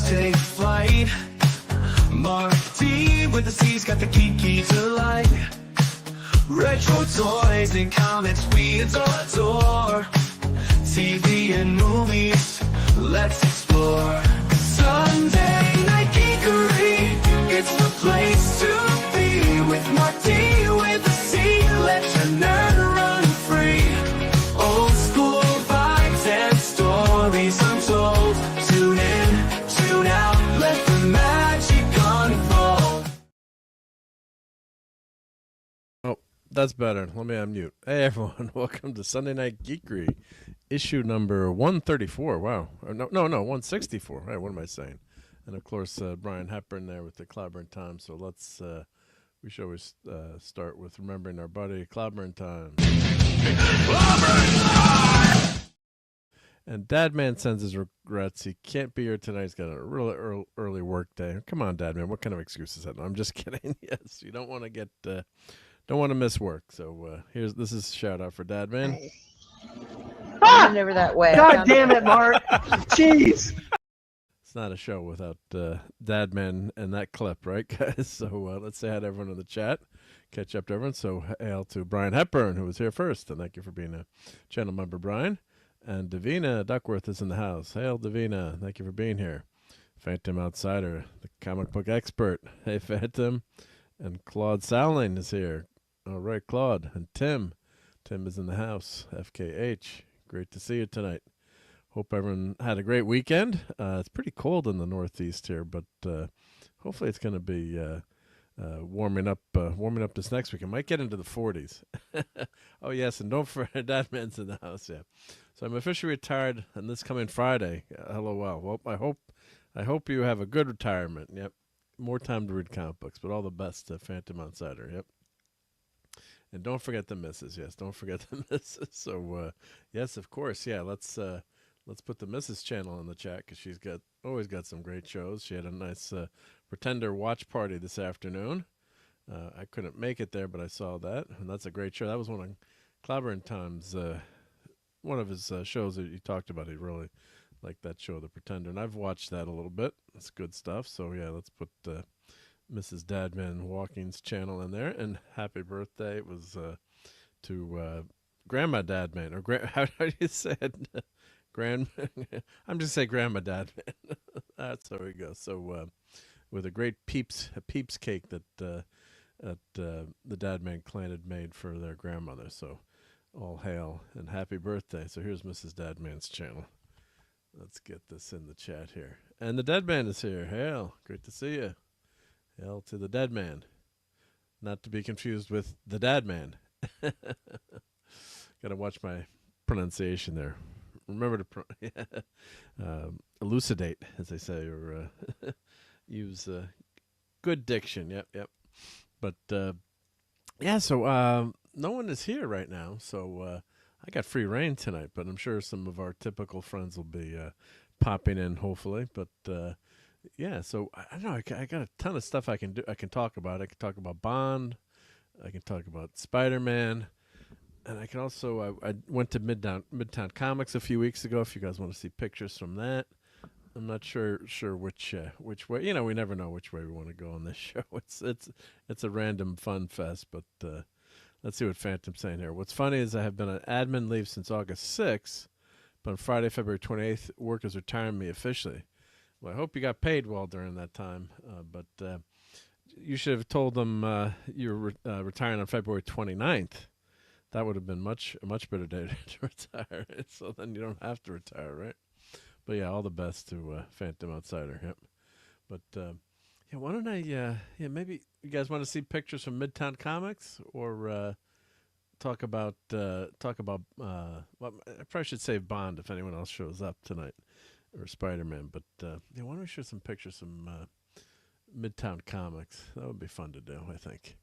Take flight. Marc D with the C's got the key to life. Retro toys and comics we adore. TV and movies, let's explore. Sunday Night Geekery, it's the place to be. With Marc D with the C, let your nerd run free. Old school vibes and stories untold. Tune in. Out, let the magic unfold. Oh, that's better. Let me unmute. Hey everyone, welcome to Sunday Night Geekery, issue number 134. Wow, no, 164. Right, what am I saying? And of course, Brian Hepburn there with the Clobberin' Time. So let's, we should always start with remembering our buddy Clobberin' Time. Clobberin' Time! And Dadman sends his regrets. He can't be here tonight. He's got a really early work day. Come on, Dadman. What kind of excuse is that? No, I'm just kidding. Yes, you don't want to get, don't want to miss work. So this is a shout out for Dadman. Ah! Over that way. God damn it, Mark! Jeez. It's not a show without Dadman and that clip, right, guys? So let's say hi to everyone in the chat. Catch up to everyone. So hail to Brian Hepburn, who was here first, and thank you for being a channel member, Brian. And Davina Duckworth is in the house. Hail, Davina. Thank you for being here. Phantom Outsider, the comic book expert. Hey, Phantom. And Claude Sowling is here. All right, Claude. And Tim. Tim is in the house. FKH. Great to see you tonight. Hope everyone had a great weekend. It's pretty cold in the Northeast here, but hopefully it's going to be warming up this next week. It might get into the 40s. Oh, yes, and don't forget, Dadman's in the house, yeah. So I'm officially retired, and this coming Friday. LOL. Well, I hope you have a good retirement. Yep. More time to read comic books, but all the best to Phantom Outsider. Yep. And don't forget the missus. Yes, don't forget the missus. So, yes, of course. Yeah, let's put the Mrs. channel in the chat because she's always got some great shows. She had a nice Pretender watch party this afternoon. I couldn't make it there, but I saw that, and that's a great show. That was one of Clobberin' Time's one of his shows that he talked about. He really liked that show, The Pretender, and I've watched that a little bit. It's good stuff. So yeah, let's put Mrs. Dadman Walking's channel in there. And happy birthday! It was to Grandma Dadman, or how do you say it? I'm just saying Grandma Dadman. That's how we go. So with a great peeps cake that the Dadman clan had made for their grandmother. So all hail and happy birthday. So here's Mrs. Dadman's channel. Let's get this in the chat here. And the Deadman is here. Hail. Great to see you. Hail to the Deadman. Not to be confused with the Dadman. Got to watch my pronunciation there. Remember to elucidate, as they say, or use good diction. Yep. But yeah, so no one is here right now, so I got free reign tonight. But I'm sure some of our typical friends will be popping in, hopefully. But yeah, so I don't know. I got a ton of stuff I can do. I can talk about. I can talk about Bond. I can talk about Spider-Man. And I can also, I went to Midtown Comics a few weeks ago. If you guys want to see pictures from that, I'm not sure which way. You know, we never know which way we want to go on this show. It's a random fun fest. But let's see what Phantom's saying here. What's funny is I have been on admin leave since August 6th, but on Friday, February 28th, work is retiring me officially. Well, I hope you got paid well during that time. But you should have told them you're retiring on February 29th. That would have been a much better day to retire. So then you don't have to retire, right? But yeah, all the best to Phantom Outsider. Yep. But yeah, why don't I? Yeah, maybe you guys want to see pictures from Midtown Comics, or talk about well, I probably should save Bond if anyone else shows up tonight, or Spider-Man. But yeah, why don't we show some pictures, some Midtown Comics? That would be fun to do. I think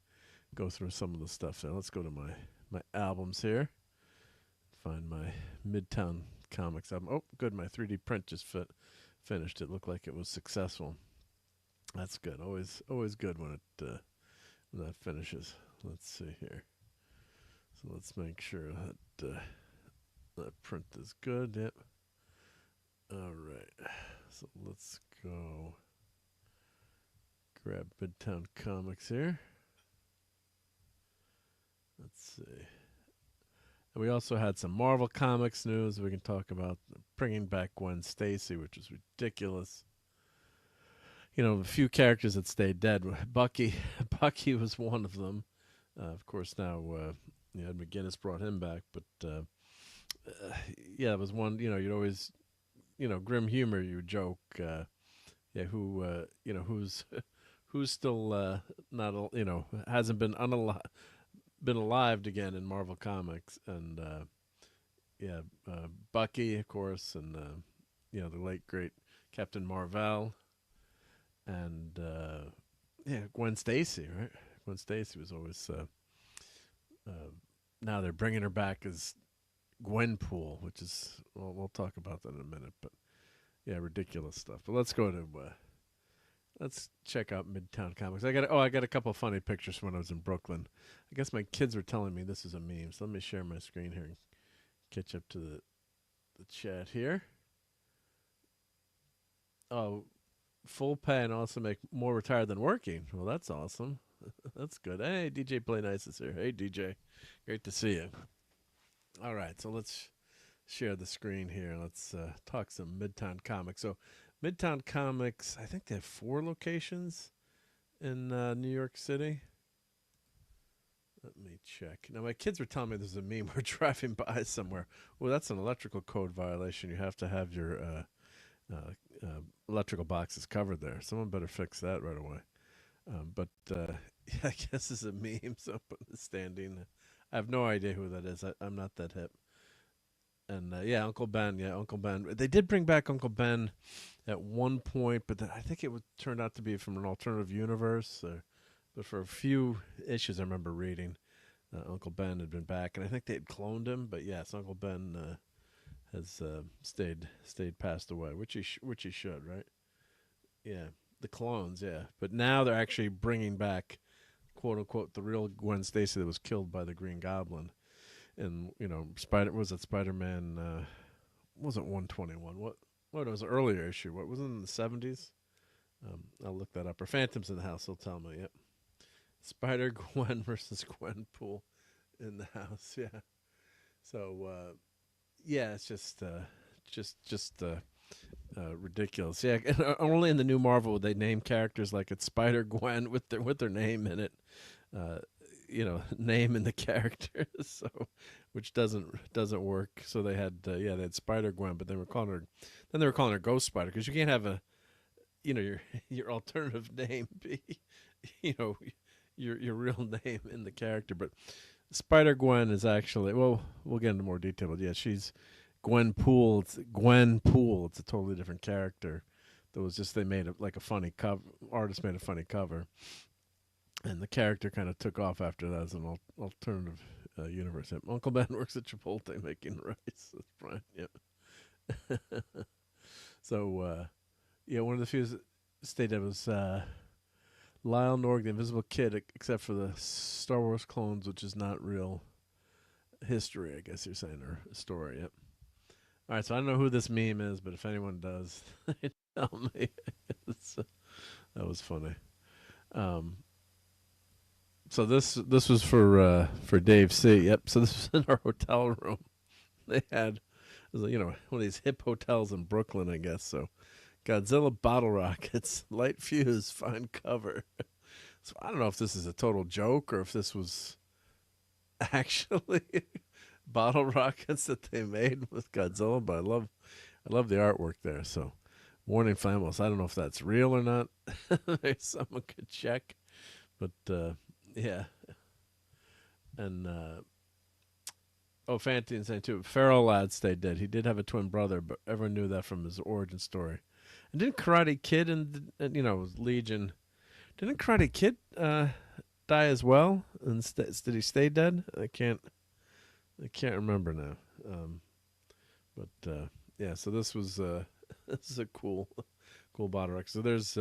go through some of the stuff there. Let's go to my albums here. Find my Midtown Comics album. Oh, good. My 3D print just finished. It looked like it was successful. That's good. Always good when that finishes. Let's see here. So let's make sure that that print is good. Yep. All right. So let's go grab Midtown Comics here. Let's see. And we also had some Marvel Comics news we can talk about. Bringing back Gwen Stacy, which is ridiculous. You know, a few characters that stayed dead. Bucky was one of them. Of course, now Ed McGuinness brought him back, but yeah, it was one. You know, you'd always, grim humor. You would joke, who's still not, hasn't been alive again in Marvel Comics, and Bucky, of course, and the late great Captain Marvel. And Gwen Stacy, right? Gwen Stacy was always. Now they're bringing her back as Gwenpool, which is we'll talk about that in a minute. But yeah, ridiculous stuff. But let's go to let's check out Midtown Comics. I got a couple of funny pictures from when I was in Brooklyn. I guess my kids were telling me this is a meme, so let me share my screen here and catch up to the chat here. Oh. Full pay and also make more retired than working. Well, that's awesome. That's good. Hey, DJ Play Nice is here. Hey, DJ. Great to see you. All right, so let's share the screen here. Let's talk some Midtown Comics. So Midtown Comics, I think they have 4 locations in New York City. Let me check. Now, my kids were telling me there's a meme. We're driving by somewhere. Well, that's an electrical code violation. You have to have your electrical boxes covered there. Someone better fix that right away. But yeah, I guess it's a meme. So standing, I have no idea who that is. I'm not that hip. And yeah, Uncle Ben. Yeah, Uncle Ben. They did bring back Uncle Ben at one point, but I think it turned out to be from an alternative universe. But for a few issues, I remember reading Uncle Ben had been back, and I think they had cloned him. But yes, Uncle Ben has stayed passed away, which he should, right? Yeah, the clones, yeah. But now they're actually bringing back, quote unquote, the real Gwen Stacy that was killed by the Green Goblin, and Spider-Man wasn't 121. What was an earlier issue? What was it in the 70s? I'll look that up. Or Phantom's in the House. He'll tell me. Yep. Spider-Gwen versus Gwenpool in the house. Yeah. So. Yeah, it's just ridiculous. Yeah, only in the new Marvel would they name characters like it's Spider-Gwen with their name in it. Name in the character, so which doesn't work. So they had they had Spider-Gwen, but they were calling her Ghost Spider, because you can't have your alternative name be your real name in the character, but. Spider-Gwen is actually, well, we'll get into more detail, but yeah, she's Gwenpool. It's Gwenpool. It's a totally different character. That was just, they made it like a funny cover. Artist made a funny cover, and the character kind of took off after that as an alternative universe. Yep. Uncle Ben works at Chipotle making rice. That's Brian. Yep. So, yeah, one of the few stayed there was Lyle Norg, the Invisible Kid, except for the Star Wars clones, which is not real history, I guess you're saying, or story. Yep. All right, so I don't know who this meme is, but if anyone does, tell me. That was funny. So this was for Dave C. Yep. So this was in our hotel room. They had, it was one of these hip hotels in Brooklyn, I guess. So. Godzilla bottle rockets, light fuse, fine cover. So I don't know if this is a total joke or if this was actually bottle rockets that they made with Godzilla. But I love the artwork there. So warning flammable. I don't know if that's real or not. Someone could check. But yeah, and Oh, Fantasy Insane too. Feral Lad stayed dead. He did have a twin brother, but everyone knew that from his origin story. And didn't Karate Kid and Legion? Didn't Karate Kid die as well? And did he stay dead? I can't remember now. But yeah. So this was this is a cool bottle record. So there's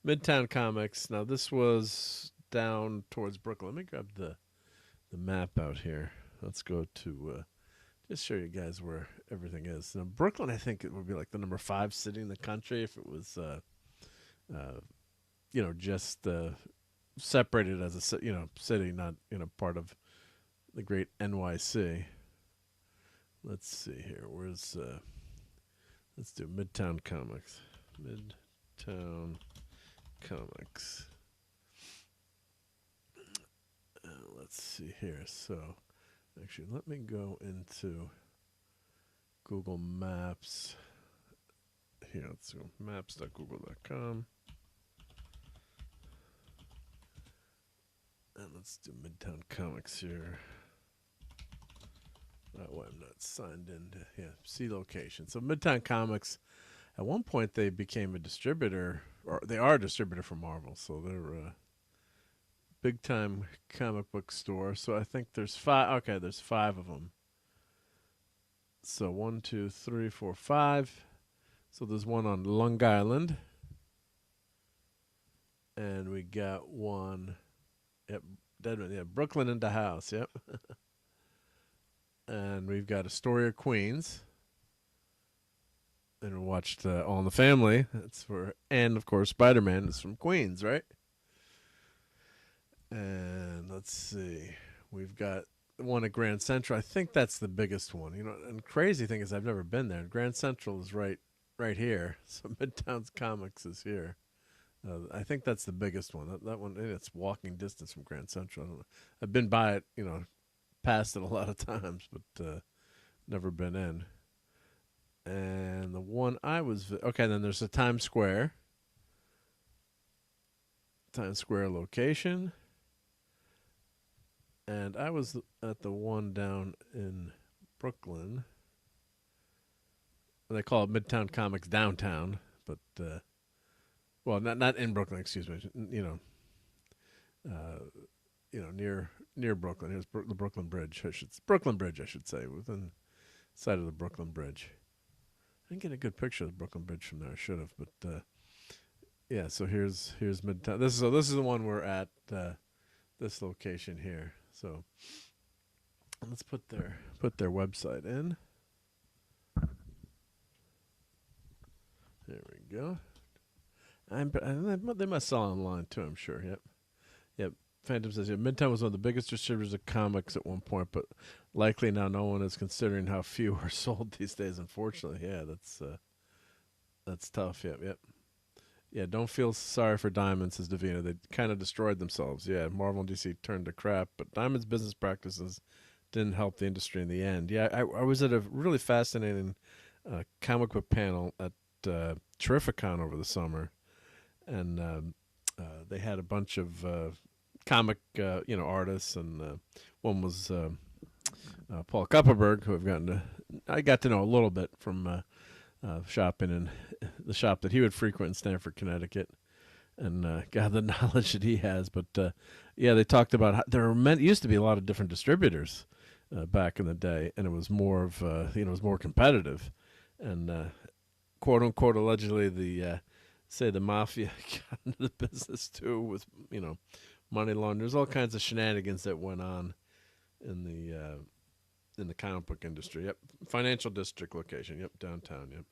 Midtown Comics. Now this was down towards Brooklyn. Let me grab the map out here. Let's go to just show you guys where everything is. Now Brooklyn, I think it would be like the number 5 city in the country if it was, just separated as a city, not part of the great NYC. Let's see here. Where's let's do Midtown Comics. Midtown Comics. Let's see here. So, actually, let me go into Google Maps. Here, let's go maps.google.com. And let's do Midtown Comics here. That way I'm not signed in. See location. So Midtown Comics, at one point they became a distributor, or they are a distributor for Marvel. So they're a big time comic book store. So I think there's 5. Okay, there's 5 of them. So 1, 2, 3, 4, 5. So there's one on Long Island. And we got one. Yep, Deadman. Yeah, Brooklyn in the house. Yep. And we've got Astoria, Queens. And we watched All in the Family. That's for, and of course Spider-Man is from Queens, right? And let's see, we've got one at Grand Central. I think that's the biggest one. And the crazy thing is I've never been there. Grand Central is right here. So Midtown's Comics is here. I think that's the biggest one. That one, it's walking distance from Grand Central. I don't know. I've been by it, past it a lot of times, but never been in. And the one I was then there's a Times Square location, and I was at the one down in Brooklyn. They call it Midtown Comics Downtown, but well, not in Brooklyn, excuse me. Near Brooklyn. Here's the Brooklyn Bridge. Brooklyn Bridge, I should say, within sight of the Brooklyn Bridge. I didn't get a good picture of the Brooklyn Bridge from there. I should have, but yeah. So here's Midtown. This is the one we're at. This location here. So let's put their website in. There we go. They must sell online too, I'm sure. Yep. Phantom says, Midtown was one of the biggest distributors of comics at one point, but likely now no one is considering how few are sold these days, unfortunately. Yeah, that's tough. Yep. Yeah, don't feel sorry for Diamond, says Davina. They kind of destroyed themselves. Yeah, Marvel and DC turned to crap, but Diamond's business practices didn't help the industry in the end. Yeah, I was at a really fascinating comic book panel at Terrificon over the summer, and they had a bunch of comic artists, and one was Paul Kupperberg, who I got to know a little bit from shopping in the shop that he would frequent in Stamford, Connecticut, and got the knowledge that he has. But yeah, they talked about how used to be a lot of different distributors back in the day, and it was more of it was more competitive, and quote unquote allegedly the mafia got into the business too with money laundering. There's all kinds of shenanigans that went on in the comic book industry. Yep, financial district location. Yep, downtown. Yep.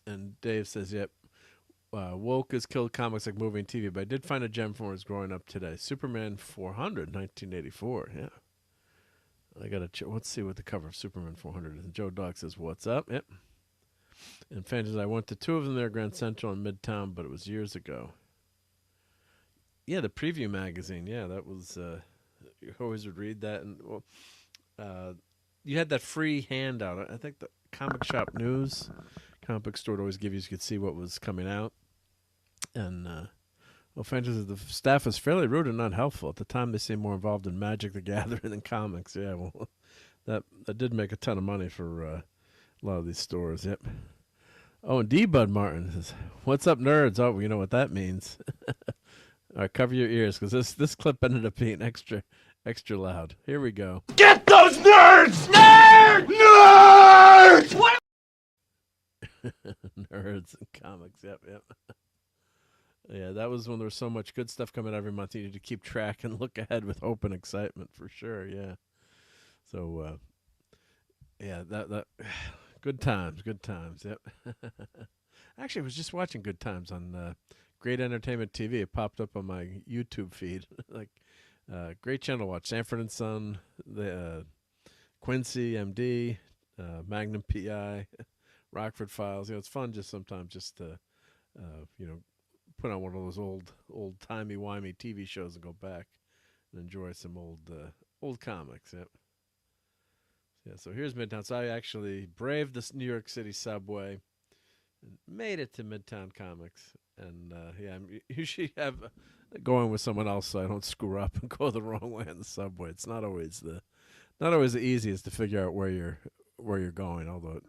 And Dave says, yep, woke has killed comics like movie and TV, but I did find a gem from when I was growing up today. Superman 400, 1984. Yeah. I got to let's see what the cover of Superman 400 is. And Joe Dog says, what's up? Yep. And Fantasy, I went to 2 of them there, Grand Central and Midtown, but it was years ago. Yeah, the Preview magazine. Yeah, that was. You always would read that, and you had that free handout. I think the Comic Shop News, comic book store would always give you, so you could see what was coming out, and Well, fantasy, the staff is fairly rude and unhelpful. At the time, they seemed more involved in Magic the Gathering than comics. Yeah, well, that did make a ton of money for a lot of these stores. Yep. Oh, and D. Bud Martin says, "What's up, nerds?" Oh, you know what that means. All right, cover your ears because this clip ended up being extra loud. Here we go. Get those nerds! Nerds! Nerds! What? Nerds and comics. Yep. Yeah, that was when there was so much good stuff coming every month. You need to keep track and look ahead with hope and excitement for sure. Yeah. So, yeah, that good times. Yep. Actually, I was just watching Good Times on Great Entertainment TV. It popped up on my YouTube feed. Like, great channel to watch. Sanford and Son, the Quincy, MD, Magnum PI, Rockford Files. You know, it's fun just sometimes just to, put on one of those old timey-wimey TV shows and go back and enjoy some old comics. Yep. Yeah, so here's Midtown. So I actually braved this New York City subway and made it to Midtown Comics. And yeah, I'm usually going with someone else so I don't screw up and go the wrong way on the subway. It's not always the easiest to figure out where you're going. Although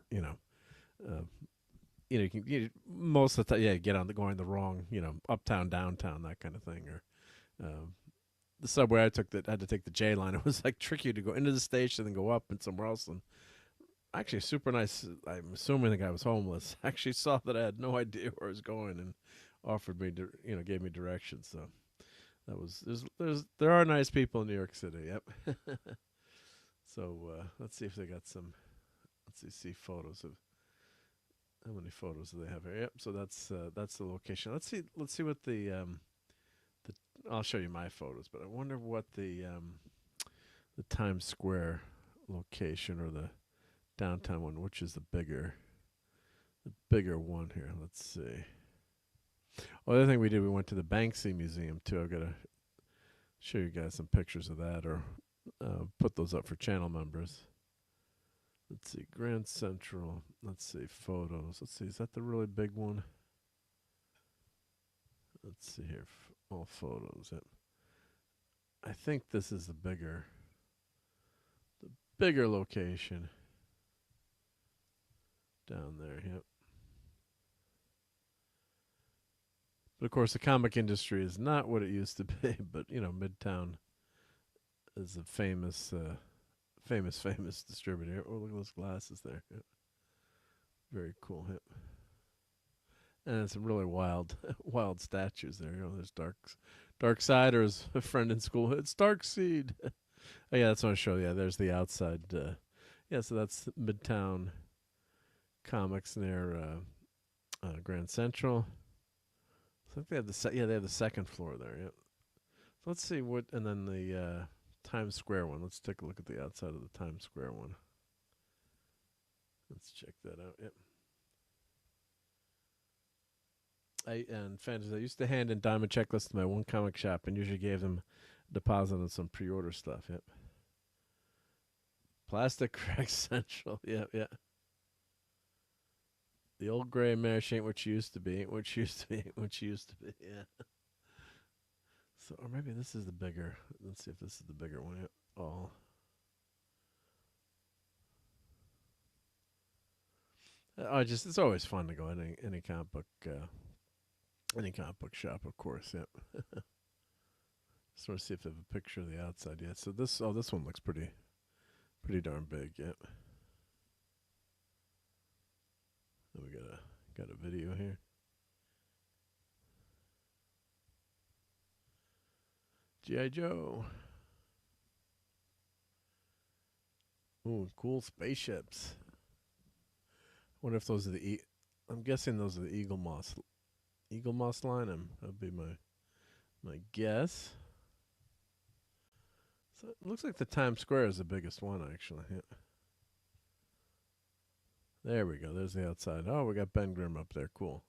most of the time, yeah, going the wrong, uptown, downtown, that kind of thing, or. The subway I took that had to take the J line. It was like tricky to go into the station and go up and somewhere else. And actually, super nice. I'm assuming the guy was homeless. Actually, saw that I had no idea where I was going and offered me, gave me directions. So that was there are nice people in New York City. Yep. So let's see if they got some. Let's see photos of how many photos do they have here. Yep. So that's the location. Let's see what the I'll show you my photos, but I wonder what the Times Square location or the downtown one, which is the bigger one here. Let's see. Well, the other thing we did, we went to the Banksy Museum too. I've got to show you guys some pictures of that, or put those up for channel members. Let's see, Grand Central. Let's see, photos. Let's see, is that the really big one? Let's see here. All photos. Yep. I think this is the bigger location down there. Yep. But of course, the comic industry is not what it used to be. But Midtown is a famous distributor. Oh, look at those glasses there. Yep. Very cool. Yep. And some really wild statues there. There's Darksider's a friend in school. It's Darkseid. Oh yeah, that's what I show you. Yeah, there's the outside. Yeah, so that's Midtown Comics near Grand Central. I think they have the second floor there. Yep. So let's see and then the Times Square one. Let's take a look at the outside of the Times Square one. Let's check that out. Yep. And fantasy, I used to hand in diamond checklists to my one comic shop and usually gave them a deposit on some pre-order stuff. Yep. Plastic Crack Central. Yep. The old gray mash ain't what she used to be. Ain't what she used to be. Ain't what she used to be. Yeah. So, or maybe this is the bigger. Let's see if this is the bigger one. Yep. All. It's always fun to go in any comic book. Any comic book shop, of course. Yep. Just want to see if they have a picture of the outside yet. So this one looks pretty darn big. Yep. And we got a video here. G.I. Joe. Ooh, cool spaceships. Wonder if those are I'm guessing those are the Eagle Moss line. That'd be my guess. So it looks like the Times Square is the biggest one, actually. Yeah. There we go. There's the outside. Oh, we got Ben Grimm up there. Cool.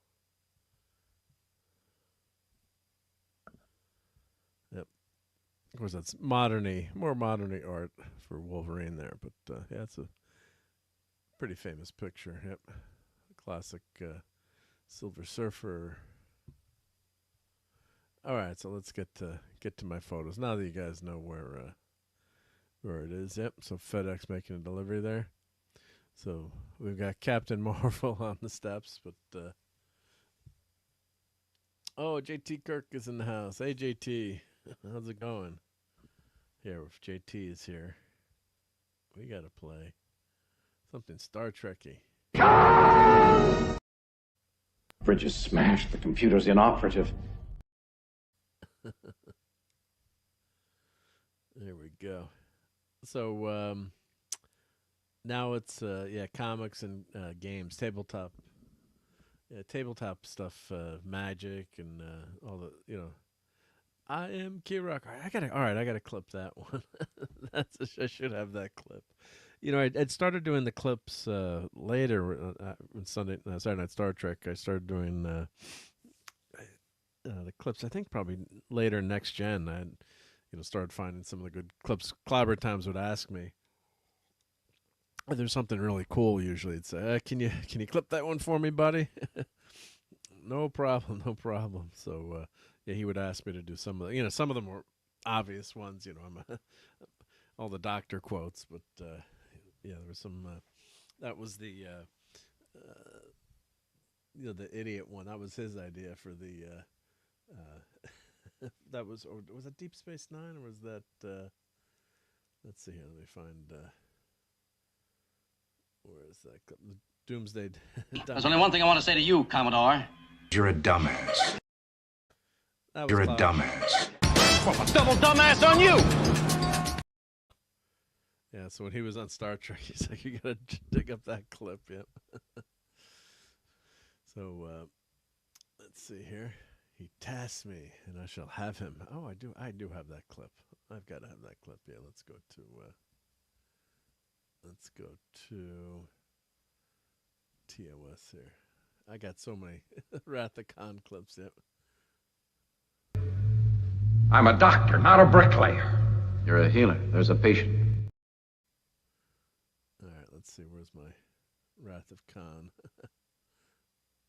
Yep. Of course, that's more modern-y art for Wolverine there. But yeah, it's a pretty famous picture. Yep. Classic Silver Surfer. All right, so let's get to my photos now that you guys know where it is. Yep. So FedEx making a delivery there. So we've got Captain Marvel on the steps, but oh, JT Kirk is in the house. Hey, JT, how's it going? Here, if JT is here, we gotta play something Star Trekky. Bridge is smashed. The computer's inoperative. There we go. So now it's comics and games, tabletop stuff, Magic and all the I am Kirok. I gotta clip that one. I should have that clip. I'd started doing the clips later on Saturday Night Star Trek. I started doing the clips. I think probably later next gen. I started finding some of the good clips. Clobber Times would ask me. There's something really cool. Usually, it'd say, "Can you clip that one for me, buddy?" No problem, no problem. So he would ask me to do some of the, some of them were obvious ones. I'm all the doctor quotes, but there was some. That was the the idiot one. That was his idea for the. That was, or was that Deep Space Nine, or was that? Let's see here. Let me find. Where is that? The Doomsday. There's only one thing I want to say to you, Commodore. You're a dumbass. You're a dumbass. Well, a double dumbass on you! Yeah, so when he was on Star Trek, he's like, you gotta dig up that clip, yep. So, let's see here. He tasks me, and I shall have him. Oh, I do have that clip. I've got to have that clip. Yeah, let's go to TOS here. I got so many Wrath of Khan clips, yep. I'm a doctor, not a bricklayer. You're a healer. There's a patient. All right, let's see. Where's my Wrath of Khan?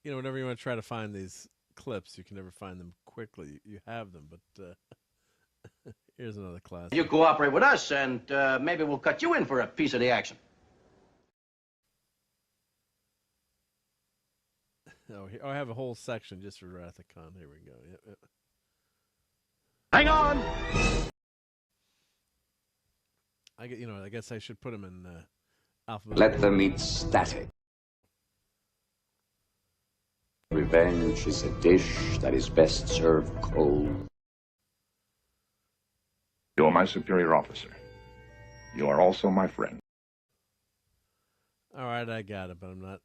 Whenever you want to try to find these clips, you can never find them quickly. You have them, but here's another class. You cooperate with us, and maybe we'll cut you in for a piece of the action. I have a whole section just for Wrath of Khan. Here we go. Yep. Hang on! I guess I should put them in alphabet. Let them eat static. Revenge is a dish that is best served cold. You are my superior officer. You are also my friend. All right, I got it, but I'm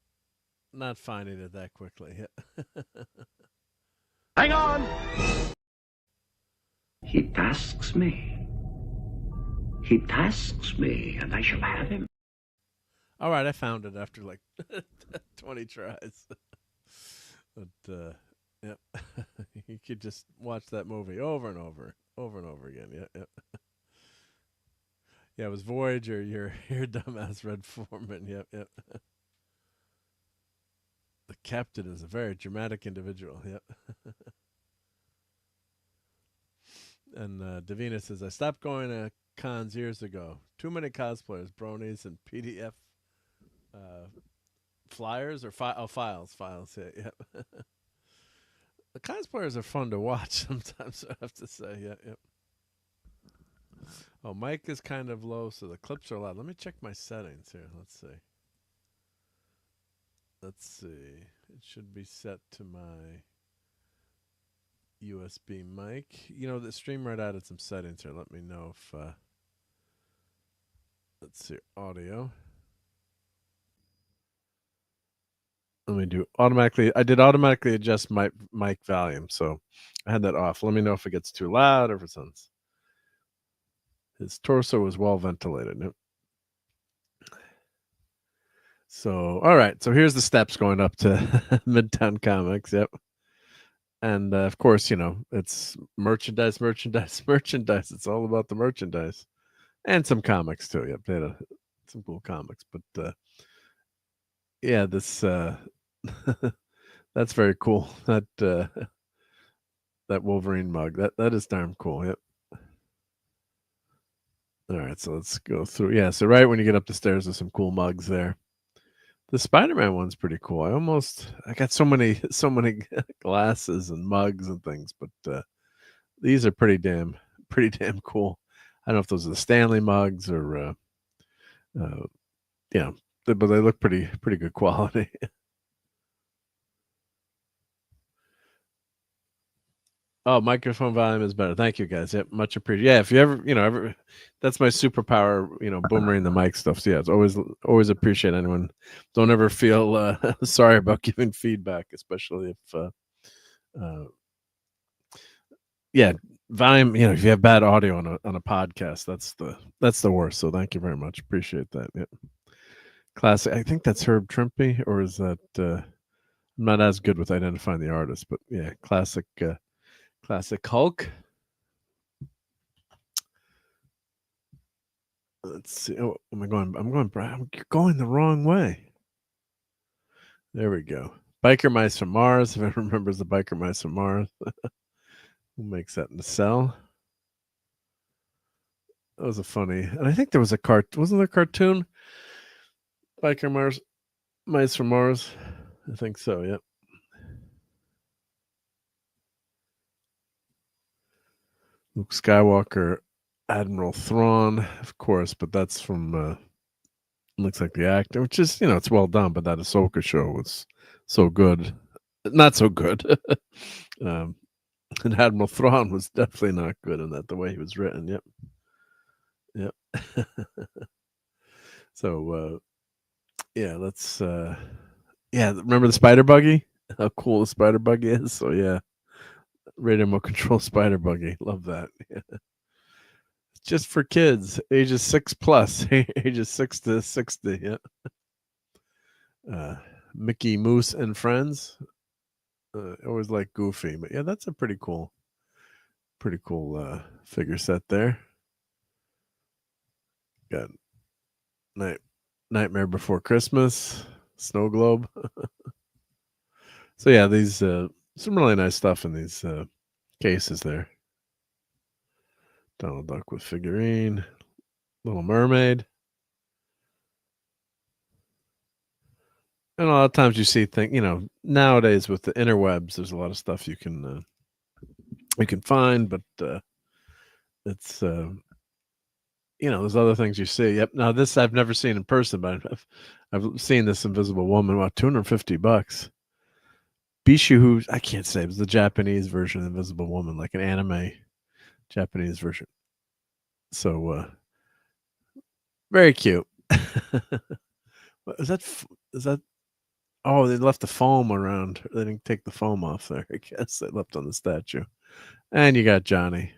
not finding it that quickly. Hang on! He tasks me. He tasks me, and I shall have him. All right, I found it after like 20 tries. But yep, you could just watch that movie over and over again. Yep. Yeah, it was Voyager. Your dumbass Red Foreman. Yep. The captain is a very dramatic individual. Yep. And Davina says, I stopped going to cons years ago. Too many cosplayers, bronies, and PDF flyers or files. Yeah. The cosplayers are fun to watch sometimes, I have to say. Yep. Oh, mic is kind of low, so the clips are loud. Let me check my settings here. Let's see. It should be set to my USB mic. The StreamYard added some settings here. Let me know if let's see, audio. Let me do automatically. I did automatically adjust my mic volume, so I had that off. Let me know if it gets too loud or if it sounds. His torso is well ventilated. Yep. So, all right. So here's the steps going up to Midtown Comics. Yep. And of course, it's merchandise. It's all about the merchandise and some comics too. Yep. They had some cool comics, but yeah, this that's very cool. That that Wolverine mug. That is darn cool. Yep. All right, so let's go through. Yeah, so right when you get up the stairs, there's some cool mugs there. The Spider-Man one's pretty cool. I got so many glasses and mugs and things, but these are pretty damn cool. I don't know if those are the Stanley mugs or yeah, but they look pretty good quality. Oh, microphone volume is better. Thank you, guys. Yep, much appreciated. Yeah, if you ever, that's my superpower. Boomerang the mic stuff. So yeah, it's always appreciate anyone. Don't ever feel sorry about giving feedback, especially if, yeah, volume. If you have bad audio on a podcast, that's the worst. So thank you very much. Appreciate that. Yep. Classic. I think that's Herb Trimpe, or is that? I'm not as good with identifying the artist, but yeah, classic. Classic Hulk. Let's see. Oh, am I going? I'm going the wrong way. There we go. Biker Mice from Mars. If anyone remembers the Biker Mice from Mars, who makes that in the cell? That was a funny. And I think there was wasn't there a cartoon? Biker Mice from Mars. I think so. Yep. Luke Skywalker, Admiral Thrawn, of course, but that's from looks like the actor, which is it's well done, but that Ahsoka show was so good, not so good. And Admiral Thrawn was definitely not good in that, the way he was written. Yep. So yeah, let's remember the spider buggy? How cool the spider buggy is. So yeah. Radio remote control spider buggy. Love that. Yeah. Just for kids, ages 6+, ages 6 to 60. Yeah. Mickey Mouse and Friends. Always like Goofy, but yeah, that's a pretty cool figure set there. Got Nightmare Before Christmas, Snow Globe. So yeah, these some really nice stuff in these cases there. Donald Duck with figurine, Little Mermaid. And a lot of times you see things, nowadays with the interwebs, there's a lot of stuff you can find, but it's there's other things you see. Yep. Now this I've never seen in person, but I've seen this Invisible Woman. About $250. Bishu, who I can't say, it was the Japanese version of Invisible Woman, like an anime Japanese version. So very cute. Is that? Oh, they left the foam around. They didn't take the foam off there. I guess they left on the statue. And you got Johnny.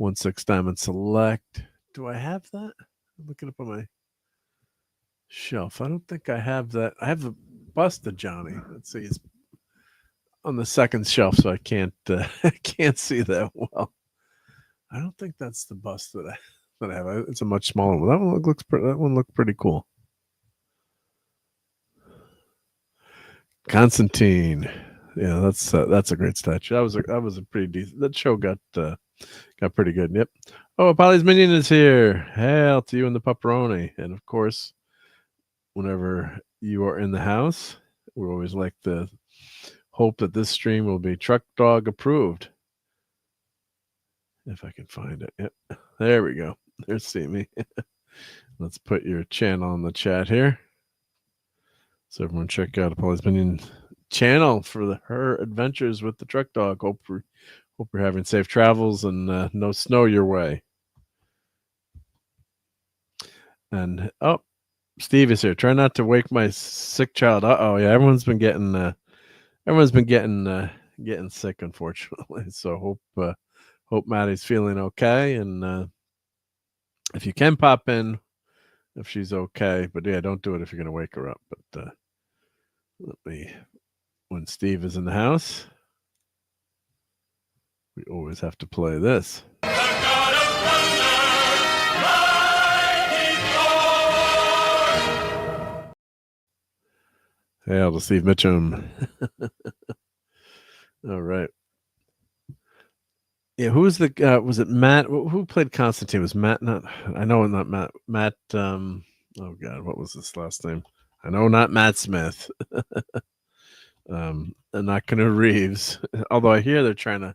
1/6 Diamond Select. Do I have that? I'm looking up on my shelf. I don't think I have that. I have the bust of Johnny. Let's see. It's on the second shelf, so I can't can't see that well. I don't think that's the bust that I have. It's a much smaller one. That one looked pretty cool. Constantine. Yeah, that's a great statue. That was a pretty decent. That show got pretty good. Yep. Oh, Polly's Minion is here. Hail to you and the pepperoni. And of course, whenever you are in the house, we always like to hope that this stream will be Truck Dog approved. If I can find it. Yep. There we go. There's See Me. Let's put your channel in the chat here. So everyone check out Polly's Minion channel for her adventures with the Truck Dog. Hope you're having safe travels and no snow your way. And Steve is here. Try not to wake my sick child. Yeah, everyone's been getting sick, unfortunately. So hope Maddie's feeling okay, and if you can pop in, if she's okay. But yeah, don't do it if you're gonna wake her up. But when Steve is in the house, we always have to play this. Hail to Steve Mitchum. All right. Yeah, who was the was it Matt? Who played Constantine? Was Matt not? I know not Matt. Matt. Oh God, what was his last name? I know not Matt Smith. And not Keanu Reeves. Although I hear they're trying to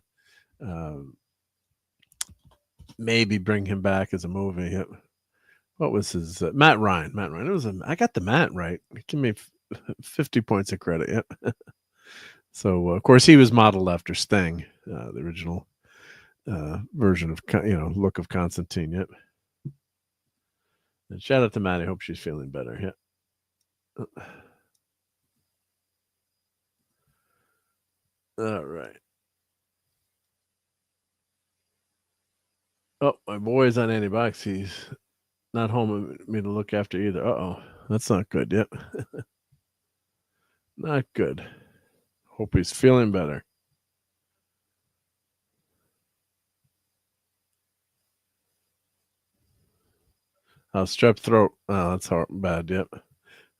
maybe bring him back as a movie. What was his Matt Ryan? Matt Ryan. It was I got the Matt right. Give me 50 points of credit. Yep. So of course he was modeled after Sting, the original version of look of Constantine. Yep. And shout out to Matt. I hope she's feeling better. Yeah. All right. Oh, my boy's on antibiotics. He's not home with me to look after either. Uh-oh. That's not good. Yep. Not good. Hope he's feeling better. Strep throat. Oh, that's bad. Yep.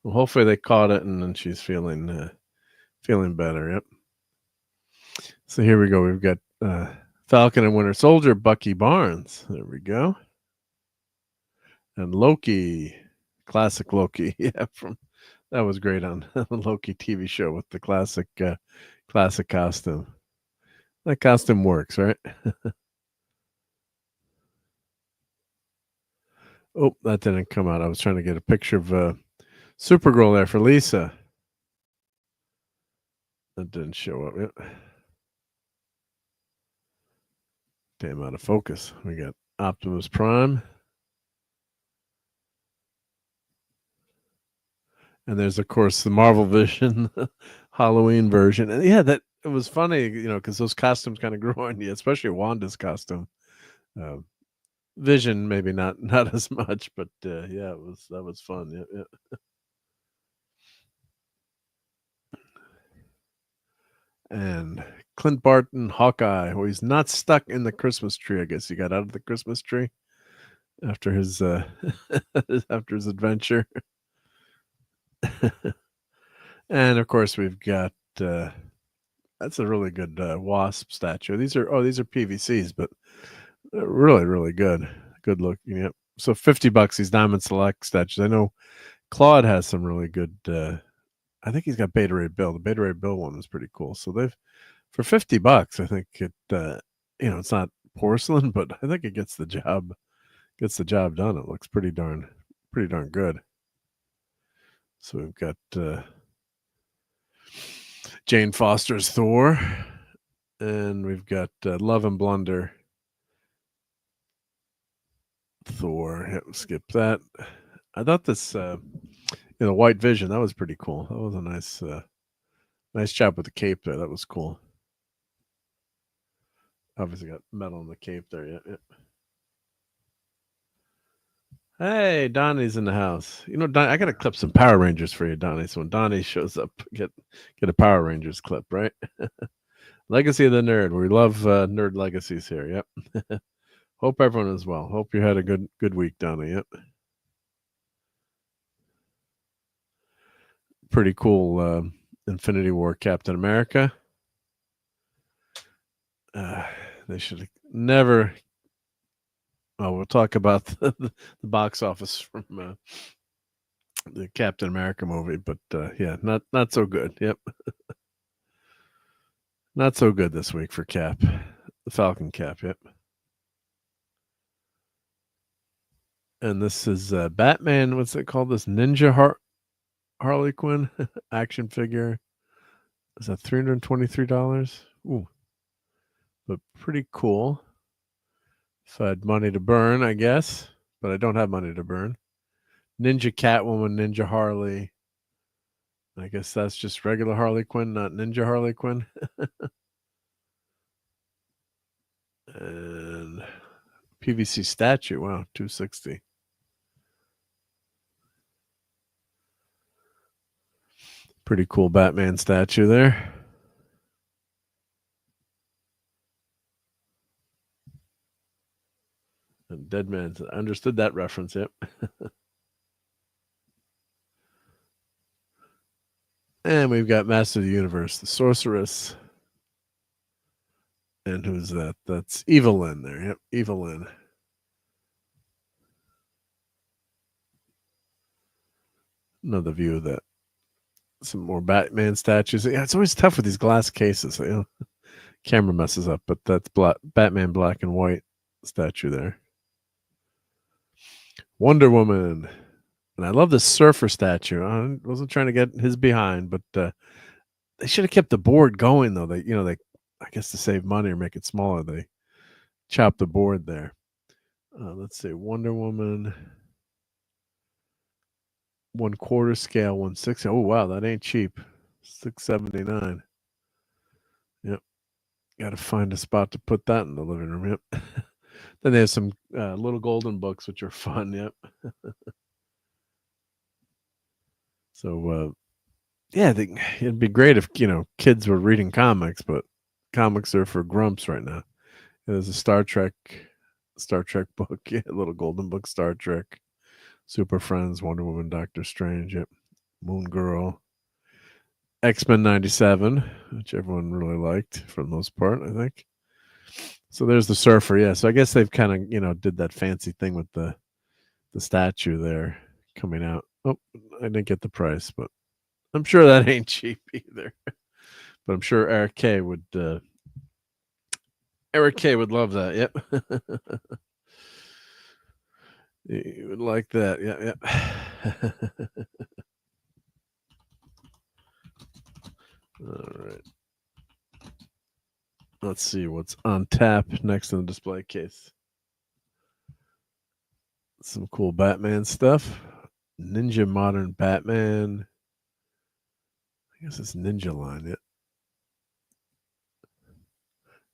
Well, hopefully they caught it and then she's feeling better. Yep. So here we go. We've got Falcon and Winter Soldier, Bucky Barnes. There we go. And Loki, classic Loki. Yeah, that was great on the Loki TV show with the classic costume. That costume works, right? Oh, that didn't come out. I was trying to get a picture of Supergirl there for Lisa. That didn't show up yet. Damn, out of focus. We got Optimus Prime. And there's, of course, the Marvel Vision Halloween version. And yeah, that it was funny, because those costumes kind of grew on you, especially Wanda's costume. Vision, maybe not as much, but yeah, that was fun. Yeah. And Clint Barton, Hawkeye, who he's not stuck in the Christmas tree. I guess he got out of the Christmas tree after his after his adventure. And of course, we've got that's a really good wasp statue. These are PVCs, but really, really good looking. Yep. So $50 these Diamond Select statues. I know Claude has some really good. I think he's got Beta Ray Bill. The Beta Ray Bill one was pretty cool. So they've for $50. I think it. It's not porcelain, but I think it gets the job done. It looks pretty darn good. So we've got Jane Foster's Thor, and we've got Love and Blunder Thor. Yep, skip that. I thought this White Vision, that was pretty cool. That was a nice job with the cape there. That was cool. Obviously got metal in the cape there. Yeah. Hey, Donnie's in the house. I got to clip some Power Rangers for you, Donnie. So when Donnie shows up, get a Power Rangers clip, right? Legacy of the Nerd. We love nerd legacies here. Yep. Hope everyone is well. Hope you had a good week, Donnie. Yep. Pretty cool Infinity War Captain America. They should have never. Oh, we'll talk about the box office from the Captain America movie, but yeah, not so good. Yep. Not so good this week for Cap. The Falcon Cap, yep. And this is Batman, what's it called? This Ninja Harley Quinn action figure. Is that $323? Ooh. But pretty cool. If I had money to burn, I guess. But I don't have money to burn. Ninja Catwoman, Ninja Harley. I guess that's just regular Harley Quinn, not Ninja Harley Quinn. And PVC statue. Wow, $260. Pretty cool Batman statue there. And Dead Man understood that reference. Yep. And we've got Master of the Universe, the Sorceress. And who's that? That's Evelyn there. Yep, Evelyn. Another view of that. Some more Batman statues. Yeah, it's always tough with these glass cases. You know, camera messes up, but that's Batman black and white statue there. Wonder Woman. And I love the surfer statue. I wasn't trying to get his behind, but they should have kept the board going though. They I guess to save money or make it smaller, they chopped the board there. Let's see, Wonder Woman, 1/4 scale, 1/6. Oh wow, that ain't cheap. $6.79. Yep, got to find a spot to put that in the living room. Yep. Then there's some little golden books which are fun. Yep. So yeah, it'd be great if kids were reading comics, but comics are for grumps right now. There's a Star Trek book, yeah, little golden book, Star Trek, Super Friends, Wonder Woman, Doctor Strange, yep, Moon Girl, X-Men 97, which everyone really liked for the most part, I think. So there's the surfer, yeah. So I guess they've kind of did that fancy thing with the statue there coming out. Oh, I didn't get the price, but I'm sure that ain't cheap either. But I'm sure Eric K would love that. Yep. He would like that. Yeah. All right. Let's see what's on tap next in the display case. Some cool Batman stuff. Ninja Modern Batman. I guess it's Ninja line. Yeah.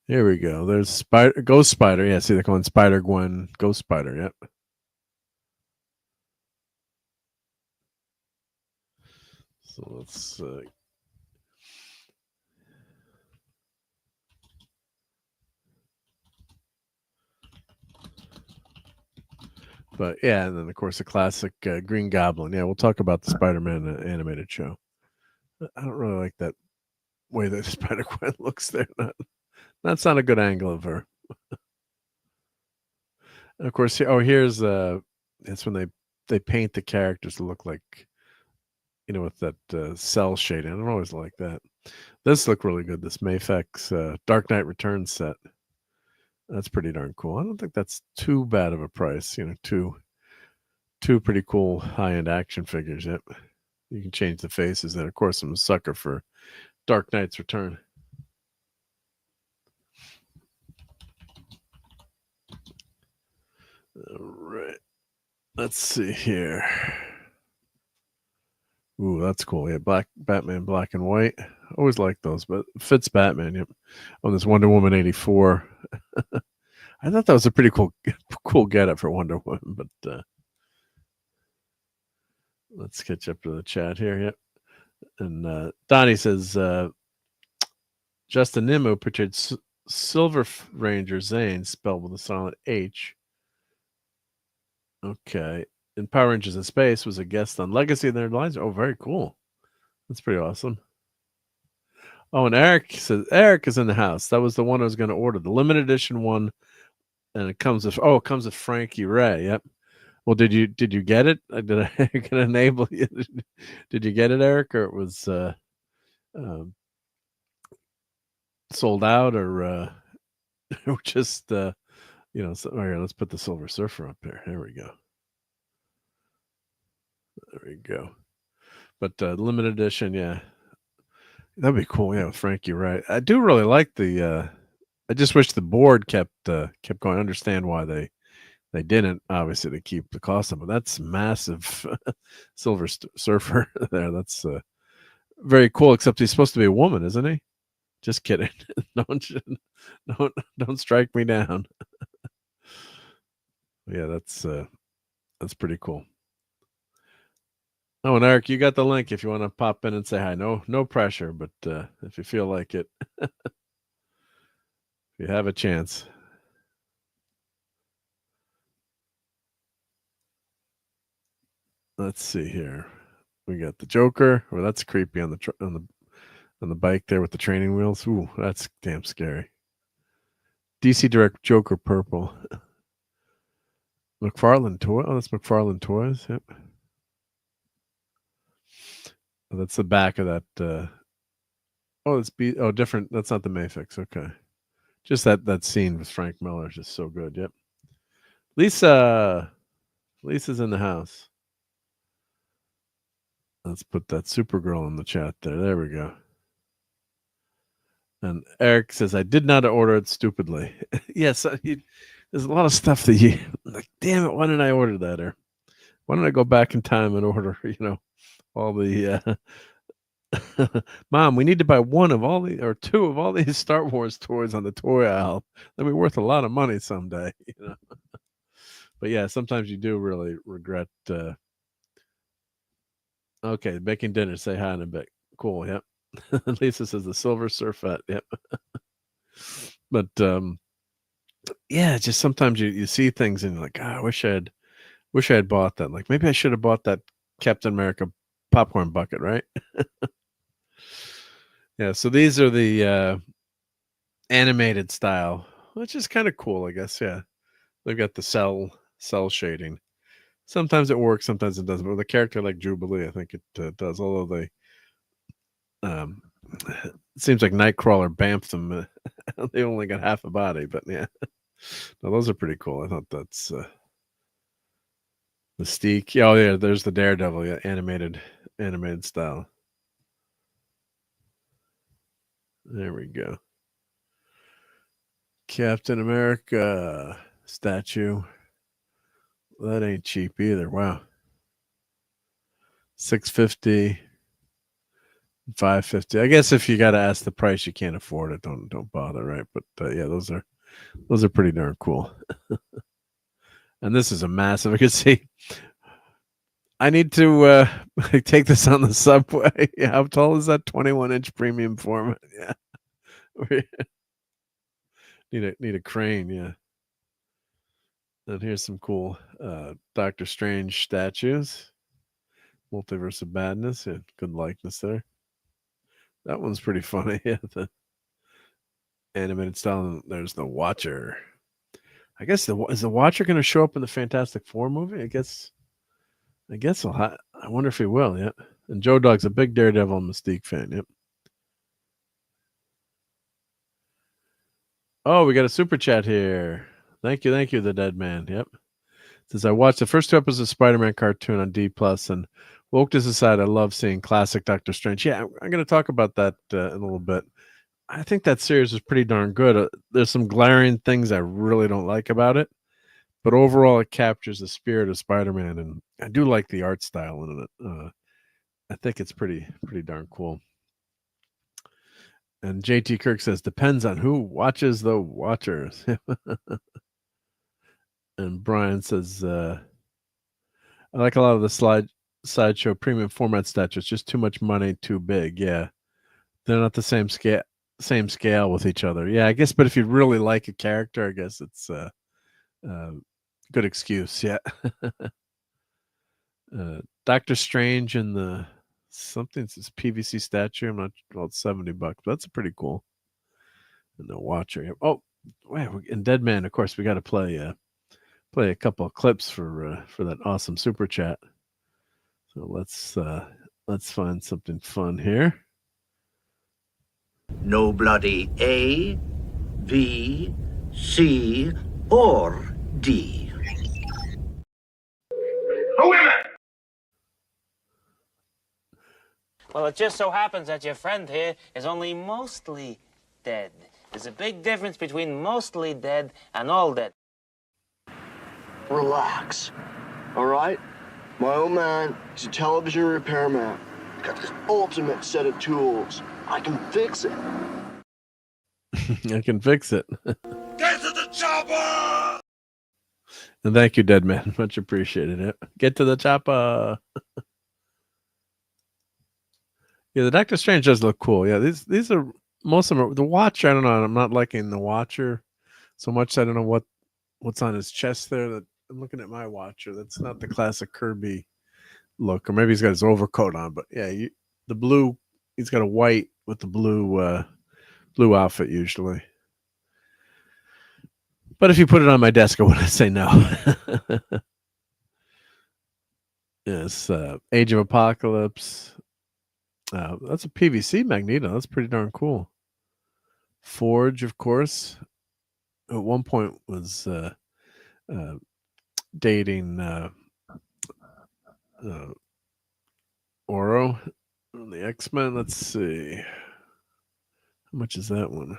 Here we go. There's Ghost Spider. Yeah, see, they're calling Spider Gwen Ghost Spider. Yep. So let's but yeah, and then of course the classic Green Goblin. Yeah, we'll talk about the Spider-Man animated show. I don't really like that way that Spider Gwen looks there. That's not a good angle of her. And of course, here's it's when they paint the characters to look like with that cell shading. I don't always like that. This looked really good. This Mafex Dark Knight Returns set. That's pretty darn cool. I don't think that's too bad of a price. Two pretty cool high-end action figures. Yep. You can change the faces. And of course, I'm a sucker for Dark Knight's Return. All right. Let's see here. Ooh, that's cool. Yeah, Batman, black and white. Always like those, but fits Batman. Yep. On this Wonder Woman 84. I thought that was a pretty cool getup for Wonder Woman, but let's catch up to the chat here. Yep. And Donnie says Justin Nimmo portrayed Silver Ranger Zane, spelled with a silent H. Okay. In Power Rangers in Space, was a guest on Legacy of Their Lives. Oh, very cool. That's pretty awesome. Oh, and Eric says Eric is in the house. That was the one I was going to order, the limited edition one, and it comes with Frankie Ray. Yep. Well, did you get it? Did I can enable you? Did you get it, Eric, or it was sold out, or just So, here, let's put the Silver Surfer up here. There we go. There we go. But limited edition, yeah, that'd be cool. Yeah, with Frankie Ray. I do really like the. I just wish the board kept going. I understand why they didn't, obviously, to keep the cost up, but that's massive Silver Surfer there. That's very cool. Except he's supposed to be a woman, isn't he? Just kidding. Don't strike me down. Yeah, that's pretty cool. Oh, and Eric, you got the link if you want to pop in and say hi. No pressure, but if you feel like it, if you have a chance. Let's see here. We got the Joker. Well, that's creepy on the bike there with the training wheels. Ooh, that's damn scary. DC Direct Joker purple. McFarlane toy. Oh, that's McFarlane toys. Yep. Oh, that's the back of that. Oh, it's different. That's not the Mayfix. Okay, just that scene with Frank Miller is just so good. Yep. Lisa's in the house. Let's put that Supergirl in the chat there. There we go. And Eric says, I did not order it stupidly. Yes, there's a lot of stuff that you like, damn it, why didn't I order that? Or why don't I go back in time and order, all the Mom, we need to buy one of all the or two of all these Star Wars toys on the toy aisle. They'll be worth a lot of money someday, But yeah, sometimes you do really regret okay, making dinner, say hi in a bit. Cool, yep. Lisa says the Silver Surfette, yep. But yeah, just sometimes you see things and you're like, I wish I had bought that. Like maybe I should have bought that Captain America popcorn bucket, right? Yeah, so these are the animated style, which is kind of cool, I guess. Yeah, they've got the cell shading. Sometimes it works, sometimes it doesn't. But with a character like Jubilee, I think it does. Although it seems like Nightcrawler bamfed them. They only got half a body, but yeah, no, those are pretty cool. I thought that's Mystique. Yeah, oh yeah, there's the Daredevil, yeah, animated style. There we go. Captain America statue. That ain't cheap either. Wow. $650, $550. I guess if you got to ask the price, you can't afford it. Don't bother, right? But yeah, those are pretty darn cool. And this is a massive. I can see. I need to take this on the subway. Yeah, how tall is that? 21-inch premium format. Yeah. Need a crane. Yeah. And here's some cool Doctor Strange statues. Multiverse of Madness. Yeah, good likeness there. That one's pretty funny. Yeah, the animated style. There's the Watcher. I guess is the Watcher going to show up in the Fantastic Four movie? I guess I wonder if he will. Yeah. And Joe Dog's a big Daredevil and Mystique fan. Yep. Oh, we got a super chat here. Thank you, the Dead Man. Yep. Says I watched the first 2 episodes of Spider-Man cartoon on D+, and woke this aside. I love seeing classic Doctor Strange. Yeah, I'm going to talk about that in a little bit. I think that series is pretty darn good. There's some glaring things I really don't like about it, but overall it captures the spirit of Spider-Man, and I do like the art style in it. I think it's pretty darn cool. And JT Kirk says, depends on who watches the Watchers. And Brian says, I like a lot of the sideshow premium format statues. Just too much money, too big. Yeah, they're not the same scale with each other. Yeah, I guess. But if you really like a character, I guess it's a good excuse. Yeah. Doctor Strange and the something's PVC statue. I'm not. Well, it's $70, but that's pretty cool. And the Watcher. Oh, wait, and Dead Man. Of course, we got to play a couple of clips for that awesome super chat. So let's find something fun here. No bloody A, B, C, or D. Well, it just so happens that your friend here is only mostly dead. There's a big difference between mostly dead and all dead. Relax. All right? My old man, he's a television repairman. He's got this ultimate set of tools. I can fix it. I can fix it. Get to the chopper! And thank you, Dead Man. Much appreciated. Get to the chopper. Yeah, the Doctor Strange does look cool. Yeah, these are most of them. The Watcher, I don't know. I'm not liking the Watcher so much. I don't know what's on his chest there. That I'm looking at my Watcher. That's not the classic Kirby look, or maybe he's got his overcoat on. But yeah, the blue. He's got a white with the blue outfit usually. But if you put it on my desk, I wouldn't say no. Yes, Age of Apocalypse. That's a PVC Magneto. That's pretty darn cool. Forge, of course. At one point was dating Oro on the X-Men. Let's see. How much is that one?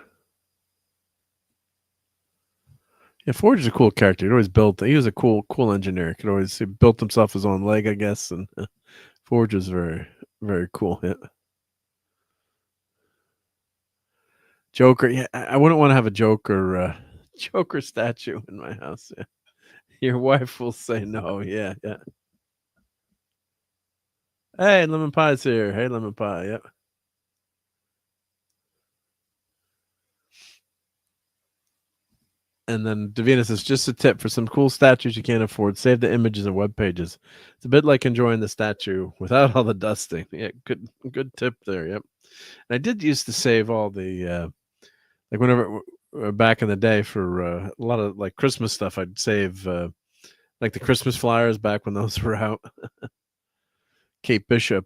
Yeah, Forge is a cool character. He always built. He was a cool engineer. He built himself his own leg, I guess. And Forge is very, very cool. Yeah. Joker. Yeah, I wouldn't want to have a Joker statue in my house. Yeah. Your wife will say no. Yeah, yeah. Hey, Lemon Pie's here. Hey, Lemon Pie. Yep. And then Davina says, just a tip for some cool statues you can't afford. Save the images and web pages. It's a bit like enjoying the statue without all the dusting. Yeah, good tip there. Yep. And I did used to save all the like whenever back in the day for a lot of like Christmas stuff. I'd save like the Christmas flyers back when those were out. Kate Bishop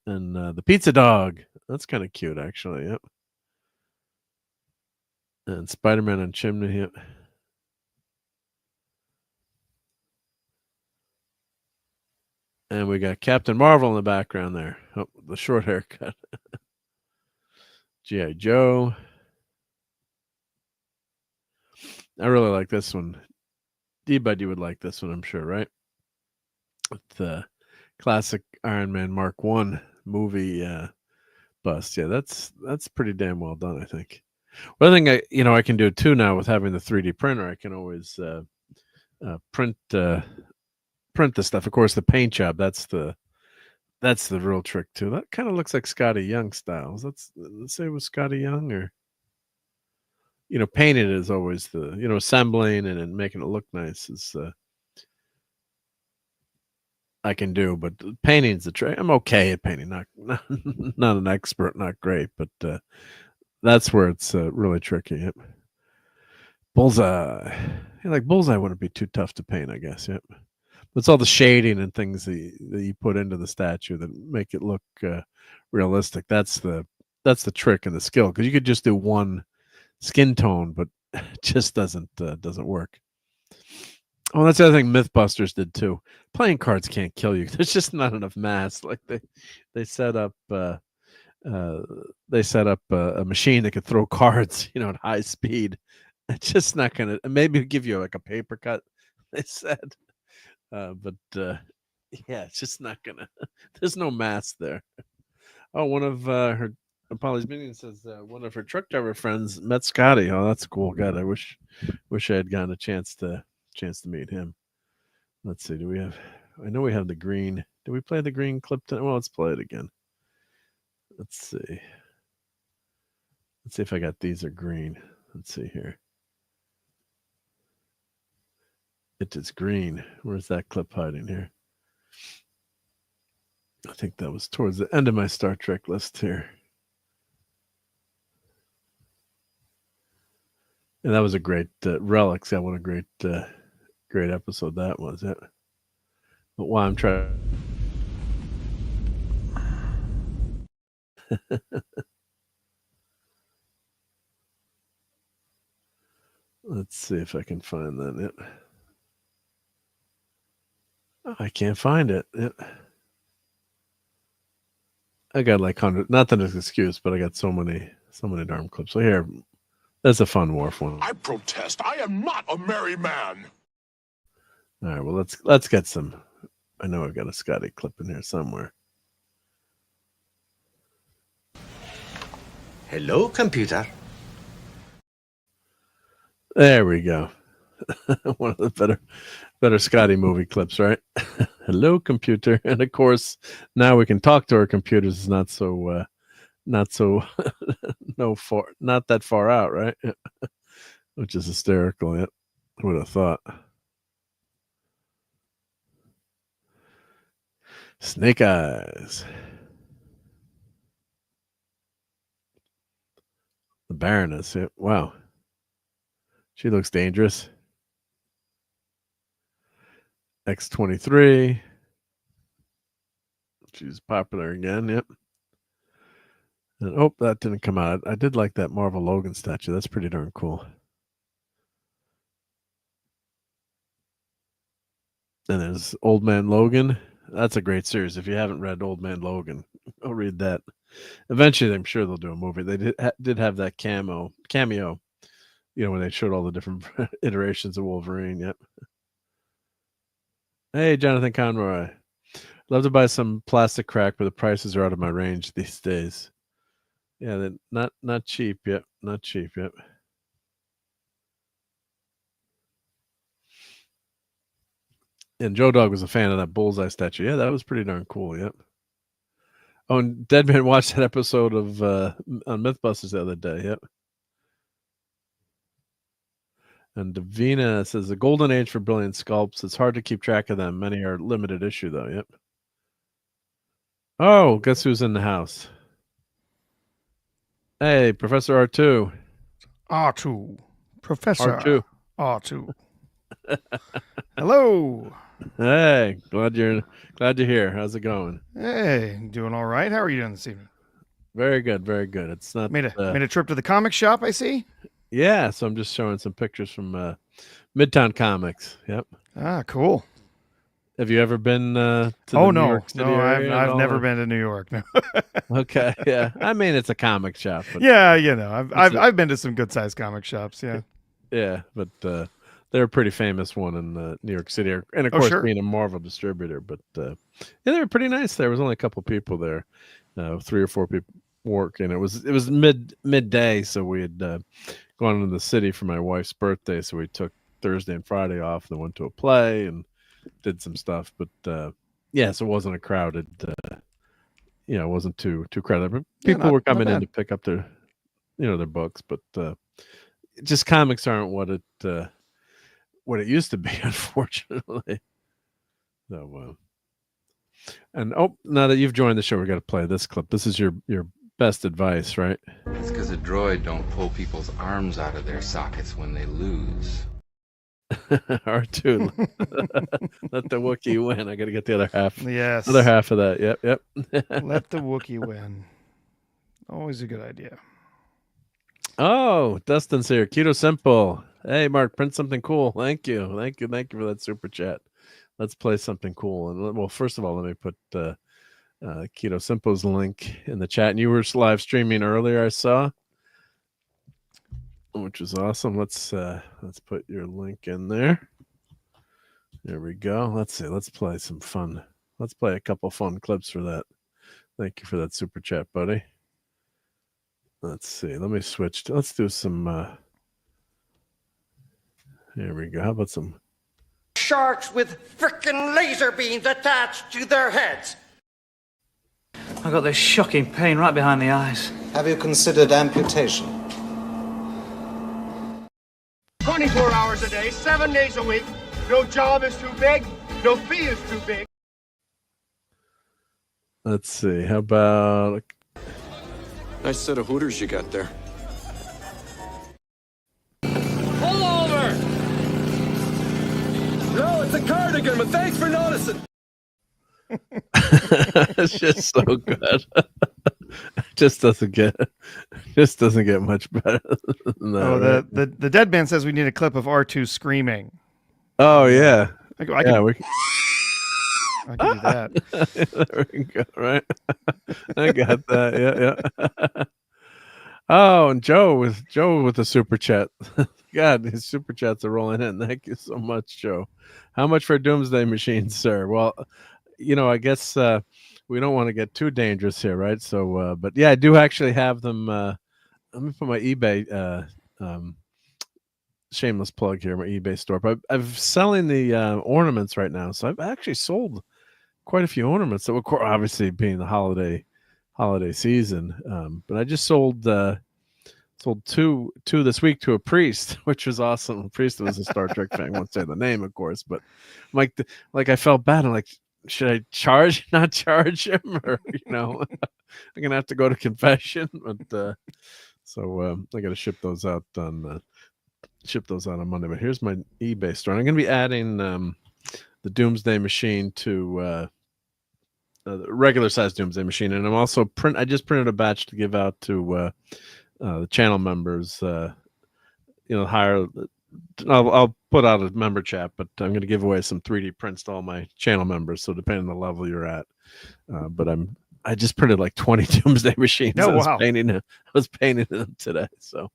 and the pizza dog. That's kind of cute, actually. Yep. And Spider-Man on Chimney. Yep. And we got Captain Marvel in the background there. Oh, the short haircut. G.I. Joe. I really like this one. D-Bud, you would like this one, I'm sure, right? With the classic Iron Man Mark 1 movie bust. Yeah, that's pretty damn well done, I think. One thing I can do too now with having the 3D printer, I can always print the stuff. Of course, the paint job, that's the real trick too. That kind of looks like Scotty Young styles. Let's say it was Scotty Young, or painting is always the assembling and then making it look nice is I can do, but painting's the trick. I'm okay at painting, not an expert, not great, but that's where it's really tricky. Yep. Bullseye. Like Bullseye wouldn't be too tough to paint, I guess. Yep. But it's all the shading and things that you put into the statue that make it look realistic. That's the trick and the skill, because you could just do one skin tone, but it just doesn't work. Oh, that's the other thing Mythbusters did too. Playing cards can't kill you. There's just not enough mass. Like they set up a machine that could throw cards, at high speed. It's just not gonna. Maybe give you like a paper cut. They said, but yeah, it's just not gonna. There's no mass there. Oh, one of her Polly's minions says one of her truck driver friends met Scotty. Oh, that's cool. God, I wish I had gotten a chance to meet him. Let's see. Do we have? I know we have the green. Did we play the green clip? Well, let's play it again. Let's see. Let's see if I got these are green. Let's see here. It is green. Where's that clip hiding here? I think that was towards the end of my Star Trek list here. And that was a great Relics. Yeah, what a great episode that was. Yeah. But while I'm trying. Let's see if I can find that. Yep. Oh, I can't find it. Yep. I got like 100. Not that it's an excuse, but I got so many darn clips. So here, that's a fun Worf one. I protest. I am not a merry man. All right. Well, let's get some. I know I've got a Scotty clip in here somewhere. Hello, computer. There we go. One of the better Scotty movie clips, right? Hello, computer. And of course, now we can talk to our computers. It's not that far out, right? Which is hysterical. Yeah, who would have thought? Snake Eyes. The Baroness. Yeah. Wow. She looks dangerous. X-23. She's popular again. Yep. And, oh, that didn't come out. I did like that Marvel Logan statue. That's pretty darn cool. And there's Old Man Logan. That's a great series. If you haven't read Old Man Logan, go read that. Eventually, I'm sure they'll do a movie. They did have that cameo, when they showed all the different iterations of Wolverine. Yep. Hey, Jonathan Conroy. Love to buy some plastic crack, but the prices are out of my range these days. Yeah, they're not cheap. Yep, not cheap. Yep. And Joe Dog was a fan of that bullseye statue. Yeah, that was pretty darn cool. Yep. Oh, and Deadman watched that episode of on Mythbusters the other day. Yep. And Davina says the golden age for brilliant sculpts. It's hard to keep track of them. Many are limited issue though. Yep. Oh, guess who's in the house? Hey, Professor R2. R2. Professor R2. R2. Hello. Hey, glad you're here. How's it going? Hey, doing all right. How are you doing this evening? Very good, very good. It's not made a trip to the comic shop, I see. Yeah, so I'm just showing some pictures from Midtown Comics. Yep. Ah, cool. Have you ever been to the Oh New no, York City no, area at I've all? never been to New York. No. Okay, yeah. I mean, it's a comic shop. But Yeah, I've been to some good sized comic shops. Yeah. Yeah, but they're a pretty famous one in New York City, and of course sure. being a Marvel distributor. But yeah, they were pretty nice. There was only a couple people there, 3 or 4 people working. It was midday, so we had gone into the city for my wife's birthday, so we took Thursday and Friday off, and then went to a play and did some stuff. But yeah, so it wasn't a crowded. It wasn't too crowded. But people were coming in to pick up their, their books, but just comics aren't what it used to be, unfortunately. So, and now that you've joined the show, we got to play this clip. This is your best advice, right? It's because a droid don't pull people's arms out of their sockets when they lose. R2, let the Wookiee win. I got to get the other half. Yes. Other half of that. Yep. Let the Wookiee win. Always a good idea. Oh, Dustin's here. Keto Simple. Hey, Mark, print something cool. Thank you for that super chat. Let's play something cool. And well, first of all, let me put Keto Simple's link in the chat. And you were live streaming earlier, I saw, which was awesome. Let's put your link in there. There we go. Let's see. Let's play some fun. Let's play a couple fun clips for that. Thank you for that super chat, buddy. Let's see. Let me switch. Let's do some. Here we go. How about some sharks with frickin' laser beams attached to their heads? I got this shocking pain right behind the eyes. Have you considered amputation? 24 hours a day, 7 days a week. No job is too big. No fee is too big. Let's see. How about nice set of hooters you got there. Pull over! No, it's a cardigan, but thanks for noticing. It's just so good. just doesn't get much better than that. Oh, right? the dead man says we need a clip of R2 screaming. Oh yeah. I can do that. There we go, right? I got that. Yeah. Oh, and Joe with the super chat. God, his super chats are rolling in. Thank you so much, Joe. How much for a Doomsday Machine, sir? Well, I guess we don't want to get too dangerous here, right? So, but yeah, I do actually have them. Let me put my eBay shameless plug here, my eBay store. But I'm selling the ornaments right now, so I've actually sold quite a few ornaments. So, obviously, being the holiday season, but I just sold two this week to a priest, which was awesome. The priest was a Star Trek fan. I won't say the name, of course, but like I felt bad. I'm like, should I not charge him, or I'm gonna have to go to confession. But so I got to ship those out on Monday. But here's my eBay store. And I'm gonna be adding the the Doomsday Machine to the regular size Doomsday Machine, and I'm also I just printed a batch to give out to the channel members. Higher. I'll put out a member chat, but I'm going to give away some 3D prints to all my channel members. So depending on the level you're at, but I just printed like 20 Doomsday Machines. Oh, I wow. was painting them today. So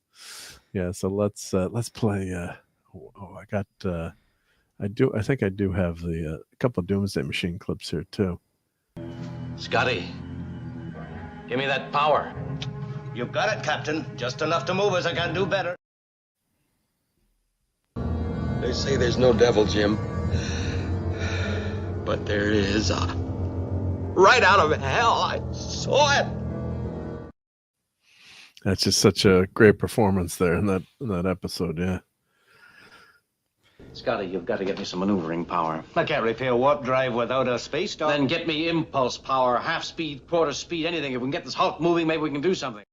yeah, so let's play. I think I do have the a couple of Doomsday Machine clips here too. Scotty, give me that power. You've got it, Captain. Just enough to move us. I can do better. They say there's no devil, Jim. But there is. Right out of hell. I saw it. That's just such a great performance there in that episode. Yeah. Scotty, you've got to get me some maneuvering power. I can't repair warp drive without a space dog. Then get me impulse power, half speed, quarter speed, anything. If we can get this Hulk moving, maybe we can do something.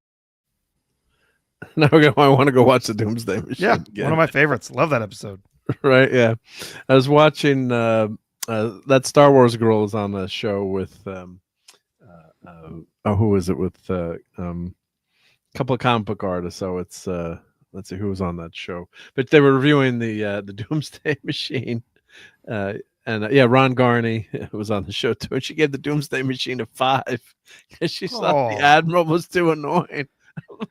Now I want to go watch the Doomsday Machine. Yeah, again. one of my favorites. Love that episode. Right? Yeah, I was watching that Star Wars girl is on the show with who is it with a couple of comic book artists. So it's let's see who was on that show, but they were reviewing the Doomsday Machine, and Ron Garney was on the show too, and she gave the Doomsday Machine a 5 because she thought the Admiral was too annoying.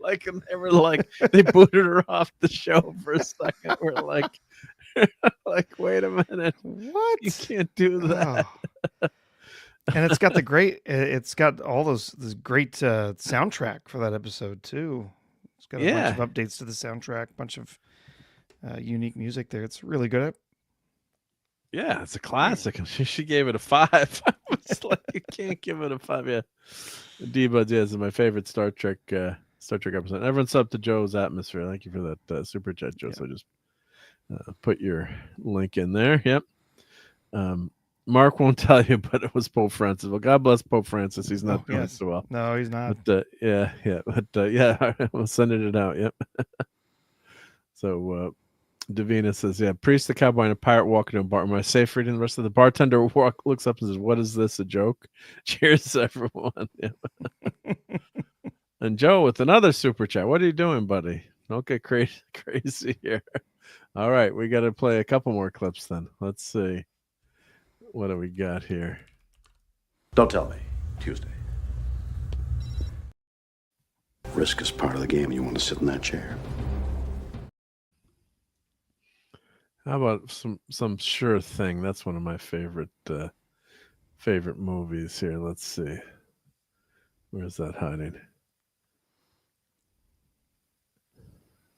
Like, and they were like, they booted her off the show for a second. We're like, wait a minute, what? You can't do that. Oh. And it's got all this great soundtrack for that episode too. It's got a bunch of updates to the soundtrack, bunch of unique music there. It's really good. Yeah, it's a classic. And she gave it a 5. I was like, you can't give it a 5. Yeah, D-Buds, is my favorite Star Trek episode. Everyone's up to Joe's Atmosphere. Thank you for that super chat, Joe. So just put your link in there. Yep. Mark won't tell you, but it was Pope Francis. Well, God bless Pope Francis. He's not doing so well. No, he's not. But we'll send it out. Yep. So Davina says, priest, the cowboy, and a pirate walk into a bar. Am I safe reading the rest of the bartender looks up and says, what is this, a joke? Cheers, everyone. Yeah. And Joe with another super chat. What are you doing, buddy? Don't get crazy here. All right, we got to play a couple more clips then. Let's see. What do we got here? Don't tell me. Tuesday. Risk is part of the game. You want to sit in that chair. How about some Sure Thing? That's one of my favorite movies here. Let's see. Where's that hiding?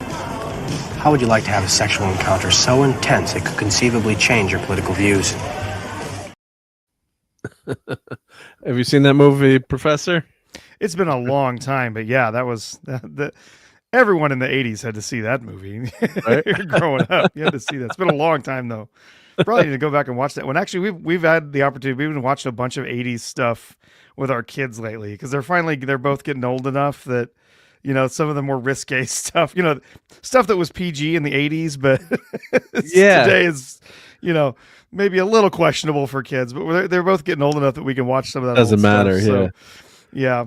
How would you like to have a sexual encounter so intense it could conceivably change your political views? Have you seen that movie, Professor? It's been a long time, but yeah, that was everyone in the 80s had to see that movie. Right? Growing up, you had to see that. It's been a long time though. Probably need to go back and watch that one. Actually, we've had the opportunity. We've been watching a bunch of 80s stuff with our kids lately because they're both getting old enough that, some of the more risque stuff, stuff that was PG in the 80s, but today is, maybe a little questionable for kids, but they're both getting old enough that we can watch some of that. Doesn't matter. Stuff, yeah.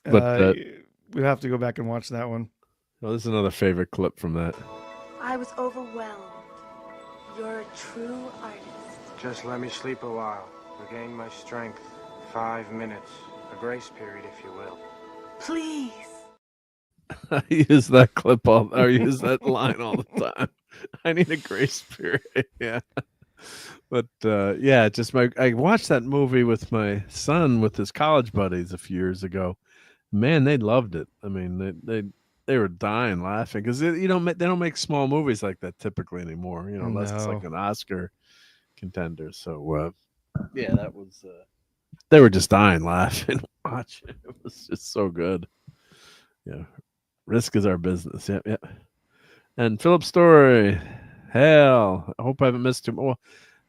But we'd have to go back and watch that one. Well, this is another favorite clip from that. I was overwhelmed. You're a true artist. Just let me sleep a while. Regain my strength. 5 minutes. A grace period, if you will. Please. I use that clip or use that line all the time. I need a grace period. Yeah. But I watched that movie with my son with his college buddies a few years ago. Man, they loved it. I mean, they were dying laughing because they don't make small movies like that typically anymore. Unless it's like an Oscar contender. So that was. They were just dying laughing watching. It was just so good. Yeah, risk is our business. Yep. And Philip Story, hell, I hope I haven't missed too much.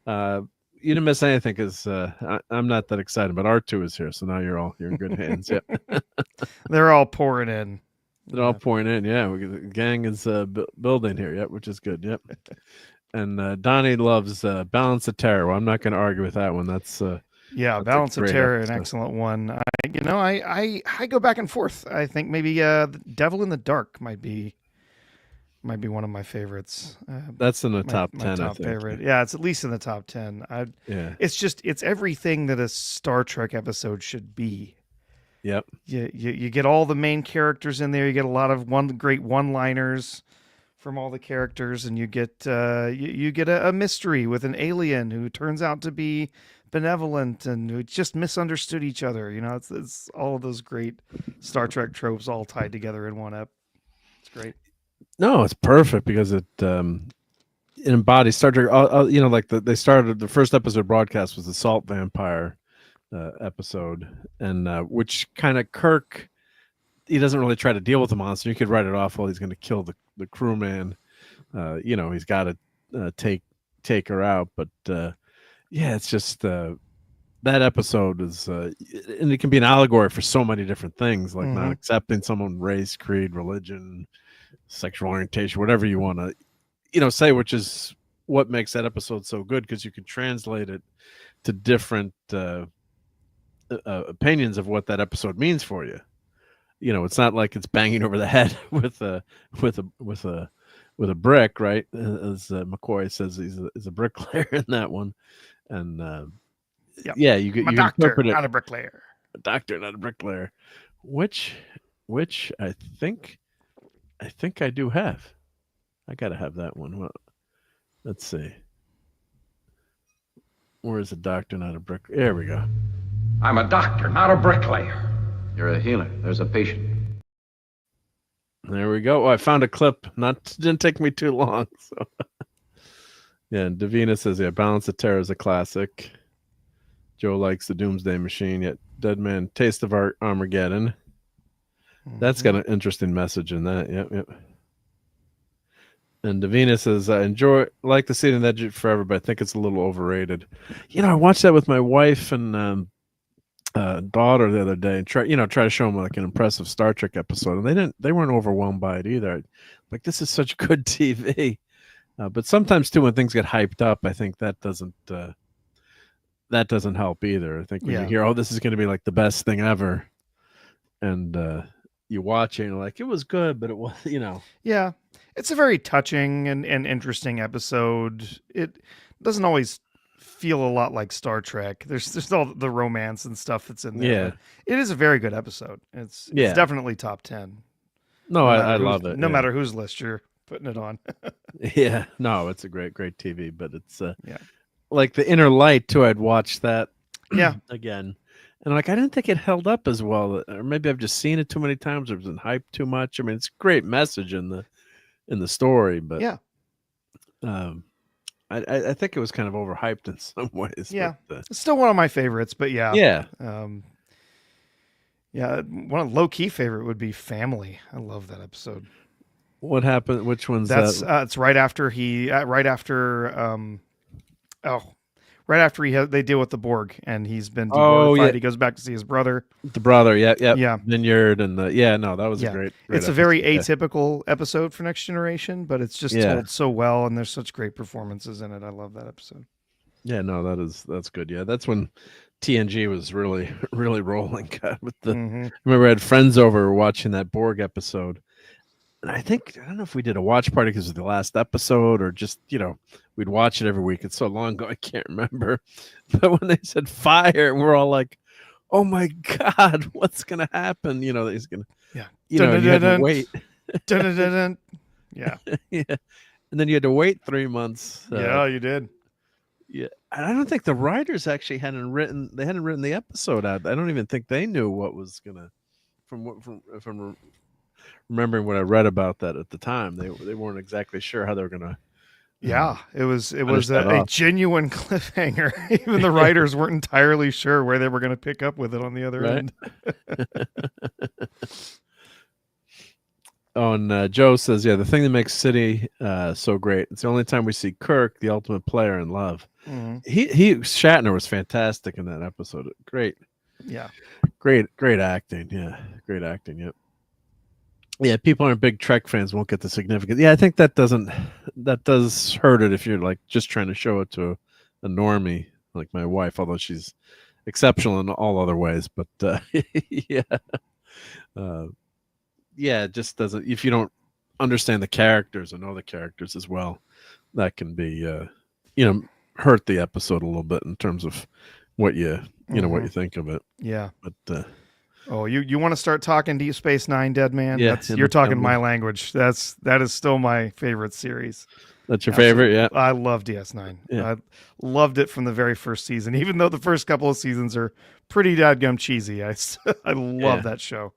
Well, you didn't miss anything because I'm not that excited, but R2 is here, so now you're in good hands. Yep. They're all pouring in. They're all pouring in. Yeah, the gang is building here. Yep, which is good. Yep. And Donnie loves Balance of Terror. Well, I'm not going to argue with that one. That's Balance of Terror, an excellent one. I go back and forth. I think maybe The Devil in the Dark might be one of my favorites. That's in the top 10. Top I think. favorite. Yeah, it's at least in the top 10. It's everything that a Star Trek episode should be. Yep. You get all the main characters in there. You get a lot of great one-liners from all the characters, and you get you get a mystery with an alien who turns out to be benevolent and who just misunderstood each other. It's all of those great Star Trek tropes all tied together in one ep. It's great. No, it's perfect because it embodies Star Trek. Like they started the first episode broadcast was the Salt Vampire episode, and which kind of Kirk, he doesn't really try to deal with the monster. You could write it off. Well, he's going to kill the crewman. He's got to take her out. But it's just that episode is, and it can be an allegory for so many different things, like not accepting someone, race, creed, religion, sexual orientation, whatever you want to, say, which is what makes that episode so good, because you can translate it to different opinions of what that episode means for you. It's not like it's banging over the head with a brick, right? As McCoy says, he's a bricklayer in that one, and you I'm a doctor, not a bricklayer. A doctor, not a bricklayer. Which I think I do have. I gotta have that one. Well, let's see. Where is a doctor, not a brick? There we go. I'm a doctor, not a bricklayer. You're a healer. There's a patient. There we go. Oh, I found a clip. Didn't take me too long. So, and Davina says, Balance of Terror is a classic. Joe likes the Doomsday Machine. Yet Dead Man, Taste of Armageddon. That's got an interesting message in that. Yep. And Davina says, I like the scene in Edge Forever, but I think it's a little overrated. I watched that with my wife and daughter the other day, and try to show them like an impressive Star Trek episode, and they weren't overwhelmed by it either. Like, this is such good TV, but sometimes too, when things get hyped up, I think that doesn't help either. I think when you hear, this is going to be like the best thing ever, and you watch it and you're like, it was good, but it was, Yeah, it's a very touching and interesting episode. It doesn't always feel a lot like Star Trek. There's all the romance and stuff that's in there. Yeah, it is a very good episode. It's definitely top 10. No, I love it. No matter whose list you're putting it on. Yeah, no, it's a great TV, but it's like The Inner Light too. I'd watched that again, and I didn't think it held up as well, or maybe I've just seen it too many times, or it was hyped too much. I mean, it's a great message in the story, but I think it was kind of overhyped in some ways. Yeah, but, it's still one of my favorites, but one low-key favorite would be Family. I love that episode. What happened? Which one's that? It's right after they deal with the Borg, and he's been deborgified. He goes back to see his brother. The brother, yeah. Vineyard, and that was a great it's a very atypical episode for Next Generation, but it's just told so well, and there's such great performances in it. I love that episode. Yeah, no, that's good. Yeah, that's when TNG was really, really rolling. God, with the I remember I had friends over watching that Borg episode. And I don't know if we did a watch party because of the last episode, or just, we'd watch it every week. It's so long ago, I can't remember. But when they said fire, we're all like, oh my God, what's going to happen? He's going to, you had to wait. Yeah. Yeah. And then you had to wait 3 months. Yeah, you did. Yeah. And I don't think the writers actually hadn't written the episode out. I don't even think they knew what was going to, from remembering what I read about that at the time, they weren't exactly sure how they were gonna. Yeah, it was a genuine cliffhanger. Even the writers weren't entirely sure where they were going to pick up with it on the other end. And Joe says, the thing that makes City so great, it's the only time we see Kirk, the ultimate player, in love. Shatner was fantastic in that episode. Great. Yeah. Great acting. Yeah. Great acting. Yep. Yeah, people aren't big Trek fans won't get the significance. Yeah, I think that does hurt it if you're like just trying to show it to a normie like my wife, although she's exceptional in all other ways. But yeah, yeah, it just doesn't. If you don't understand the characters or know the characters as well, that can be hurt the episode a little bit in terms of what you what you think of it. Yeah, but. Oh, you want to start talking Deep Space Nine, Dead Man? Yeah, You're talking my language. That is still my favorite series. That's your favorite, yeah. I love DS9. Yeah. I loved it from the very first season, even though the first couple of seasons are pretty dadgum cheesy. I love that show.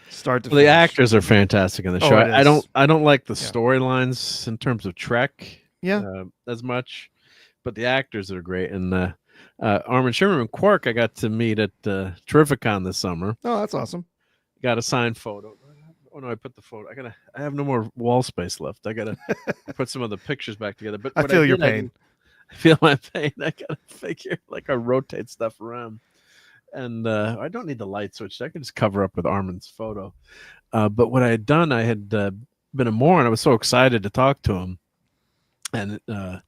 Start to finish. The actors are fantastic in the show. Oh, I don't like the storylines in terms of Trek, as much, but the actors are great. And Armin Shimmerman and Quark I got to meet at Terrificon this summer. Oh, that's awesome. Got a signed photo. Oh no, I put the photo. I have no more wall space left. I gotta put some of the pictures back together. But I feel your pain. I feel my pain. I gotta figure I rotate stuff around. And I don't need the light switch. I can just cover up with Armin's photo. But what I had done, I had been a moron. I was so excited to talk to him. And I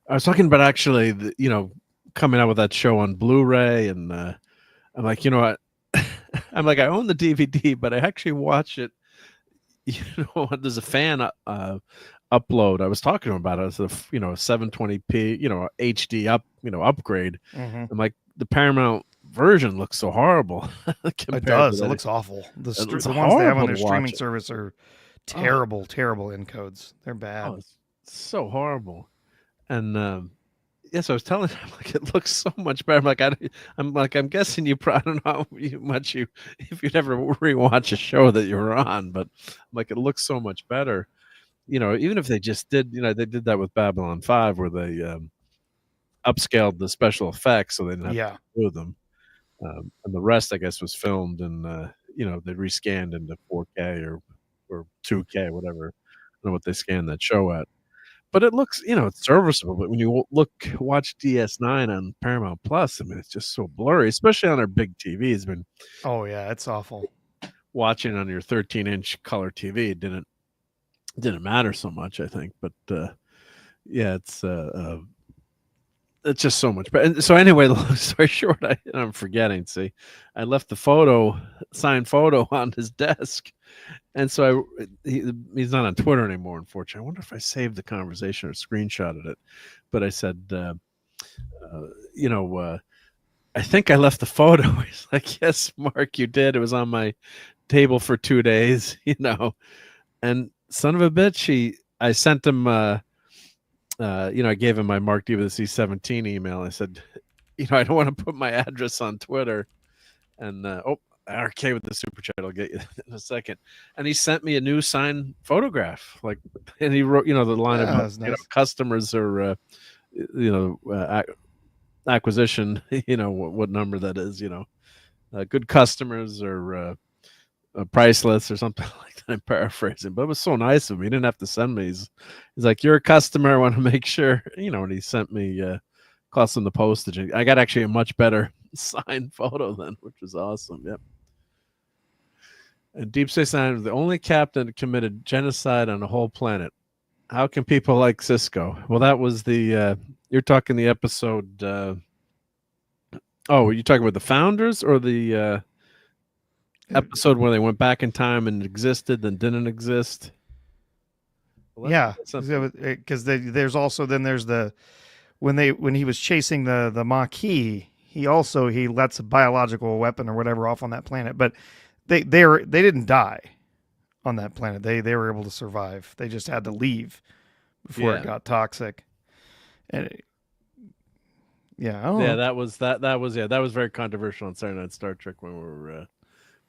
was talking about actually, coming out with that show on Blu-ray, and I'm like, what? I'm like, I own the DVD, but I actually watch it. There's a fan upload. I was talking to him about it. It's a 720p, HD upgrade. Mm-hmm. I'm like, the Paramount version looks so horrible. It does. It looks awful. The ones they have on their streaming service are terrible encodes. They're bad. Oh, it's so horrible. And yes, I was telling him, like, it looks so much better. I'm guessing you probably don't know how much if you'd ever rewatch a show that you were on, but like, it looks so much better. Even if they just did, they did that with Babylon 5 where they upscaled the special effects so they didn't have to do them. And the rest, I guess, was filmed and they rescanned into 4K or 2K, whatever. I don't know what they scanned that show at. But it looks, it's serviceable. But when you watch DS9 on Paramount Plus, I mean, it's just so blurry, especially on our big TVs. Oh yeah, it's awful. Watching on your 13-inch color TV, it didn't matter so much, I think. But yeah, it's just so much better. And so anyway, long story short, I'm forgetting. See, I left the signed photo on his desk. And so he's not on Twitter anymore, unfortunately. I wonder if I saved the conversation or screenshotted it. But I said, I think I left the photo. He's like, yes, Mark, you did. It was on my table for 2 days, And son of a bitch, I sent him, I gave him my Marc D with the C17 email. I said, I don't want to put my address on Twitter. And, RK with the super chat, I'll get you in a second. And he sent me a new signed photograph, and he wrote, the line of nice. Customers or acquisition, what number that is, good customers or priceless or something like that. I'm paraphrasing, but it was so nice of him. He didn't have to send me. He's like, you're a customer. I want to make sure, and he sent me cost him the postage. I got actually a much better signed photo then, which was awesome. Yep. And Deep Space Nine was the only captain that committed genocide on the whole planet. How can people like Cisco? Well, that was the you're talking the episode. Were you talking about the founders or the episode where they went back in time and existed then didn't exist? Well, yeah, because there's the when he was chasing the Maquis, he lets a biological weapon or whatever off on that planet, but they didn't die on that planet. They were able to survive. They just had to leave before it got toxic. And that was very controversial on Saturday Night Star Trek when we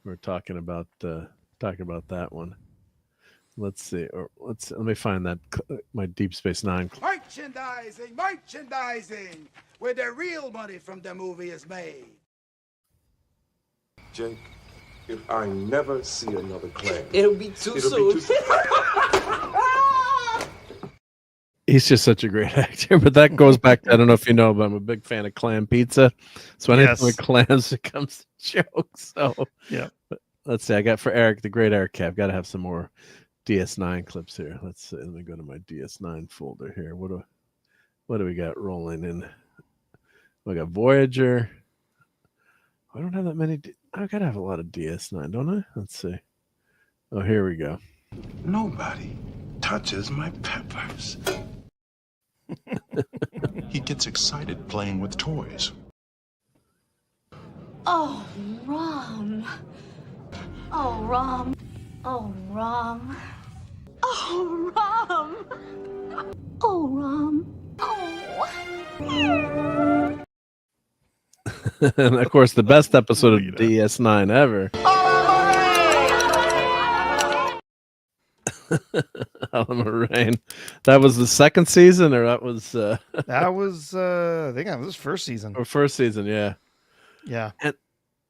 were talking about that one. Let's see. Let me find that my Deep Space Nine. Merchandising, where the real money from the movie is made. Jake, if I never see another Klan, it'll be too soon. He's just such a great actor, but that goes back to, I don't know if you know, but I'm a big fan of clam pizza. So anything with clams, it comes to jokes. So yeah. let's see. I got for Eric, the great Eric K. I've got to have some more DS9 clips here. Let's see. Let me go to my DS9 folder here. What do we got rolling in? We got Voyager. I don't have that many. I gotta have a lot of DS9, don't I? Let's see. Oh, here we go. Nobody touches my peppers. He gets excited playing with toys. Oh, Rom. Oh, Rom. Oh, Rom. Oh, Rom. Oh, Rom. Oh. And of course, the best episode of DS9 ever. Alamarain. That was the second season, or that was that was I think that was first season. Or first season, yeah. Yeah.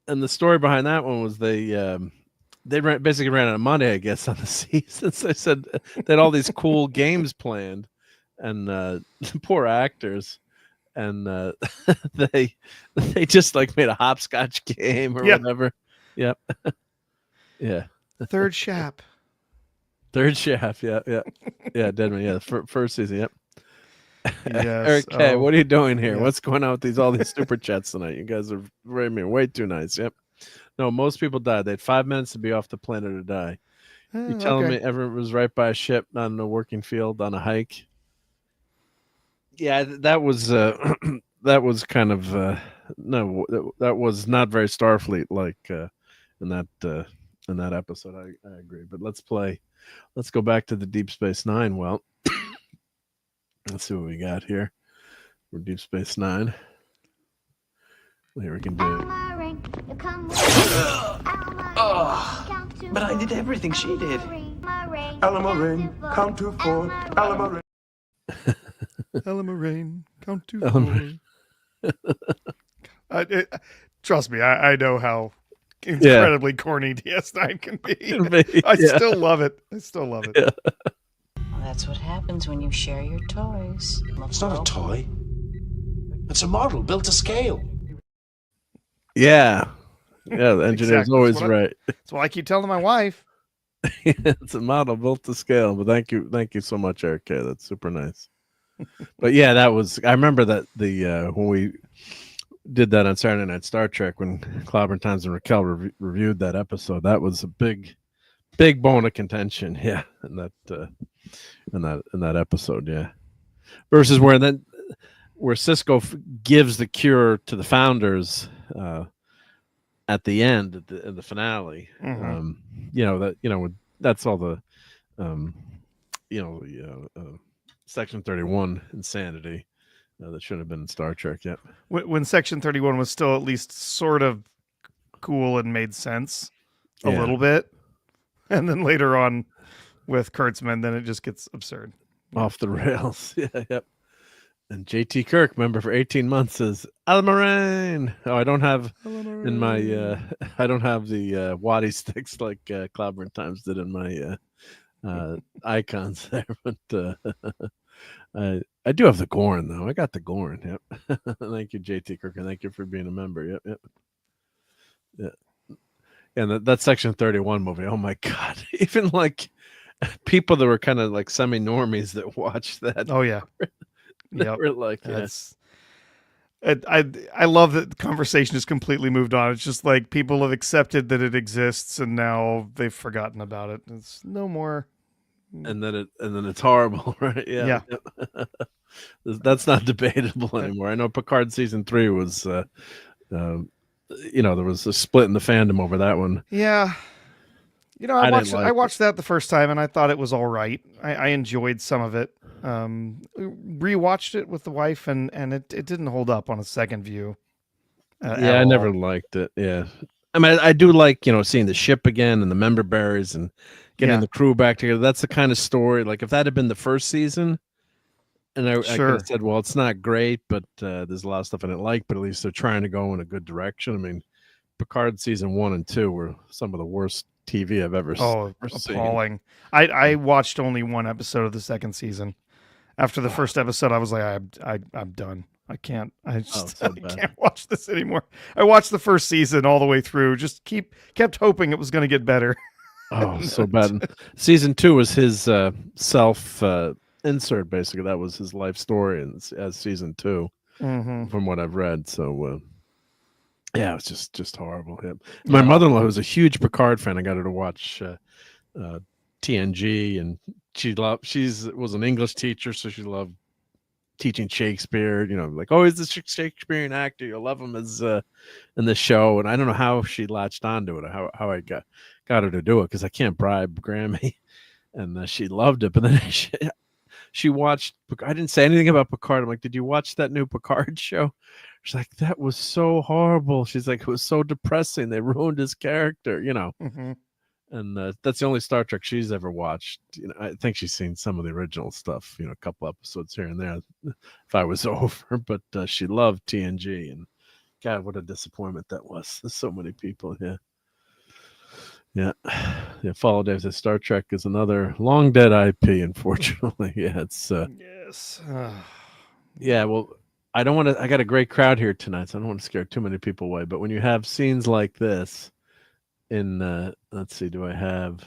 And the story behind that one was they basically ran out of money, I guess, on the seasons. They said they had all these cool games planned, and poor actors, and they just like made a hopscotch game or whatever. Yep. Yeah. Third Shaft. Yeah. Deadman. Yeah, first season. Yep. Yes. Eric K, what are you doing here? Yeah. What's going on with all these super chats tonight? You guys are way too nice. Yep. No, most people died. They had 5 minutes to be off the planet or die. You telling me everyone was right by a ship on a working field on a hike? Yeah, that was that was kind of no, that was not very Starfleet like in that episode. I agree. But let's go back to the Deep Space Nine. Well, let's see what we got here for Deep Space Nine. Here we can do it. But I did everything she did. Alamarain, count to 4. Alamarain. Alamarain, count to 4. Trust me, I know how incredibly corny DS9 can be. I still love it. Well, that's what happens when you share your toys. It's not a toy. It's a model built to scale. Yeah. Yeah, the engineer's Exactly. always right. That's what I keep telling my wife. It's a model built to scale. But thank you so much, Eric K. That's super nice. But yeah, I remember that when we did that on Saturday Night Star Trek, when Clobber Times and Raquel reviewed that episode, that was a big bone of contention. Yeah, in that episode, yeah. Versus where Cisco gives the cure to the founders at the end, in the finale. Mm-hmm. That's all the Section 31 insanity that should have been in Star Trek. Yeah, when Section 31 was still at least sort of cool and made sense a little bit, and then later on with Kurtzman, then it just gets absurd, off the rails. Yeah, yep. And JT Kirk, member for 18 months, says Alamarain. Oh, I don't have in my I don't have the Waddy sticks like Clobber Times did in my icons there, but I do have the Gorn though. I got the Gorn. Yep. Thank you, JT Kirk, and thank you for being a member. Yep. Yeah. And that Section 31 movie. Oh my God! Even like people that were kind of like semi-normies that watched that. Oh yeah. Yep. Like, yes. I love that the conversation has completely moved on. It's just like people have accepted that it exists and now they've forgotten about it. It's no more. And then it's horrible, right? Yeah. That's not debatable anymore. I know Picard season 3 was there was a split in the fandom over that one. Yeah. I watched that the first time and I thought it was all right. I enjoyed some of it. Rewatched it with the wife and it didn't hold up on a second view. I never liked it. Yeah. I mean, I do like, seeing the ship again and the member berries and getting the crew back together. That's the kind of story. Like if that had been the first season and I could have said, well, it's not great, but there's a lot of stuff I didn't like, but at least they're trying to go in a good direction. I mean, Picard season 1 and 2 were some of the worst TV I've ever seen. Appalling. I watched only one episode of the second season. After the first episode, I was like, I'm done. I can't. I just so I bad. can't watch this anymore. I watched the first season all the way through. Just kept hoping it was going to get better. Oh, so bad. And season 2 was his self insert. Basically, that was his life story, as season 2, from what I've read. So. Yeah, it was just horrible. Yeah. My mother-in-law was a huge Picard fan. I got her to watch TNG, and she was an English teacher, so she loved teaching Shakespeare. Like, oh, he's the Shakespearean actor. You'll love him as in the show. And I don't know how she latched onto it, or how I got her to do it, because I can't bribe Grammy, and she loved it. But then she watched. I didn't say anything about Picard. I'm like, did you watch that new Picard show? She's like, that was so horrible. She's like, it was so depressing. They ruined his character, And that's the only Star Trek she's ever watched. I think she's seen some of the original stuff, a couple episodes here and there, if I was over. But she loved TNG, and God, what a disappointment that was. There's so many people. Yeah. Follow Dave says Star Trek is another long dead IP, unfortunately. Yeah, it's yes. Yeah, well, I don't want to. I got a great crowd here tonight, so I don't want to scare too many people away. But when you have scenes like this, let's see, do I have?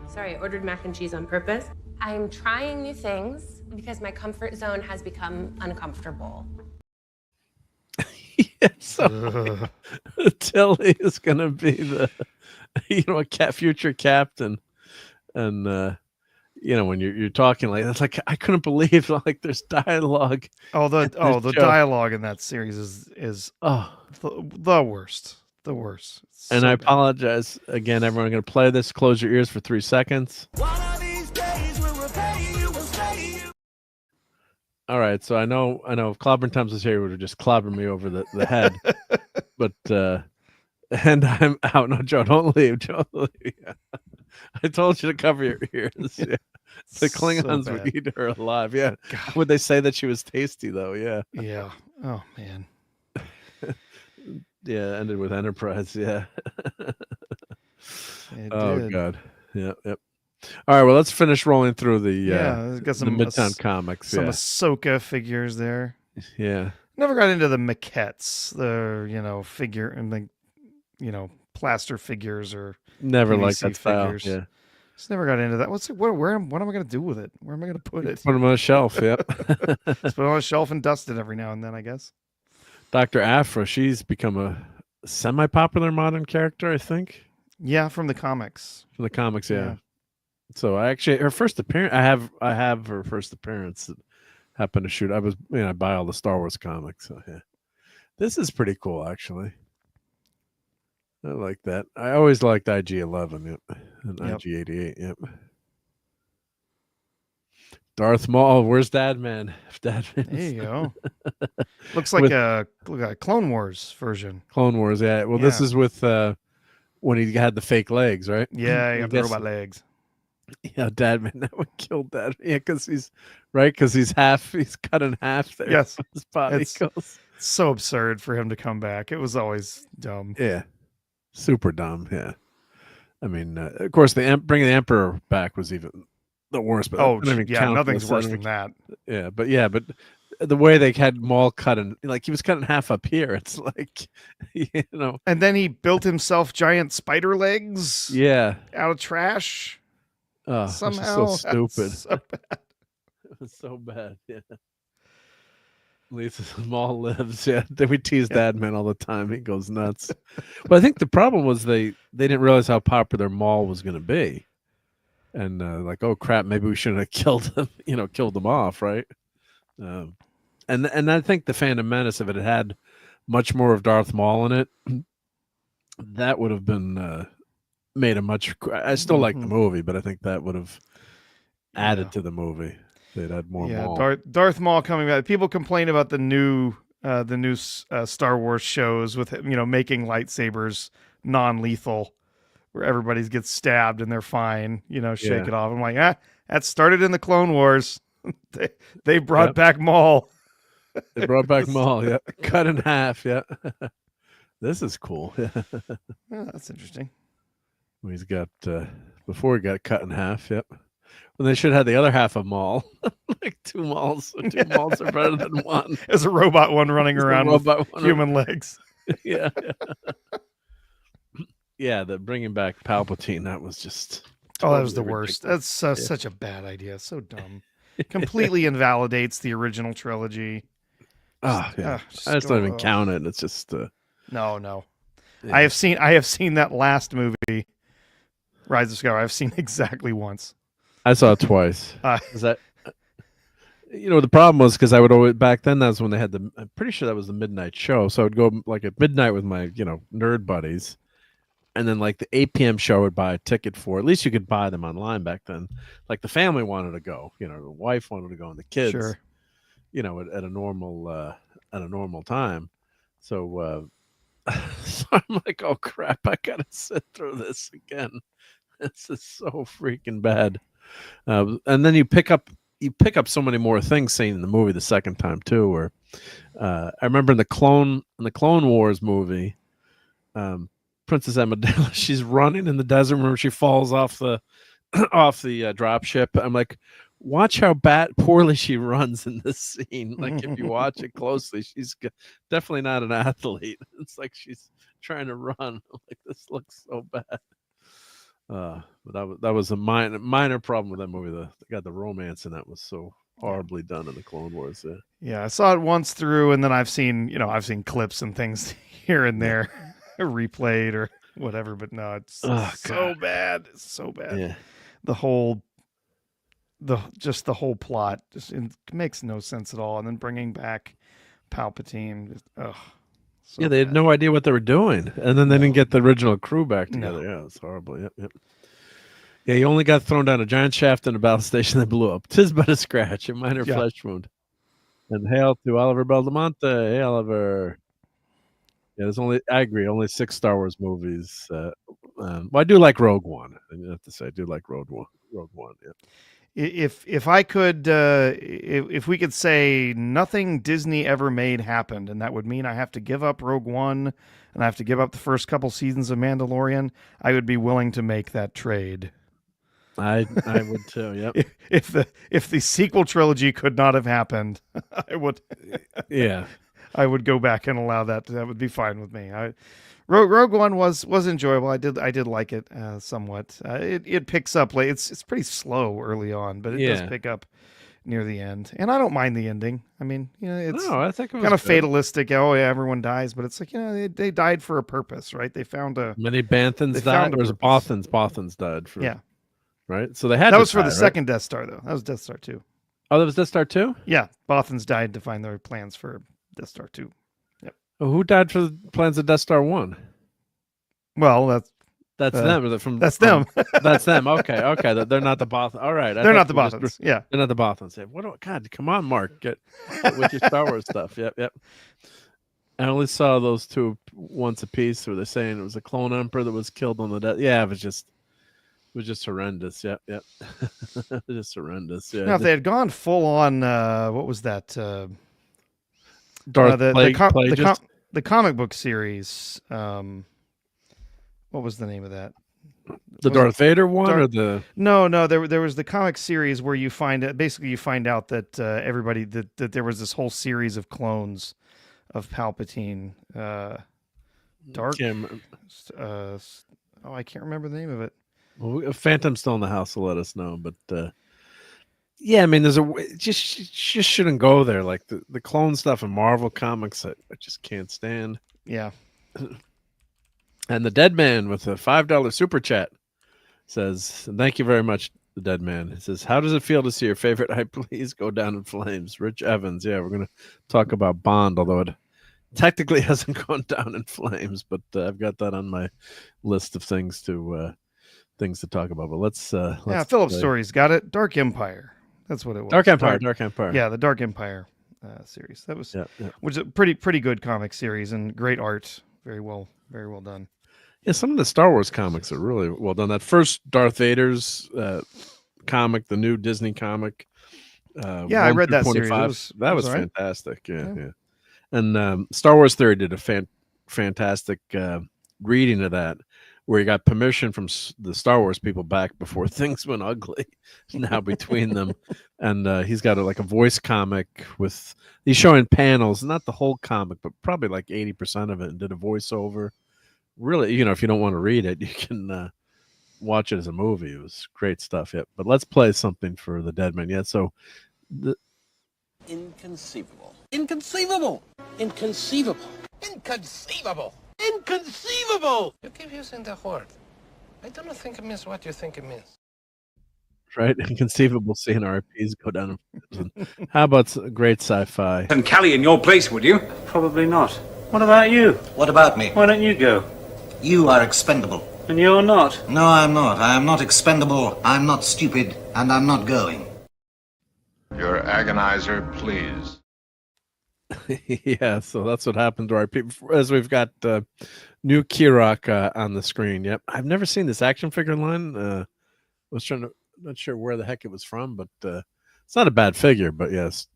Sorry, I ordered mac and cheese on purpose. I'm trying new things because my comfort zone has become uncomfortable. So Tilly is going to be the, a future captain, and when you're talking like that's, like I couldn't believe like there's dialogue. The dialogue in that series is the worst. The worst. And I apologize again, everyone. I'm going to play this. Close your ears for 3 seconds. All right, so I know if Clobbering Times was here, he would have just clobbered me over the head. But and I'm out. No, Joe, don't leave. Don't leave. I told you to cover your ears. Yeah. The Klingons would eat her alive. Yeah. God. Would they say that she was tasty though? Yeah. Yeah. Oh man. Yeah, ended with Enterprise. Yeah. Oh did. God. Yeah. Yep. All right, well, let's finish rolling through the got some Midtown comics. Some Ahsoka figures there. Yeah. Never got into the maquettes, the figure and the plaster figures or never PVC liked that style. figures. Yeah. Just never got into that. What am I going to do with it? Where am I going to put it? Put them on a shelf. Yep. Just put it on a shelf and dust it every now and then, I guess. Dr. Aphra, she's become a semi-popular modern character, I think. Yeah, from the comics. From the comics, yeah. So her first appearance, I have her first appearance that happened to shoot. I buy all the Star Wars comics. So yeah, this is pretty cool actually. I like that. I always liked IG-11, yep, and IG-88, yep. Darth Maul, where's Dad Man? There you go. Looks like a Clone Wars version. Clone Wars, yeah. Well, this is with when he had the fake legs, right? Yeah, he got the robot legs. Yeah, Dad Man, that would kill Dad. Yeah, because he's he's cut in half there. Yes, his body goes. It's so absurd for him to come back. It was always dumb. Yeah, super dumb. Yeah, I mean, of course, bringing the Emperor back was even the worst. But nothing's worse than that. Yeah, but the way they had Maul cut and like he was cut in half up here, it's like And then he built himself giant spider legs. Yeah, out of trash. Oh, somehow so stupid. So bad. It was so bad. Yeah. At least Maul lives. Yeah, we tease Dad Man all the time. He goes nuts. But I think the problem was they didn't realize how popular Maul was going to be, and like, oh crap, maybe we shouldn't have killed him. Killed him off, right? And I think the Phantom Menace, if it had much more of Darth Maul in it, that would have been. Made a much. I still like the movie, but I think that would have added to the movie. They'd had more. Maul. Darth Maul coming back. People complain about the new Star Wars shows with making lightsabers non-lethal, where everybody gets stabbed and they're fine. Shake it off. I'm like, that started in the Clone Wars. they brought back Maul. They brought back Maul. Yeah, cut in half. Yeah, this is cool. Yeah, that's interesting. He's got before he got cut in half. Yep. When they should have the other half of mall. Like two malls. Two malls are better than one. There's a robot one running around with human legs. Yeah. Yeah, the bringing back Palpatine, that was just that was the worst. That's such a bad idea. So dumb. Completely invalidates the original trilogy. I just don't even count it. It's just no. Yeah. I have seen that last movie, Rise of Skywalker. I've seen exactly once. I saw it twice. Is that the problem was because I would always back then that's when they had I'm pretty sure that was the midnight show. So I would go like at midnight with my nerd buddies, and then like the 8 p.m. show I would buy a ticket for. At least you could buy them online back then. Like the family wanted to go, the wife wanted to go, and the kids, sure. At a normal time. So, so I'm like, oh crap, I gotta sit through this again. This is so freaking bad. And then you pick up so many more things seen in the movie the second time too. Or I remember in the Clone Wars movie, Princess Amidala, she's running in the desert. Remember, she falls off the drop ship. I'm like, watch how poorly she runs in this scene. Like if you watch it closely, she's definitely not an athlete. It's like she's trying to run. I'm like, this looks so bad. But that was a minor problem with that movie. The romance in that was so horribly done in the Clone Wars. Yeah, I saw it once through, and then I've seen clips and things here and there replayed or whatever. But no, it's so bad. It's so bad. Yeah. The whole plot it makes no sense at all. And then bringing back Palpatine. So they had no idea what they were doing, and then they didn't get the original crew back together. Yeah, it's horrible. Yep. Yeah, he only got thrown down a giant shaft in a battle station that blew up. 'Tis but a scratch, a minor flesh wound. And hail to Oliver Beldamonte. Hey, Oliver. Yeah, I agree, only 6 Star Wars movies. Well, I do like Rogue One. I have to say, I do like Rogue One. Yeah. If I could, if we could say nothing Disney ever made happened, and that would mean I have to give up Rogue One and I have to give up the first couple seasons of Mandalorian, I would be willing to make that trade. I would too. Yep. If the sequel trilogy could not have happened, I would. Yeah. I would go back and allow that. That would be fine with me. Rogue One was enjoyable. I did like it somewhat. It picks up late. It's pretty slow early on, but it does pick up near the end. And I don't mind the ending. I mean, it's I think it was kind of fatalistic. Oh yeah, everyone dies, but it's like they died for a purpose, right? They found many Banthans died, or was it Bothans? Bothans died for right. So they had that was for the second Death Star though. That was Death Star 2. Oh, that was Death Star 2? Yeah, Bothans died to find their plans for Death Star 2. Yep. Oh, who died for the plans of Death Star 1? Well, that's them. That's them. That's them. Okay. They're not the Bothans. All right. They're not the Bothans. Yeah. They're not the Bothans. God, come on, Mark. Get with your Star Wars stuff. Yep. I only saw those 2 once a piece where they're saying it was a clone emperor that was killed on the death. Yeah, it was just horrendous. Yep. Just horrendous. Yeah. Now, if they had gone full on, what was that? Darth the comic book series. What was the name of that? The Darth Vader one, or the no? There was the comic series where you find out that everybody that there was this whole series of clones of Palpatine. I can't remember the name of it. Well, Phantom's still in the house, so let us know. But yeah, I mean, there's just shouldn't go there. Like the clone stuff in Marvel comics, I just can't stand. Yeah. And the Dead Man with a $5 super chat says, "Thank you very much, the Dead Man." He says, "How does it feel to see your favorite hype please go down in flames?" Rich Evans. Yeah, we're gonna talk about Bond, although it technically hasn't gone down in flames, but I've got that on my list of things to talk about. But let's Philip Story's got it. Dark Empire. That's what it was. Dark Empire. Yeah, the Dark Empire series. That was which is a pretty good comic series and great art. Very well done. Yeah, some of the Star Wars comics are really well done. That first Darth Vader's comic, the new Disney comic. I read that series. That was fantastic. Yeah. And Star Wars Theory did a fantastic reading of that, where he got permission from the Star Wars people back before things went ugly. Now between them, and he's got like a voice comic with he's showing panels, not the whole comic, but probably like 80% of it, and did a voiceover. Really, if you don't want to read it, you can watch it as a movie. It was great stuff. Yep. But let's play something for the Dead Man. Yeah. So Inconceivable. Inconceivable. Inconceivable. Inconceivable. Inconceivable. You keep using the word. I do not think it means what you think it means. right, inconceivable seeing RPs go down in prison. How about great sci-fi? And Callie in your place, would you? Probably not. What about you? What about me? Why don't you go? You are expendable. And you're not? No, I'm not. I am not expendable. I'm not stupid. And I'm not going. Your agonizer, please. Yeah, so that's what happened to our people. As we've got new Kirok on the screen. Yep, I've never seen this action figure line. Not sure where the heck it was from, but it's not a bad figure. But yes,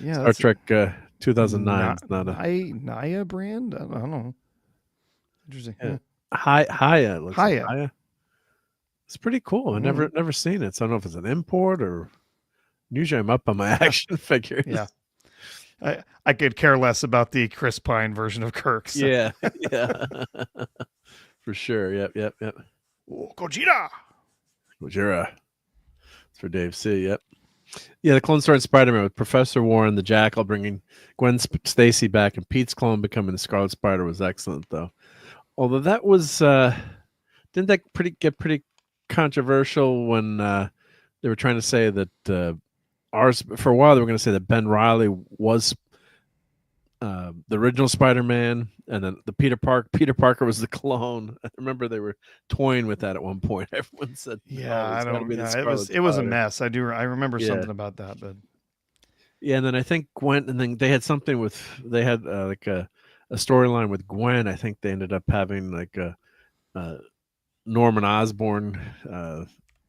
yeah, Star Trek 2009. It's not a Naya brand. I don't know. Interesting. Yeah. Haya. Looks Haya. Like Haya. It's pretty cool. I never seen it. So I don't know if it's an import or. Usually I'm up on my action figures. Yeah. I could care less about the Chris Pine version of Kirk. So. Yeah. For sure. Yep. Oh, Gojira. It's for Dave C. Yep. Yeah, the clone story in Spider-Man with Professor Warren, the Jackal, bringing Gwen Stacy back, and Pete's clone becoming the Scarlet Spider was excellent, though. Although that was, didn't that get pretty controversial when they were trying to say that ours, for a while, they were going to say that Ben Reilly was the original Spider-Man, and then the Peter Parker was the clone. I remember they were toying with that at one point. Everyone said, "Yeah, I don't." Yeah, it was a mess. I remember something about that, but yeah. And then I think Gwen, and then they had something with like a storyline with Gwen. I think they ended up having like a Norman Osborn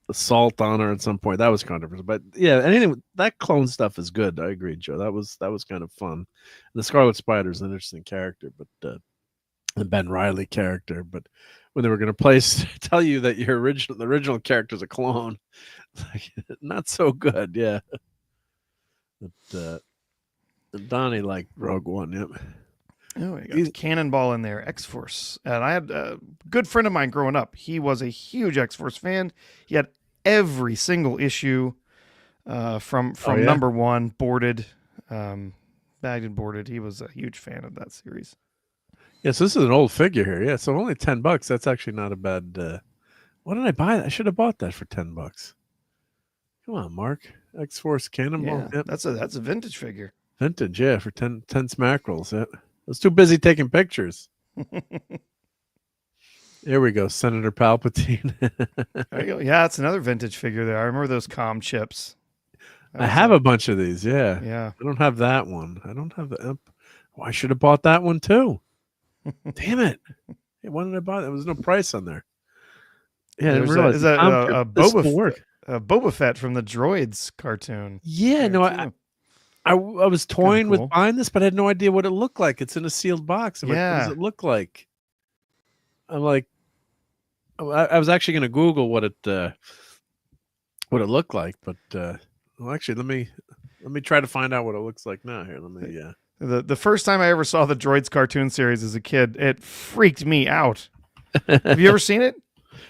assault on her at some point. That was controversial, but yeah, anything that clone stuff is good. I agree, Joe. That was kind of fun. And the Scarlet Spider is an interesting character, but the Ben Reilly character. But when they were going to tell you that the original character is a clone, like, not so good. Yeah, but Donnie liked Rogue One. Yep. Oh, you got Cannonball in there, X-Force. And I had a good friend of mine growing up. He was a huge X-Force fan. He had every single issue from number one, boarded, bagged and boarded. He was a huge fan of that series. Yes, this is an old figure here. Yeah, so only $10. That's actually not a bad. What did I buy? I should have bought that for $10. Come on, Mark. X-Force Cannonball. Yeah, yep. That's a vintage figure. Vintage, yeah, for 10 smackrolls. Yeah. I was too busy taking pictures. Here we go, Senator Palpatine. There you go. Yeah, it's another vintage figure there. I remember those comm chips. I have a bunch of these, yeah. Yeah. I don't have that one. I don't have the... I should have bought that one, too. Damn it. Hey, why did I buy that? There was no price on there. Yeah, is that a Boba Fett from the Droids cartoon? Yeah, no, I was toying with buying this, but I had no idea what it looked like. It's in a sealed box. I'm like, what does it look like? I'm like, I was actually going to Google what it looked like, but well, actually, let me try to find out what it looks like now. Here, let me. The first time I ever saw the Droids cartoon series as a kid, it freaked me out. Have you ever seen it?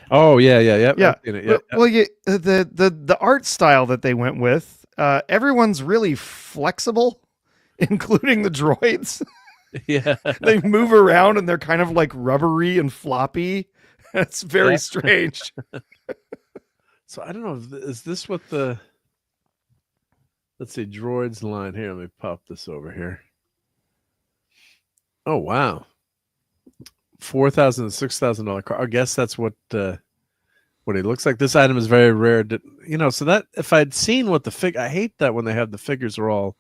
Oh yeah. I've seen it, yeah. Well, the art style that they went with. Everyone's really flexible, including the droids. Yeah. They move around and they're kind of like rubbery and floppy. It's very strange. So I don't know. Is this what the... Let's see, droids line here. Let me pop this over here. Oh, wow. $4,000 to $6,000 car. I guess that's what he looks like. This item is very rare. So that if I'd seen what the figure, I hate that when they have the figures are all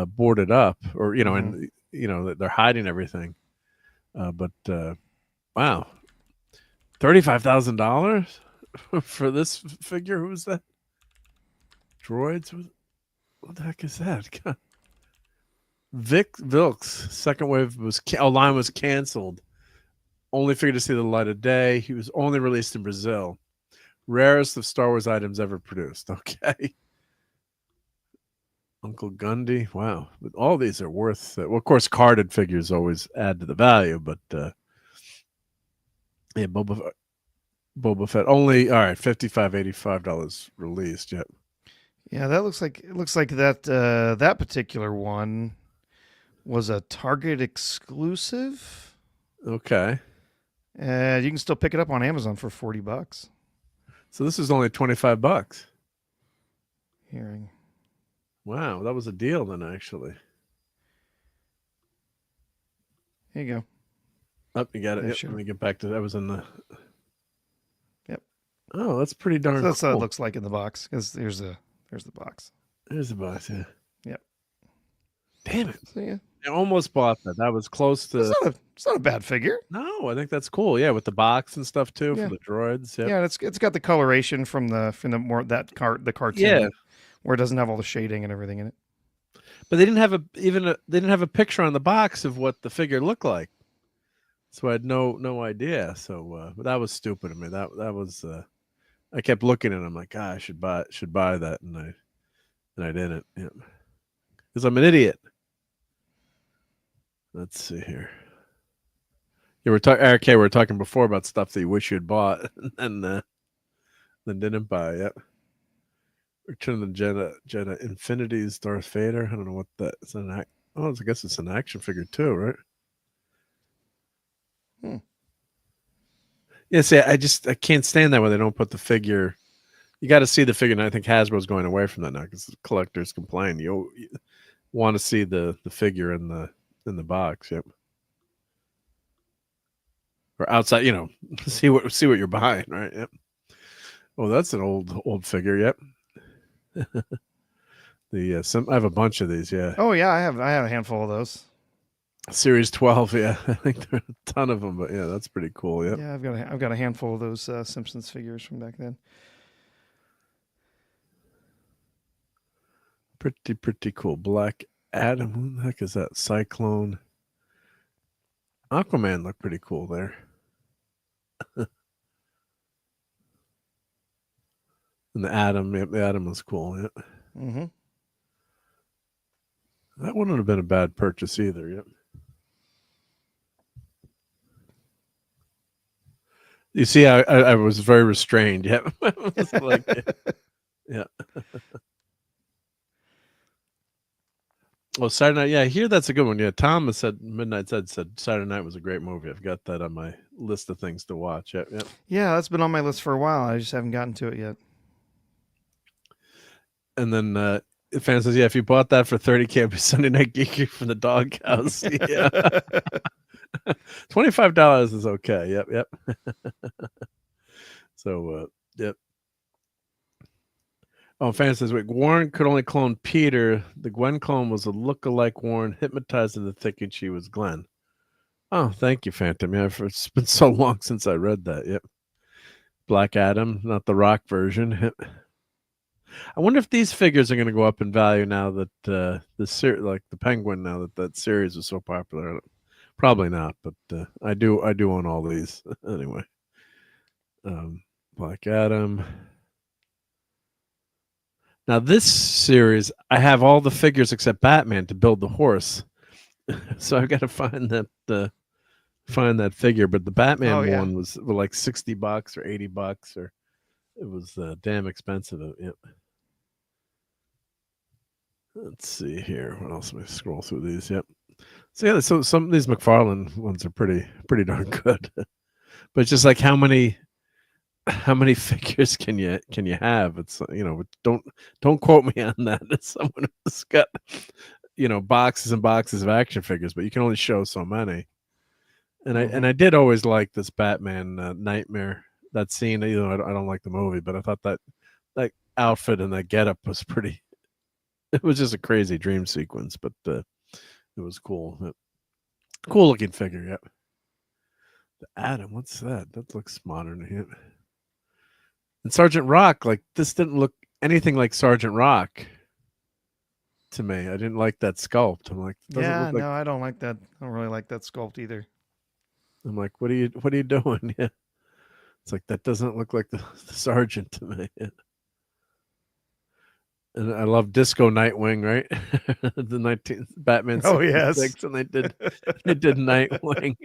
boarded up, or and they're hiding everything. But wow, $35,000 for this figure. Who is that? Droids. What the heck is that? God. Vic Vilks second wave line was canceled. Only figure to see the light of day. He was only released in Brazil. Rarest of Star Wars items ever produced. Okay. Uncle Gundy. Wow. But all these are worth. Well, of course, carded figures always add to the value, but yeah, Boba Fett only. All right, $85 released. Yep. Yeah, that looks like that that particular one was a Target exclusive. Okay. You can still pick it up on Amazon for $40. So this is only $25. Hearing. Wow, that was a deal then, actually. Here you go. Oh, you got it. Yeah, Yep. sure. Let me get back to that. Was in the. Yep. Oh, that's pretty darn So that's cool. what it looks like in the box. Because there's the box. There's the box. Yeah. Yep. Damn it! So yeah, I almost bought that. That was close to. it's not a bad figure. No, I think that's cool. Yeah, with the box and stuff too Yeah. for the droids. Yep. Yeah, it's got the coloration from the more the cartoon. Yeah. Where it doesn't have all the shading and everything in it. But they didn't have they didn't have a picture on the box of what the figure looked like, so I had no idea. So but that was stupid of me. That was I kept looking at it. I'm like, I should buy that, and I didn't. Yeah, because I'm an idiot. Let's see here. Yeah, we're talking before about stuff that you wish you'd bought and then didn't buy. Yep. Return of the Jedi Infinity's Darth Vader. I don't know what that is. I guess it's an action figure too, right? Yeah, see, I can't stand that when they don't put the figure. You got to see the figure, and I think Hasbro's going away from that now because the collectors complain. You want to see the figure in the box, yep, or outside. See what you're buying, right? Yep. Oh, that's an old figure. Yep. I have a bunch of these. Yeah. Oh yeah, I have a handful of those. Series 12. Yeah, I think there are a ton of them, but yeah, that's pretty cool. Yep. Yeah, I've got a handful of those Simpsons figures from back then. Pretty cool. Black Adam. Who the heck is that? Cyclone. Aquaman looked pretty cool there. And the Atom. Yep, the Atom was cool. Yep. Mm-hmm. That wouldn't have been a bad purchase either. Yep. You see, I was very restrained. Yep. Yeah. Well, Saturday Night. Yeah, I hear that's a good one. Yeah, Tom has said Midnight said Saturday Night was a great movie. I've got that on my list of things to watch. Yep. Yep. Yeah, that's been on my list for a while. I just haven't gotten to it yet. And then fan says, yeah, if you bought that for $30, it'd be Sunday Night Geekery from the doghouse. Yeah. $25 is okay. Yep. So, yep. Oh, fan says, wait, Warren could only clone Peter. The Gwen clone was a look-alike Warren, hypnotized into thinking she was Glenn. Oh, thank you, Phantom. Yeah, it's been so long since I read that. Yep. Black Adam, not the Rock version. Yep. I wonder if these figures are going to go up in value now that like the Penguin, now that series is so popular. Probably not, but I do own all these anyway. Black Adam. Now this series, I have all the figures except Batman to build the horse, so I've got to find that figure. But the Batman one was like $60 or $80, or it was damn expensive. Yep. Let's see here. What else? Let me scroll through these. Yep. So yeah, so some of these McFarlane ones are pretty darn good. But it's just like how many figures can you have? It's don't quote me on that. It's someone who's got boxes and boxes of action figures, but you can only show so many. And I did always like this Batman Nightmare, that scene. I don't like the movie, but I thought that outfit and that getup was pretty. It was just a crazy dream sequence, but it was cool. Cool looking figure, yep. The Atom, what's that? That looks modern. Yep. And Sergeant Rock, like this didn't look anything like Sergeant Rock to me. I didn't like that sculpt. I'm like, I don't like that. I don't really like that sculpt either. I'm like, what are you doing? Yeah. It's like, that doesn't look like the sergeant to me. Yeah. And I love Disco Nightwing, right? The 19th Batman 66, Oh, yes. and they did Nightwing.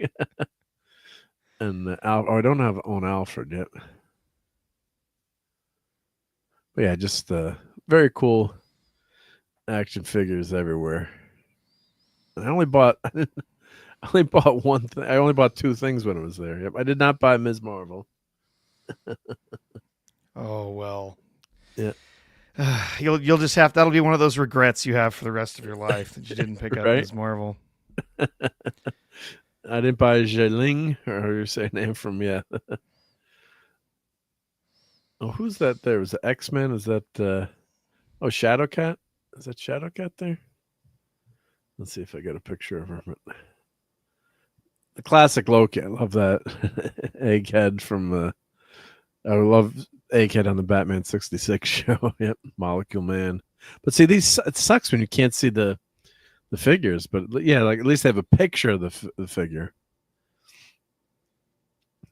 And I don't own Alfred yet. But yeah, just very cool action figures everywhere. And I only bought one thing. I only bought 2 things when it was there. Yep, I did not buy Ms. Marvel. Oh well. Yeah. You'll just have, that'll be one of those regrets you have for the rest of your life that you didn't pick up Right? Ms. Marvel. I didn't buy Jeling, or how you say name from, yeah. Oh, who's that there? Was it X-Men? Is that Shadowcat? Is that Shadowcat there? Let's see if I get a picture of her. The classic Loki. I love that. Egghead from I love Egghead on the Batman 66 show. Yep, Molecule Man. But see, it sucks when you can't see the figures. But yeah, like at least they have a picture of the figure.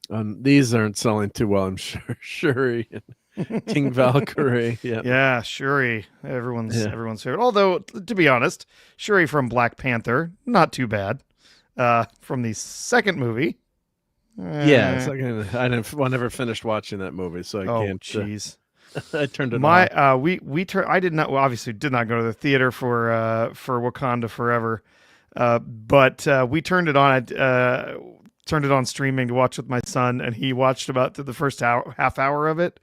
These aren't selling too well, I'm sure. Shuri and King Valkyrie. Yeah. Yeah, Shuri. Everyone's favorite. Although, to be honest, Shuri from Black Panther, not too bad. From the second movie. Yeah, I never finished watching that movie, so I can't. Jeez. I turned it on. I did not, well, obviously did not go to the theater for Wakanda Forever. But we turned it on. Turned it on streaming to watch with my son, and he watched about the first half hour of it.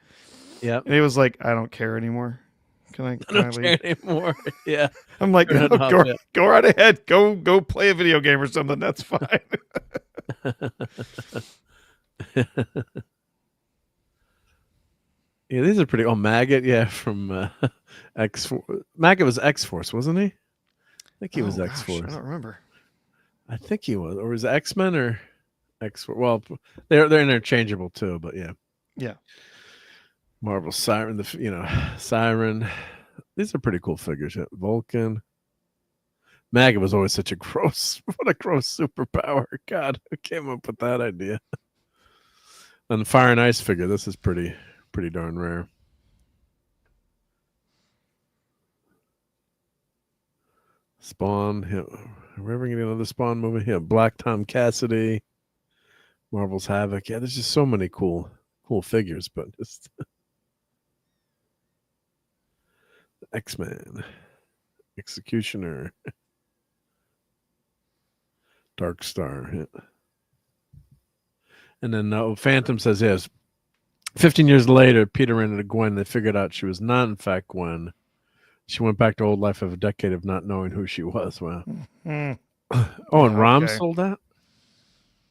Yeah, and he was like, "I don't care anymore. Can I don't leave?" care anymore." Yeah, I'm like, no, go right ahead. Go play a video game or something. That's fine. Yeah, these are pretty. Oh, Maggot, yeah, from X-Force. Maggot was X-Force, wasn't he? I think he was X-Force. I don't remember. I think he was, or was it X-Men or X-Force? Well, they're interchangeable too, but yeah. Yeah. Marvel Siren, Siren. These are pretty cool figures. Yeah. Vulcan. Maggot was always such a gross, what a gross superpower. God, who came up with that idea? And the Fire and Ice figure, this is pretty darn rare. Spawn, yeah. Are we ever getting another Spawn movie? Yeah, Black Tom Cassidy, Marvel's Havoc. Yeah, there's just so many cool figures, but just X-Men, Executioner, Dark Star. Yeah. And then Phantom says, yes, 15 years later, Peter ran into Gwen. They figured out she was not, in fact, Gwen. She went back to old life of a decade of not knowing who she was. Wow. Oh, and Rom sold out?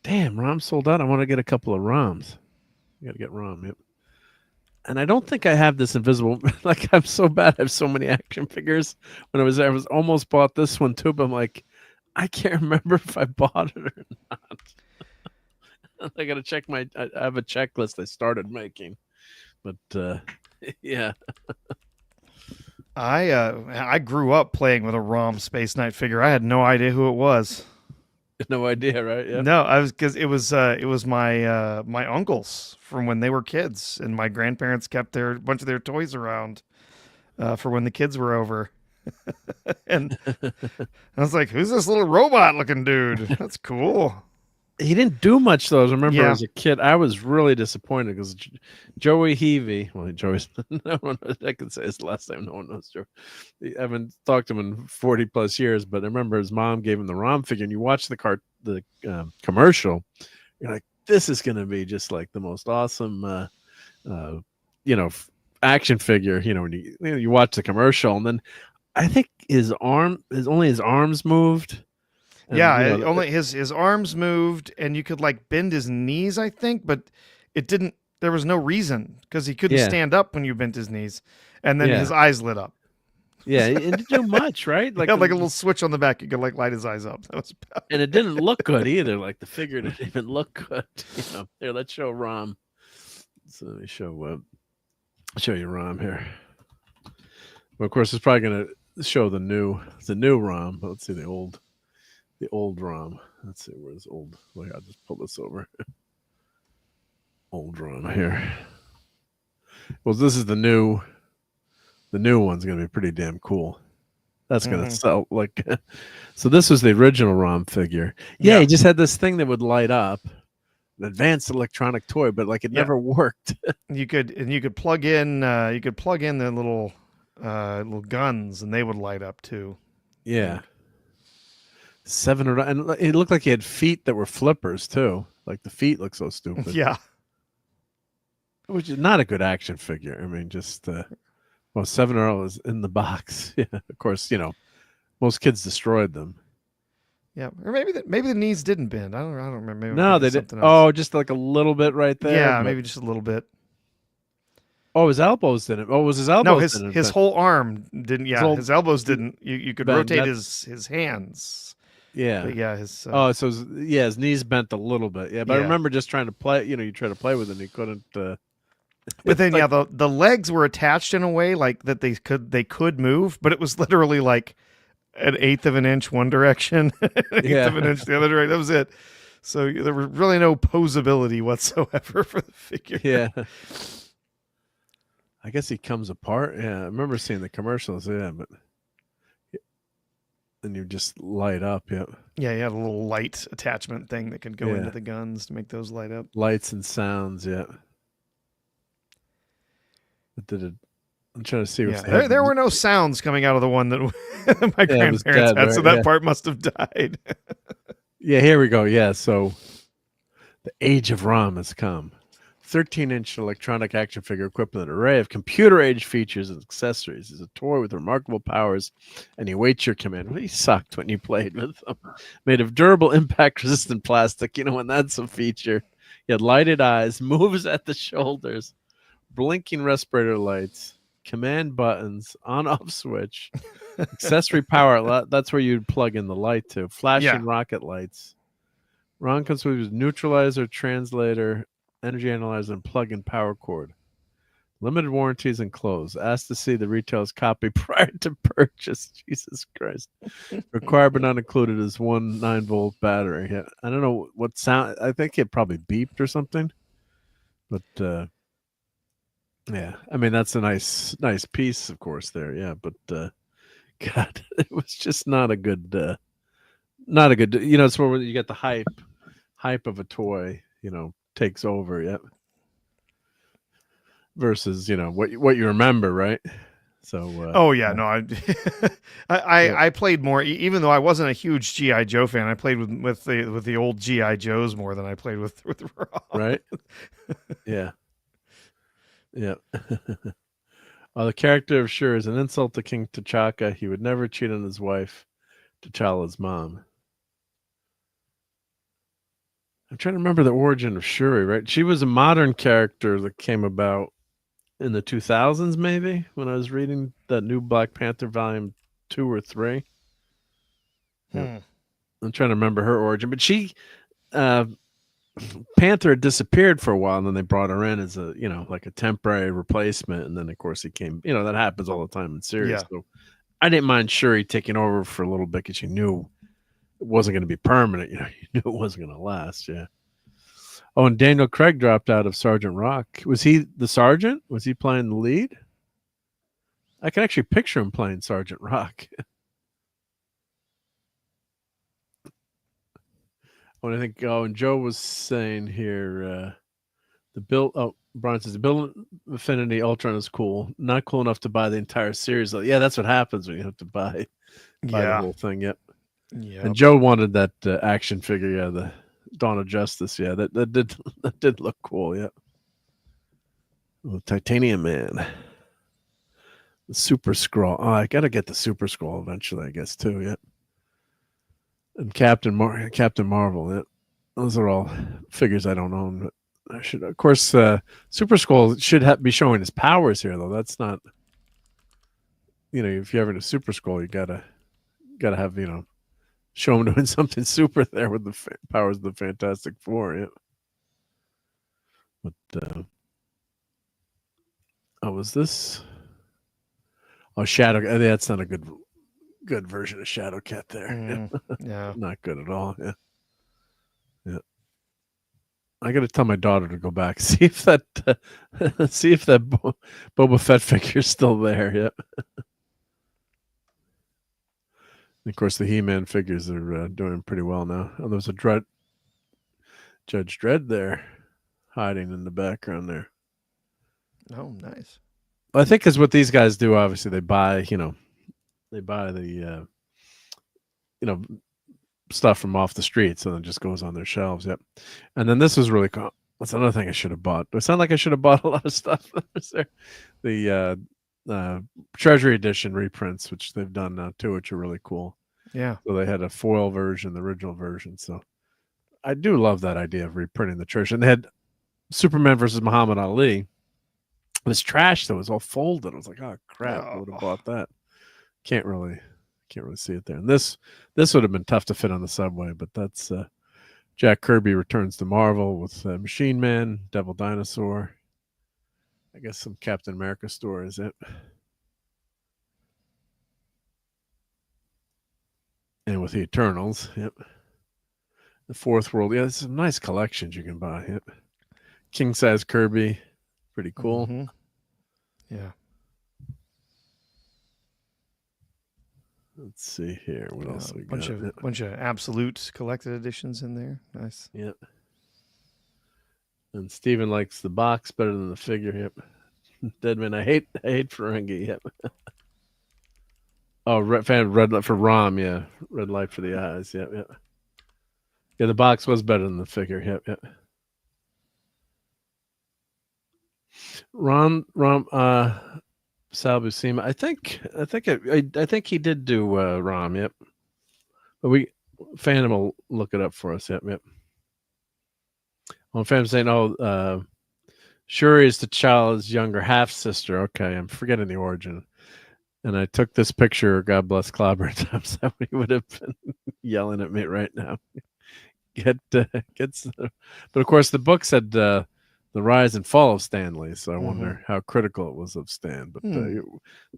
Damn, Rom sold out. I want to get a couple of Roms. You got to get Rom, yep. And I don't think I have this invisible. Like, I'm so bad. I have so many action figures. When I was there, I was almost bought this one too, but I'm like, I can't remember if I bought it or not. I got to check I have a checklist I started making. But, yeah. I grew up playing with a ROM Space Knight figure. I had no idea who it was. No idea, right? Yeah. No, because it was my uncles from when they were kids, and my grandparents kept a bunch of their toys around for when the kids were over. And I was like, "Who's this little robot-looking dude? That's cool." He didn't do much, though. I remember as a kid, I was really disappointed because Joey Heavey, well, Joey's, no one knows, I can say his last name, no one knows Joey. I haven't talked to him in 40 plus years, but I remember his mom gave him the ROM figure, and you watch the commercial, you're like, this is going to be just like the most awesome, action figure, when you watch the commercial, and then I think his arms moved. And, only his arms moved, and you could like bend his knees, I think, but it didn't. There was no reason because he couldn't stand up when you bent his knees, and then his eyes lit up. Yeah, it didn't do much, right? Like a little switch on the back, you could like light his eyes up. That was bad. And it didn't look good either. Like the figure didn't even look good. Here, let's show Rom. So let me show you Rom here. Well, of course, it's probably going to show the new Rom. But let's see the old ROM. Let's see, where's old? Wait, I'll just pull this over. Old ROM here. Well, this is the new one's gonna be pretty damn cool. That's gonna sell like. So this was the original ROM figure. Yeah, he just had this thing that would light up, an advanced electronic toy, but like it never worked. You could plug in the little guns, and they would light up too. Yeah. 7 and it looked like he had feet that were flippers too. Like the feet look so stupid. Yeah. Which is not a good action figure. I mean, just well, 7 is in the box. Yeah, of course, most kids destroyed them. Yeah, or maybe the knees didn't bend. I don't remember. Maybe no, they did. Else. Oh, just like a little bit right there. Yeah, maybe just a little bit. Oh, his elbows didn't. Oh, was his elbows? No, his whole arm didn't. Yeah, his elbows didn't. You could rotate his hands. Yeah, but yeah. His so his knees bent a little bit. Yeah, but I remember just trying to play. You try to play with it, and he couldn't. But then, the legs were attached in a way like that they could move, but it was literally like an eighth of an inch one direction, an eighth of an inch the other direction. That was it. So there was really no posability whatsoever for the figure. Yeah. I guess he comes apart. Yeah, I remember seeing the commercials. Yeah, but then you just light up. Yep. Yeah, you had a little light attachment thing that could go into the guns to make those light up. Lights and sounds. Yeah. But I'm trying to see. If there were no sounds coming out of the one that my grandparents had, right? So that part must have died. Yeah, here we go. Yeah, so the age of ROM has come. 13-inch electronic action figure equipped with an array of computer-age features and accessories. Is a toy with remarkable powers, and he waits your command. Well, he sucked when you played with them. Made of durable, impact-resistant plastic. And that's a feature. He had lighted eyes, moves at the shoulders, blinking respirator lights, command buttons, on-off switch, accessory power. That's where you'd plug in the light to. Flashing rocket lights. ROM comes with neutralizer, translator, energy analyzer, and plug-in power cord. Limited warranties enclosed. Asked to see the retailer's copy prior to purchase. Jesus Christ. Required but not included is one 9-volt battery. Yeah, I don't know what sound. I think it probably beeped or something. But yeah, I mean that's a nice piece, of course. There, yeah. But God, it was just not a good. It's where you get the hype of a toy. Takes over, yep. Versus, what you remember, right? So. I played more, even though I wasn't a huge GI Joe fan. I played with the old GI Joes more than I played with ROM. Right. Yeah. Yeah. The character of Sure is an insult to King T'Chaka. He would never cheat on his wife, T'Challa's mom. I'm trying to remember the origin of Shuri, right? She was a modern character that came about in the 2000s, maybe, when I was reading that new Black Panther volume 2 or 3. Yeah. I'm trying to remember her origin, but she, Panther had disappeared for a while, and then they brought her in as a, like a temporary replacement, and then of course he came. That happens all the time in series. Yeah. So I didn't mind Shuri taking over for a little bit because you knew it wasn't going to be permanent. You knew it wasn't going to last. Yeah. Oh, and Daniel Craig dropped out of Sergeant Rock. Was he the sergeant? Was he playing the lead? I can actually picture him playing Sergeant Rock. When I think, and Joe was saying here, Brian says the build Affinity Ultron is cool. Not cool enough to buy the entire series. Yeah, that's what happens when you have to buy the whole thing. Yep. Yeah. And Joe wanted that action figure. Yeah, the Dawn of Justice. Yeah, that did look cool. Yeah. Oh, Titanium Man. The Super Skrull. Oh, I gotta get the Super Skrull eventually, I guess too. Yeah. And Captain Marvel. Yeah. Those are all figures I don't own. But I should, of course, Super Skrull should be showing his powers here, though. That's not. If you're having a Super Skrull, you gotta have show him doing something super there with the powers of the Fantastic Four. Yeah. But was this? Oh, Shadow. That's not a good version of Shadow Cat there. Yeah. Not good at all. Yeah. Yeah. I got to tell my daughter to go back, see if that Boba Fett figure's still there. Yep. Of course, the He-Man figures are doing pretty well now. Oh, there's a Judge Dredd there, hiding in the background there. Oh, nice. I think because what these guys do, obviously, they buy the stuff from off the street, so then it just goes on their shelves. Yep. And then this was really cool. That's another thing I should have bought. Do I sound like I should have bought a lot of stuff? The Treasury Edition reprints, which they've done now too, which are really cool. Yeah. So they had a foil version, the original version. So I do love that idea of reprinting the Treasury. And they had Superman versus Muhammad Ali. It was trash though. It was all folded. I was like, oh crap, I would have bought that. Can't really see it there. And this would have been tough to fit on the subway, but that's Jack Kirby returns to Marvel with Machine Man, Devil Dinosaur. I guess some Captain America stories. It. And with the Eternals, yep. The Fourth World, yeah, there's some nice collections you can buy. Yep. King size Kirby, pretty cool. Mm-hmm. Yeah. Let's see here. What else we got? Bunch of absolute collected editions in there. Nice. Yep. And Steven likes the box better than the figure. Yep. Deadman, I hate Ferengi. Yep. Oh, red light for Rom. Yeah, red light for the eyes. Yep. Yep. Yeah, the box was better than the figure. Yep. Yep. Rom. Sal Buscema. I think he did do Rom. Yep. But Phantom will look it up for us. Yep. Yep. Well, Phantom saying, Shuri is T'Challa's younger half sister. Okay, I'm forgetting the origin. And I took this picture. God bless Clobber times. He would have been yelling at me right now. But of course, the book said the rise and fall of Stan Lee. So I wonder how critical it was of Stan. But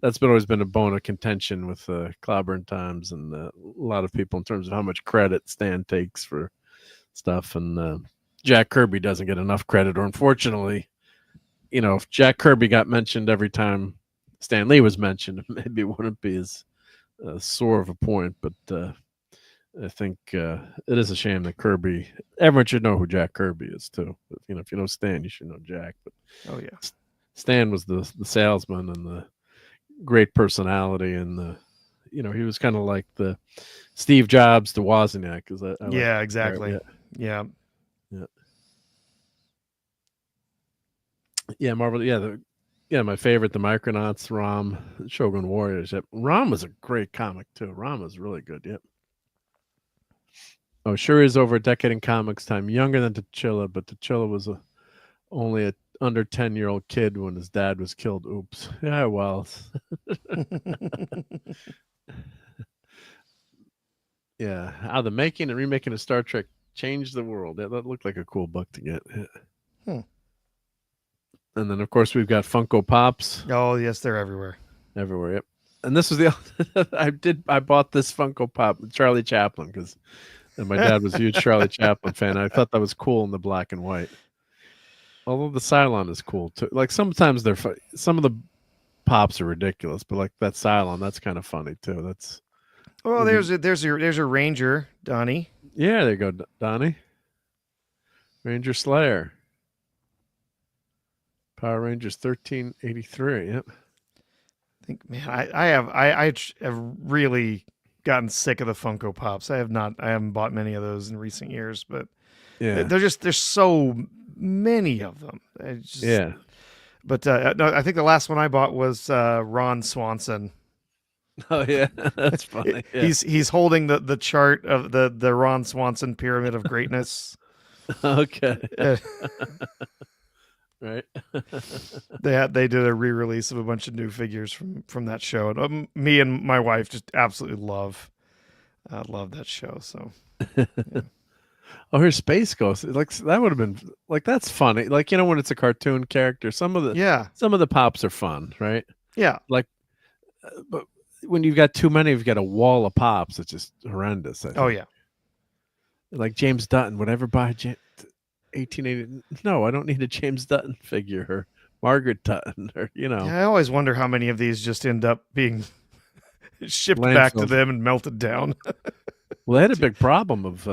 that's always been a bone of contention with Clobber times and a lot of people in terms of how much credit Stan takes for stuff. And Jack Kirby doesn't get enough credit, or unfortunately, if Jack Kirby got mentioned every time Stan Lee was mentioned, maybe it wouldn't be as sore of a point. But I think it is a shame that Kirby. Everyone should know who Jack Kirby is too. But, if you know Stan, you should know Jack. But oh yeah, Stan was the salesman and the great personality, and he was kind of like the Steve Jobs to Wozniak. Yeah, exactly. Yeah. Yeah, Marvel. Yeah, my favorite, the Micronauts, Rom, Shogun Warriors. Yep. Rom was a great comic too. Rom was really good. Yep. Oh, Shuri is over a decade in comics time, younger than T'Challa, but T'Challa was only a under 10-year-old kid when his dad was killed. Oops. Yeah, well. Yeah, how the making and remaking of Star Trek changed the world. Yeah, that looked like a cool book to get. Yeah. And then, of course, we've got Funko Pops. Oh, yes, they're everywhere. Everywhere, yep. And this was I bought this Funko Pop, Charlie Chaplin, because my dad was a huge Charlie Chaplin fan. I thought that was cool in the black and white. Although the Cylon is cool too. Like sometimes some of the pops are ridiculous, but like that Cylon, that's kind of funny too. That's there's your Ranger, Donnie. Yeah, there you go, Donnie. Ranger Slayer. Power Rangers 1383. Yep. I think, man, I have really gotten sick of the Funko Pops. I haven't bought many of those in recent years, but yeah, there's so many of them. Yeah. But no, I think the last one I bought was Ron Swanson. Oh yeah, that's funny. Yeah. He's holding the chart of the Ron Swanson Pyramid of Greatness. Okay. Right. They did a re-release of a bunch of new figures from that show, and me and my wife just absolutely love that show. So, yeah. Oh, here's Space Ghost. Like that would have been like that's funny. Like when it's a cartoon character, some of the pops are fun, right? Yeah. Like, but when you've got too many, you've got a wall of pops. It's just horrendous. Oh yeah. Like James Dutton, would I ever buy 1880? No, I don't need a James Dutton figure or Margaret Dutton or Yeah, I always wonder how many of these just end up being shipped back to landfills. them and melted down. Well, they had a big problem of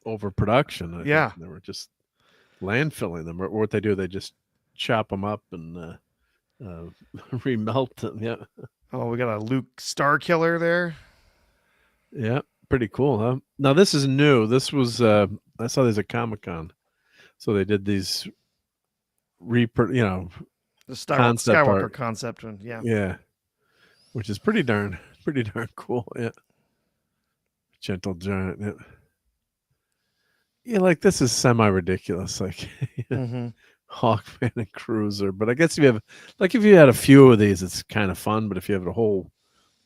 overproduction. I Yeah. think. They were just landfilling them. Or what they do, they just chop them up and remelt them. Yeah. Oh, we got a Luke Starkiller there. Yeah, pretty cool, huh? Now this is new. This was I saw these at Comic-Con. So they did these The concept Skywalker art. concept one, yeah. Yeah. Which is pretty darn cool. Yeah. Gentle Giant. Yeah. Yeah, like this is semi-ridiculous, like Hawkman and Cruiser. But I guess if you had a few of these, it's kind of fun. But if you have a whole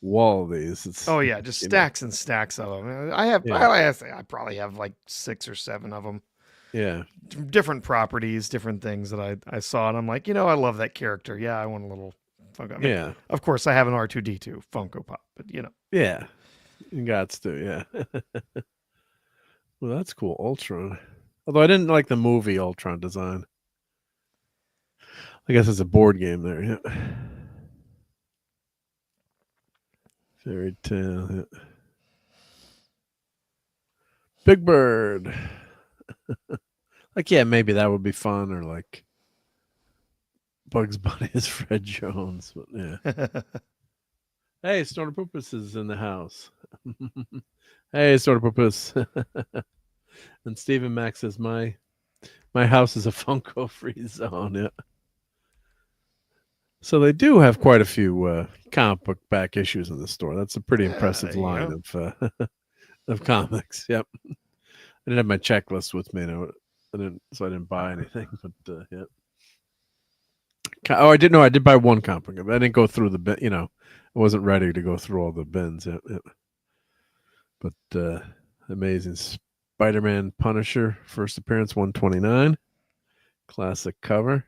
wall of these, it's Oh yeah, just stacks and stacks of them. I probably have like 6 or 7 of them. Yeah, different properties, different things that I saw, and I'm like, I love that character. Yeah, I want a little Funko. I mean, yeah. Of course, I have an R2D2 Funko Pop, but Yeah, you got to. Yeah. Well, that's cool. Ultron. Although I didn't like the movie Ultron design. I guess it's a board game there. Yeah. Fairy Tale. Yeah. Big Bird. Like, yeah, maybe that would be fun, or like Bugs Bunny as Fred Jones. But yeah. Hey, Snorter Poopus is in the house. Hey, Snorter Poopus. And Stephen Max says, my house is a Funko free zone. Yeah. So they do have quite a few comic book back issues in the store. That's a pretty impressive line of comics. Yep. I didn't have my checklist with me, so I didn't buy anything. But yeah. Oh, I did. No, I did buy one comic book. I didn't go through the bin. I wasn't ready to go through all the bins. Yeah. But amazing Spider-Man Punisher first appearance 129, classic cover.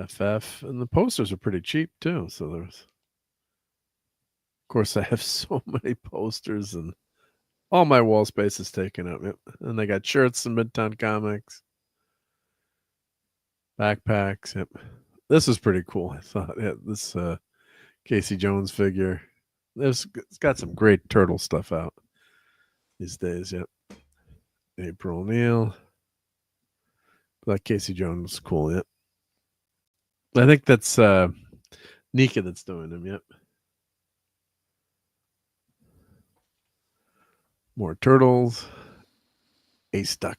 FF, and the posters are pretty cheap too. So of course, I have so many posters, and all my wall space is taken up. Yep. And they got shirts and Midtown Comics, backpacks. Yep, this is pretty cool. I thought. Yeah, this Casey Jones figure. It's got some great turtle stuff out these days. Yep. April O'Neil. That Casey Jones was cool. Yep. I think that's Nika that's doing them. Yep. More turtles. Ace Duck.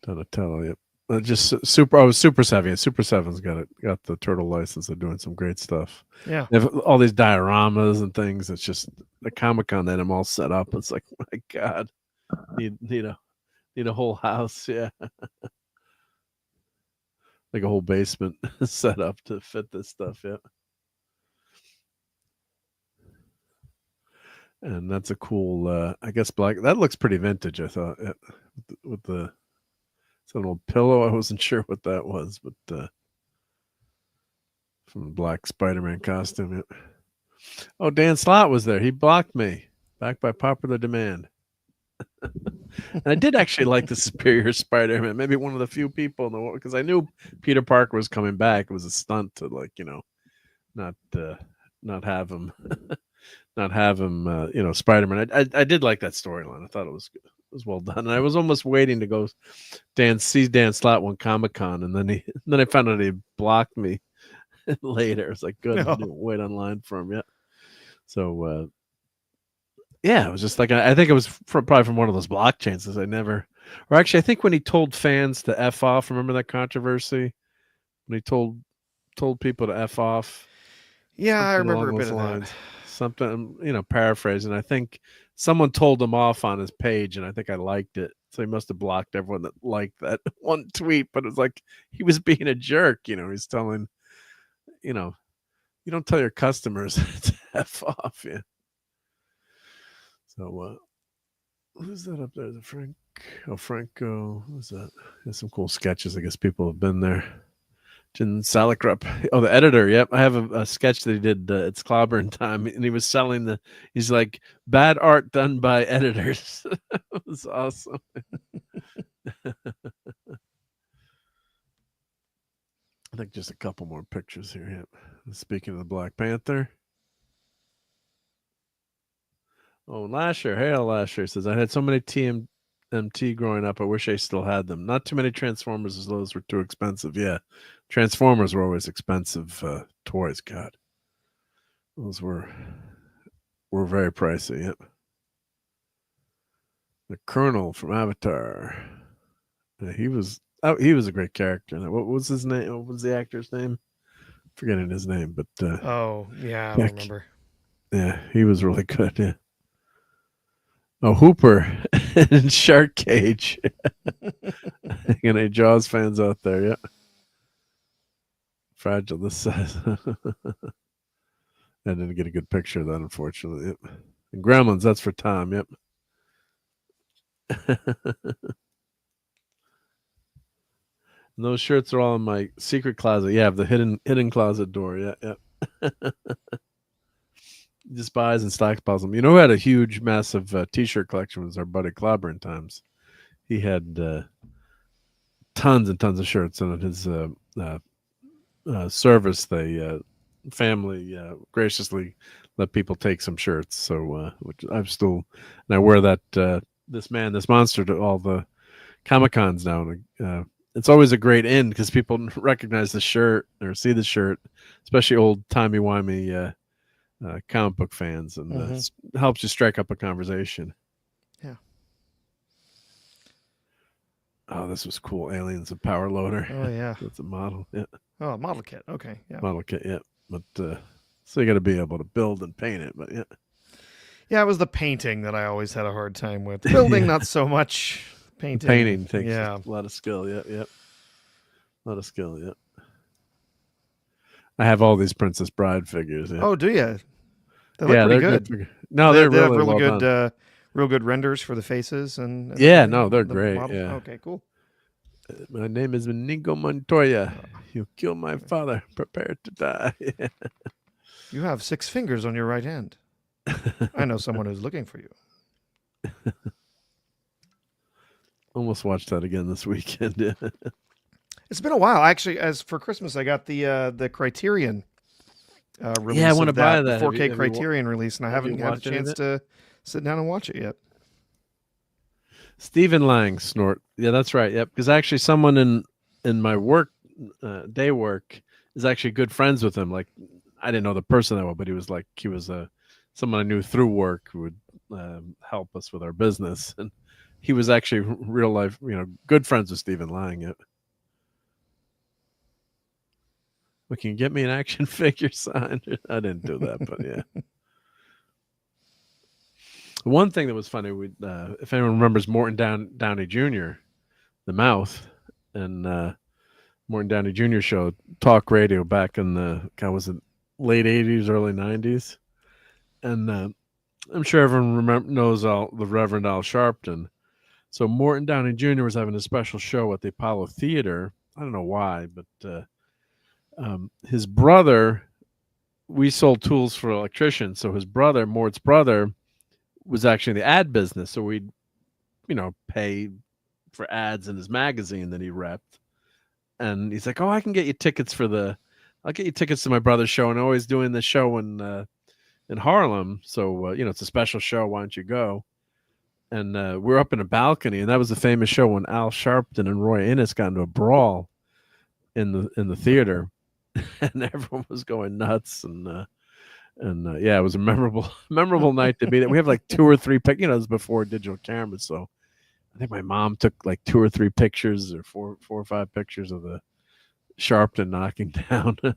Donatello. Yep. Just super. I was Super 7. Super 7's got the turtle license. They're doing some great stuff. Yeah. They have all these dioramas and things. It's just the Comic-Con that I'm all set up. It's like, my God, need a whole house. Yeah. Like a whole basement set up to fit this stuff. Yeah. And that's a cool, I guess black. That looks pretty vintage, I thought. Yeah. With the little pillow. I wasn't sure what that was, but from the black Spider-Man costume. Yeah. Oh, Dan Slott was there. He blocked me. Back by popular demand. And I did actually like the Superior Spider-Man. Maybe one of the few people in the world, because I knew Peter Parker was coming back. It was a stunt to not have him, Spider-Man. I did like that storyline. I thought it was good. It was well done. And I was almost waiting to go see Dan Slott one Comic-Con, and then I found out he blocked me later. It's like, good, I didn't wait online for him yet. So yeah, it was just like, I think it was probably from one of those blockchains. I think when he told fans to F off, remember that controversy? When he told people to F off. Yeah, I remember a bit of that. Something, paraphrasing. I think someone told him off on his page, and I think I liked it. So he must have blocked everyone that liked that one tweet. But it was like he was being a jerk. He's telling, you don't tell your customers to F off. Yeah. So who's that up there? Franco. Who's that? There's some cool sketches. I guess people have been there. Jim Salicrup. Oh, the editor. Yep. I have a sketch that he did. It's Clobbering Time. And he was selling he's like, bad art done by editors. It was awesome. I think just a couple more pictures here. Yep. Speaking of the Black Panther. Oh, Lasher. Hail Lasher says, I had so many TMT growing up. I wish I still had them. Not too many Transformers as those were too expensive. Yeah. Transformers were always expensive toys. God. Those were very pricey. Yep. The Colonel from Avatar. Yeah, he was a great character. What was his name? What was the actor's name? Forgetting his name, but oh yeah, I don't remember. Yeah, he was really good. Yeah. Oh, Hooper and Shark Cage. Any Jaws fans out there? Yeah. Fragile this size. I didn't get a good picture of that, unfortunately. Yep. And Gremlins, that's for Tom. Yep. And those shirts are all in my secret closet. Yeah, the hidden closet door. Yeah, yeah. Just buys and stockpiles them. You know who had a huge, massive T-shirt collection was our buddy Clobbering Times. He had tons and tons of shirts, and at his service, they family graciously let people take some shirts. So, which I'm still, and I wear that this monster to all the Comic Cons now. It's always a great end because people recognize the shirt or see the shirt, especially old timey-wimey comic book fans, and helps you strike up a conversation. Yeah. Oh, this was cool. Aliens of Power Loader. Oh yeah, that's a model. Yeah. Oh, a model kit. Okay. Yeah. Model kit. Yeah, but so you got to be able to build and paint it. But yeah. Yeah, it was the painting that I always had a hard time with. Building, not so much. Painting takes a lot of skill. Yep. A lot of skill. Yep. I have all these Princess Bride figures. Yeah. Oh, do you? They look pretty good. No, they're really, really well good. done. Real good renders for the faces and yeah, no, they're great. models. Yeah. Okay, cool. My name is Inigo Montoya. You kill my father. Prepare to die. You have 6 fingers on your right hand. I know someone who's looking for you. Almost watched that again this weekend. It's been a while. Actually, as for Christmas, I got the Criterion release. Yeah, I want to buy that. 4K Criterion release, and I haven't had a watched chance to sit down and watch it yet. Stephen Lang snort. Yeah, that's right. Yep. Because actually, someone in my work day work is actually good friends with him. Like, I didn't know the person that well, but he was someone I knew through work who would help us with our business, and he was actually real life, good friends with Stephen Lang. Yep. Well, can you get me an action figure signed? I didn't do that, but yeah. One thing that was funny, if anyone remembers Morton Downey Jr., the Mouth, and Morton Downey Jr. show, talk radio back in the, was it late 80s, early 90s? And I'm sure everyone knows the Reverend Al Sharpton. So Morton Downey Jr. was having a special show at the Apollo Theater. I don't know why, but his brother, we sold tools for electricians. So his brother, Mort's brother, was actually in the ad business. So we'd, pay for ads in his magazine that he repped. And he's like, oh, I can get you tickets I'll get you tickets to my brother's show. And always doing the show in Harlem. So, it's a special show. Why don't you go? And we're up in a balcony. And that was the famous show when Al Sharpton and Roy Innes got into a brawl in the theater. And everyone was going nuts. And yeah, it was a memorable night to be there. We have like 2 or 3 pictures. It was before digital cameras. So I think my mom took like 2 or 3 pictures or 4 or 5 pictures of the Sharpton knocking down. And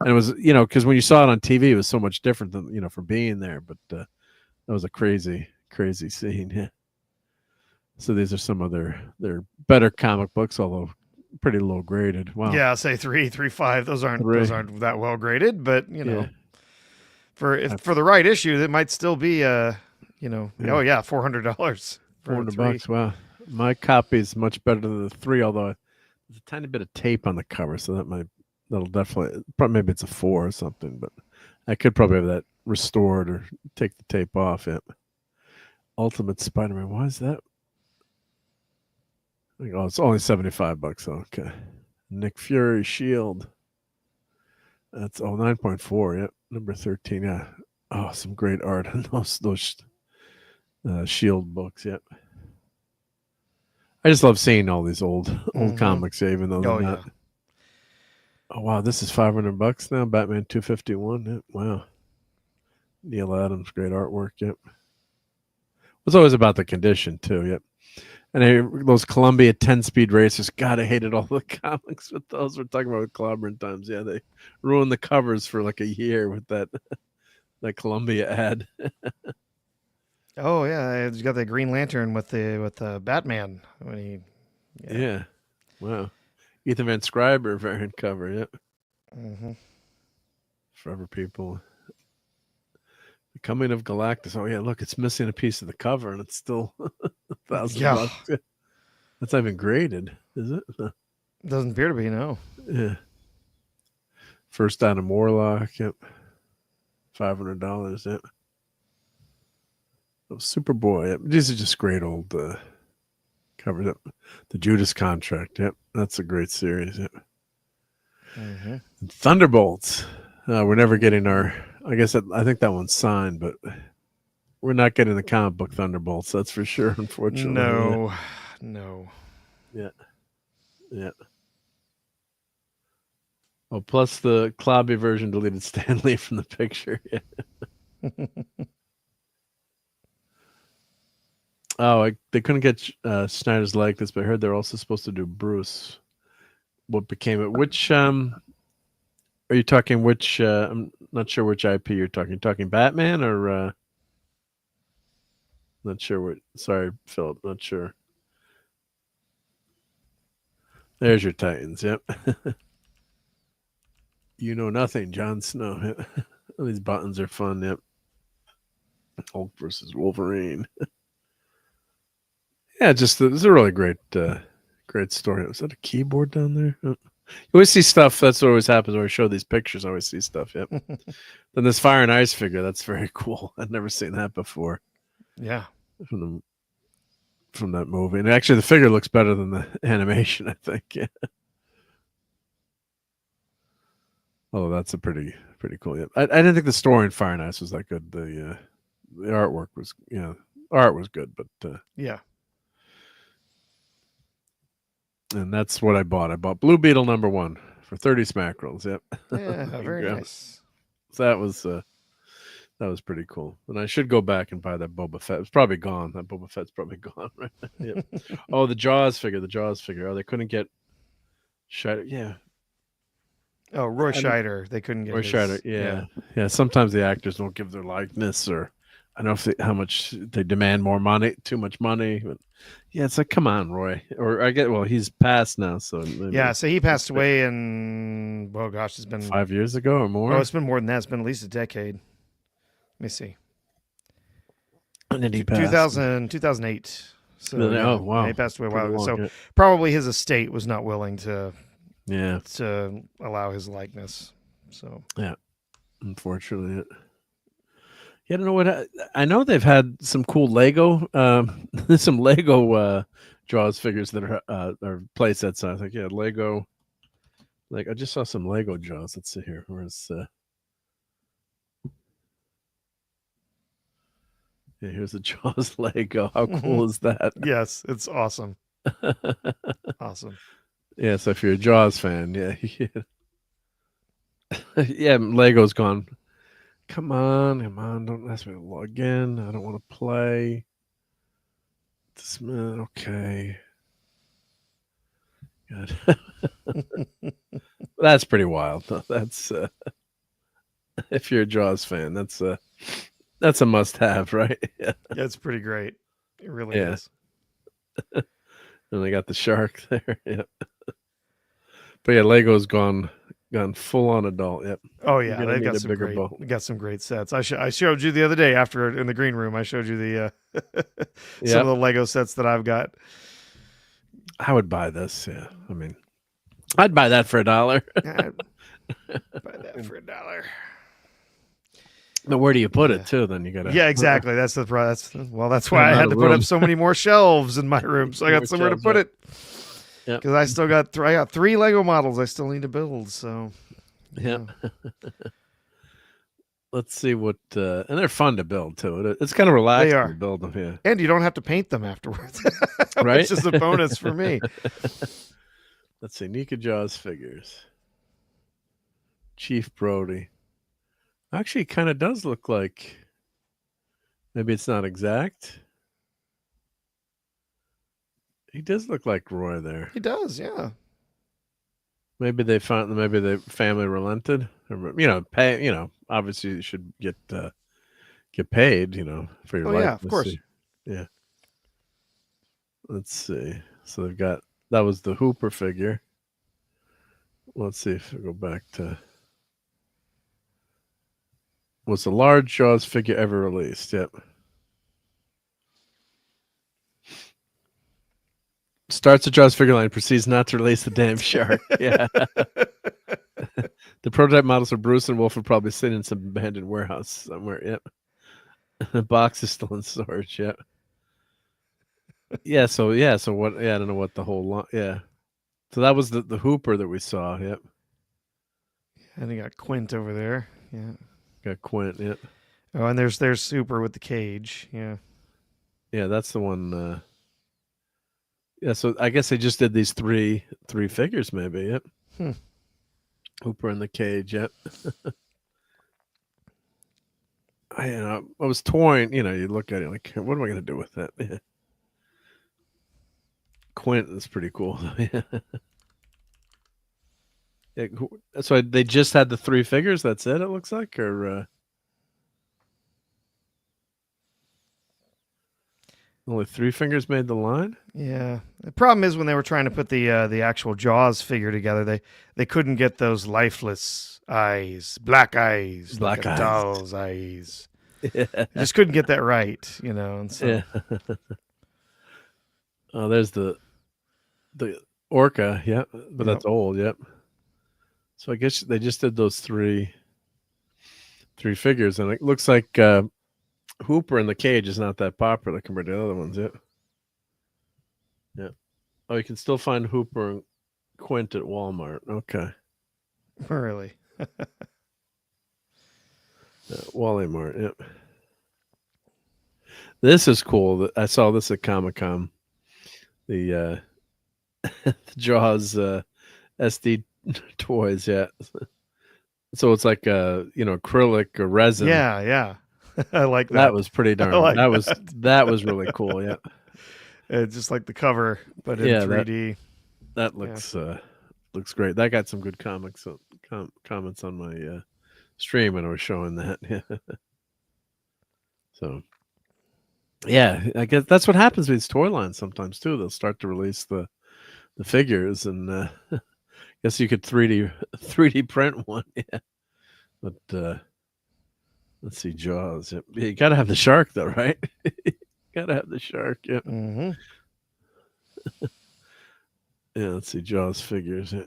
it was, because when you saw it on TV, it was so much different than, from being there. But that was a crazy, crazy scene. Yeah. So these are some of their better comic books, although pretty low graded. Wow. Yeah, say 3, 3.5. Those aren't that well graded, but for the right issue, that might still be oh yeah, $400. $400. Wow. My copy is much better than the 3, although there's a tiny bit of tape on the cover, so that might that'll definitely probably maybe it's a 4 or something, but I could probably have that restored or take the tape off. Yep. Ultimate Spider-Man. Why is that? Oh, it's only $75. Okay. Nick Fury Shield. That's 9.4. Yep. Number 13. Yeah. Oh, some great art on those Shield books. Yep. I just love seeing all these old comics, even though they're not. Oh wow, this is $500 now. Batman 251. Yep. Wow. Neil Adams, great artwork. Yep. It's always about the condition too. Yep. And those Columbia 10-speed racers. God, I hated all the comics with those. We're talking about clobbering times. Yeah, they ruined the covers for like a year with that Columbia ad. Oh yeah, it's got the Green Lantern with the Batman when he. Yeah. Wow. Ethan Van Scriber variant cover. Yep. Mm-hmm. Forever People. The Coming of Galactus. Oh yeah, look, it's missing a piece of the cover, and it's still $1,000. Yeah. That's not even graded, is it? Doesn't appear to be. No. Yeah. First Adam Warlock. Yep. $500. Yep. Oh, Superboy. Yep. These are just great old covers. Yep. The Judas Contract. Yep. That's a great series. Yep. Mm-hmm. Thunderbolts. We're never getting our. I guess I think that one's signed, but we're not getting the comic book Thunderbolts. That's for sure. Unfortunately. No. No. Yeah. Yeah. Oh, plus the Klobby version deleted Stan Lee from the picture. Yeah. Oh, they couldn't get Snyder's likeness, but I heard they're also supposed to do Bruce. What became it? Which are you talking? Which I'm not sure which IP you're talking. You're talking Batman or not sure what? Sorry, Philip, not sure. There's your Titans. Yep. You know nothing, Jon Snow. Yep. These buttons are fun. Yep. Hulk versus Wolverine. Yeah, just it's a really great story. Was that a keyboard down there? Oh. You always see stuff. That's what always happens when I show these pictures. I always see stuff. Yep. Then this Fire and Ice figure. That's very cool. I've never seen that before. Yeah. From that movie, and actually the figure looks better than the animation. I think. Yeah. Oh, that's a pretty cool. Yeah. I didn't think the story in Fire and Ice was that good. The artwork was, art was good, but yeah. And that's what I bought. I bought Blue Beetle #1 for 30 smackrolls. Yep. Yeah, very nice. So that was pretty cool. And I should go back and buy that Boba Fett. It's probably gone. That Boba Fett's probably gone, right? Yep. Oh, the Jaws figure. Oh, they couldn't get Scheider. Yeah. Oh, Roy Scheider. They couldn't get Roy Scheider. Yeah. Sometimes the actors don't give their likeness, or I don't know how much they demand more money, too much money. But yeah, it's like, come on, Roy. Or he's passed now. So yeah, so he passed away in, oh gosh, it's been 5 years ago or more. Oh, it's been more than that. It's been at least a decade. Let me see. And then he passed. 2008. So oh, wow. He passed away a while ago. Long, So yeah. probably his estate was not willing to allow his likeness. So yeah, unfortunately. Yeah, I don't know what I know. They've had some cool Lego, some Lego Jaws figures that are play sets. I think Lego. Like I just saw some Lego Jaws. Let's see here. Where's yeah, here's a Jaws Lego. How cool is that? Yes, it's awesome. Awesome. Yeah, so if you're a Jaws fan, yeah. Yeah, Lego's gone. Come on, don't ask me to log in. I don't want to play. Okay. Good. That's pretty wild. That's if you're a Jaws fan, that's a must-have, right? Yeah, it's pretty great. It really is. And they got the shark there. Yeah. But yeah, Lego's gone full on adult. Yep. Oh yeah, they've got some great sets. I showed you the other day in the green room. I showed you the some of the Lego sets that I've got. I would buy this. Yeah, I mean, I'd buy that for $1. Buy that for $1. But where do you put it too? Then you got to. Yeah, exactly. That's the that's why I had to put up so many more shelves in my room, so I got somewhere to put it. Because I still got I got 3 Lego models I still need to build. So. Yeah. Let's see what, and they're fun to build too. It's kind of relaxing to build them. Yeah. And you don't have to paint them afterwards. Right? It's just a bonus for me. Let's see. Nika Jaws figures. Chief Brody. Actually, it kind of does look like, maybe it's not exact. He does look like Roy there. He does, yeah. Maybe the family relented, or, pay. Obviously you should get paid, for your life. Yeah, of course. Yeah. Let's see. So they've got, that was the Hooper figure. Let's see if we go back to, was the large Jaws figure ever released? Yep. Starts a Jaws figure line, proceeds not to release the damn shark. Yeah. The prototype models for Bruce and Wolf are probably sitting in some abandoned warehouse somewhere. Yep. The box is still in storage. Yep. Yeah. So what? Yeah, I don't know what the whole yeah. So that was the Hooper that we saw. Yep. And you got Quint over there. Yeah. Got Quint. Yep. Oh, and there's Super with the cage. Yeah. Yeah, that's the one. Yeah, so I guess they just did these three figures, maybe. Yep. Hooper in the cage. Yep. I was torn. You look at it like, what am I going to do with that? Yeah. Quint is pretty cool. Yeah. Yeah. So they just had the 3 figures. That's it. It looks like, or only 3 fingers made the line. Yeah. The problem is when they were trying to put the actual Jaws figure together, they couldn't get those lifeless eyes, black eyes, black like eyes, doll's eyes. Yeah. They just couldn't get that right, And so. Yeah. Oh, there's the Orca. Yep, but that's old. Yep. So I guess they just did those three figures, and it looks like Hooper in the cage is not that popular compared to the other ones. Yep. Yeah. Oh, you can still find Hooper and Quint at Walmart. Okay. Really? Wally Mart. Yep. This is cool. I saw this at Comic-Con. The Jaws SD toys. Yeah. So it's like acrylic or resin. Yeah, yeah. I like that. That was pretty darn. Like that was really cool. Yeah. It's just like the cover, but in 3D. That looks looks great. That got some good comments on my stream when I was showing that. Yeah. So, yeah, I guess that's what happens with these toy lines sometimes too. They'll start to release the figures, and I guess you could 3D print one. Yeah, but let's see, Jaws. Yep. You got to have the shark though, right? Got to have the shark. Yep. Mm-hmm. Yeah, let's see, Jaws figures. Yeah.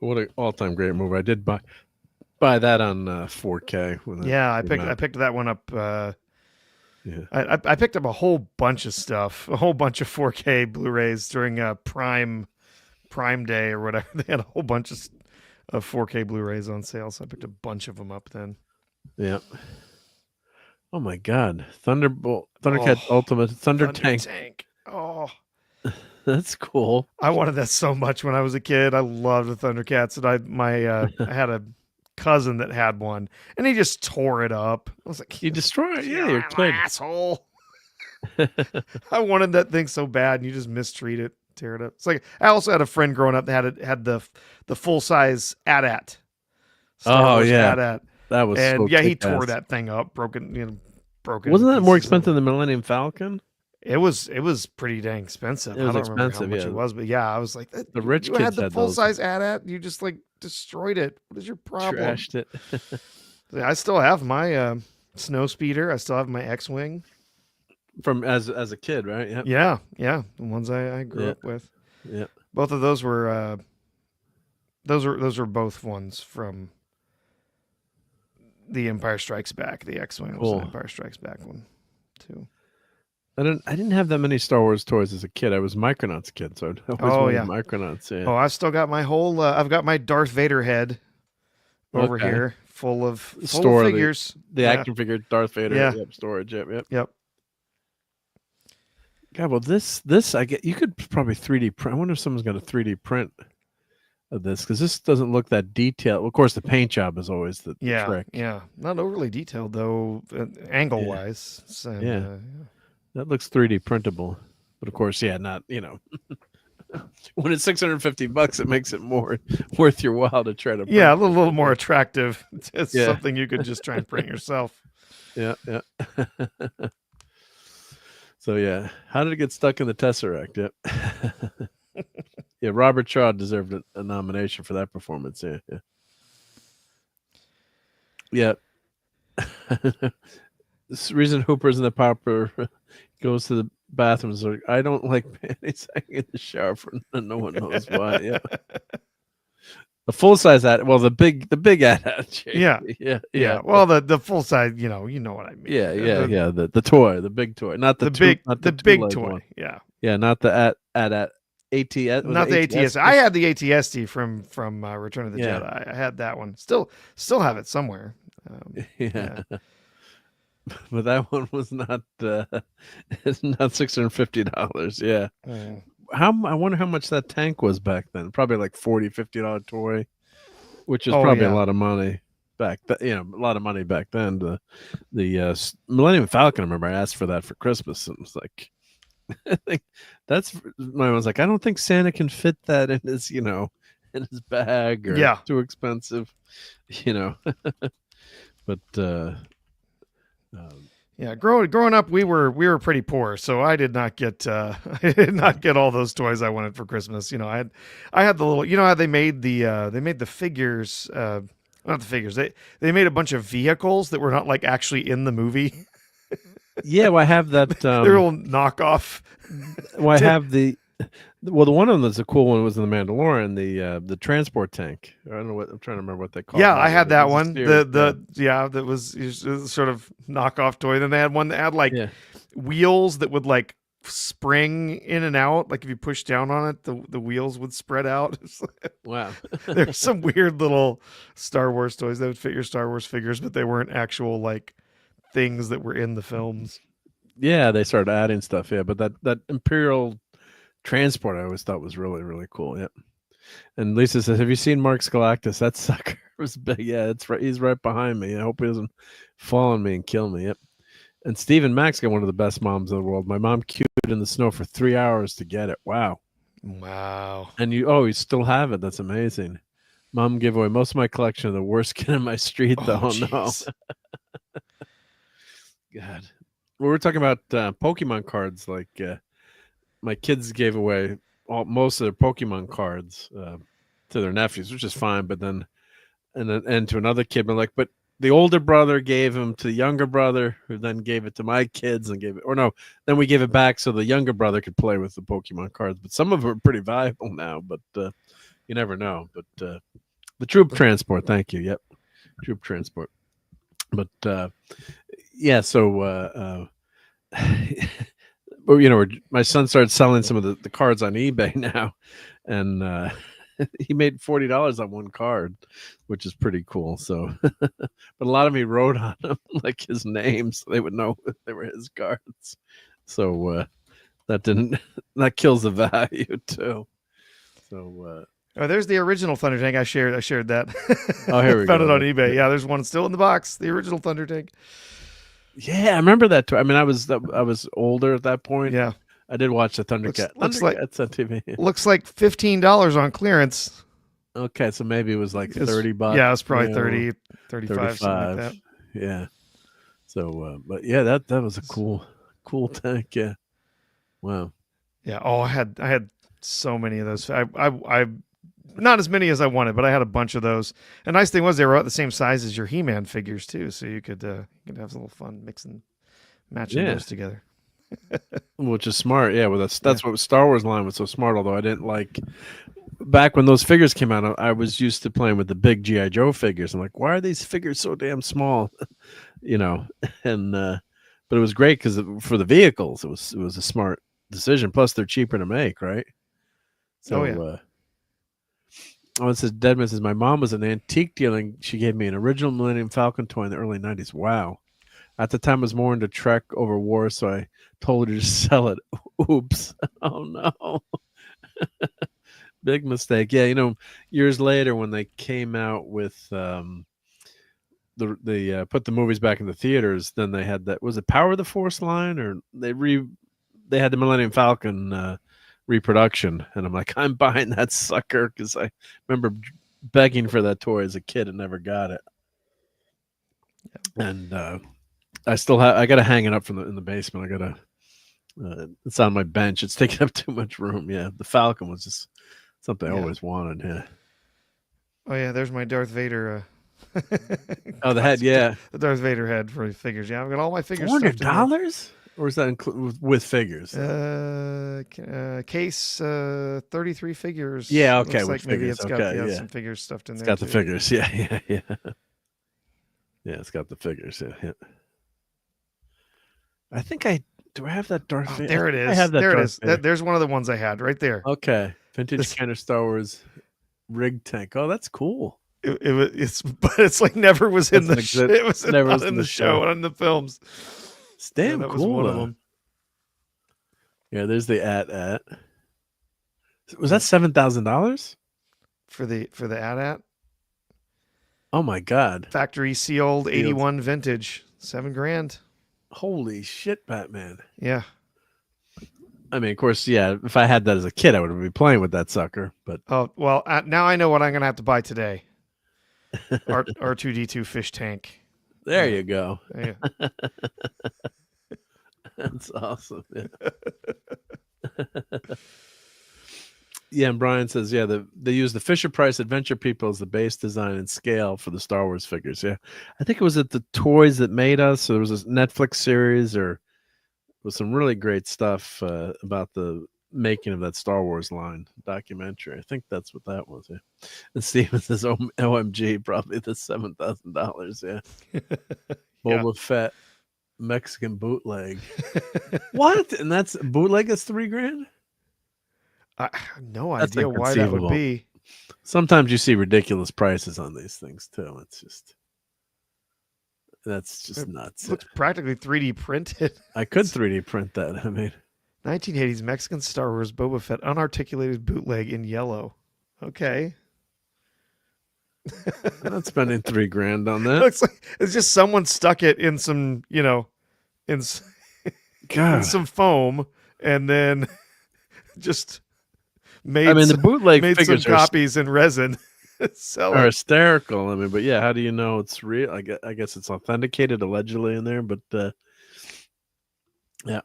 What an all-time great movie! I did buy that on 4K. Yeah, I picked that one up. Yeah, I picked up a whole bunch of stuff, a whole bunch of 4K Blu-rays during Prime Day or whatever. They had a whole bunch of 4K Blu-rays on sale, so I picked a bunch of them up then. Yep. Oh my God, Thundercat Ultimate Thunder Tank. Oh, that's cool. I wanted that so much when I was a kid. I loved the Thundercats, and I had a cousin that had one, and he just tore it up. I was like, "You destroy it? Yeah, you're a asshole." I wanted that thing so bad, and you just mistreat it, tear it up. It's like I also had a friend growing up that had the full size AT-AT. Oh yeah, AT-AT. That was and so yeah, he tore that thing up, broken. Wasn't that more expensive than the Millennium Falcon? It was pretty dang expensive. It was I don't remember how much it was, but yeah, I was like, the rich kids had the full size AT-AT. You just like destroyed it. What is your problem? Trashed it. I still have my snow speeder. I still have my X-wing from as a kid, right? Yep. Yeah, the ones I grew up with. Yeah. Both of those were those were both ones from The Empire Strikes Back. The X-Wing was the Empire Strikes Back one too. I didn't have that many Star Wars toys as a kid. I was Micronauts kid, so I always wanted Micronauts. Yeah. Oh, I've still got my whole. I've got my Darth Vader head over here, full of figures. The action figure Darth Vader. Yeah. Yep, storage. Yep. Yep. God, well, this I get. You could probably 3D print. I wonder if someone's got a 3D print of this, because this doesn't look that detailed. Of course, the paint job is always the trick. Yeah, not overly detailed though, angle wise. So, yeah. That looks 3D printable, but of course, not, when it's $650, it makes it more worth your while to try to print. Yeah, a little more attractive. It's something you could just try and print yourself. Yeah. So how did it get stuck in the Tesseract? Yep. Yeah, Robert Shaw deserved a nomination for that performance. Yeah. This reason Hooper's in the popper goes to the bathroom is like, I don't like panties hanging in the shower for no one knows why. Yeah. The full size ad, well, the big ad. Yeah. Well, the full size, you know what I mean. Yeah. The toy, the big toy, not the big toy. One. Yeah. Yeah, not the at ATS. Not the ATS. I had the ATST from Return of the Jedi. I had that one. Still have it somewhere. Yeah. But that one was not it's not $650. Yeah. I wonder how much that tank was back then. Probably like $40-$50 toy, which is probably a lot of money back. A lot of money back then. The Millennium Falcon. I remember I asked for that for Christmas, and it was like, I think that's my was like, I don't think Santa can fit that in his in his bag, or too expensive, But growing up, we were pretty poor, so I did not get all those toys I wanted for Christmas. I had the little, how they made the figures, not the figures. They made a bunch of vehicles that were not like actually in the movie. Yeah, well, I have that. They're all knockoff. Well, I have the one of them that's a cool one was in The Mandalorian, the transport tank. I don't know what I'm trying to remember what they call it. Yeah, I had that one. That was sort of knockoff toy. Then they had one that had like wheels that would like spring in and out. Like if you push down on it, the wheels would spread out. Wow. There's some weird little Star Wars toys that would fit your Star Wars figures, but they weren't actual like things that were in the films. Yeah, they started adding stuff. Yeah, but that Imperial transport I always thought was really, really cool. Yep. And Lisa says, have you seen Mark's Galactus? That sucker was big. Yeah, it's right. He's right behind me. I hope he doesn't fall on me and kill me. Yep. And Steve and Max got one of the best moms in the world. My mom queued in the snow for 3 hours to get it. Wow. And you still have it. That's amazing. Mom gave away most of my collection of the worst kid in my street, though. Oh, no. God. We were talking about Pokemon cards. Like my kids gave away most of their Pokemon cards to their nephews, which is fine. But then to another kid, but the older brother gave them to the younger brother, who then gave it to my kids and then we gave it back so the younger brother could play with the Pokemon cards. But some of them are pretty valuable now, but you never know. But the troop transport, thank you. Yep, troop transport. But so my son started selling some of the cards on eBay now, and he made $40 on one card, which is pretty cool. So, but a lot of them he wrote on them like his name, so they would know if they were his cards. So that kills the value too. So. There's the original Thunder Tank. I shared that. Oh, here we Found go. it on eBay. Yeah, there's one still in the box. The original Thunder Tank. Yeah, I remember that too. I mean, I was older at that point. Yeah, I did watch the Thundercat. Looks like it's on TV. Looks like $15 on clearance. Okay, so maybe it was like $30. Yeah, it's probably 30, 35, something like that. Yeah. So, but yeah, that was a cool tank. Yeah. Wow. Yeah. Oh, I had so many of those. I not as many as I wanted, but I had a bunch of those. The nice thing was they were about the same size as your He-Man figures too, so you could have a little fun mixing, matching those together. Which is smart, yeah. Well, that's what Star Wars line was so smart. Although I didn't like back when those figures came out, I was used to playing with the big GI Joe figures. I'm like, why are these figures so damn small? And but it was great because for the vehicles, it was a smart decision. Plus, they're cheaper to make, right? So, it says Deadman says my mom was an antique dealer. And she gave me an original Millennium Falcon toy in the early '90s. Wow. At the time, I was more into Trek over war, so I told her to sell it. Oops. Oh, no. Big mistake. Yeah, years later when they came out with they put the movies back in the theaters, then they had that. Was it Power of the Force line? Or they had the Millennium Falcon reproduction. And I'm like, I'm buying that sucker because I remember begging for that toy as a kid and never got it. And I still have. I got to hang it up in the basement. I got to. It's on my bench. It's taking up too much room. Yeah, the Falcon was just something I always wanted. Yeah. Oh yeah, there's my Darth Vader. Oh, the head. Yeah, the Darth Vader head for figures. Yeah, I've got all my figures. $400, or is that with figures? Case 33 figures. Yeah. Okay. Looks with like maybe figures. it's got Okay, some figures stuffed in it's there. It's got the figures. Yeah. Yeah, it's got the figures. Yeah. I think do I have that Darth Vader? There it is. I have that. There it is. There's one of the ones I had right there. Okay, vintage kind of Star Wars rig tank. Oh, that's cool. But it's like never was in the show. It was never in the show on the films. It's damn that cool. Was one of them. Yeah, there's the at. Was that $7,000 for the at? Oh my God! Factory sealed 81 vintage, $7,000. Holy shit, Batman! Yeah. I mean, of course, yeah. If I had that as a kid, I would be playing with that sucker. But well, now I know what I'm gonna have to buy today. R2D2 fish tank. There you go. Yeah. That's awesome. Yeah. Yeah, and Brian says, yeah, they use the Fisher-Price Adventure People as the base design and scale for the Star Wars figures. Yeah, I think it was at the Toys That Made Us. So there was a Netflix series, or with some really great stuff about the making of that Star Wars line documentary. I think that's what that was. Yeah, and Steven says, "OMG, probably the $7,000." Yeah, Boba Fett Mexican bootleg. What? And that's bootleg? That's $3,000. I have no idea why that would be. Sometimes you see ridiculous prices on these things too. That's just nuts. It looks practically 3D printed. I could 3D print that. I mean, 1980s Mexican Star Wars Boba Fett unarticulated bootleg in yellow. Okay. I'm not spending $3,000 on that. It looks like it's just someone stuck it in some, in some foam, and then just made the bootleg made figures some copies in resin. Are hysterical. I mean, but yeah, how do you know it's real? I guess it's authenticated allegedly in there, but yeah.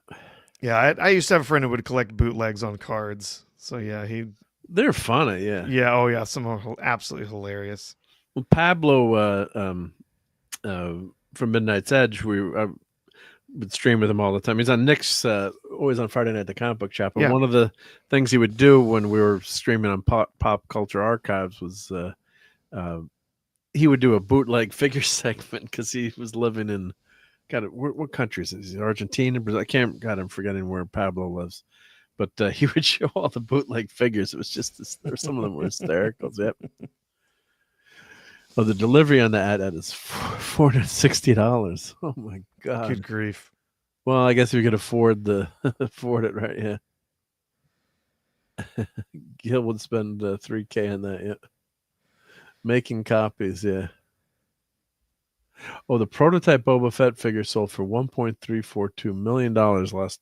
Yeah, I used to have a friend who would collect bootlegs on cards. So yeah, they're funny, yeah. Yeah, oh yeah, some are absolutely hilarious. Well, Pablo from Midnight's Edge, we would stream with him all the time. He's on Nick's always on Friday night at the comic book shop. And one of the things he would do when we were streaming on Pop Culture Archives was he would do a bootleg figure segment because he was living in what country is it? Is it Argentina? Brazil? I'm forgetting where Pablo lives. But he would show all the bootleg figures. It was just some of them were hysterical. Yep. Oh, the delivery on the ad is $460. Oh my God! Good grief! Well, I guess we could afford it, right? Yeah. Gil would spend $3,000 on that. Yeah. Making copies. Yeah. Oh, the prototype Boba Fett figure sold for $1.342 million last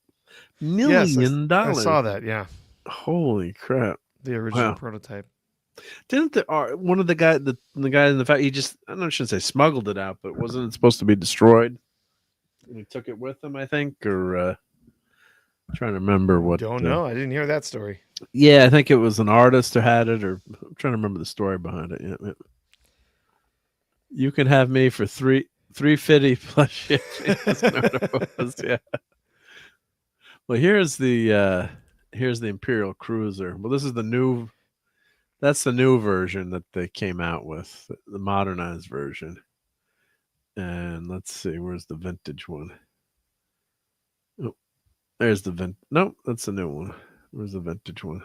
$1 million. I saw that. Yeah. Holy crap! The original prototype. Didn't one of the guy in the fact he just I shouldn't say smuggled it out, but wasn't it supposed to be destroyed? And he took it with him, I think, or trying to remember what. Don't know. I didn't hear that story. Yeah, I think it was an artist who had it, or I'm trying to remember the story behind it. Yeah. You can have me for $350 plus shipping. Yeah. Well, here's the Imperial Cruiser. Well, this is the new. That's the new version that they came out with, the modernized version. And let's see, where's the vintage one? Oh, there's the Nope, that's the new one. Where's the vintage one?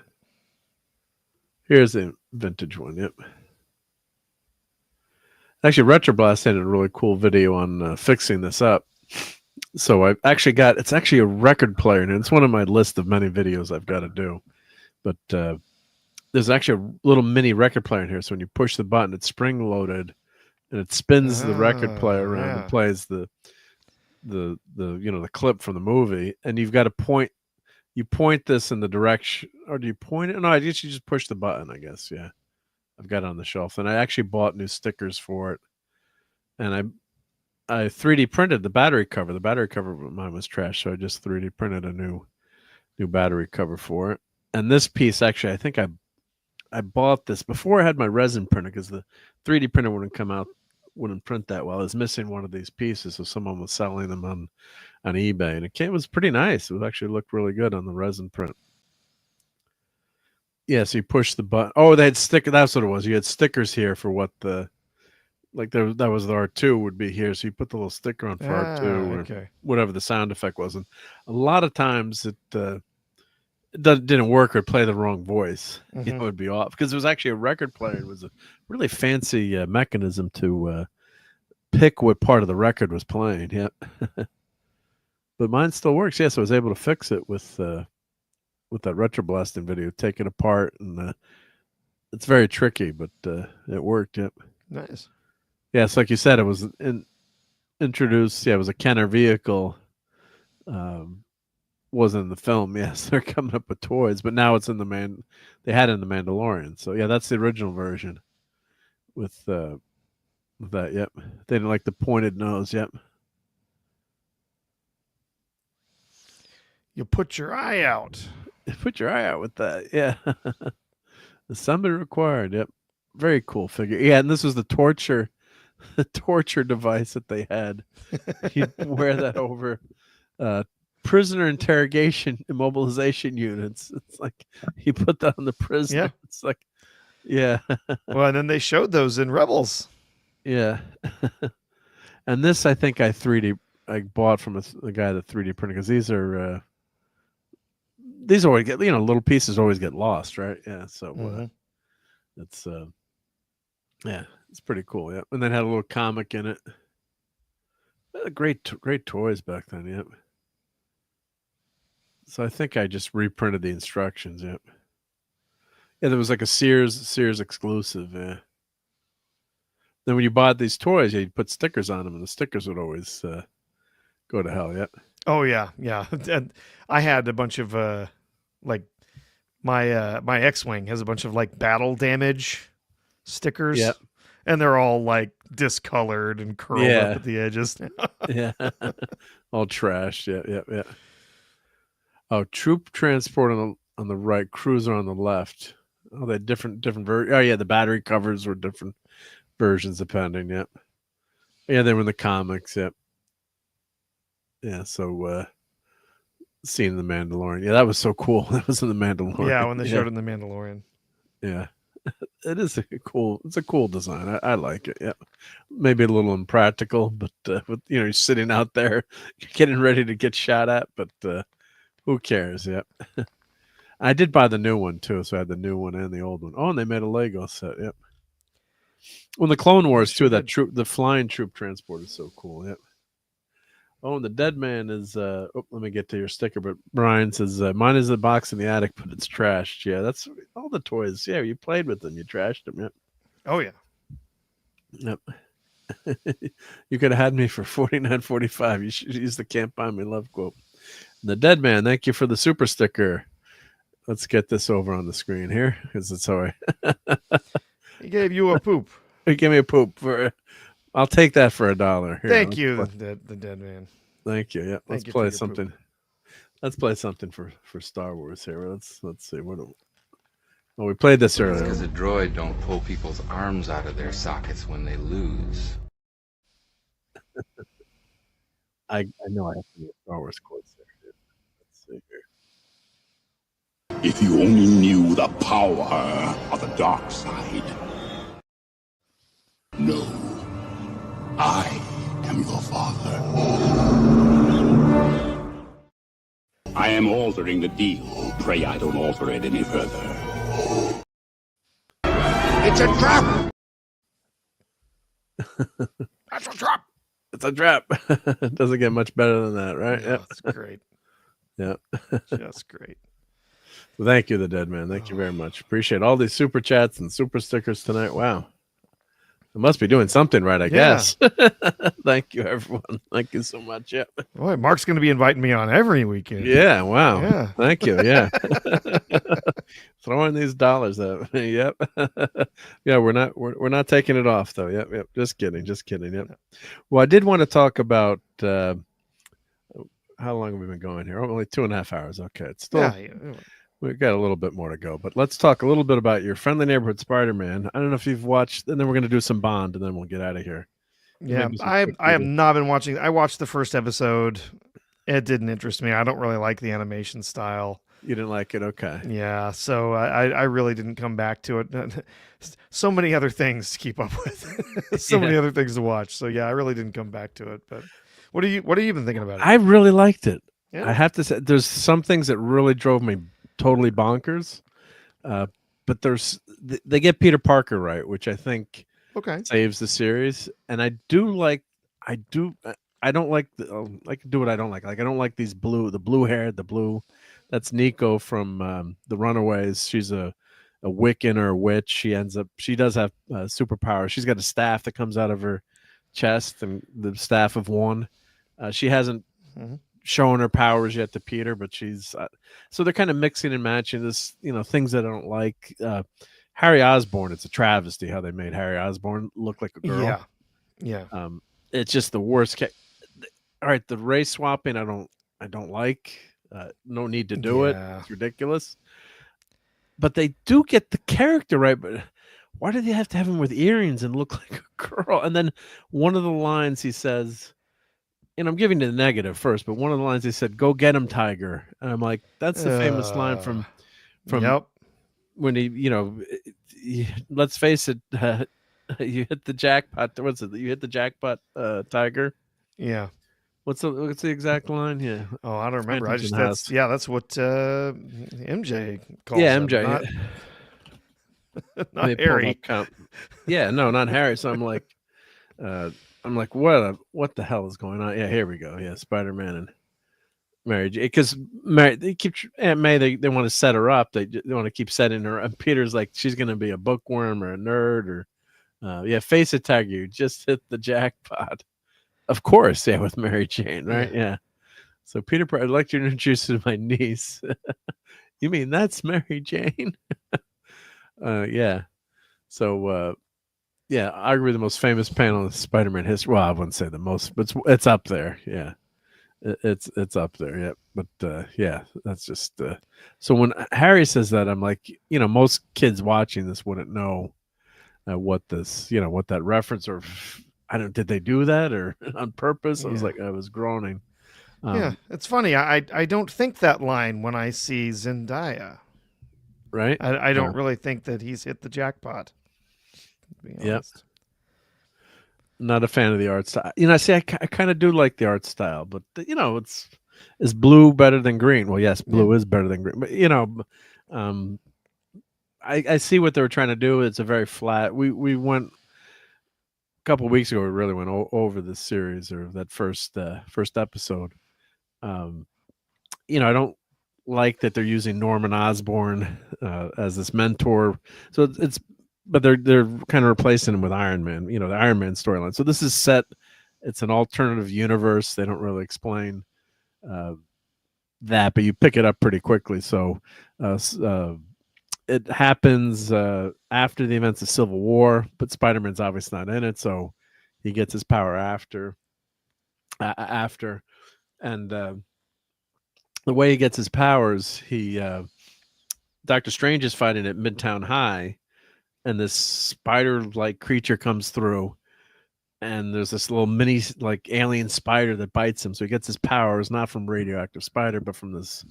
Here's the vintage one. Yep. Actually, Retroblast had a really cool video on fixing this up. So I actually got, it's actually a record player, and it's one of my list of many videos I've got to do. But there's actually a little mini record player in here. So when you push the button, it's spring loaded, and it spins the record player around and plays the clip from the movie. And you've got to point. You point this in the direction, or do you point it? No, I guess you just push the button. I guess, yeah. I've got it on the shelf, and I actually bought new stickers for it, and I 3D printed the battery cover. The battery cover of mine was trash, so I just 3D printed a new battery cover for it. And this piece, actually, I think I bought this before I had my resin printer, because the 3D printer wouldn't print that well. I was missing one of these pieces, so someone was selling them on eBay, and it was pretty nice. It actually looked really good on the resin print. Yeah, so you push the button. Oh, they had sticker. That's what it was. You had stickers here for what that was the R2 would be here. So you put the little sticker on for R2 or whatever the sound effect was. And a lot of times it didn't work or play the wrong voice. Mm-hmm. It would be off, because it was actually a record player. It was a really fancy mechanism to pick what part of the record was playing. Yep. But mine still works. Yes, I was able to fix it with that retroblasting video, take it apart, and it's very tricky, but it worked. Yep. Nice. Yeah, it's like you said, it was introduced. Yeah, it was a Kenner vehicle. Wasn't in the film. Yes, they're coming up with toys, but now it's in they had it in the Mandalorian. So yeah, that's the original version with that. Yep. They didn't like the pointed nose. Yep. You put your eye out. Put your eye out with that. Yeah. Assembly required. Yep. Very cool figure. Yeah, and this was the torture device that they had. You'd wear that over prisoner interrogation immobilization units. It's like he put that on the prisoner. Yeah. It's like, yeah. Well, and then they showed those in Rebels. Yeah. And this, I think I bought from a guy that 3D printed, because these always get, little pieces always get lost, right? Yeah. So it's yeah, it's pretty cool. Yeah. And then had a little comic in it. Great toys back then. Yep. So I think I just reprinted the instructions. Yep. Yeah, there was like a Sears exclusive. Yeah. Then when you bought these toys, you'd put stickers on them, and the stickers would always go to hell. Yep. Oh yeah, yeah. And I had a bunch of like my X-Wing has a bunch of like battle damage stickers. Yep. And they're all like discolored and curled up at the edges. Yeah. All trashed. Yeah. Oh, troop transport on the right, cruiser on the left. Oh, they had different versions. Oh yeah, the battery covers were different versions depending. Yep. Yeah, they were in the comics. Yep. Yeah, so seeing the Mandalorian. Yeah, that was so cool. That was in the Mandalorian. Yeah, when they showed it in the Mandalorian. Yeah. It is it's a cool design. I like it. Yeah. Maybe a little impractical, but with, you're sitting out there getting ready to get shot at, but who cares? Yeah. I did buy the new one too, so I had the new one and the old one. Oh, and they made a Lego set. Yep. Well, the Clone Wars too, the flying troop transport is so cool. Yep. Oh, and the dead man is let me get to your sticker, but Brian says mine is a box in the attic, but it's trashed. Yeah, that's all the toys. Yeah, you played with them, you trashed them. Yep. Oh yeah. Yep. You could have had me for $49.45. You should use the "Can't Buy Me Love" quote. And the dead man, thank you for the super sticker. Let's get this over on the screen here, because it's all right. He gave you a poop. He gave me a poop for. I'll take that for $1. Here, thank you, the dead man. Thank you. Yeah, let's play something. Let's play something for Star Wars here. Let's see what. Well, we played this earlier. Because a droid don't pull people's arms out of their sockets when they lose. I know I have to get Star Wars quotes there. If you only knew the power of the dark side. No, I am your father. I am altering the deal. Pray I don't alter it any further. It's a trap! That's a trap. It's a trap. It doesn't get much better than that, right? Yeah, that's great. Yeah. Just great. Well, thank you, the Dead Man. Thank you very much. Appreciate all these super chats and super stickers tonight. Wow. I must be doing something right, I guess. Thank you, everyone. Thank you so much. Yeah. Boy, Mark's going to be inviting me on every weekend. Yeah. Wow. Yeah. Thank you. Yeah. Throwing these dollars at me. Yep. Yeah. We're not taking it off though. Yep. Yep. Just kidding. Just kidding. Yep. Well, I did want to talk about, how long have we been going here? Only 2.5 hours. Okay. It's still, we've got a little bit more to go, but let's talk a little bit about your Friendly Neighborhood Spider-Man. I don't know if you've watched, and then we're going to do some Bond, and then we'll get out of here. Yeah, I have not been watching. I watched the first episode. It didn't interest me. I don't really like the animation style. You didn't like it? Okay. Yeah, so I really didn't come back to it. So many other things to keep up with. So many other things to watch. So yeah, I really didn't come back to it. But what have you been thinking about it? I really liked it. Yeah. I have to say, there's some things that really drove me totally bonkers, but they get Peter Parker right, which I think saves the series. And I don't like I can do what I don't like. Like I don't like the blue hair, that's Nico from the Runaways. She's a Wiccan or a witch. She does have superpowers. She's got a staff that comes out of her chest, and the staff of one. She hasn't showing her powers yet to Peter, but she's so they're kind of mixing and matching this, things that I don't like. Harry Osborn, it's a travesty how they made Harry Osborn look like a girl. Yeah. It's just the worst. All right, the race swapping, I don't like. No need to do it. It's ridiculous. But they do get the character right. But why do they have to have him with earrings and look like a girl? And then one of the lines he says, and I'm giving you the negative first, but one of the lines he said, "Go get him, Tiger." And I'm like, that's the famous line from when he, let's face it, you hit the jackpot. What's it? You hit the jackpot, Tiger. Yeah. What's the exact line? Yeah. Oh, I don't remember. That's what MJ calls him. MJ. Not Harry. Yeah, no, not Harry. So I'm like, what the hell is going on? Yeah, here we go. Yeah, Spider-Man and Mary Jane, because Aunt May, they want to set her up. They want to keep setting her up. Peter's like, she's going to be a bookworm or a nerd or face it, Tiger. You just hit the jackpot. Of course, yeah, with Mary Jane, right? Yeah. So Peter, I'd like to introduce you to my niece. You mean that's Mary Jane? Yeah. So arguably the most famous panel in Spider-Man history. Well, I wouldn't say the most, but it's up there. Yeah. It's up there. Yeah. But that's just so when Harry says that, I'm like, most kids watching this wouldn't know what that reference or did they do that or on purpose? I was like, I was groaning. It's funny. I don't think that line when I see Zendaya. Right. I don't really think that he's hit the jackpot. Yeah. Not a fan of the art style. I kind of do like the art style, but is blue better than green? Well, yes, blue is better than green, but I see what they were trying to do. It's a very flat. We went a couple of weeks ago. We really went over this series or that first episode. I don't like that they're using Norman Osborn as this mentor. So but they're kind of replacing him with Iron Man, the Iron Man storyline. So this is set. It's an alternative universe. They don't really explain that, but you pick it up pretty quickly. So it happens after the events of Civil War, but Spider-Man's obviously not in it, so he gets his power after. And the way he gets his powers, Dr. Strange is fighting at Midtown High, and this spider-like creature comes through, and there's this little mini like alien spider that bites him. So he gets his powers not from radioactive spider, but from this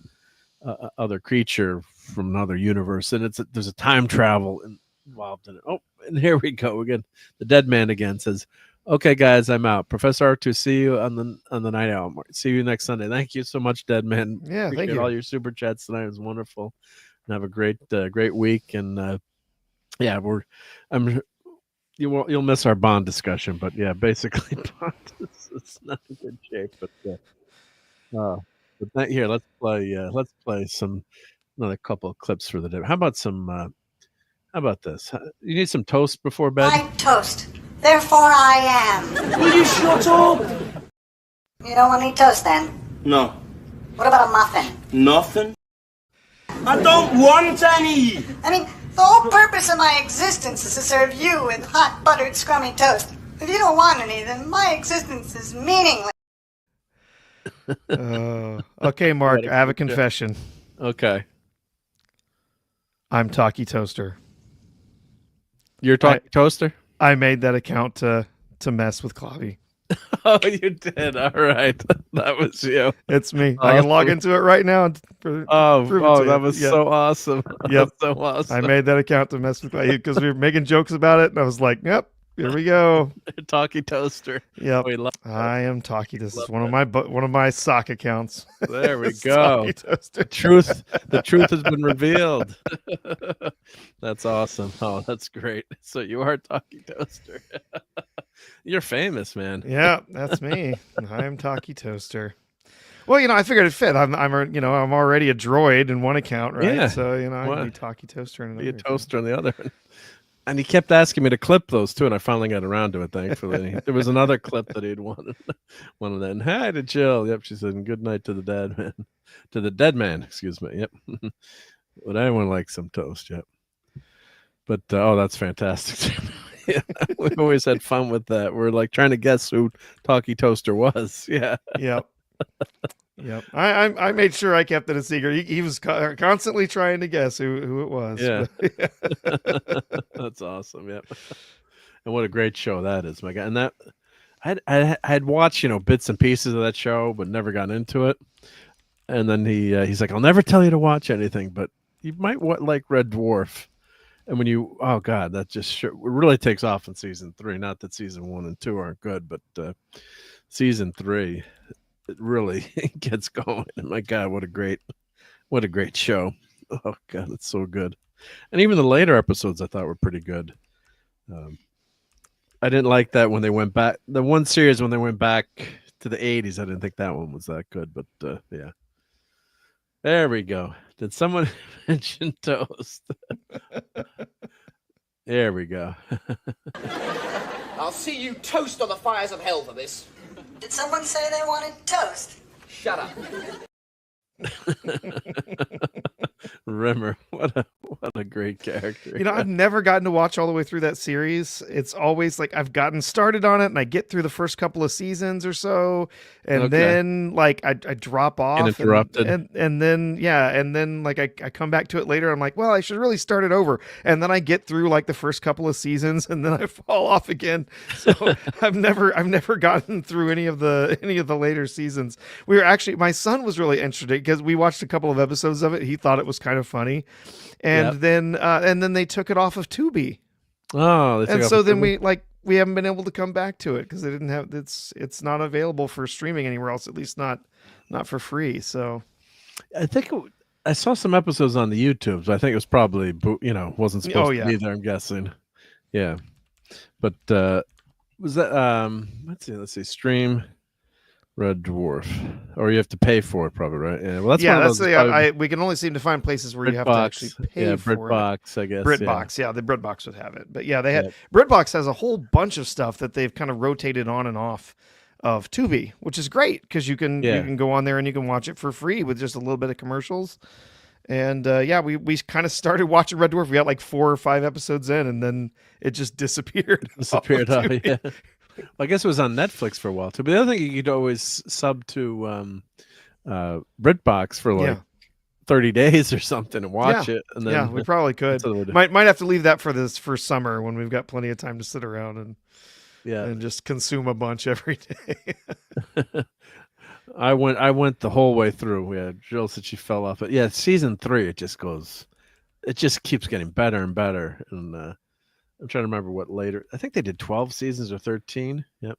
other creature from another universe. And there's a time travel involved in it. Oh, and here we go again. The dead man again says, "Okay, guys, I'm out. Professor R2, see you on the night out. See you next Sunday." Thank you so much, dead man. Yeah, Appreciate thank you. all your super chats tonight. It was wonderful. And have a great week. And yeah, you'll miss our Bond discussion, but yeah, basically Bond is not in good shape. But here, let's play another couple of clips for the day. How about this? You need some toast before bed? I'm toast. Therefore I am. Will you shut up? You don't want any toast then? No. What about a muffin? Nothing. I don't want any. I mean, the whole purpose of my existence is to serve you with hot, buttered, scrummy toast. If you don't want any, then my existence is meaningless. Okay, Mark, I have a confession. Okay. I'm Talkie Toaster. You're Talkie Toaster? I made that account to mess with Clavy. Oh, you did. All right. That was you. It's me. Awesome. I can log into it right now. And that was so awesome. Yep. So awesome. I made that account to mess with Clavy because we were making jokes about it, and I was like, "Yep, here we go." Talkie Toaster. Yep. We love I am Talkie. This is one of my sock accounts. There we go. The truth has been revealed. That's awesome. Oh, that's great. So you are Talkie Toaster. You're famous, man. Yeah, that's me. I'm Talkie Toaster. Well, I figured it fit. I'm already a droid in one account, right? Yeah. So I can be Talkie Toaster in another. Be a toaster on the other. And he kept asking me to clip those too, and I finally got around to it. Thankfully, there was another clip that he'd wanted. One of them. Hi to Jill. Yep, she said, "Good night to the dead man." To the dead man. Excuse me. Yep. Would anyone like some toast? Yep. But that's fantastic. Yeah, we always had fun with that. We're like trying to guess who Talkie Toaster was. Yeah. Yep. Yep. I made sure I kept it a secret. He was constantly trying to guess who it was. Yeah. That's awesome. Yep. And what a great show that is, my God. And that I had watched bits and pieces of that show, but never got into it. And then he's like, "I'll never tell you to watch anything, but you might like Red Dwarf." And when that just really takes off in season 3. Not that season 1 and 2 aren't good, but season 3, it really gets going. And my God, what a great show! Oh God, it's so good. And even the later episodes I thought were pretty good. I didn't like that when they went back. The one series when they went back to the 80s, I didn't think that one was that good. But yeah, there we go. Did someone mention toast? There we go. I'll see you toast on the fires of hell for this. Did someone say they wanted toast? Shut up. Rimmer, what a great character. I've never gotten to watch all the way through that series. It's always like I've gotten started on it and I get through the first couple of seasons or so, and then like I drop off interrupted. And then like I come back to it later. I'm like, well, I should really start it over. And then I get through like the first couple of seasons and then I fall off again. So I've never gotten through any of the later seasons. My son was really interested because we watched a couple of episodes of it. He thought it was kind of funny, and then they took it off of Tubi. Oh, and so then we haven't been able to come back to it because they didn't have it's not available for streaming anywhere else, at least not for free. So I think I saw some episodes on the YouTube, so I think it was probably wasn't supposed to be there. I'm guessing, yeah. But was that let's see, stream Red Dwarf, or you have to pay for it, probably, right? Yeah, well, we can only seem to find places where you have to actually pay for BritBox, I guess. BritBox, the BritBox would have it, but yeah, they had BritBox has a whole bunch of stuff that they've kind of rotated on and off of Tubi, which is great because you can go on there and you can watch it for free with just a little bit of commercials. And we kind of started watching Red Dwarf. We got like 4 or 5 episodes in, and then it just disappeared. Yeah. Well, I guess it was on Netflix for a while too. But the other thing, you could always sub to BritBox for like 30 days or something and watch it. And then we probably could. Might have to leave that for summer when we've got plenty of time to sit around Yeah. And just consume a bunch every day. I went the whole way through. Yeah, Jill said she fell off it. Yeah, season 3, it just keeps getting better and better. And I'm trying to remember what later. I think they did 12 seasons or 13. Yep.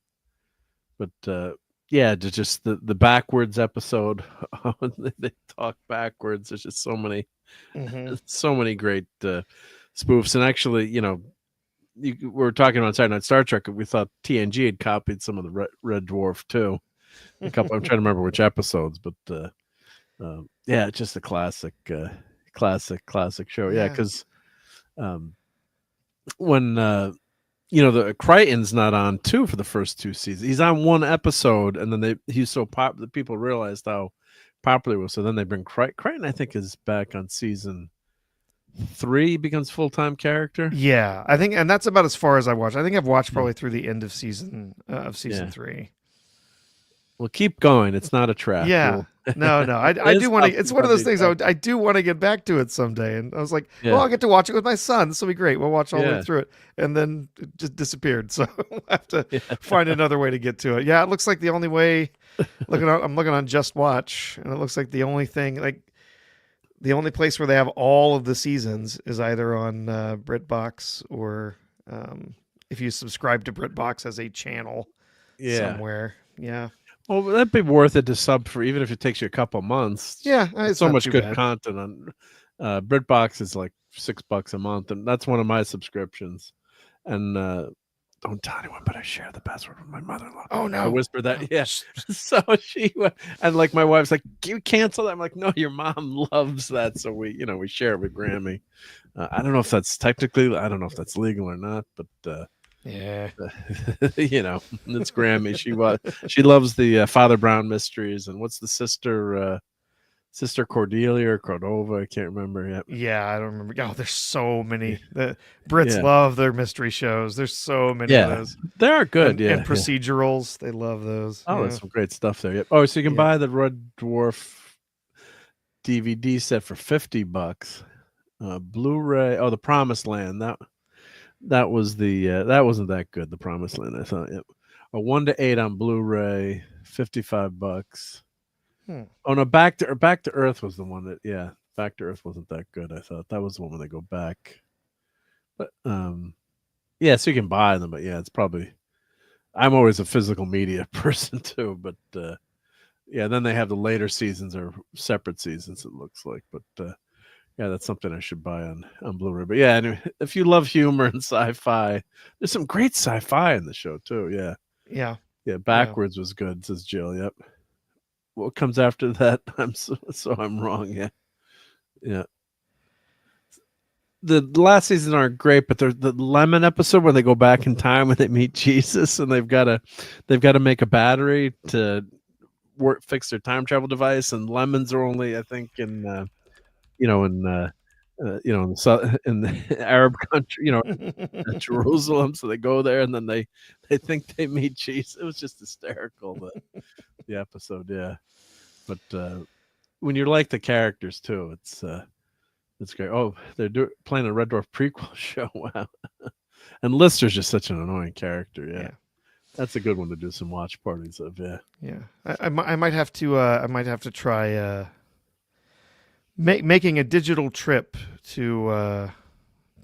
But yeah, just the backwards episode. They talk backwards. There's just so many, so many great spoofs. And actually, we were talking about Saturday Night Star Trek. We thought TNG had copied some of the Red Dwarf too. I'm trying to remember which episodes, but yeah, it's just a classic show. Yeah, because when the Crichton's not on too for the first 2 seasons. He's on one episode, and then he's so popular that people realized how popular he was. So then they bring Crichton. I think is back on season 3. He becomes full-time character. Yeah, I think, and that's about as far as I watched. I think I've watched probably through the end of season 3. Well, keep going. It's not a trap. Yeah. No. I do want to. It's one of those things. I do want to get back to it someday. And I was like, well, I'll get to watch it with my son. This will be great. We'll watch all the way through it. And then it just disappeared. So we'll have to find another way to get to it. Yeah, it looks like the only way. I'm looking on Just Watch, and it looks like the only thing, the only place where they have all of the seasons is either on BritBox or if you subscribe to BritBox as a channel somewhere. Yeah. Well, that'd be worth it to sub for, even if it takes you a couple months. Yeah, it's so much good content on BritBox is like $6 a month, and that's one of my subscriptions. And don't tell anyone, but I share the password with my mother-in-law. Oh no! I whispered that. Yes. So she and my wife's like, "You cancel that?" I'm like, "No, your mom loves that." So we share it with Grammy. I don't know if that's technically, I don't know if that's legal or not, but. Yeah, it's Grammy. She loves the Father Brown mysteries, and what's the sister Cordelia or Cordova? I can't remember yet. Yeah, I don't remember. Oh, there's so many. The Brits love their mystery shows. There's so many of those. They are good. And procedurals. They love those. Oh, there's some great stuff there. Yep. Oh, so you can buy the Red Dwarf DVD set for $50. Blu-ray. Oh, The Promised Land. That was that wasn't that good. The Promised Land, I thought. Yep. A 1 to 8 on Blu-ray, $55. Oh no, Back to Earth was the one that Back to Earth wasn't that good. I thought that was the one where they go back. But so you can buy them, but it's probably, I'm always a physical media person too. But then they have the later seasons or separate seasons. It looks like, but. Yeah, that's something I should buy on Blu-ray. But anyway, if you love humor and sci-fi, there's some great sci-fi in the show too. Yeah. Backwards was good, says Jill. Yep. What comes after that? I'm wrong. Yeah. The last season aren't great, but the lemon episode where they go back in time when they meet Jesus and they've got to make a battery to fix their time travel device, and lemons are only, I think, in in the Arab country, Jerusalem. So they go there and then they think they meet Jesus. It was just hysterical, the episode. Yeah. But when you like the characters too, it's great. Oh, they're playing a Red Dwarf prequel show. Wow. And Lister's just such an annoying character. Yeah. That's a good one to do some watch parties of. Yeah. I might have to try making a digital trip to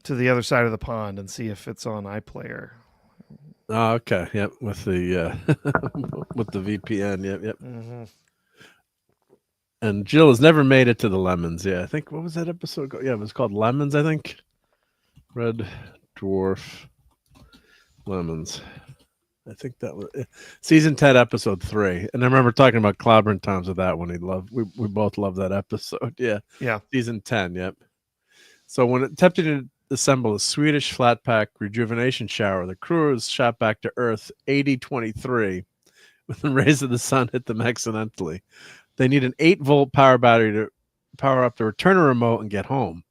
the other side of the pond and see if it's on iPlayer. Oh, okay. Yep. With the with the VPN. Yep. Mm-hmm. And Jill has never made it to the lemons. Yeah, I think, what was that episode? Yeah, it was called Lemons, I think. Red Dwarf Lemons. I think that was season 10, episode 3. And I remember talking about Clobbering Times with that one. We both loved that episode. Yeah. Season 10. Yep. So when attempting to assemble a Swedish flat pack rejuvenation shower, the crew is shot back to Earth 8023 when the rays of the sun hit them accidentally. They need an 8-volt power battery to power up the returner remote and get home.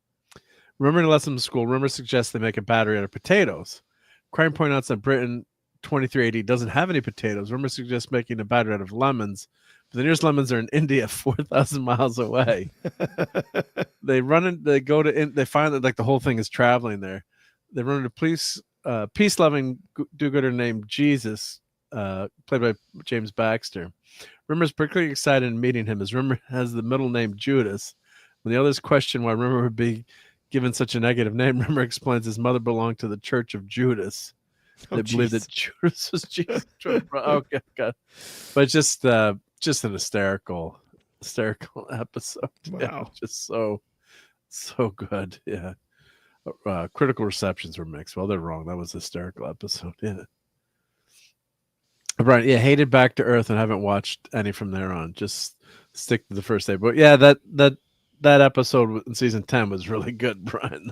Remembering a lesson from school, Rimmer suggests they make a battery out of potatoes. Crime points out that Britain 2380 doesn't have any potatoes. Rimmer suggests making a battery out of lemons, but the nearest lemons are in India, 4,000 miles away. They find that the whole thing is traveling there. They run into police peace-loving do-gooder named Jesus, played by James Baxter. Rimmer is particularly excited in meeting him, as Rimmer has the middle name Judas. When the others question why Rimmer would be given such a negative name, Rimmer explains his mother belonged to the Church of Judas. They believe that Judas was Jesus. Okay, God. But just an hysterical episode. Wow. Yeah, just so good. Yeah. Critical receptions were mixed. Well, they're wrong. That was a hysterical episode. Yeah. Right. Yeah. Hated Back to Earth and haven't watched any from there on. Just stick to the first day. But yeah, that episode in season 10 was really good, Brian.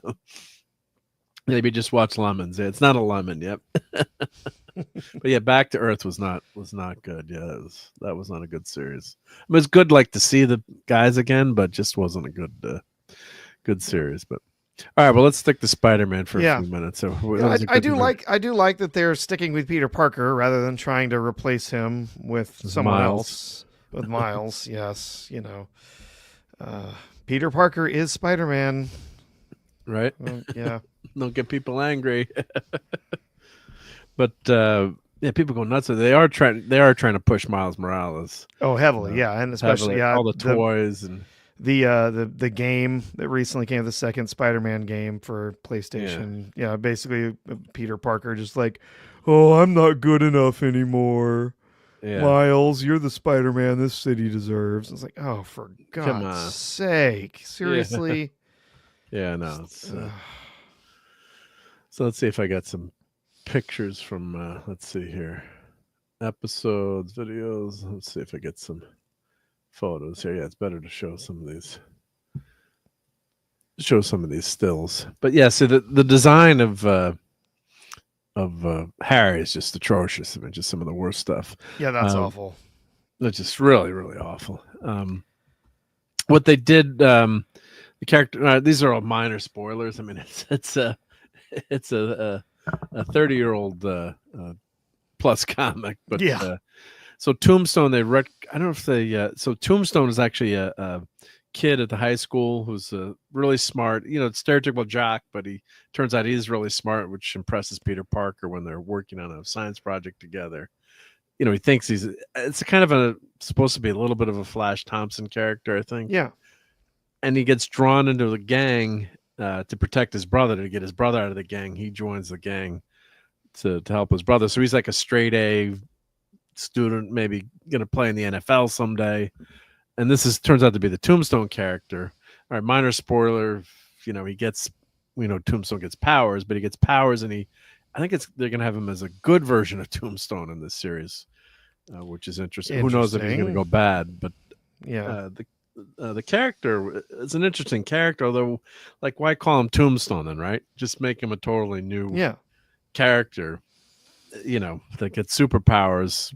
Maybe just watch Lemons. Yeah, it's not a lemon. Yep. But yeah, Back to Earth was not good. Yeah, that was not a good series. It was good, like, to see the guys again, but just wasn't a good series. But all right, well, let's stick to Spider-Man for a few minutes. So I do like that they're sticking with Peter Parker rather than trying to replace him with someone else. With Miles, yes, Peter Parker is Spider-Man, right? Well, yeah. Don't get people angry. But yeah, people go nuts. They are trying to push Miles Morales. Oh, heavily, yeah, and especially all the toys and the game that recently came, the second Spider-Man game for PlayStation. Yeah, basically Peter Parker just like, oh, I'm not good enough anymore. Yeah. Miles, you're the Spider-Man this city deserves. It's like, oh, for God's sake, seriously. Yeah, no. So let's see if I got some pictures from. Let's see here, episodes, videos. Let's see if I get some photos here. Yeah, it's better to show some of these. Stills. But yeah, so the design of Harry is just atrocious. I mean, just some of the worst stuff. Yeah, that's awful. It's just really, really awful. What they did, the character. These are all minor spoilers. I mean, it's a 30-year-old plus comic, but yeah. So Tombstone, I don't know if they. So Tombstone is actually a kid at the high school who's really smart. Stereotypical jock, but he turns out he's really smart, which impresses Peter Parker when they're working on a science project together. He thinks it's kind of supposed to be a little bit of a Flash Thompson character, I think. Yeah. And he gets drawn into the gang to protect his brother, to get his brother out of the gang. He joins the gang to help his brother. So he's like a straight A student, maybe going to play in the NFL someday. And this turns out to be the Tombstone character. All right, minor spoiler. Tombstone gets powers, but he gets powers, and I think they're going to have him as a good version of Tombstone in this series, which is interesting. Who knows if he's going to go bad? But yeah, the character is an interesting character. Although, like, why call him Tombstone then? Right? Just make him a totally new character. That gets superpowers.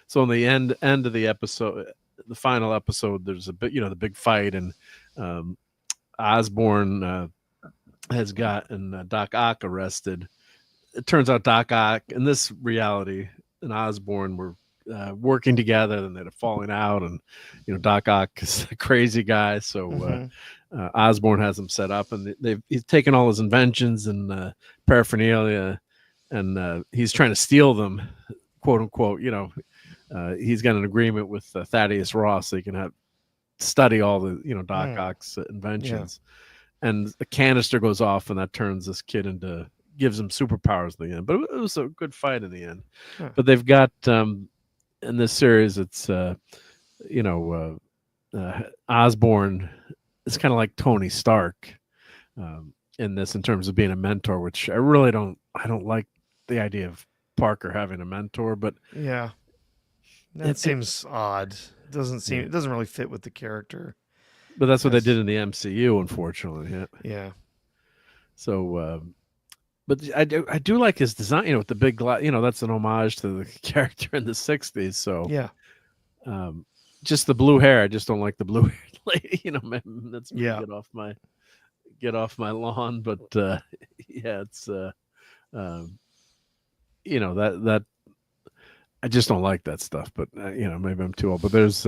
So in the end of the episode, the final episode, there's a bit, the big fight, and Osborn has gotten Doc Ock arrested. It turns out Doc Ock in this reality and Osborn were working together, and they're falling out, and Doc Ock is a crazy guy, so Osborn has him set up, and he's taken all his inventions and paraphernalia, and he's trying to steal them, quote unquote. He's got an agreement with Thaddeus Ross, so he can study all the Doc Ock's inventions, and the canister goes off, and that turns this kid gives him superpowers in the end. But it was a good fight in the end. But they've got in this series, it's Osborn is kind of like Tony Stark in this, in terms of being a mentor, which I don't like the idea of Parker having a mentor, but yeah, that seems odd. It doesn't really fit with the character. But that's what they did in the MCU, unfortunately. Yeah. So, but I do like his design. With the big glass. That's an homage to the character in the '60s. So yeah. Just the blue hair. I just don't like the blue haired lady. That's get off my lawn. But yeah, it's that I just don't like that stuff. But maybe I'm too old. But there's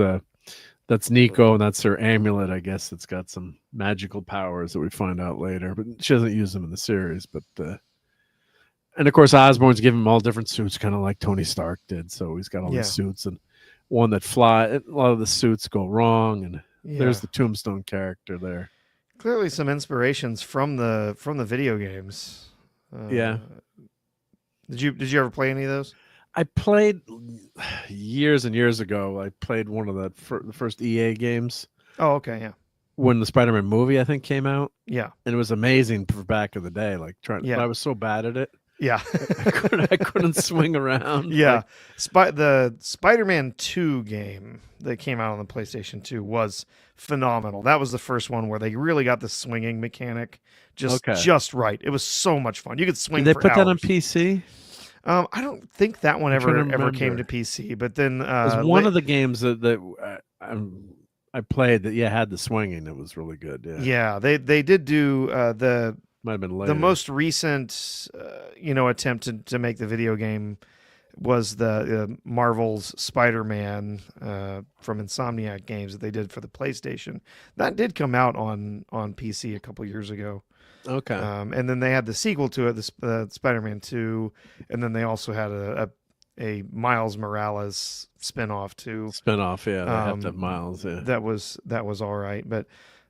that's Nico, and that's her amulet, I guess. It's got some magical powers that we find out later, but she doesn't use them in the series. But And of course, Osborn's giving him all different suits, kind of like Tony Stark did. So he's got all Yeah. these suits, and one that fly. A lot of the suits go wrong, and there's Yeah. the Tombstone character there. Clearly, some inspirations from the video games. Yeah. Did you ever play any of those? I played years and years ago. I played one of the first EA games. Oh, okay, yeah. When the Spider-Man movie, I think, came out. Yeah. And it was amazing for back in the day. Like but I was so bad at it. Yeah. I couldn't swing around. Yeah. The Spider-Man 2 game that came out on the PlayStation 2 was phenomenal. That was the first one where they really got the swinging mechanic just right. It was so much fun. You could swing Did they for put hours. that on PC? I don't think that one I'm trying to ever came remember. to PC, but then It was one of the games that I played that had the swinging. It was really good. Yeah. Yeah, they did do the might have been later. The most recent attempt to make the video game was the Marvel's Spider-Man from Insomniac Games that they did for the PlayStation. That did come out on PC a couple years ago. Okay. And then they had the sequel to it, the Spider-Man 2, and then they also had a Miles Morales spin-off too. Spin-off, yeah. They have to have Miles, yeah. That was all right, but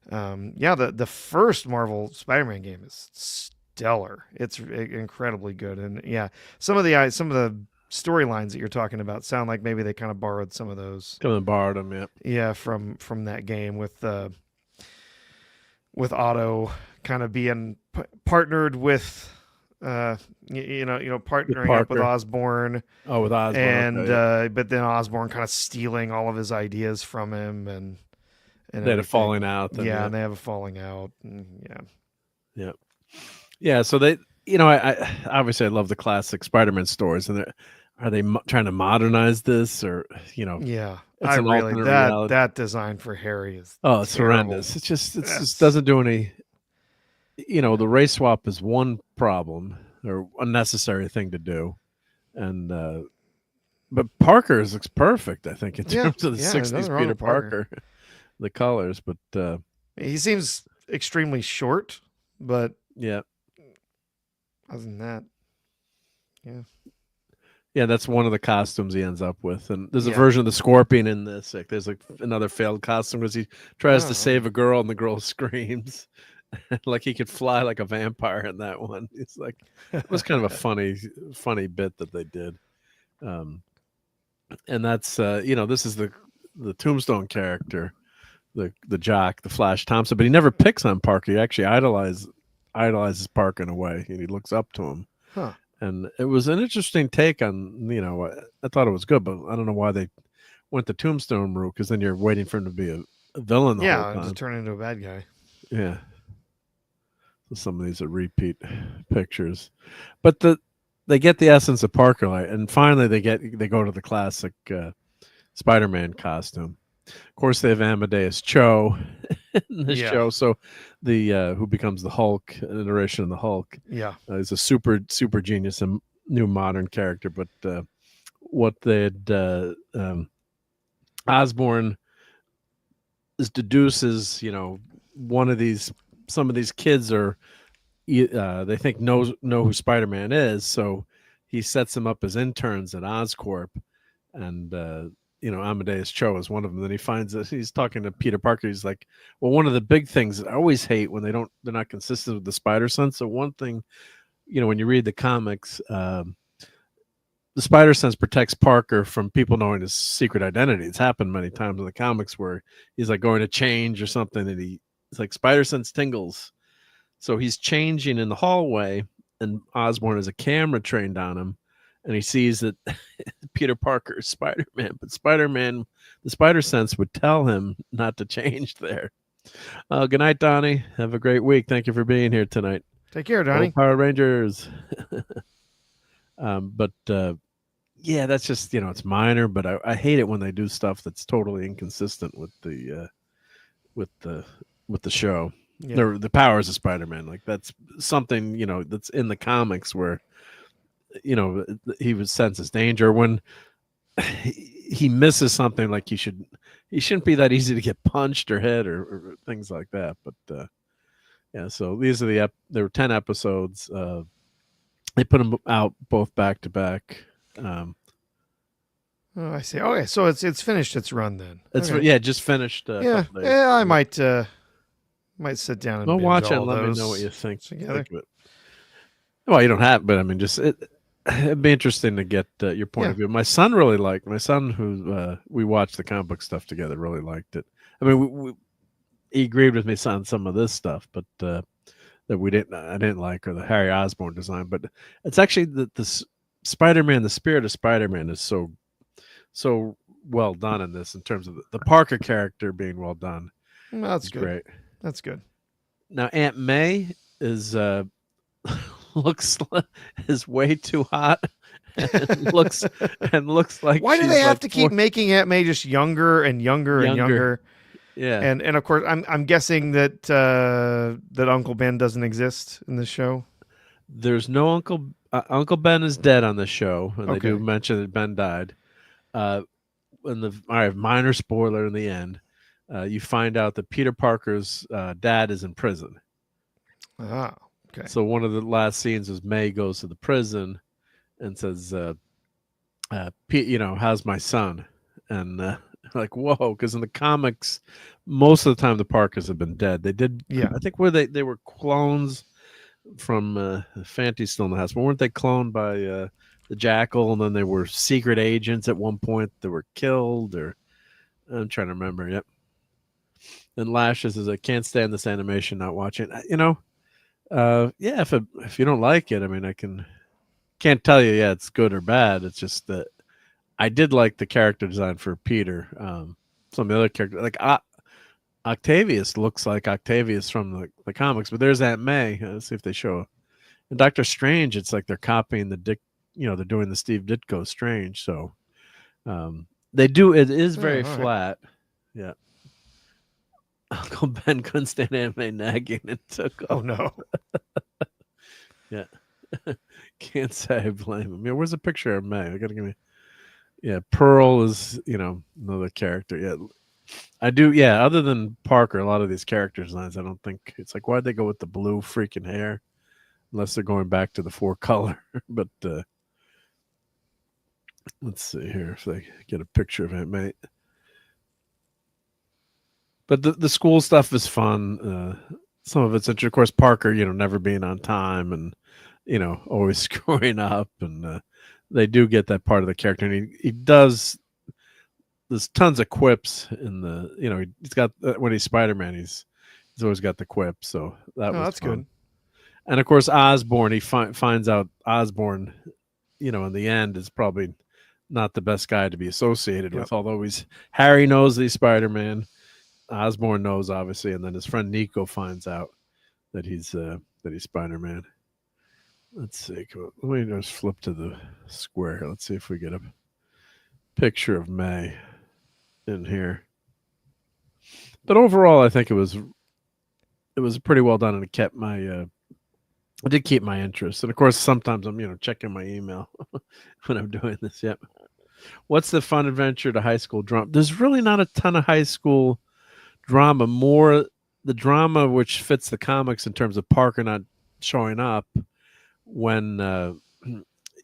the first Marvel Spider-Man game is stellar. It's incredibly good, and yeah, some of the storylines that you're talking about sound like maybe they kind of borrowed some of those. Kind of borrowed them, yeah. Yeah, from that game with Otto kind of being partnered with partnering up with Osborn. Oh, with Osborn, and but then Osborn kind of stealing all of his ideas from him, and they had a falling out. Then, and they have a falling out. And, yeah. So they, I obviously I love the classic Spider-Man stories, and are they trying to modernize this, or Yeah, it's an alternate reality. That design for Harry is it's horrendous. It just doesn't do any. The race swap is one problem or unnecessary thing to do, and but Parker's looks perfect. I think in terms of the '60s Peter Parker, the colors. But he seems extremely short. But yeah, other than that, yeah, that's one of the costumes he ends up with. And there's a version of the Scorpion in this. Like, there's another failed costume because he tries to save a girl and the girl screams. Like he could fly like a vampire in that one. It's like it was kind of a funny bit that they did. And that's this is the Tombstone character, the jock, the Flash Thompson, but he never picks on Parker. He actually idolizes Parker in a way, and he looks up to him. Huh. And it was an interesting take on, I thought it was good, but I don't know why they went the Tombstone route, because then you're waiting for him to be a villain the whole time. To turn into a bad guy. Yeah. So some of these are repeat pictures. But they get the essence of Parker Light, and finally they go to the classic Spider-Man costume. Of course, they have Amadeus Cho in this show. So the who becomes the Hulk, an iteration of the Hulk. Yeah, he's a super genius and new modern character. But what they Osborn deduces, some of these kids are they think know who Spider-Man is, so he sets them up as interns at Oscorp, and Amadeus Cho is one of them. Then he finds that he's talking to Peter Parker. He's like, well, one of the big things I always hate when they're not consistent with the spider sense. So one thing, when you read the comics, the spider sense protects Parker from people knowing his secret identity. It's happened many times in the comics where he's like going to change or something, and it's like spider sense tingles. So he's changing in the hallway, and Osborn has a camera trained on him, and he sees that Peter Parker is Spider-Man, but Spider-Man, the spider sense would tell him not to change there. Good night, Donnie. Have a great week. Thank you for being here tonight. Take care, Donnie. Power Rangers. Yeah, that's just, it's minor, but I hate it when they do stuff that's totally inconsistent with the show. Yeah. The powers of Spider-Man, like that's something, that's in the comics where, he would sense his danger when he misses something. Like he shouldn't be that easy to get punched or hit or things like that. But yeah, so these are there were 10 episodes. They put them out both back to back. Oh, I see. Okay, so it's finished its run then. It's Okay. just finished. Yeah, I might sit down and Well, binge watch it all and let me those know what you think together. of it. Well, you don't have, but I mean, just it'd be interesting to get your point of view. My son really liked. My son, who we watched the comic book stuff together, really liked it. I mean, he agreed with me on some of this stuff, but that I didn't like, or the Harry Osborn design. But it's actually the Spider-Man, the spirit of Spider-Man is so well done in this, in terms of the Parker character being well done. Well, that's good. Great. That's good. Now Aunt May is is way too hot and looks like. Why do she's they have like to keep making Aunt May just younger and younger and younger? Yeah, and of course I'm guessing that that Uncle Ben doesn't exist in this show. There's no Uncle Ben is dead on the show, and they do mention that Ben died. Minor spoiler in the end, you find out that Peter Parker's dad is in prison. Ah, okay. So one of the last scenes is May goes to the prison and says, Pete, how's my son? And like, whoa, because in the comics, most of the time the Parkers have been dead. They did, I think they were clones from Fanty's still in the house, but weren't they cloned by the Jackal, and then they were secret agents at one point that were killed, or I'm trying to remember. Yep. And Lashes says, I can't stand this animation, not watching. If you don't like it, I mean, can't tell you, it's good or bad. It's just that I did like the character design for Peter. Some of the other characters, like Octavius, looks like Octavius from the comics, but there's Aunt May. Let's see if they show. And Doctor Strange, it's like they're copying they're doing the Steve Ditko Strange. So they do. It is very flat. Yeah. Uncle Ben couldn't stand Aunt May nagging and took off. Oh no. Yeah. Can't say I blame him. Yeah, where's a picture of May? I gotta give me. Yeah, Pearl is another character. Yeah, I do. Yeah, other than Parker, a lot of these character designs, I don't think it's like, why'd they go with the blue freaking hair? Unless they're going back to the 4-color. But let's see here if they get a picture of Aunt May. But the school stuff is fun. Some of it's interesting. Of course, Parker, never being on time and, always screwing up. And they do get that part of the character. And he does, there's tons of quips in the, he's got, when he's Spider-Man, he's always got the quips. So that's fun. Good. And of course, Osborn, he finds out Osborn, in the end is probably not the best guy to be associated with, although Harry knows he's Spider-Man. Osborn knows, obviously, and then his friend Nico finds out that he's Spider-Man. Let's see. Let me just flip to the square here. Let's see if we get a picture of May in here. But overall, I think it was pretty well done, and it kept I did keep my interest. And of course, sometimes I'm checking my email when I'm doing this. Yep. What's the fun adventure to high school drama? There's really not a ton of high school drama, more the drama which fits the comics in terms of Parker not showing up when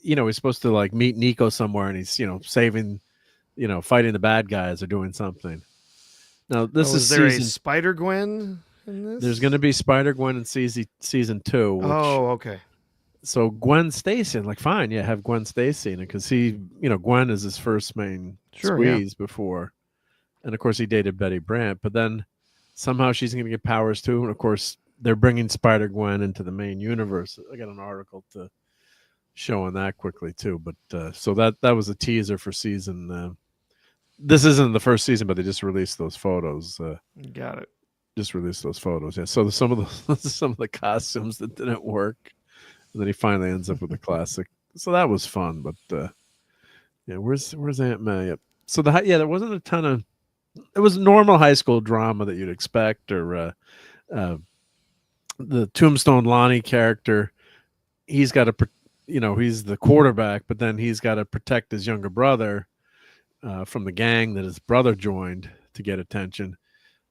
he's supposed to like meet Nico somewhere, and he's saving, fighting the bad guys or doing something. Now this is there season, a Spider-Gwen in this? There's going to be Spider-Gwen in season 2. Which, okay. So Gwen Stacy, like, fine, have Gwen Stacy in it, because Gwen is his first main squeeze before. And of course, he dated Betty Brant, but then somehow she's going to get powers too. And of course, they're bringing Spider-Gwen into the main universe. I got an article to show on that quickly too. But so that was a teaser for season. This isn't the first season, but they just released those photos. Got it. Just released those photos. Yeah. So some of the costumes that didn't work, and then he finally ends up with the classic. So that was fun. But where's Aunt May? Yep. So there wasn't a ton of. It was normal high school drama that you'd expect, or the Tombstone Lonnie character. He's got to, he's the quarterback, but then he's got to protect his younger brother from the gang that his brother joined to get attention.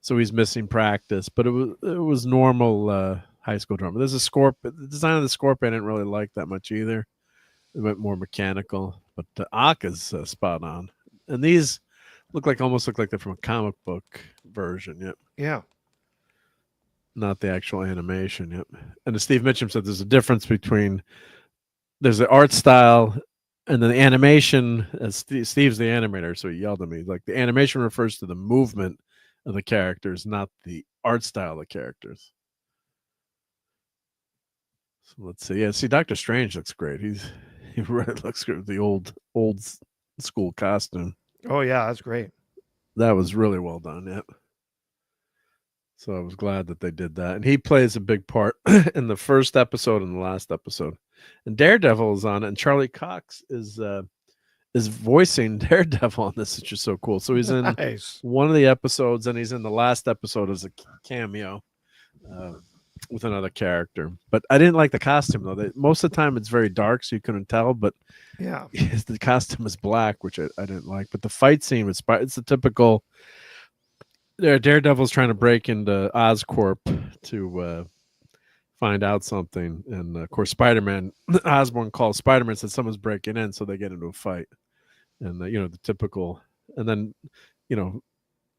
So he's missing practice, but it was normal high school drama. There's a Scorpion. The design of the Scorpion I didn't really like that much either. It went more mechanical, but Akka's spot on. And these almost look like they're from a comic book version. Yep. Yeah. Not the actual animation. Yep. And as Steve Mitchum said, there's a difference between there's the art style and then the animation. Steve's the animator, so he yelled at me. Like the animation refers to the movement of the characters, not the art style of the characters. So let's see. Yeah, see, Doctor Strange looks great. He really looks good with the old school costume. Oh yeah, that's great. That was really well done. Yep. So I was glad that they did that, and he plays a big part in the first episode and the last episode. And Daredevil is on it, and Charlie Cox is voicing Daredevil on this, which is so cool. So he's in one of the episodes, and he's in the last episode as a cameo with another character. But I didn't like the costume though. Most of the time it's very dark, so you couldn't tell. But yeah, the costume is black, which I didn't like. But the fight scene was it's the typical. Daredevil's trying to break into Oscorp to find out something, and of course Spider-Man. Osborn calls Spider-Man, says someone's breaking in, so they get into a fight, and the typical. And then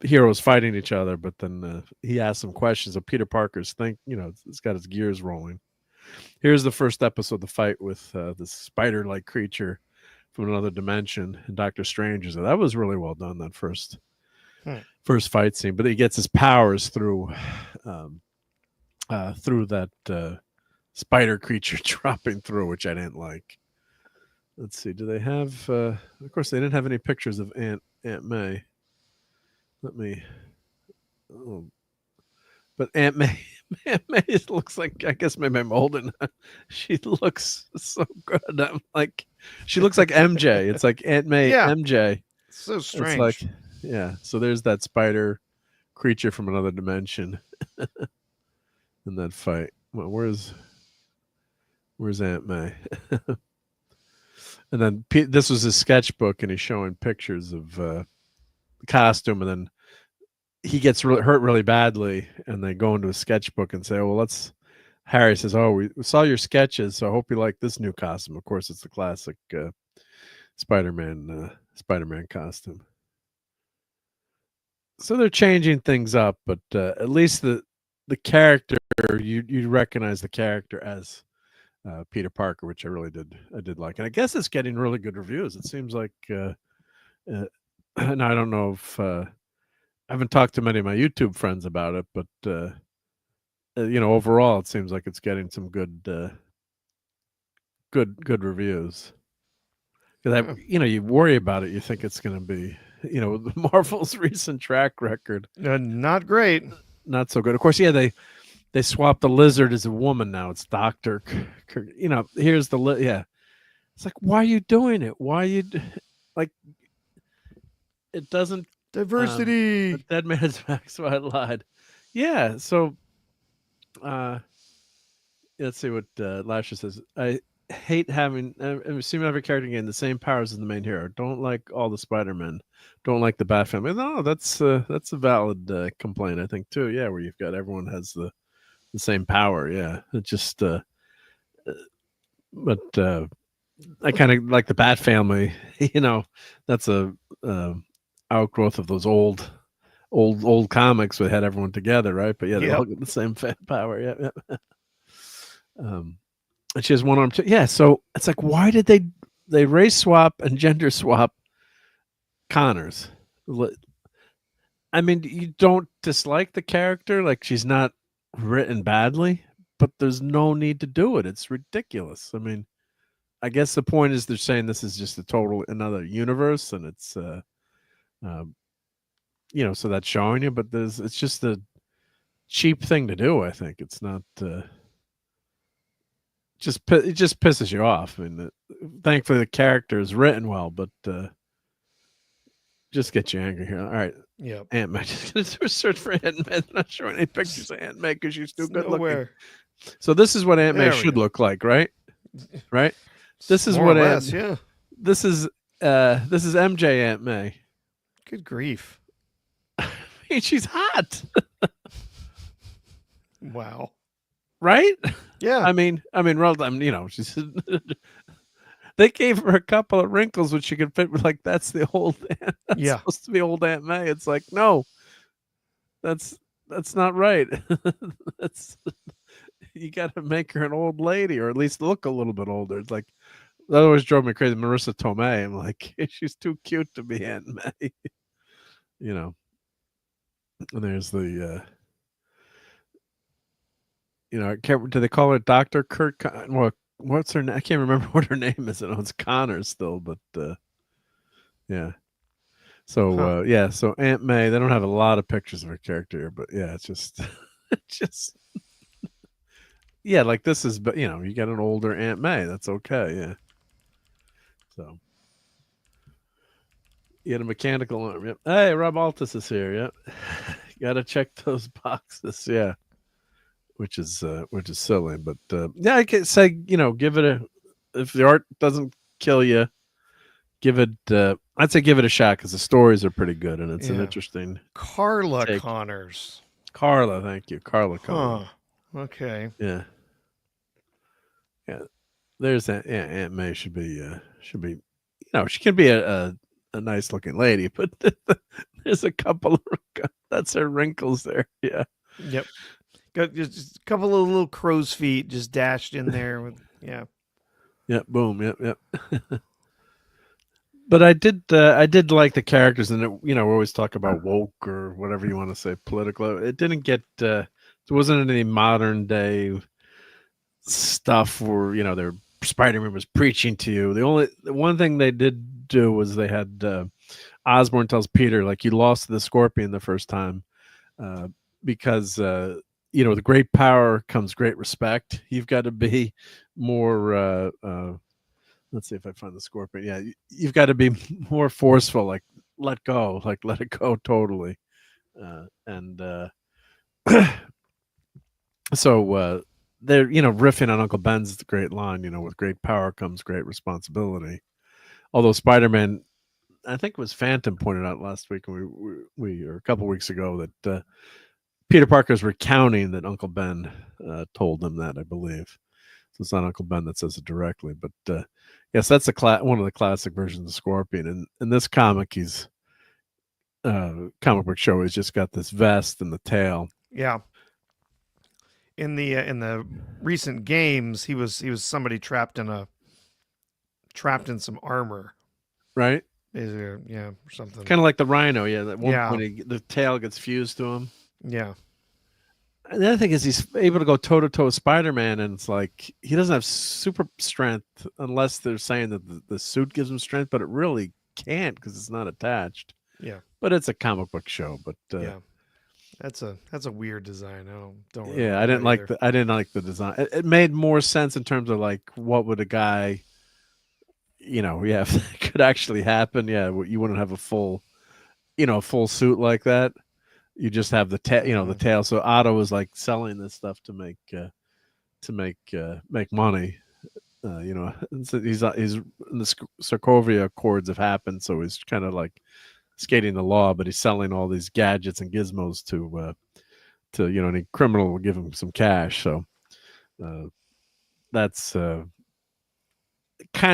heroes fighting each other, but then he asks some questions. So Peter Parker's it's got his gears rolling. Here's the first episode, the fight with this spider-like creature from another dimension, and Doctor Strange. So that was really well done. That first fight scene, but he gets his powers through that spider creature dropping through, which I didn't like. Let's see. Do they have? Of course, they didn't have any pictures of Aunt May. Let me. Oh, but Aunt May looks like, I guess maybe I'm old enough. She looks so good. I'm like, she looks like MJ. It's like Aunt May, MJ. So strange. It's like, yeah. So there's that spider creature from another dimension in that fight. Well, where's Aunt May? And then this was his sketchbook, and he's showing pictures of the costume, and then he gets hurt really badly, and they go into a sketchbook and say, well, Harry says, oh, we saw your sketches, so I hope you like this new costume. Of course, it's the classic Spider-Man costume. So they're changing things up, but at least the character, you recognize the character as Peter Parker, which I did like. And I guess it's getting really good reviews. It seems like, and I don't know if, I haven't talked to many of my YouTube friends about it, but overall, it seems like it's getting some good reviews. Because you worry about it, you think it's going to be, Marvel's recent track record, not great, not so good. Of course, they swapped the Lizard as a woman now. It's Dr. Here's the It's like, why are you doing it? Why are you like? It doesn't. Diversity. Dead man's back, so I lied. Yeah. So, let's see what Lasher says. I hate having every character gain the same powers as the main hero. Don't like all the Spider-Men. Don't like the Bat Family. No, that's a valid complaint, I think, too. Yeah, where you've got everyone has the same power. Yeah, it just. But I kind of like the Bat Family. That's a outgrowth of those old comics that had everyone together, right? But they all get the same power. Yeah. And she has one arm too. Yeah, so it's like, why did they race swap and gender swap Connors? I mean, you don't dislike the character, like she's not written badly, but there's no need to do it. It's ridiculous. I mean, I guess the point is they're saying this is just another universe, and it's so that's showing you, but it's just a cheap thing to do. I think it's not. It just pisses you off. I mean, thankfully the character is written well, but just get you angry here. All right. Yeah. Aunt May. Just gonna do a search for Aunt May. Not showing any pictures of Aunt May because she's too good looking. So this is what Aunt May should look like, right? Right. This is what less, yeah. This is MJ Aunt May. Good grief. I mean, she's hot. Wow. right? Yeah. I mean, you know, she's they gave her a couple of wrinkles which she could fit with, like, that's the old Aunt, that's Yeah. supposed to be old Aunt May. It's like, no, that's not right. That's you got to make her an old lady, or at least look a little bit older. It's like that always drove me crazy. Marissa Tomei, I'm like, she's too cute to be Aunt May. You know, and there's the you know, I can't. Do they call her Dr. Kurt? Well, what's her name? I can't remember what her name is. I know it's Connor still, but yeah. So yeah, so Aunt May. They don't have a lot of pictures of her character here, but yeah, it's just, just yeah, like this is, but you know, you got an older Aunt May. That's okay. Yeah. So you had a mechanical arm. Yep. Hey, RobAltis is here. Yep. Got to check those boxes. Yeah. Which is silly, but yeah, I could say, you know, give it if the art doesn't kill you, give it. I'd say give it a shot because the stories are pretty good and it's an interesting. Carla take. Connors. Carla, thank you, Carla Connors. Okay. Yeah. Yeah. There's that. Yeah, Aunt May should be. You know, she can be a nice looking lady, but there's a couple of that's her wrinkles there. Yeah. Yep. Got just a couple of little crow's feet just dashed in there with Yep, boom, yep. But I did like the characters, and you know, we always talk about woke or whatever you want to say, political. It didn't get there wasn't any modern day stuff where, you know, Spider-Man was preaching to you. The one thing they did do was they had Osborn tells Peter, like, you lost the Scorpion the first time because you know, with great power comes great respect. You've got to be more let's see if I find the Scorpion. Yeah, you've got to be more forceful, like let go, like let it go totally. And so they're, you know, riffing on Uncle Ben's great line, you know, with great power comes great responsibility. Although Spider-Man, I think it was Phantom pointed out last week, we or a couple weeks ago, that Peter Parker's recounting that Uncle Ben told him that, I believe. So it's not Uncle Ben that says it directly, but yes, that's one of the classic versions of Scorpion. And in this comic, he's comic book show, he's just got this vest and the tail. Yeah. In the recent games, he was somebody trapped in some armor. Right. Yeah, or something. Kind of like the Rhino. Yeah. At one point, the tail gets fused to him. Yeah. And the other thing is he's able to go toe-to-toe with Spider-Man, and it's like he doesn't have super strength unless they're saying that the suit gives him strength, but it really can't because it's not attached. Yeah. But it's a comic book show. But yeah, that's a weird design. I don't really yeah, I didn't like the design. It made more sense in terms of like what would a guy, you know, yeah, if that could actually happen. Yeah, you wouldn't have a full suit like that. You just have the the tail. So Otto was like selling this stuff to make money. You know, so he's in the Sokovia Accords have happened, so he's kind of like skating the law, but he's selling all these gadgets and gizmos to you know, any criminal will give him some cash. So that's kind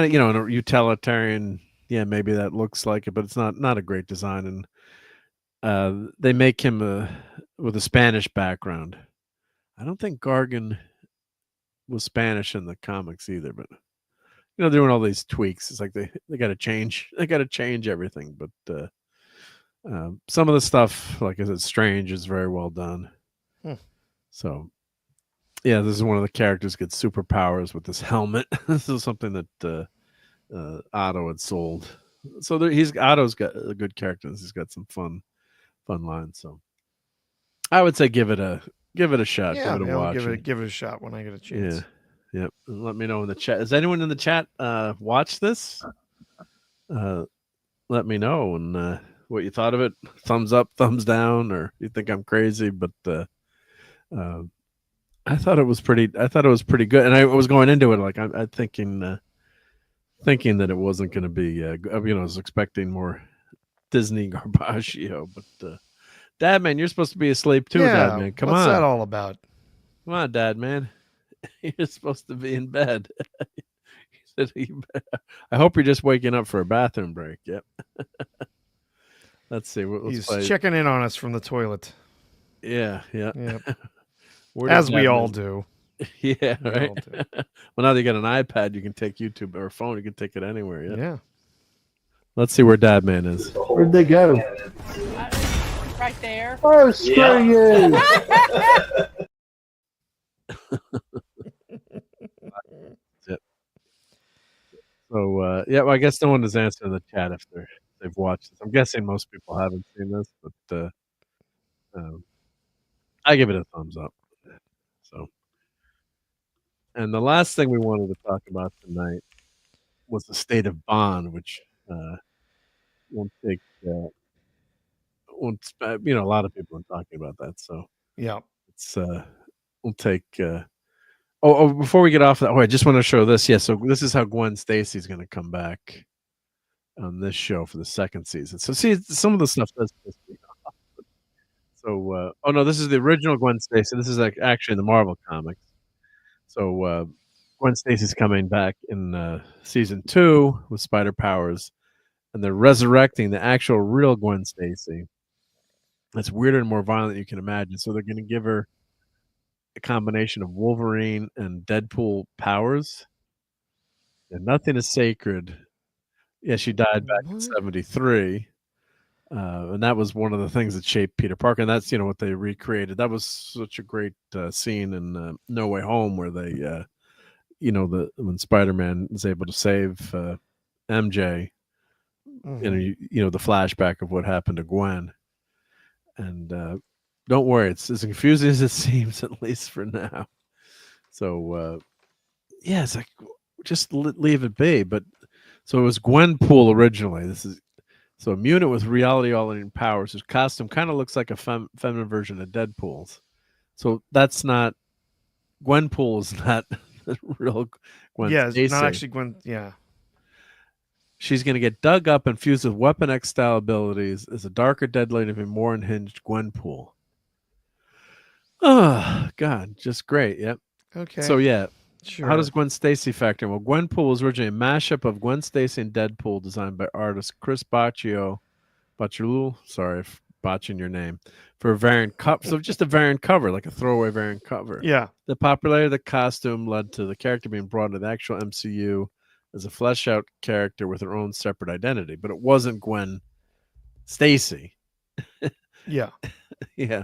of, you know, in a utilitarian. Yeah, maybe that looks like it, but it's not a great design. And they make him with a Spanish background. I don't think Gargan was Spanish in the comics either, but you know, doing all these tweaks. It's like they got to change. They got to change everything. But some of the stuff, like I said, Strange is very well done. So yeah, this is one of the characters gets superpowers with this helmet. This is something that Otto had sold. So Otto's got a good character. He's got some fun lines. So I would say give it a shot. Yeah, give it a watch. Give it a shot when I get a chance. Yeah. Yep. And let me know in the chat. Has anyone in the chat watched this? Let me know and what you thought of it. Thumbs up, thumbs down, or you think I'm crazy, but I thought it was pretty good. And I was going into it like I'm thinking that it wasn't going to be you know, I was expecting more Disney garbaggio, but Dad Man, you're supposed to be asleep too. Dad Man, come on. What's that all about? Come on, Dad, man. You're supposed to be in bed. He said, I hope you're just waking up for a bathroom break. Yep. Let's see. He's checking in on us from the toilet. Yeah. Yep. As we all do. Yeah, right. Well, now they got an iPad. You can take YouTube or a phone. You can take it anywhere. Yeah. Let's see where Dad Man is. Where'd they go? Right there. Oh, screw you! So, well, I guess no one has answered in the chat if they've watched this. I'm guessing most people haven't seen this, but I give it a thumbs up. So, and the last thing we wanted to talk about tonight was the state of Bond, which won't take a lot of people are talking about that. So yeah, it's we'll take. Before we get off that, I just want to show this. Yeah, so this is how Gwen Stacy's going to come back on this show for the second season. So see, some of the stuff does piss me off. So, no, this is the original Gwen Stacy. This is actually in the Marvel comics. So Gwen Stacy's coming back in season 2 with spider powers, and they're resurrecting the actual real Gwen Stacy. That's weirder and more violent than you can imagine. So they're going to give her a combination of Wolverine and Deadpool powers. And nothing is sacred. Yeah, she died back in 1973. And that was one of the things that shaped Peter Parker. And that's, what they recreated. That was such a great scene in No Way Home where they, when Spider-Man is able to save MJ, the flashback of what happened to Gwen. And don't worry, it's as confusing as it seems, at least for now. So, it's like, just leave it be. But so it was Gwenpool originally. This is so a mutant with reality-altering powers. His costume kind of looks like a feminine version of Deadpool's. So that's not Gwenpool is not the real Gwen. Yeah, Stacy. it's not actually Gwen. Yeah. She's going to get dug up and fused with Weapon X style abilities as a darker, deadly, and even more unhinged Gwenpool. Oh, God. Just great. Yep. Okay. So, yeah. Sure. How does Gwen Stacy factor in? Well, Gwenpool was originally a mashup of Gwen Stacy and Deadpool designed by artist Chris Bacciolulu. Sorry if botching your name. For a variant cover. So, just a variant cover, like a throwaway variant cover. Yeah. The popularity of the costume led to the character being brought into the actual MCU as a fleshed out character with her own separate identity, but it wasn't Gwen Stacy. Yeah. Yeah.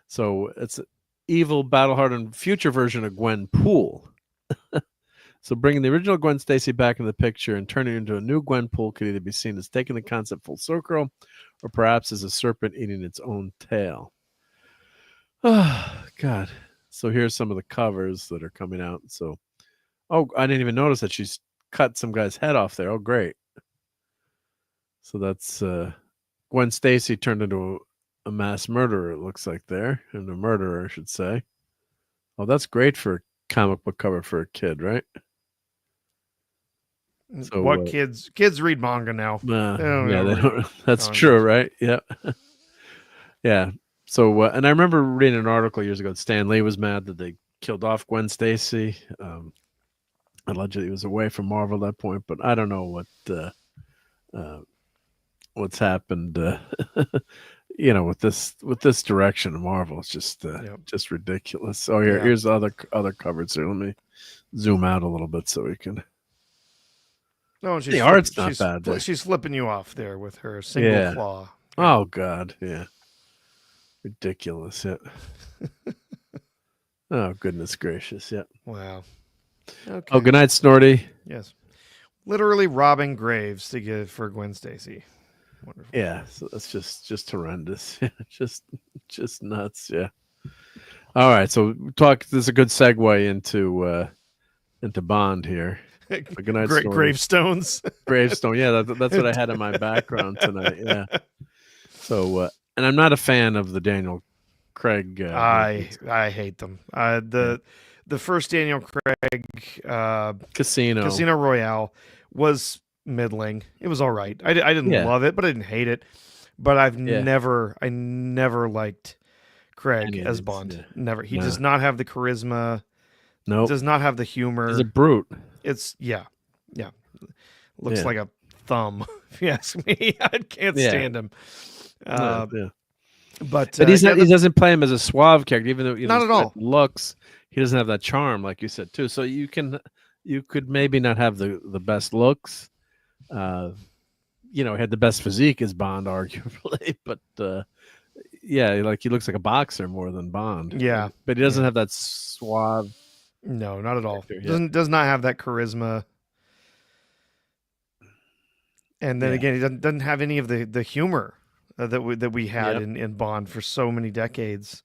So it's an evil, battle-hardened future version of Gwenpool. So bringing the original Gwen Stacy back in the picture and turning it into a new Gwenpool could either be seen as taking the concept full circle or perhaps as a serpent eating its own tail. Oh, God. So here's some of the covers that are coming out. So, I didn't even notice that she's cut some guy's head off there. Oh, great. So that's Gwen Stacy turned into a mass murderer, it looks like there. And a murderer, I should say. Oh, that's great for a comic book cover for a kid, right? So what kids read manga now? They don't. That's true, right? Yeah. Yeah. So, and I remember reading an article years ago that Stan Lee was mad that they killed off Gwen Stacy. Allegedly, he was away from Marvel at that point, but I don't know what's happened. With this direction of Marvel, it's just ridiculous. Oh, here's other covers here. Let me zoom out a little bit so we can. No, the art's not bad. She's flipping you off there with her single claw. Yeah. Oh God, yeah, ridiculous. Yeah. Oh goodness gracious. Yeah. Wow. Okay. Oh, good night, Snorty. Yes. Literally robbing graves to give for Gwen Stacy. Wonderful. Yeah, so that's just horrendous. just nuts. Yeah. All right, so this is a good segue into Bond here. Good night, Great gravestones. Gravestone. Yeah, that's what I had in my background tonight. Yeah. So, and I'm not a fan of the Daniel Craig. I hate them. The first Daniel Craig Casino Royale was middling. It was all right. I didn't love it, but I didn't hate it. But I never liked Craig Any of as these, Bond. yeah. Never. He No. does not have the charisma. Nope. Does not have the humor. He's a brute. It's looks Yeah. like a thumb. If you ask me, I can't Yeah. stand him. Yeah. But he's not, yeah, he doesn't play him as a suave character, even though Not at all. looks. He doesn't have that charm, like you said too. So you could maybe not have the best looks. Had the best physique as Bond, arguably, but like he looks like a boxer more than Bond. Yeah. But he doesn't have that suave. No, not at all. character, Does not have that charisma. And then again, he doesn't have any of the humor that we had in Bond for so many decades.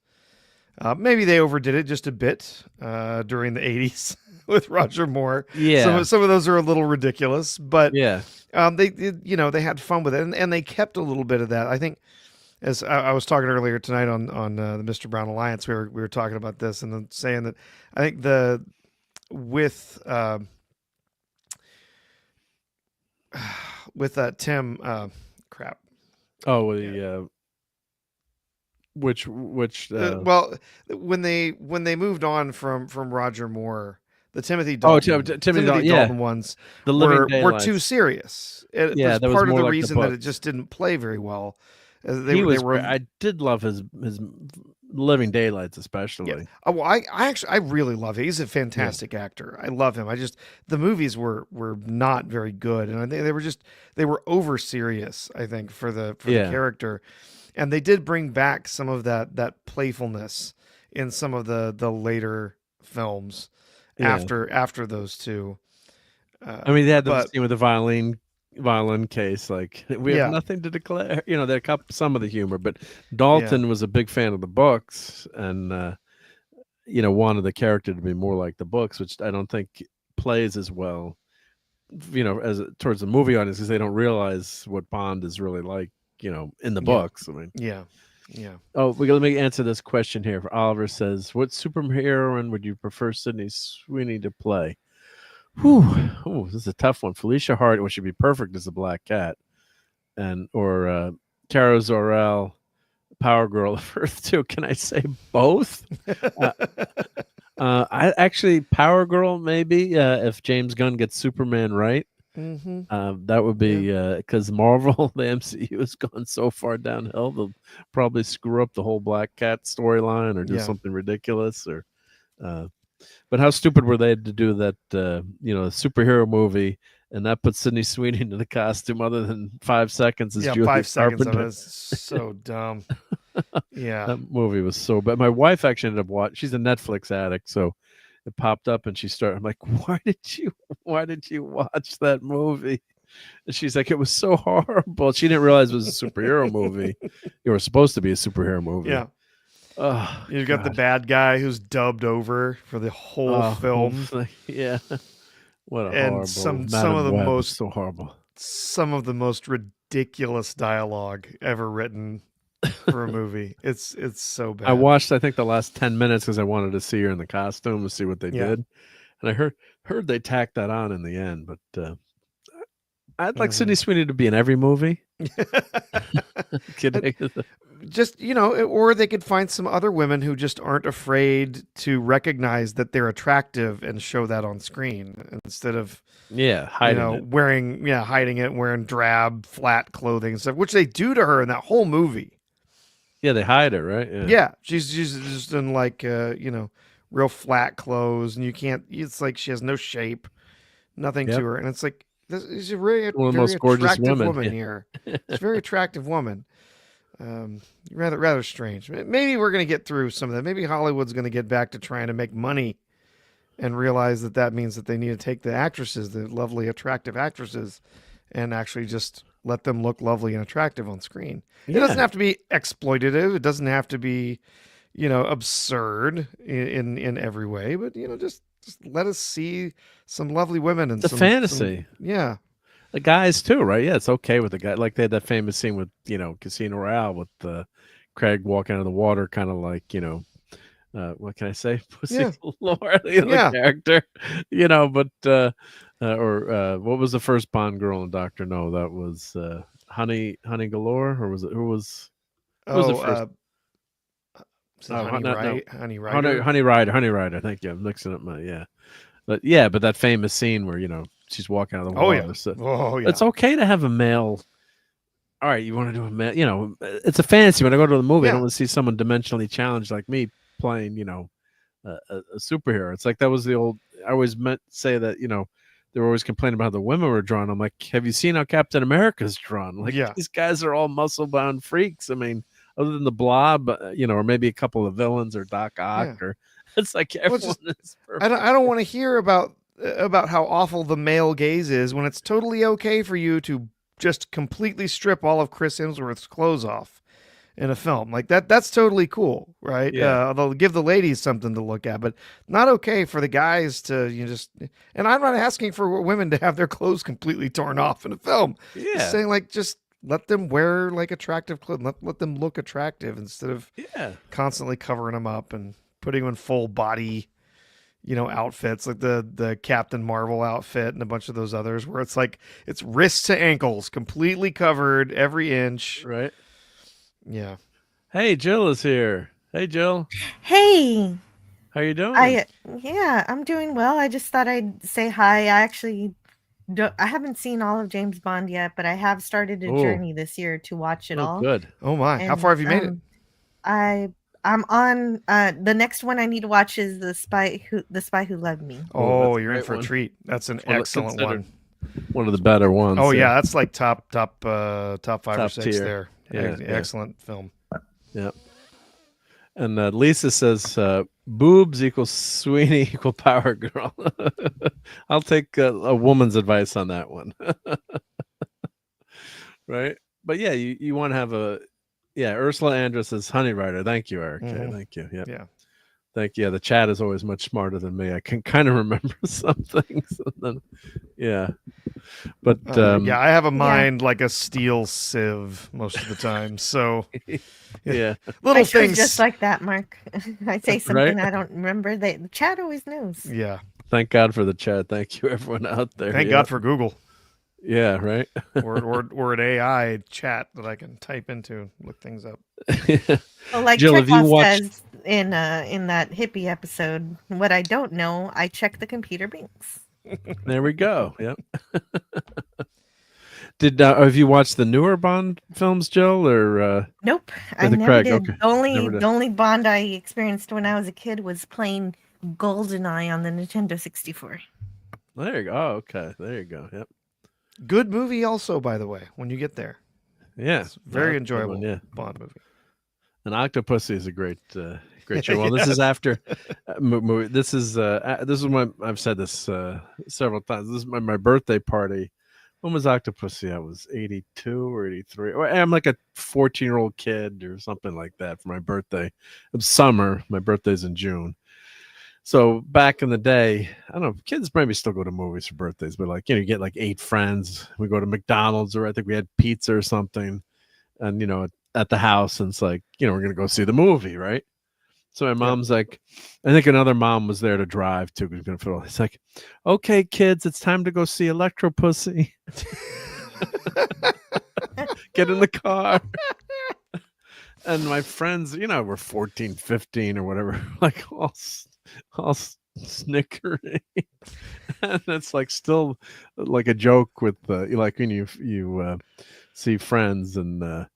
Maybe they overdid it just a bit during the 80s with Roger Moore. Yeah. Some of those are a little ridiculous, but Yeah. they had fun with it, and they kept a little bit of that. I think, as I was talking earlier tonight on the Mr. Brown Alliance, we were talking about this and then saying that I think with Tim crap. Oh, the which well, when they moved on from Roger Moore, the Timothy Dalton, Timothy Dalton, Dalton ones The Living were too Daylights. serious. It was that was part of more the like the reason that it book. just didn't play very well. I did love his Living Daylights, especially. Yeah. Oh, well, I really love him. He's a fantastic actor. I love him. The movies were not very good, and I think they were over serious. I think for the character, and they did bring back some of that playfulness in some of the later films after those two. They had the scene with the violin case. Like we have nothing to declare. They kept some of the humor, but Dalton was a big fan of the books, and wanted the character to be more like the books, which I don't think plays as well. As towards the movie audience, because they don't realize what Bond is really like. In the books. I mean, yeah. Oh, let me answer this question here. Oliver says, "What superheroine would you prefer Sydney Sweeney to play?" Whew. This is a tough one. Felicia Hart, which should be perfect as a Black Cat, or Cara Zor-El, Power Girl of Earth 2. Can I say both? I actually Power Girl maybe if James Gunn gets Superman right. Mm-hmm. That would be because Marvel, the MCU has gone so far downhill. They'll probably screw up the whole Black Cat storyline or do something ridiculous. Or, but how stupid were they to do that? A superhero movie and not put Sydney Sweeney into the costume other than 5 seconds. As Julia 5 seconds of Carpenter. it is so dumb. Yeah, that movie was so bad. My wife actually ended up watching. She's a Netflix addict, so. It popped up and she started. I'm like, why did you watch that movie? And she's like, it was so horrible. She didn't realize it was a superhero movie. It was supposed to be a superhero movie. Yeah. Oh, You've got the bad guy who's dubbed over for the whole film. Yeah. What a and horrible. some Madam of the Web most is so horrible. Some of the most ridiculous dialogue ever written for a movie. It's so bad. I watched, I think, the last 10 minutes because I wanted to see her in the costume to see what they did, and I heard they tacked that on in the end. But I'd like Sydney Sweeney to be in every movie. Kidding. Just or they could find some other women who just aren't afraid to recognize that they're attractive and show that on screen instead of hiding it. hiding it, wearing drab, flat clothing and stuff, which they do to her in that whole movie. Yeah, they hide her, right? Yeah, she's just in like real flat clothes, and you can't. It's like she has no shape, nothing to her, and it's like this is a really one of the most gorgeous women here. She's a very attractive woman. Rather strange. Maybe we're going to get through some of that. Maybe Hollywood's going to get back to trying to make money, and realize that means that they need to take the actresses, the lovely, attractive actresses, and actually just let them look lovely and attractive on screen. It doesn't have to be exploitative. It doesn't have to be, absurd in every way. But just let us see some lovely women and some fantasy. The guys too, right? Yeah, it's okay with the guy. Like they had that famous scene with Casino Royale with Craig walking out of the water, kind of like what can I say? Pussy Laura, the character, But what was the first Bond girl in Dr. No? That was Honey Galore, or was it who was the first? Honey Rider. Honey Rider. Thank you. I'm mixing up my but that famous scene where she's walking out of the water. Yeah. So it's okay to have a male. All right, you want to do a male? It's a fantasy. When I go to the movie, I don't want to see someone dimensionally challenged like me playing, a superhero. It's like that was the old. I always say that they were always complaining about how the women were drawn. I'm like, have you seen how Captain America's drawn? Like these guys are all muscle bound freaks. I mean, other than the Blob, or maybe a couple of villains or Doc Ock, or it's like everyone is perfect. I don't want to hear about how awful the male gaze is when it's totally okay for you to just completely strip all of Chris Hemsworth's clothes off in a film like that. That's totally cool, right? They'll give the ladies something to look at, but not okay for the guys to and I'm not asking for women to have their clothes completely torn off in a film. Just saying just let them wear attractive clothes. Let them look attractive instead of constantly covering them up and putting them in full body outfits like the Captain Marvel outfit and a bunch of those others where it's it's wrists to ankles completely covered every inch. Right. Yeah. Hey, Jill is here. Hey, Jill. Hey. How you doing? I'm doing well. I just thought I'd say hi. I haven't seen all of James Bond yet, but I have started a journey this year to watch it all. Good. Oh my. How far have you made it? I'm on the next one I need to watch is The Spy Who Loved Me. Oh, you're in for a treat. That's an excellent one. One of the better ones. Oh yeah, that's like top 5 or 6 tier. there. Excellent film. Yep. And Lisa says boobs equals Sweeney equal Power Girl. I'll take a woman's advice on that one. Right? But yeah, you want to have Ursula Andress says Honey Rider. Thank you, Eric. Mm-hmm. Thank you. Yep. Yeah. Thank you. Yeah, the chat is always much smarter than me. I can kind of remember some things. But I have a mind like a steel sieve most of the time. So little I things just like that, Mark. I say something I don't remember. The chat always knows. Yeah. Thank God for the chat. Thank you, everyone out there. Thank God for Google. Yeah, right. or an AI chat that I can type into and look things up. Well, like Jill, have you watched says in that hippie episode, what I don't know, I check the computer binks. There we go. Yep. Have you watched the newer Bond films, Jill, or nope? I never did. Okay. The only Bond I experienced when I was a kid was playing GoldenEye on the Nintendo 64. There you go. Oh, okay. There you go. Yep. Good movie also, by the way, when you get there. Yeah. It's very enjoyable Bond movie. And Octopussy is a great show. Well, this is after movie. This is my, I've said this several times. This is my birthday party. When was Octopussy? I was 82 or 83. I'm like a 14-year-old kid or something like that for my birthday. It was summer. My birthday's in June. So back in the day, I don't know, kids maybe still go to movies for birthdays, but you get 8 friends. We go to McDonald's, or I think we had pizza or something, and at the house, and it's we're gonna go see the movie, right? So my mom's like, I think another mom was there to drive too. It's like, okay, kids, it's time to go see Electropussy. Get in the car. And my friends, we're 14, 15 or whatever, all snickering. And it's still a joke with when you see friends, and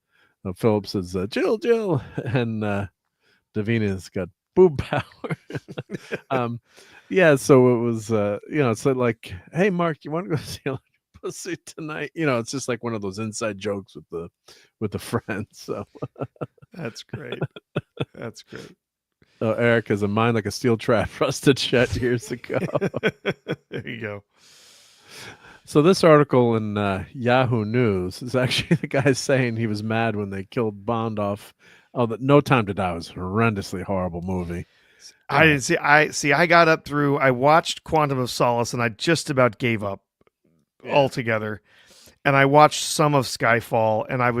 Philip says Jill, and Davina's got boob power. So it was it's like, hey Mark, you want to go see Pussy tonight? It's just like one of those inside jokes with the friends. So that's great. That's great. Oh, Eric has a mind like a steel trap, rusted shut years ago. There you go. So this article in Yahoo News is actually the guy saying he was mad when they killed Bond off. Oh, No Time to Die was a horrendously horrible movie. I didn't see. I got up through. I watched Quantum of Solace, and I just about gave up altogether. And I watched some of Skyfall, and I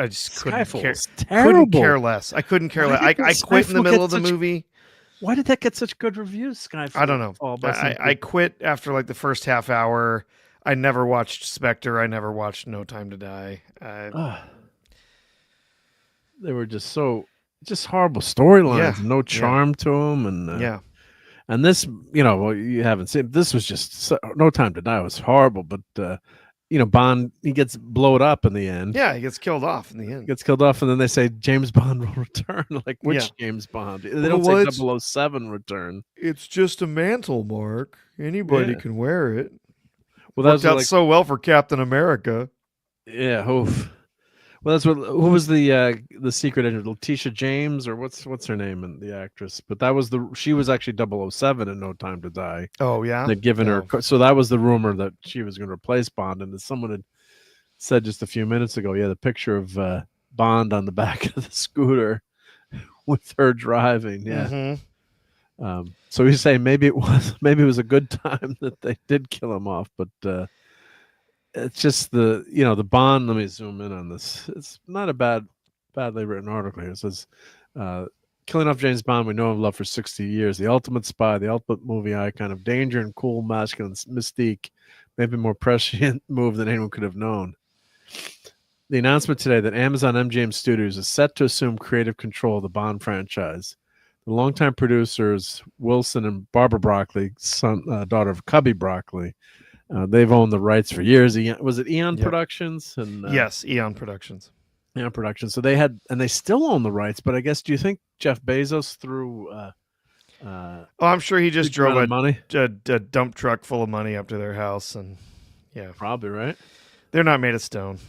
just couldn't care less. I couldn't care less. I quit in the middle of the movie. Why did that get such good reviews, Skyfall? I don't know. I quit after the first half hour. I never watched Spectre. I never watched No Time to Die. They were just so just horrible storylines, Yeah, no charm to them, and yeah. And this, well, you haven't seen. This was just No Time to Die was horrible, but Bond, he gets blowed up in the end. Yeah, he gets killed off in the end. Gets killed off, and then they say James Bond will return. Like, which Yeah. James Bond? They don't say 007 return. It's just a mantle, Mark. Anybody Yeah. can wear it. Well, that Worked out so well for Captain America. Yeah, oof. Well, that's what. Who was the secret agent? Letitia James, or what's her name, and the actress? But that was she was actually 007 in No Time to Die. Oh yeah, they'd given her. So that was the rumor that she was going to replace Bond, and someone had said just a few minutes ago, yeah, the picture of Bond on the back of the scooter with her driving. Yeah. Mm-hmm. So he's saying maybe it was a good time that they did kill him off, but. It's just the Bond. Let me zoom in on this. It's not a badly written article here. It says, killing off James Bond, we know and love for 60 years. The ultimate spy, the ultimate movie icon of danger and cool masculine mystique. Maybe more prescient move than anyone could have known. The announcement today that Amazon MGM Studios is set to assume creative control of the Bond franchise. The longtime producers, Wilson and Barbara Broccoli, daughter of Cubby Broccoli, they've owned the rights for years. Was it Eon Productions? And yes, Eon Productions. Eon Productions. So they still own the rights. But I guess, do you think Jeff Bezos threw? I'm sure he just drove a dump truck full of money up to their house, and yeah, probably right. They're not made of stone.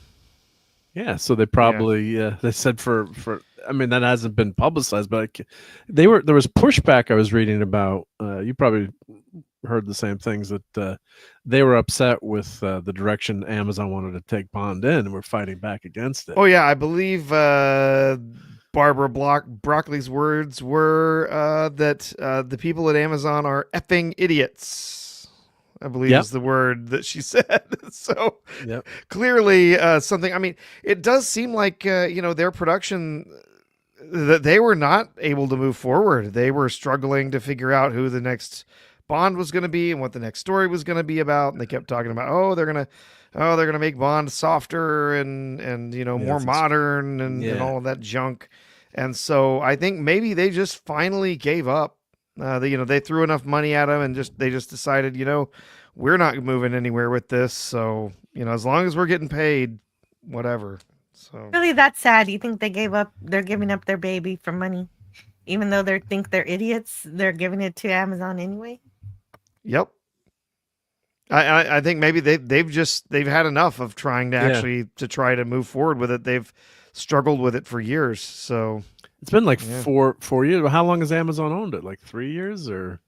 Yeah, so they probably they said for. I mean, that hasn't been publicized, but there was pushback I was reading about. You probably heard the same things, that they were upset with the direction Amazon wanted to take Bond in, and were fighting back against it. Oh yeah, I believe Barbara Broccoli's words were that the people at Amazon are effing idiots. I believe is the word that she said. So clearly something. I mean, it does seem like their production, that they were not able to move forward. They were struggling to figure out who the next Bond was going to be and what the next story was going to be about. And they kept talking about, they're going to make Bond softer and more modern and all of that junk. And so I think maybe they just finally gave up. They threw enough money at him, and they just decided, we're not moving anywhere with this. So, as long as we're getting paid, whatever. So really, that's sad. You think they're giving up their baby for money, even though they think they're idiots. They're giving it to Amazon anyway. Yep. I think maybe they've had enough of trying to actually try to move forward with it. They've struggled with it for years. So it's been like 4 years. How long has Amazon owned it? Like 3 years or?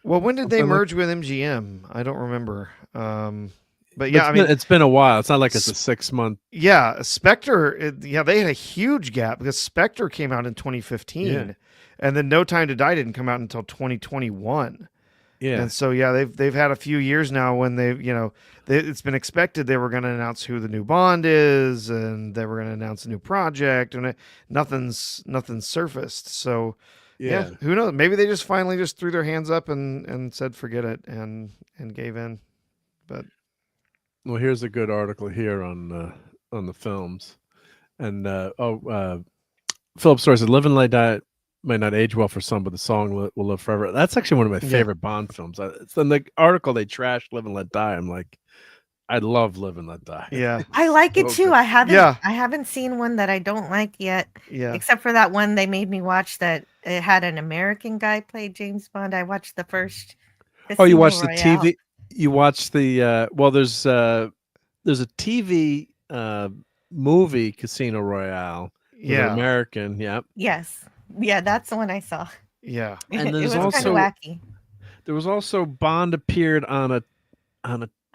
Well, when did they merge with MGM? I don't remember. But yeah, it's been a while. It's not like it's a 6 month. Yeah, Spectre. They had a huge gap because Spectre came out in 2015, and then No Time to Die didn't come out until 2021. Yeah, and so they've had a few years now when it's been expected they were going to announce who the new Bond is, and they were going to announce a new project, and nothing's surfaced. So yeah, who knows? Maybe they just finally threw their hands up and said forget it and gave in. But well, here's a good article here on the films, and Philip Story said, "Live and Let Die might not age well for some, but the song will live forever." That's actually one of my favorite Bond films. It's in the article they trashed Live and Let Die. I'm like, I love Live and Let Die. Yeah, I like it too. Good. I haven't seen one that I don't like yet. Yeah, except for that one they made me watch that it had an American guy play James Bond. I watched the first. You watched the TV. You watched the there's a TV movie, Casino Royale. Yeah, American. Yeah. Yes. Yeah, that's the one I saw. Yeah, and it there's was also kind of wacky. There was also Bond appeared on a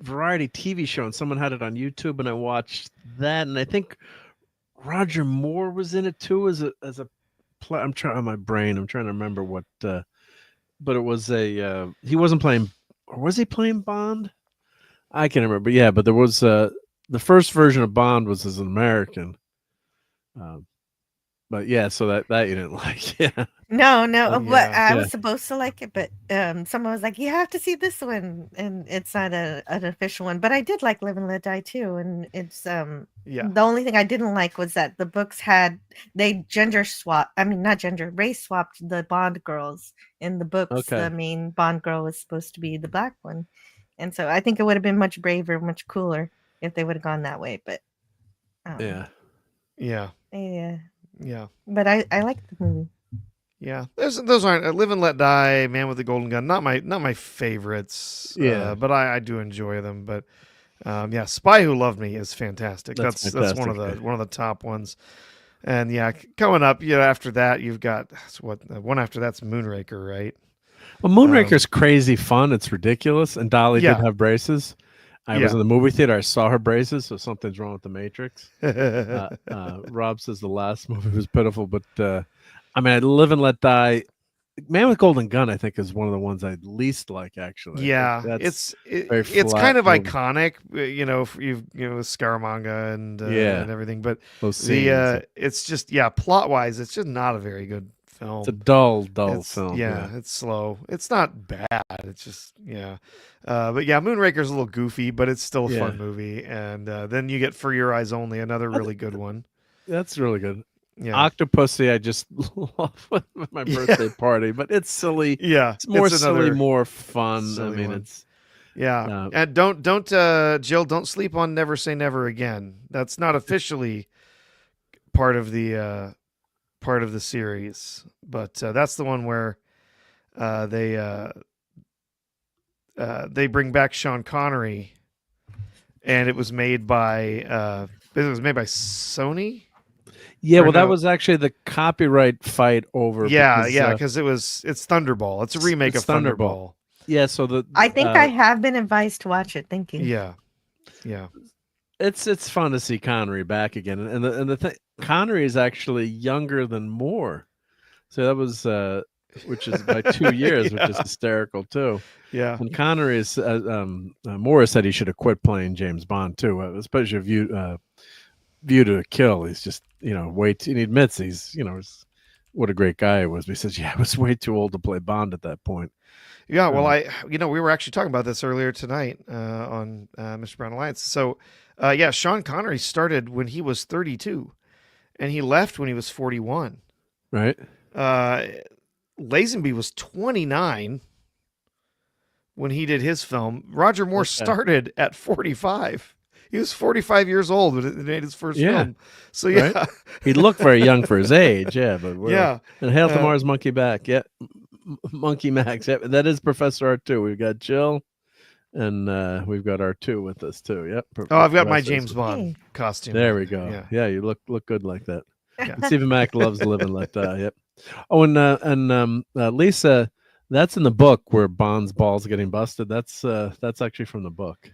variety TV show, and someone had it on YouTube, and I watched that, and I think Roger Moore was in it too as a I'm trying on my brain. I'm trying to remember what, but it was he wasn't playing, or was he playing Bond? I can't remember. Yeah, but there was the first version of Bond was as an American. But yeah, so that you didn't like, yeah. No, but I Yeah. was supposed to like it, but someone was like, "You have to see this one," and it's not an official one. But I did like Live and Let Die too, and it's Yeah. The only thing I didn't like was that the books they gender swap. I mean, not gender, race swapped the Bond girls. In the books, Okay. the main Bond girl was supposed to be the black one, and so I think it would have been much braver, much cooler if they would have gone that way. But Yeah. Yeah. yeah. But I like the movie. Yeah, those aren't Live and Let Die, Man with the Golden Gun. Not my favorites. Yeah. But I do enjoy them. But yeah, Spy Who Loved Me is fantastic. That's one of the top ones. And yeah, coming up, after that you've got one after that's Moonraker, right? Well, Moonraker's crazy fun. It's ridiculous. And Dolly did have braces. I was in the movie theater. I saw her braces, so something's wrong with the Matrix. Rob says the last movie was pitiful, but I mean, I Live and Let Die. Man with Golden Gun, I think, is one of the ones I least like. Actually, yeah, it's kind of iconic. You've with Scaramanga and everything, but it's just plot wise, it's just not a very good film. It's a dull film. Yeah, it's slow. It's not bad. It's just but yeah, Moonraker's a little goofy, but it's still a fun movie. And then you get For Your Eyes Only, another really good one. That's really good. Yeah. Octopussy, I just love with my birthday party, but it's silly. Yeah, it's more silly, more fun. I mean, it's and don't Jill, don't sleep on Never Say Never Again. That's not officially part of the series, but that's the one where they bring back Sean Connery, and it was made by Sony. Yeah, well, that was actually the copyright fight over. Because it's Thunderball. It's a remake of Thunderball. Yeah, so I think I have been advised to watch it. Thank you. Yeah. It's fun to see Connery back again, and the thing, Connery is actually younger than Moore, so that was which is by 2 years, which is hysterical too. Yeah, and Connery is Moore said he should have quit playing James Bond too, especially View to a Kill. He's just and he admits he's what a great guy he was. But he says, I was way too old to play Bond at that point. Yeah, well, we were actually talking about this earlier tonight on Mr. Brown Alliance. So, Sean Connery started when he was 32, and he left when he was 41. Right. Lazenby was 29 when he did his film. Roger Moore started at 45. He was 45 years old when he made his first film. So right? He looked very young for his age. Yeah, but and Hail to Mars, Monkey Back. Yeah, Monkey Max. Yeah, that is Professor R2. We've got Jill, and we've got R2 with us too. Yep. I've got my James Bond costume. There we go. Yeah, you look good like that. And Stephen Mack loves Live and Let Die. Yep. Oh, and Lisa, that's in the book where Bond's balls getting busted. That's actually from the book.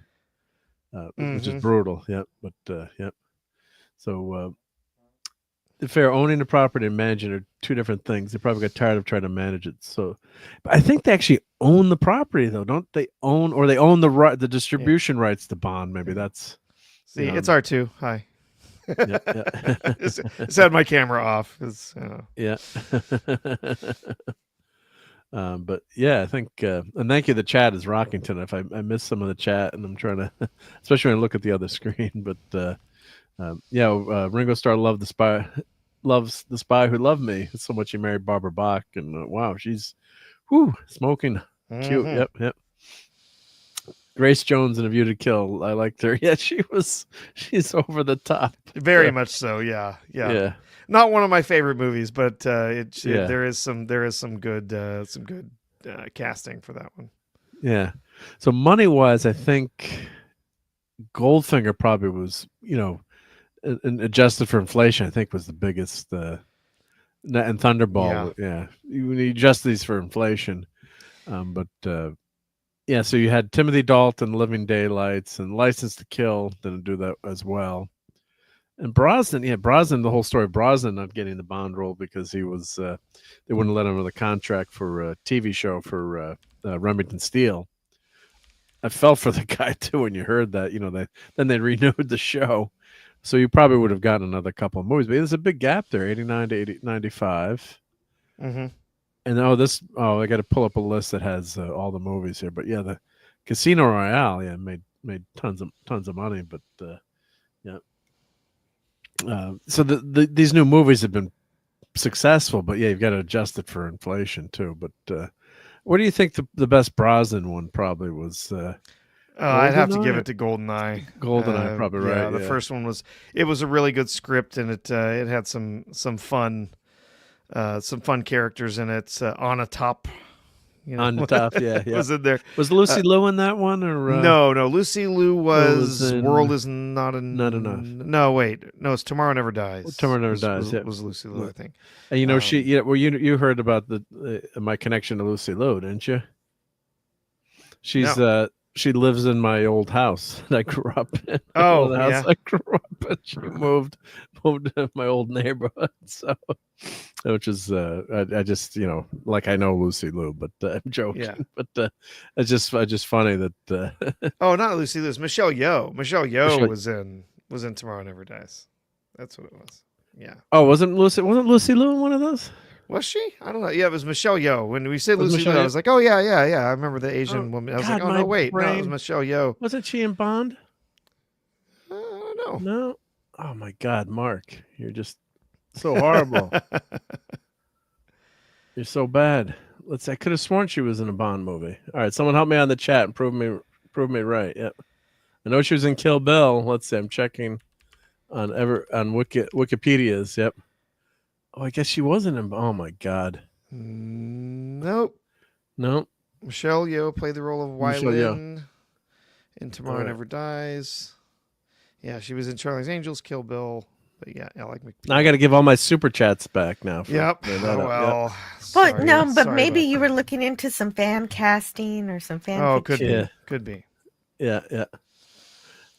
Which is brutal, but yep. So, fair, owning the property and managing are two different things. They probably got tired of trying to manage it. So, but I think they actually own the property, though, don't they? They own the distribution rights to Bond. Maybe that's. See, it's R2. Hi. Just had my camera off. Yeah. But yeah, I think, and thank you. The chat is rocking tonight. I missed some of the chat, and I'm trying to, especially when I look at the other screen. But Ringo Starr loves the spy who loved me so much he married Barbara Bach, and wow, she's, smoking cute. Yep. Grace Jones in A View to Kill. I liked her. Yeah, she's over the top. Very much so. Yeah. Not one of my favorite movies, but there is some good casting for that one. Yeah. So money wise, I think Goldfinger probably was, and adjusted for inflation, I think was the biggest. And Thunderball, when you adjust these for inflation, so you had Timothy Dalton, Living Daylights, and License to Kill didn't do that as well. And Brosnan, the whole story of Brosnan not getting the Bond role because he was, they wouldn't let him with a contract for a TV show for Remington Steele. I felt for the guy too when you heard that, then they renewed the show. So you probably would have gotten another couple of movies, but there's a big gap there, 89 to 95. Mm-hmm. And I got to pull up a list that has all the movies here. But yeah, the Casino Royale, made tons of money. But so these new movies have been successful. But yeah, you've got to adjust it for inflation too. But what do you think the best Brosnan one probably was? I'd have to give it to GoldenEye. GoldenEye, probably right. Yeah, the first one was a really good script, and it had some fun characters in it. On a top, On the top, yeah. was in there. Was Lucy Liu in that one, or no? Lucy Liu was in World Is Not Enough. No, wait, no, it's Tomorrow Never Dies. Tomorrow Never Dies. Was Lucy Liu, I think. And you heard about my connection to Lucy Liu, didn't you? She lives in my old house that I grew up in. Oh, the house I grew up in. She moved to my old neighborhood. So, which is I just I know Lucy Liu, but I'm joking. Yeah. But it's just funny that. Oh, not Lucy Liu. It's Michelle Yeoh. Michelle Yeoh was in Tomorrow Never Dies. That's what it was. Yeah. Oh, wasn't Lucy Liu in one of those? Was she? I don't know. Yeah, it was Michelle Yeoh. When we said Lucy Liu, I was like, oh, yeah. I remember the Asian woman. I was like, oh, no, wait. No, it was Michelle Yeoh. Wasn't she in Bond? I don't know. No. Oh, my God, Mark. You're just so horrible. You're so bad. I could have sworn she was in a Bond movie. All right, someone help me on the chat and prove me right. Yep. I know she was in Kill Bill. Let's see. I'm checking on Wikipedia's. Yep. Oh, I guess she wasn't in. Oh my God. Nope. Michelle Yeoh played the role of Wylin in Tomorrow Never Dies. Yeah, she was in Charlie's Angels, Kill Bill. But yeah, I like McPeak. Now I got to give all my super chats back now. Yep. Well. But no, but maybe you were looking into some fan casting or some fan. Oh, could be. Yeah.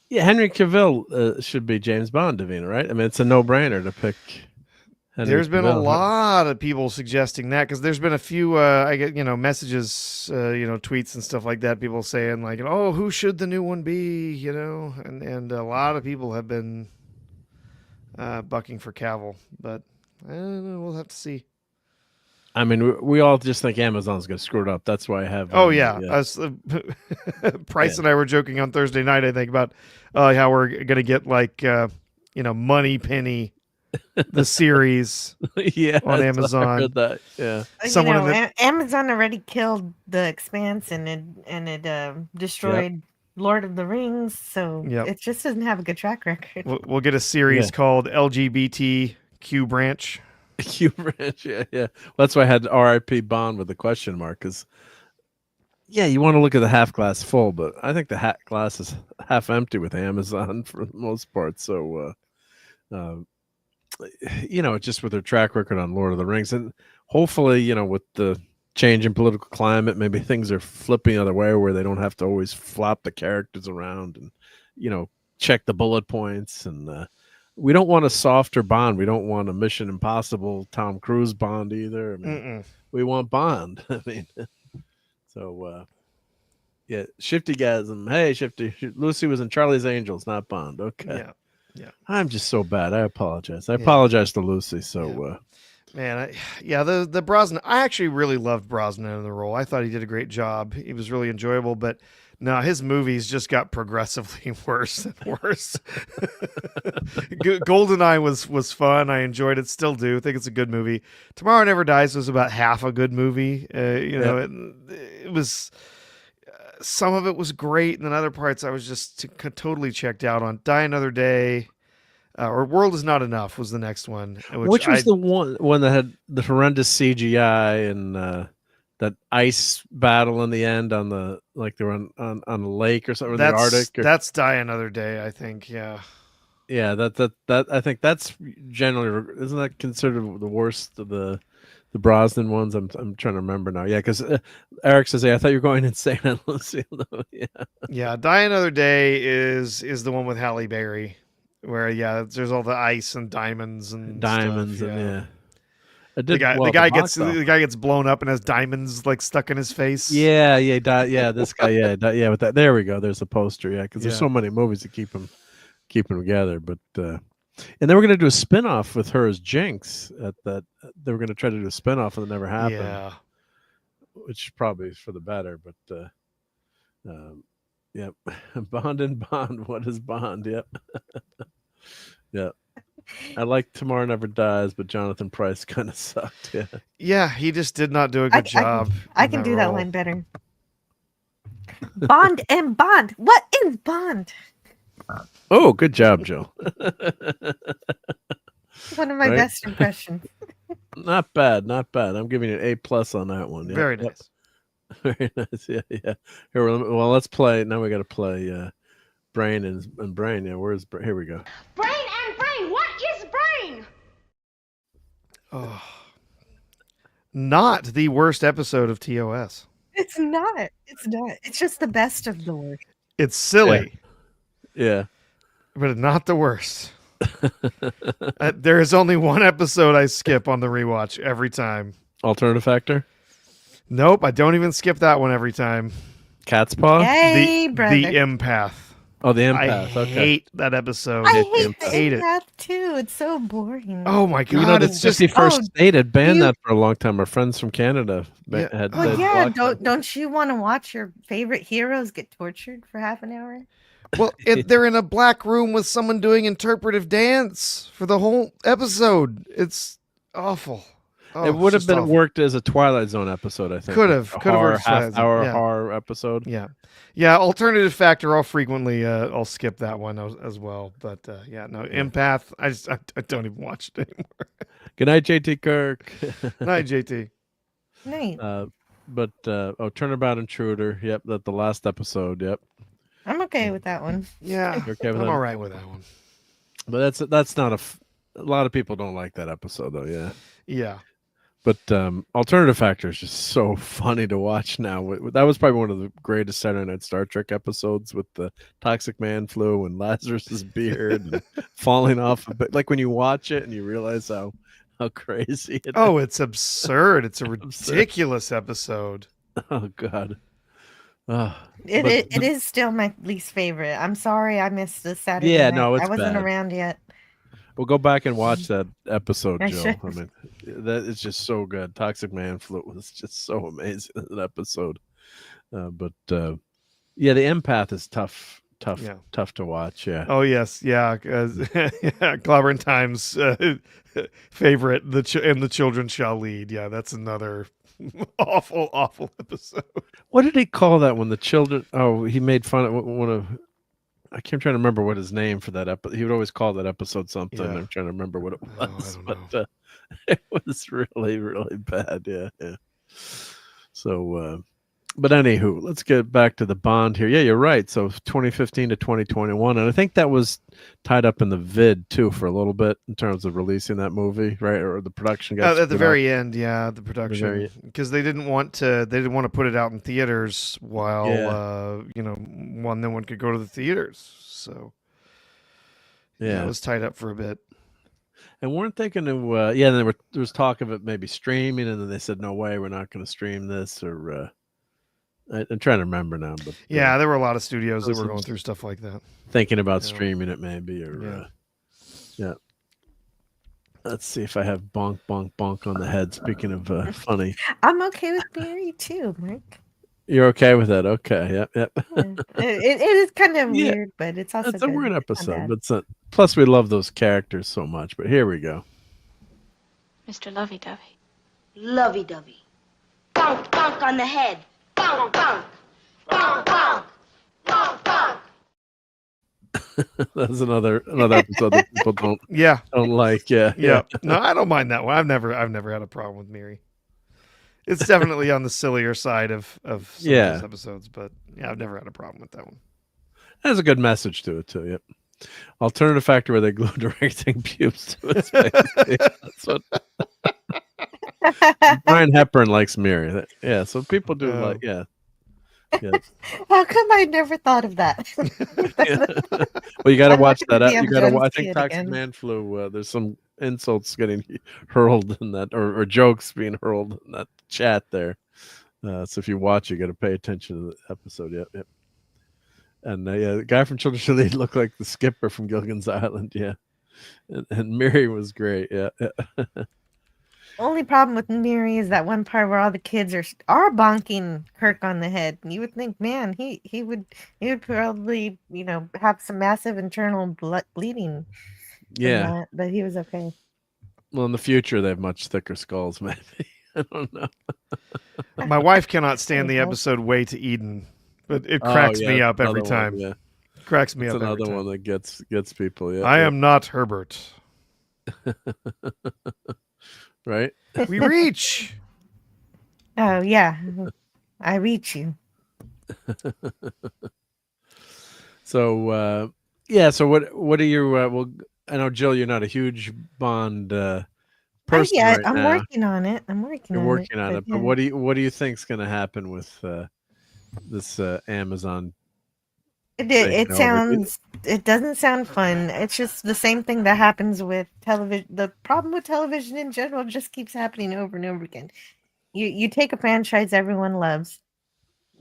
Yeah, Henry Cavill should be James Bond, Davina, right? I mean, it's a no-brainer to pick. There's been a lot of people suggesting that because there's been a few I get messages tweets and stuff like that, people saying like, oh, who should the new one be, and a lot of people have been bucking for Cavill, but I don't know, we'll have to see. I mean, we all just think Amazon's going to screw it up. That's why I have. Price and I were joking on Thursday night, I think, about how we're going to get like Money Penny, the series, on Amazon. I heard that. Yeah, Amazon already killed The Expanse and it destroyed Lord of the Rings, so it just doesn't have a good track record. We'll get a series called LGBTQ Branch. Q Branch, yeah. Well, that's why I had R.I.P. Bond with a question mark, because you want to look at the half glass full, but I think the glass is half empty with Amazon for the most part. So, just with their track record on Lord of the Rings, and hopefully, with the change in political climate, maybe things are flipping the other way where they don't have to always flop the characters around and, check the bullet points. And we don't want a softer Bond. We don't want a Mission Impossible Tom Cruise Bond either. I mean, we want Bond. I mean, so, Shiftygasm. Hey, Shifty. Lucy was in Charlie's Angels, not Bond. Okay. Yeah. I'm just so bad. I apologize. I apologize to Lucy. So, man, the Brosnan. I actually really loved Brosnan in the role. I thought he did a great job. He was really enjoyable, but no, his movies just got progressively worse and worse. GoldenEye was fun. I enjoyed it. Still do. I think it's a good movie. Tomorrow Never Dies was about half a good movie. It was. Some of it was great, and then other parts I was just totally checked out on. Die Another Day, or World Is Not Enough was the next one. Which was the one that had the horrendous CGI and that ice battle in the end on the they were on a lake or something, in the Arctic. That's Die Another Day, I think. Yeah. Yeah, that I think that's generally, isn't that considered the worst of the Brosnan ones? I'm trying to remember now. Yeah, because Eric says, "Hey, I thought you were going insane on Lucy." Yeah. Die Another Day is the one with Halle Berry, where there's all the ice and diamonds and stuff. And the guy gets blown up and has diamonds stuck in his face. This guy, with that. There we go. There's a poster. Yeah, because there's so many movies to keep him keep them together. But and they were going to do a spinoff with her as Jinx. At that, they were going to try to do a spinoff, and it never happened. Yeah, which probably is for the better. But yep, Bond and Bond. What is Bond? Yep, yep. I like Tomorrow Never Dies, but Jonathan Pryce kind of sucked. Yeah, yeah, he just did not do a good job. I can do that one better. Bond and Bond. What is Bond? Oh, good job, Joe. One of my best impressions. Not bad, not bad. I'm giving you an A+ on that one. Yep, Very nice. Yep. Very nice. Yeah, yeah. Here, well, let's play. Now we got to play Brain and Brain. Yeah, where's Brain? Here we go. Brain and Brain. What is Brain? Oh, not the worst episode of TOS. It's not. It's not. It's just the best of the worst. It's silly. Yeah. But not the worst. There is only one episode I skip on the rewatch every time. Alternative Factor? Nope, I don't even skip that one every time. Cat's Paw? Yay, brother. The Empath. Oh, the Empath. I Okay. hate that episode. I hate the hate it. Empath too. It's so boring. Oh my god! You know, it's just 51st State had banned that for a long time. Our friends from Canada had. Well, yeah. Don't you want to watch your favorite heroes get tortured for half an hour? Well, they're in a black room with someone doing interpretive dance for the whole episode. It's awful. Oh, it would have it's been just awful. worked as a Twilight Zone episode, I think. Could have worked half-hour horror episode. Yeah. Alternative Factor. I'll frequently I'll skip that one as well. But yeah, no Empath. I don't even watch it anymore. Good night, JT Kirk. Night, JT. Night. But Turnabout Intruder. Yep, that the last episode. Yep. I'm okay with that one. Yeah, You're okay with I'm that? all right with that one. But that's not a lot of people don't like that episode though. Yeah. Yeah. But Alternative Factor is just so funny to watch now. That was probably one of the greatest Saturday Night Star Trek episodes with the Toxic Man flu and Lazarus's beard and falling off a bit. Like when you watch it and you realize how crazy it is. Oh, it's absurd. It's a ridiculous episode. Oh God. It is still my least favorite. I'm sorry I missed the Saturday Yeah, night. no, it's I wasn't bad. around yet. We'll go back and watch that episode, I Joe. should. I mean, that is just so good. Toxic Man Flu was just so amazing in that episode. But yeah, the Empath is tough to watch. Yeah. Oh yes, yeah. Clobbering Times favorite. And the children shall lead. Yeah, that's another awful episode. What did he call that when the children? Oh, he made fun of one of. I can't try to remember what his name for that episode. He would always call that episode something. Yeah. I'm trying to remember what it was, but it was really, really bad. Yeah. So, but anywho, let's get back to the Bond here. Yeah, you're right. So 2015 to 2021, and I think that was tied up in the vid too for a little bit in terms of releasing that movie, right? Or the production got at the screwed very up. end. Yeah, the production because they didn't want to put it out in theaters while no one could go to the theaters. So yeah, it was tied up for a bit. And weren't thinking of there was talk of it maybe streaming, and then they said no way, we're not going to stream this. Or I'm trying to remember now, but yeah, there were a lot of studios that were going through stuff like that, thinking about streaming it maybe, or yeah. Let's see if I have bonk bonk bonk on the head. Speaking of funny, I'm okay with Barry too, Mike. You're okay with that? Okay, yep. Yeah. It is kind of weird, but it's also It's a good. weird Not episode, bad. but plus we love those characters so much. But here we go. Mr. Lovey-Dovey. Lovey-Dovey. Bonk, bonk on the head. Bonk, bonk. Bonk, bonk. Bonk, bonk. That's another episode that people don't like. Yeah. No, I don't mind that one. I've never had a problem with Miri. It's definitely on the sillier side of some of those episodes, but yeah, I've never had a problem with that one. Has a good message to it too. Yep. Alternative Factor where they glue directing pubes to his face. That's what. Brian Hepburn likes Miri. Yeah, so people do like. Yeah. How come I never thought of that? Well, you got to watch that. Maybe I'm You got to Jones watch. I think kid Toxic again. Man Flu. There's some insults getting hurled in that, or jokes being hurled in that chat there. So if you watch, you got to pay attention to the episode. Yep. And the guy from Children's Lead looked like the skipper from Gilligan's Island. Yeah, and Miri was great. Yeah. Only problem with Miri is that one part where all the kids are bonking Kirk on the head. And you would think, man, he would probably have some massive internal bleeding. Yeah, but he was okay. Well, in the future, they have much thicker skulls, maybe. I don't know. My wife cannot stand the episode Way to Eden, but it cracks me up every time. Yeah. Cracks me up every another time. one that gets people. Yeah, I am not Herbert. Right? We reach. Oh yeah, I reach you. So so what are you? Well, I know Jill, you're not a huge Bond person right I'm now. working on it. You're working on it, but what do you think's going to happen with this Amazon? It doesn't sound fun. It's just the same thing that happens with television. The problem with television in general just keeps happening over and over again. You take a franchise everyone loves,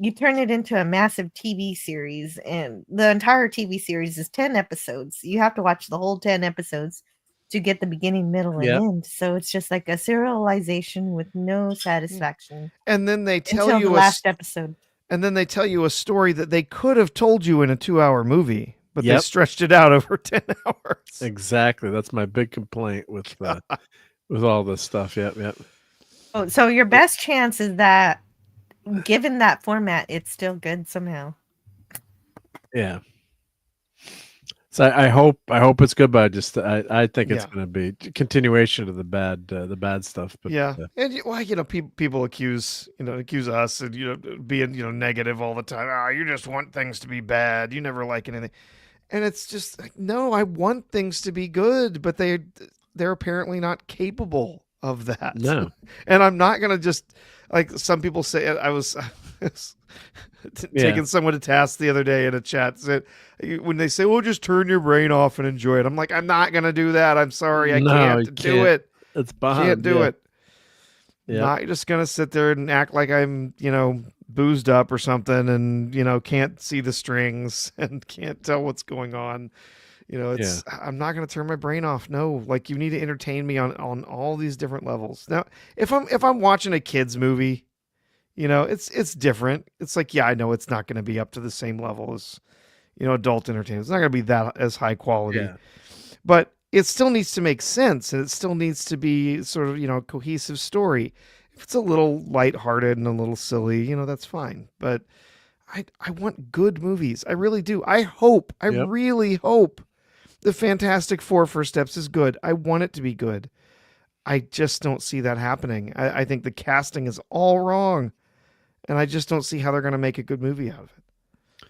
you turn it into a massive TV series, and the entire TV series is 10 episodes. You have to watch the whole 10 episodes to get the beginning, middle, and end. So it's just like a serialization with no satisfaction. And then they tell until you the last episode. And then they tell you a story that they could have told you in a 2-hour movie, but they stretched it out over 10 hours. Exactly. That's my big complaint with all this stuff. Yep. Oh, so your best chance is that, given that format, it's still good somehow. Yeah. So I hope it's good, but I think it's going to be continuation of the bad stuff. But, and people accuse us and being negative all the time. Oh, you just want things to be bad. You never like anything, and it's just like, no, I want things to be good, but they're apparently not capable of that. No, and I'm not gonna just like some people say. I was taking someone to task the other day in a chat, said when they say, well, just turn your brain off and enjoy it, I'm like, I'm not gonna do that. I'm sorry, I can't do it. It's Bond. Can't do it. Yeah. Not just gonna sit there and act like I'm boozed up or something, and can't see the strings and can't tell what's going on. I'm not gonna turn my brain off. No, like, you need to entertain me on all these different levels. Now, if I'm watching a kids movie, it's different. It's like, I know it's not going to be up to the same level as, adult entertainment. It's not going to be that as high quality, but it still needs to make sense, and it still needs to be sort of, cohesive story. If it's a little lighthearted and a little silly, that's fine. But I want good movies. I really do. I really hope the Fantastic Four First Steps is good. I want it to be good. I just don't see that happening. I think the casting is all wrong. And I just don't see how they're going to make a good movie out of it.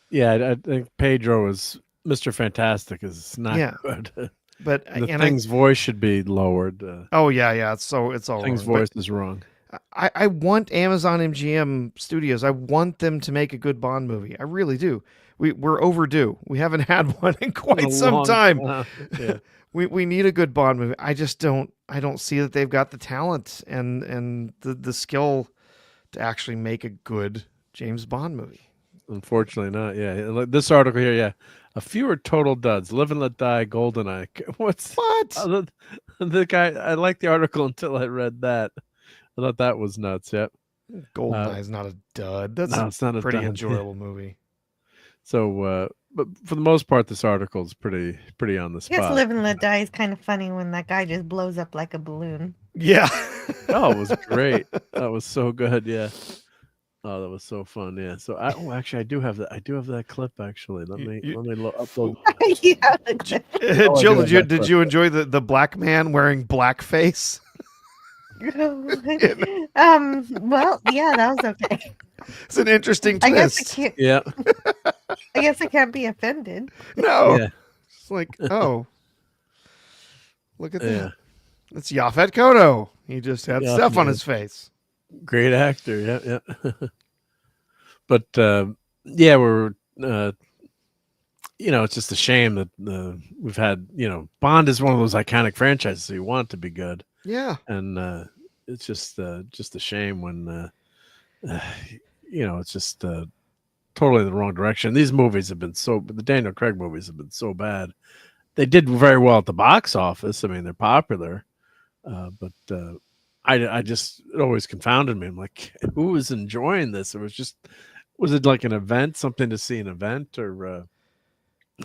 Yeah, I think Pedro is Mr. Fantastic is not good. But Thing's voice should be lowered. It's all Thing's wrong. voice is wrong. I want Amazon MGM Studios. I want them to make a good Bond movie. I really do. We're overdue. We haven't had one in quite some time. Yeah. We need a good Bond movie. I don't see that they've got the talent and the skill to actually make a good James Bond movie. Unfortunately not. Yeah. This article here, a fewer total duds. Live and Let Die, GoldenEye. What? The guy, I liked the article until I read that. I thought that was nuts. Yep. GoldenEye is not a dud. It's not a pretty enjoyable movie. So, but for the most part, this article is pretty on the spot. Yes, Live and Let Die is kind of funny when that guy just blows up like a balloon. Yeah. Oh, it was great. That was so good. Yeah. Oh, that was so fun. Yeah. So actually, I do have that clip. Actually, let me upload. Jill, did you enjoy the black man wearing blackface? Well, yeah, that was okay. It's an interesting twist. I guess I can't be offended. No. Yeah. It's like, oh, look at that. It's Yaphet Kotto. He just had stuff on his face. Great actor. Yeah. But we're it's just a shame that we've had, Bond is one of those iconic franchises you want to be good. Yeah. And it's just a shame when it's just totally the wrong direction. These movies have been the Daniel Craig movies have been so bad. They did very well at the box office. I mean, they're popular, but I just, it always confounded me. I'm like, who was enjoying this? Was it like an event, something to see an event, or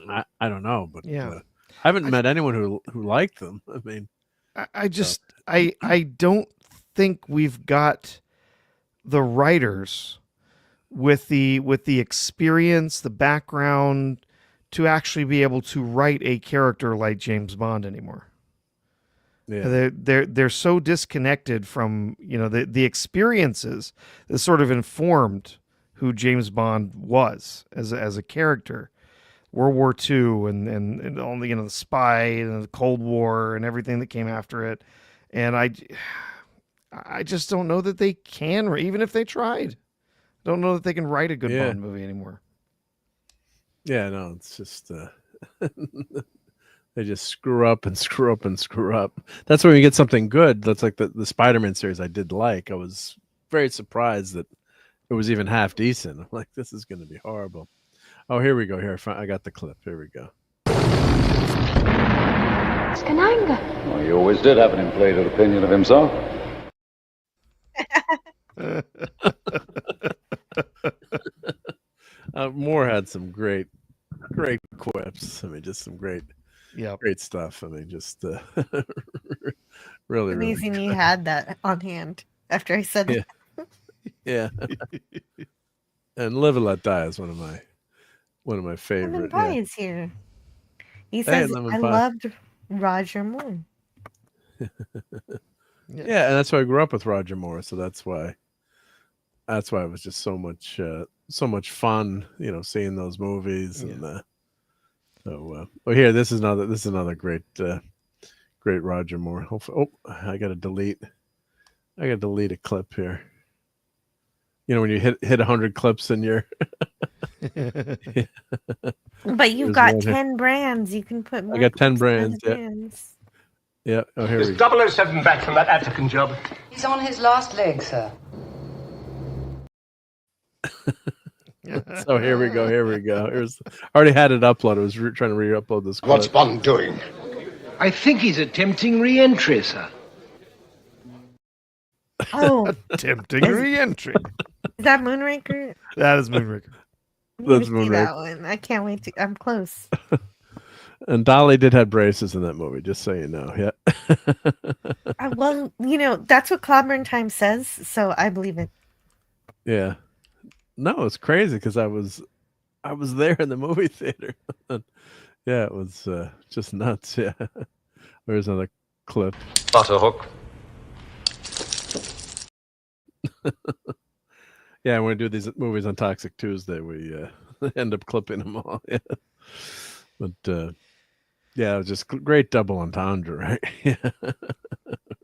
I don't know, but I haven't met anyone who liked them. I mean, I don't think we've got the writers with the experience, the background to actually be able to write a character like James Bond anymore. Yeah, they're so disconnected from the experiences that sort of informed who James Bond was as a character. World War II and all the the spy and the Cold War and everything that came after it, and I just don't know that they can, even if they tried. I don't know that they can write a good Bond movie anymore. Yeah, no, it's just they just screw up and screw up and screw up. That's when you get something good. That's like the Spider-Man series I did like. I was very surprised that it was even half decent. I'm like, this is going to be horrible. Oh, here we go. Here, I got the clip. Here we go. Well, he always did have an inflated opinion of himself. Moore had some great quips. I mean, just some great stuff. I mean, just really amazing. Really you had that on hand after I said that. Yeah. And Live and Let Die is one of my favorite. Lemon Pie is here. He says, I loved Roger Moore. Yeah, and that's why I grew up with Roger Moore, so that's why it was just so much fun, seeing those movies. And here, this is another great Roger Moore. Hopefully, I gotta delete a clip here. When you hit 100 clips in your But you've got 10 brands. You can put more. I got 10 brands. Yeah. Oh, here we go. 007 back from that African job? He's on his last leg, sir. So here we go. I already had it uploaded. I was trying to re-upload this clip. What's Bond doing? I think he's attempting re-entry, sir. Oh, attempting re-entry. Is that Moonraker? That is Moonraker. That's Moonraker. That one. I can't wait to. I'm close. And Dolly did have braces in that movie, just so you know. Yeah. Well, that's what Clobberin Time says, so I believe it. Yeah. No, it's crazy because I was there in the movie theater. Yeah, it was just nuts. Yeah. There's another clip. Butterhook. Yeah, when we do these movies on Toxic Tuesday, we end up clipping them all. Yeah. But yeah, it was just great double entendre, right? Yeah.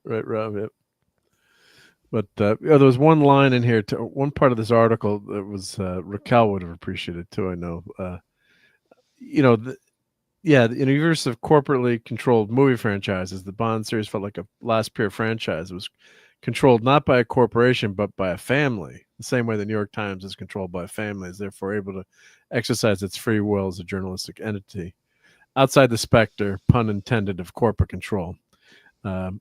Right, Rob. Yep. But there was one line in here, one part of this article that was Raquel would have appreciated too. I know. The universe of corporately controlled movie franchises, the Bond series felt like a last pure franchise. It was controlled not by a corporation but by a family. The same way the New York Times is controlled by a family, is therefore able to exercise its free will as a journalistic entity outside the specter, pun intended, of corporate control.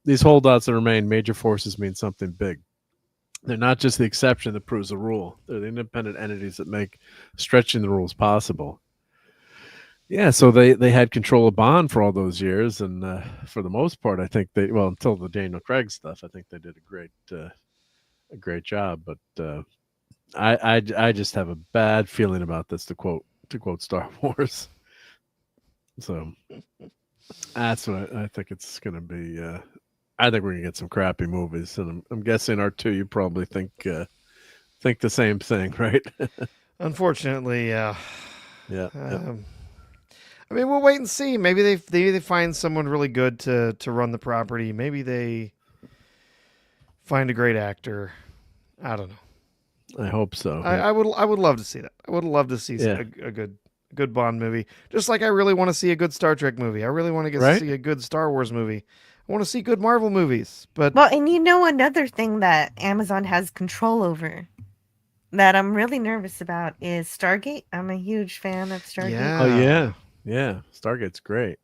These holdouts that remain major forces mean something big. They're not just the exception that proves the rule. They're the independent entities that make stretching the rules possible. Yeah, so they had control of Bond for all those years, and for the most part, I think until the Daniel Craig stuff, I think they did a great job. But I just have a bad feeling about this, to quote Star Wars. So that's what I think it's going to be. I think we're going to get some crappy movies, and I'm guessing R2, you probably think the same thing, right? Unfortunately, yeah. Yeah. I mean, we'll wait and see. Maybe they find someone really good to run the property. Maybe they find a great actor. I don't know. I hope so. I would love to see that. I would love to see a good Bond movie. Just like I really want to see a good Star Trek movie. I really want to see a good Star Wars movie. I want to see good Marvel movies. But and another thing that Amazon has control over, that I'm really nervous about is Stargate. I'm a huge fan of Stargate. Oh yeah. Stargate's great.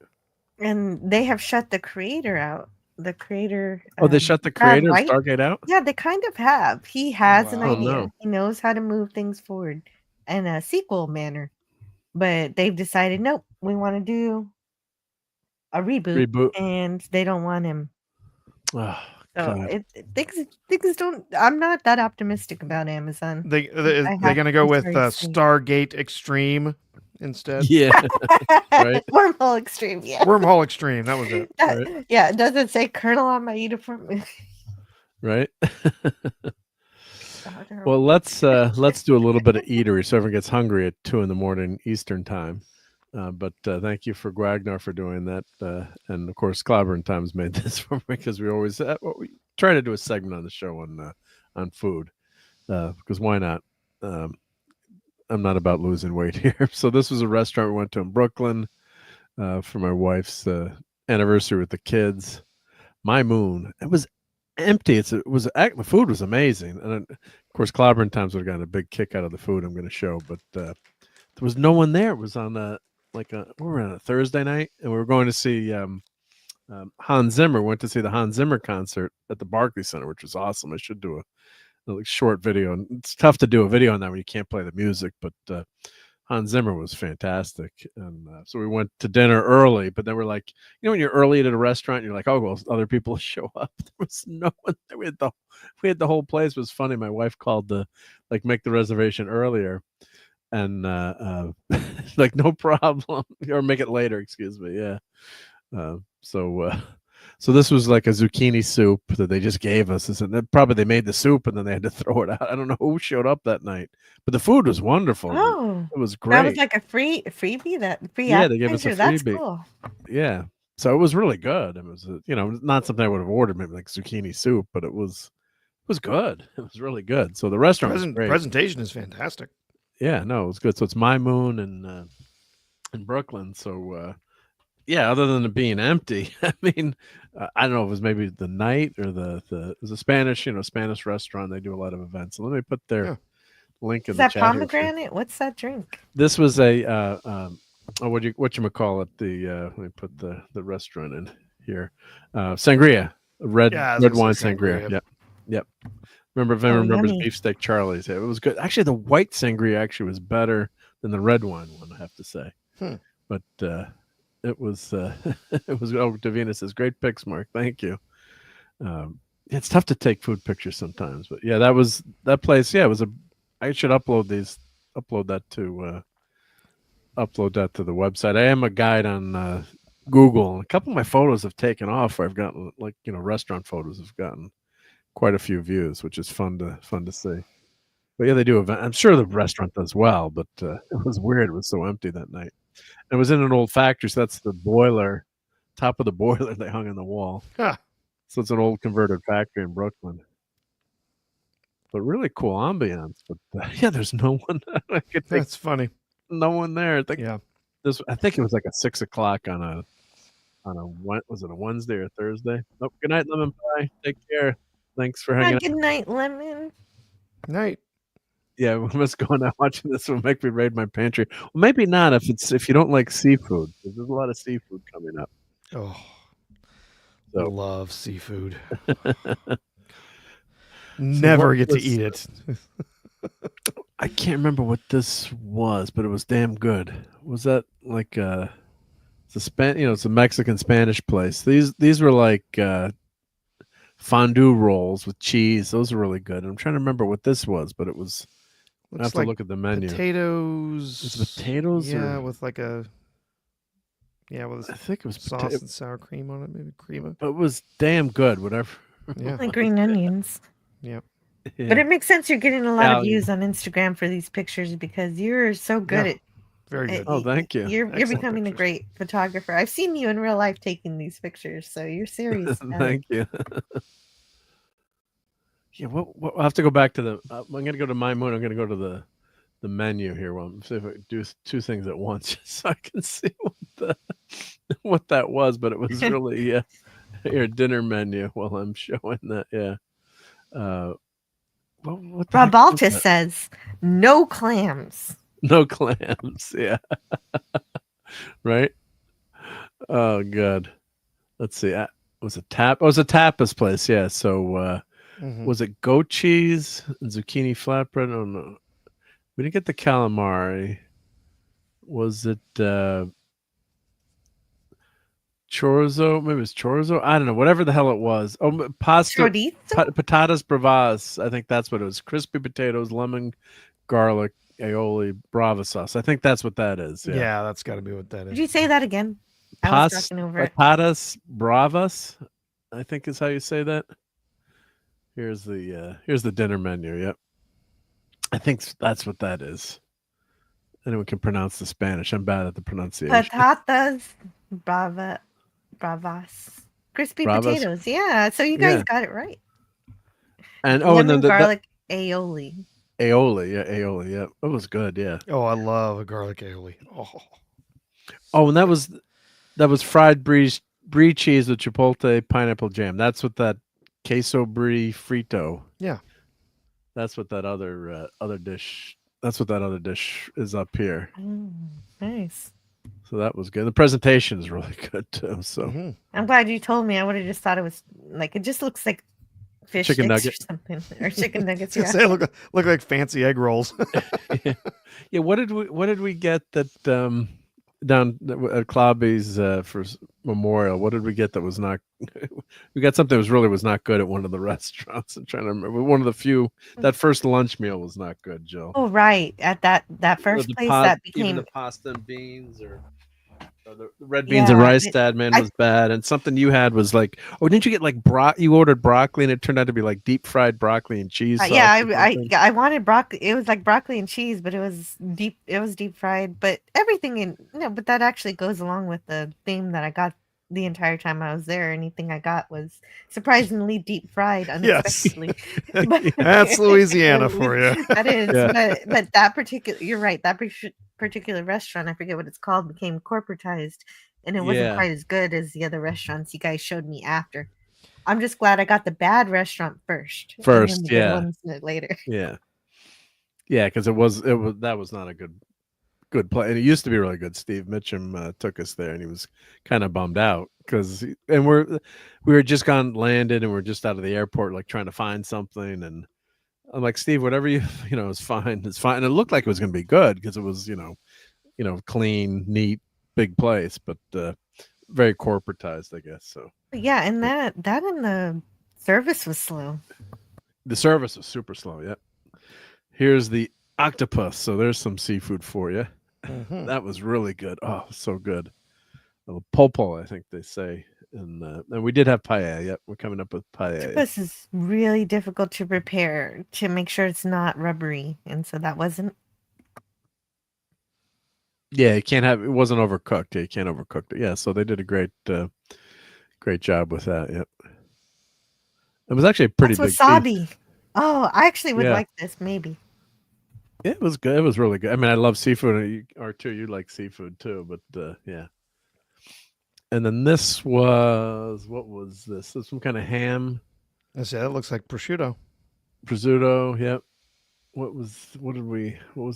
And they have shut the creator out. The creator. Oh, they shut the Brad creator of White. Stargate out? Yeah, they kind of have. He has an Oh, idea. no. He knows how to move things forward in a sequel manner. But they've decided, nope, we want to do a reboot, and they don't want him. Oh, So God. things don't. I'm not that optimistic about Amazon. They're have going to to go be with very safe. Stargate Extreme instead. Yeah. Right. Wormhole Extreme. Yeah. Wormhole Extreme. That was it. Right. Yeah. Does it say Colonel on my uniform? Right. Well, let's do a little bit of eatery so everyone gets hungry at 2 a.m. Eastern time. But thank you for Gwagnar for doing that, and of course Clobber Times made this for me because we always we try to do a segment on the show on food because why not? I'm not about losing weight here. So this was a restaurant we went to in Brooklyn for my wife's anniversary with the kids. My Moon. It was empty. The food was amazing, and of course Clobber Times would have gotten a big kick out of the food I'm going to show, but there was no one there. It was on we were on a Thursday night, and we were going to see Hans Zimmer. Went to see the Hans Zimmer concert at the Barclays Center, which was awesome. I should do a short video, and it's tough to do a video on that when you can't play the music, but Hans Zimmer was fantastic. And so we went to dinner early, but then we're like, when you're early at a restaurant, you're like, oh, well, other people show up. There was no one there. We had the whole place. It was funny. My wife called to make the reservation earlier, and like, no problem, or make it later, excuse me. Yeah. So this was like a zucchini soup that they just gave us. And probably they made the soup and then they had to throw it out. I don't know who showed up that night, but the food was wonderful. Oh, it was great. That was like a freebie. Yeah, they gave us a freebie. That's cool. Yeah, so it was really good. It was not something I would have ordered, maybe like zucchini soup, but it was good. It was really good. So the restaurant was great. Presentation is fantastic. Yeah, no, it was good. So it's My Moon in Brooklyn. So yeah, other than it being empty, I mean, I don't know if it was maybe the night or it was a Spanish restaurant. They do a lot of events. So let me put their link in the chat. Is that pomegranate? What's that drink? This was a whatchamacallit, let me put the restaurant in here. Sangria, red wine sangria. Yep. Remember Beefsteak Charlie's. It was good. Actually, the white sangria actually was better than the red wine one, I have to say. But it was Davina says, great picks, Mark. Thank you. It's tough to take food pictures sometimes, but yeah, that place. Yeah, I should upload that to the website. I am a guide on Google, and a couple of my photos have taken off where I've gotten restaurant photos have gotten quite a few views, which is fun to see. But yeah, they do event. I'm sure the restaurant does well, but it was weird. It was so empty that night. And it was in an old factory, so that's the boiler, top of the boiler they hung on the wall. Huh. So it's an old converted factory in Brooklyn. But really cool ambiance. But yeah, there's no one. That's funny. No one there. I think it was like a 6 o'clock on a was it a Wednesday or Thursday? Nope. Good night, Lemon Pie. Take care. Thanks for hanging out. Good night, Lemon. Night. Yeah, we must go now. Watching this will make me raid my pantry. Well, maybe not if you don't like seafood. There's a lot of seafood coming up. Oh, so. Love seafood. Never get to eat it. I can't remember what this was, but it was damn good. Was that like it's a Mexican Spanish place. These were like fondue rolls with cheese. Those are really good. I'm trying to remember what this was, but it was. I have to look at the menu. Potatoes. It's potatoes. Yeah, with like a. Yeah, with I think it was sauce and sour cream on it, maybe cream. It was damn good. Whatever. Yeah. Like green onions. Yep. Yeah. But it makes sense. You're getting a lot of views on Instagram for these pictures because you're so good at. Very good. Oh, thank you. You're becoming a great photographer. I've seen you in real life taking these pictures, so you're serious. Thank you. Yeah, I'll have to go back to the. I'm going to go to My Moon. I'm going to go to the menu here. Well, see if I can do two things at once, just so I can see what that was. But it was really your dinner menu while I'm showing that. Yeah. What the heck was RobAltis that? says no clams. No clams. Yeah. Right. Oh god. Let's see. Was it tap? Oh, it was a tapas place. Yeah. So was it goat cheese and zucchini flatbread? Oh no, we didn't get the calamari. Was it chorizo? Maybe it was chorizo. I don't know. Whatever the hell it was. Oh, pasta. Chorizo? Patatas bravas. I think that's what it was. Crispy potatoes, lemon, garlic, aioli, brava sauce. I think that's what that is. Yeah. Yeah, that's got to be what that is. Did you say that again? I was talking over it. Patatas bravas, I think is how you say that. Here's the dinner menu. Yep. I think that's what that is. Anyone can pronounce the Spanish. I'm bad at the pronunciation. Patatas bravas. Crispy potatoes. Yeah. So you guys got it right. And lemon, and then garlic aioli. Aioli, yeah. It was good, yeah. Oh, I love a garlic aioli. Oh, and that was fried brie cheese with chipotle pineapple jam. That's what that queso brie frito. Yeah. That's what that other dish. That's what that other dish is up here. Nice. So that was good. The presentation is really good too. So I'm glad you told me. I would have just thought it was like it just looks like fish chicken sticks nugget or something, or chicken nuggets. Yeah. They look like fancy egg rolls. Yeah. What did we get that down at Clobby's for Memorial? What did we get that was not? We got something that was not good at one of the restaurants. I'm trying to remember. One of the few. That first lunch meal was not good, Jill. Oh right, at that first place that became even the pasta and beans or the red beans and rice. Dad man was bad, and something you had was like, oh, didn't you get like you ordered broccoli and it turned out to be like deep fried broccoli and cheese? Yeah, I wanted broccoli. It was like broccoli and cheese, but it was deep fried. But everything but that actually goes along with the theme that I got the entire time I was there. Anything I got was surprisingly deep fried unexpectedly. Yes. That's Louisiana for you. That is, but that particular, you're right. That particular restaurant, I forget what it's called, became corporatized, and it wasn't quite as good as the other restaurants you guys showed me after. I'm just glad I got the bad restaurant first, and then the good ones later. Yeah, because it was that was not a good play, and it used to be really good. Steve Mitchum took us there, and he was kind of bummed out because, and we were just landed, and we're just out of the airport, like trying to find something, and I'm like, Steve, whatever is fine. It's fine. And it looked like it was going to be good because it was, clean, neat, big place, but very corporatized, I guess. So yeah, and that and the service was slow. The service was super slow. Yeah. Here's the octopus. So there's some seafood for you. Mm-hmm. That was really good. Oh, so good. Popo, I think they say. And we did have paella. Yep, we're coming up with paella. Octopus is really difficult to prepare to make sure it's not rubbery, and so that wasn't. Yeah, it wasn't overcooked. Yeah, you can't overcook it. Yeah, so they did a great job with that. Yep. It was actually a pretty big wasabi. Piece. Oh, I actually would like this, maybe. Yeah, it was good. It was really good. I mean, I love seafood, or too. You like seafood too, but yeah. And then this was, what was this? This some kind of ham. That looks like prosciutto. Prosciutto, yep. What was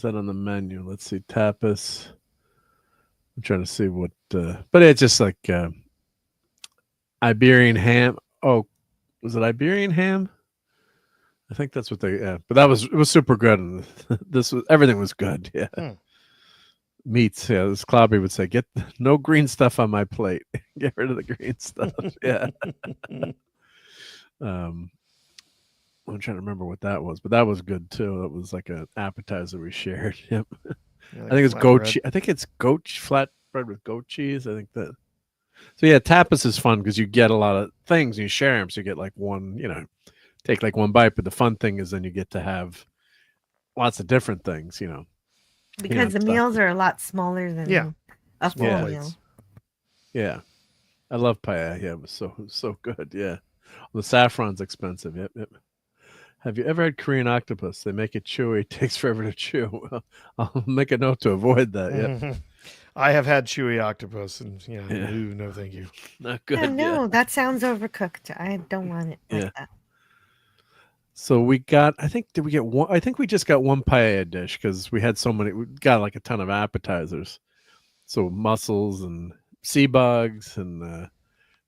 that on the menu? Let's see, tapas. I'm trying to see what, but it's just like Iberian ham. Oh, was it Iberian ham? I think that's what but it was super good. And everything was good. Yeah. Meats. Yeah. This Clobby would say, get no green stuff on my plate. Get rid of the green stuff. Yeah. I'm trying to remember what that was, but that was good too. That was like an appetizer we shared. Yep. I think it's goat cheese. I think it's flatbread with goat cheese. I think that. So yeah, tapas is fun because you get a lot of things and you share them. So you get like one, take like one bite. But the fun thing is then you get to have lots of different things, Because the meals are a lot smaller than a full meal. Yeah. I love paella. Yeah, it was so good. Yeah. Well, the saffron's expensive. Yep. Have you ever had Korean octopus? They make it chewy. It takes forever to chew. I'll make a note to avoid that. Yeah. I have had chewy octopus, and no, thank you. Not good. No, that sounds overcooked. I don't want it like that. So we got, I think, did we get one? I think we just got one paella dish because we had so many. We got like a ton of appetizers. So mussels and sea bugs and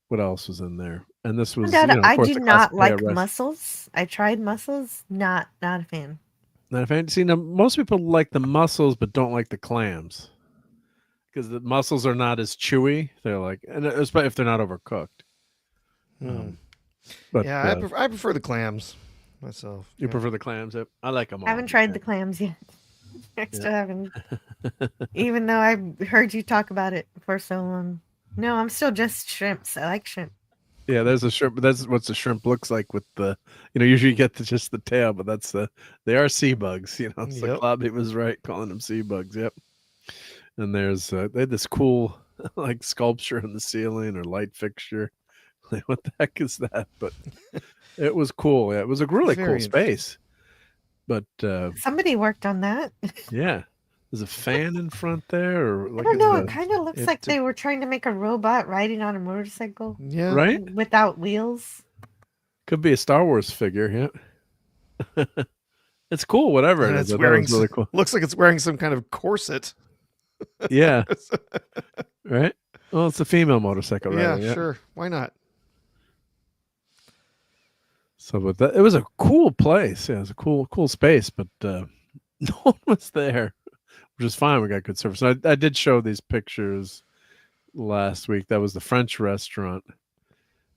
what else was in there? And this was, Found out of I course, do the classic not like paella rice. mussels. I tried mussels. Not a fan. Now, if I see now, most people like the mussels but don't like the clams because the mussels are not as chewy. They're like, and especially if they're not overcooked. But Yeah, I prefer the clams myself. you prefer the clams? Yep. I like them all. I haven't tried the clams yet. I still haven't. Even though I've heard you talk about it for so long. No, I'm still just shrimps. I like shrimp. Yeah, there's a shrimp. That's what the shrimp looks like with the, usually you get just the tail, but they are sea bugs. So Klobby was right calling them sea bugs. Yep. And there's they had this cool like sculpture in the ceiling or light fixture. Like, what the heck is that? But it was cool. Yeah, it was a really cool space. But somebody worked on that. Yeah, there's a fan in front there, or I don't know. It kind of looks like they were trying to make a robot riding on a motorcycle. Yeah, right. Without wheels. Could be a Star Wars figure. Yeah, it's cool. Whatever it is, it's wearing really cool. Looks like it's wearing some kind of corset. Yeah. Right. Well, it's a female motorcycle, right? Yeah, sure. Why not? So, but it was a cool place. Yeah, it was a cool space, but no one was there, which is fine. We got good service. I did show these pictures last week. That was the French restaurant,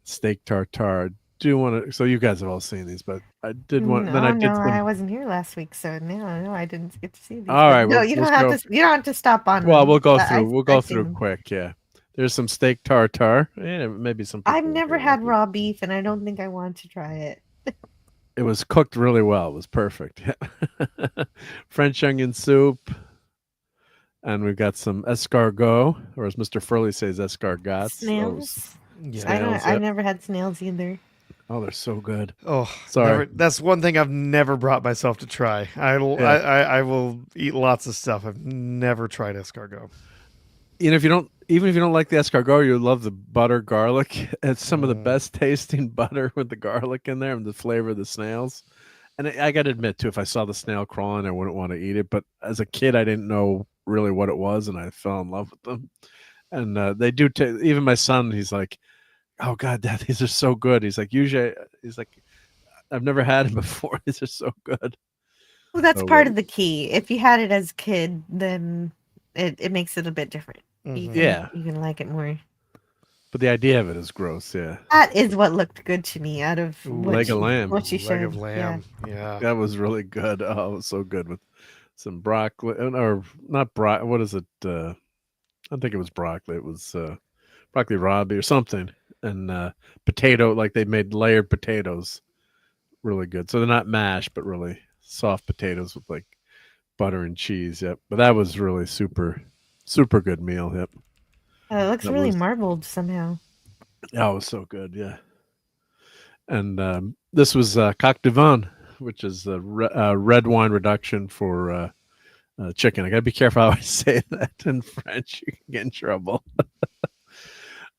steak tartare. Do you want to? So you guys have all seen these, but I did want. No, then I did. I wasn't here last week, so no, I didn't get to see these. All right. No, you don't have to. You don't have to stop on. Well, them. we'll go through. We'll go I've through seen them. quick. Yeah. There's some steak tartare. Yeah, maybe some. I've never had raw beef, and I don't think I want to try it. It was cooked really well. It was perfect. French onion soup. And we've got some escargot, or as Mr. Furley says, escargots. Snails. Snails, I've never had snails either. Oh, they're so good. Oh, sorry. That's one thing I've never brought myself to try. I will eat lots of stuff. I've never tried escargot. Even if you don't like the escargot, you love the butter garlic. It's some of the best tasting butter with the garlic in there and the flavor of the snails. And I got to admit too, if I saw the snail crawling, I wouldn't want to eat it. But as a kid, I didn't know really what it was, and I fell in love with them. And they do. Even my son, he's like, "Oh God, Dad, these are so good." He's like, "I've never had them before. These are so good." Well, that's part of the key. If you had it as a kid, then it makes it a bit different. You can like it more. But the idea of it is gross. Yeah, that is what looked good to me out of leg of lamb. What you showed. Leg of lamb. Yeah, that was really good. Oh, it was so good with some broccoli, or not broccoli. What is it? I think it was broccoli. It was broccoli rabe or something, and potato. Like they made layered potatoes, really good. So they're not mashed, but really soft potatoes with like butter and cheese. Yep. But that was really super good meal. Yep. It looks really marbled somehow. Oh, it was so good. Yeah. And this was coq de vin, which is a red wine reduction for chicken. I got to be careful how I say that in French. You can get in trouble.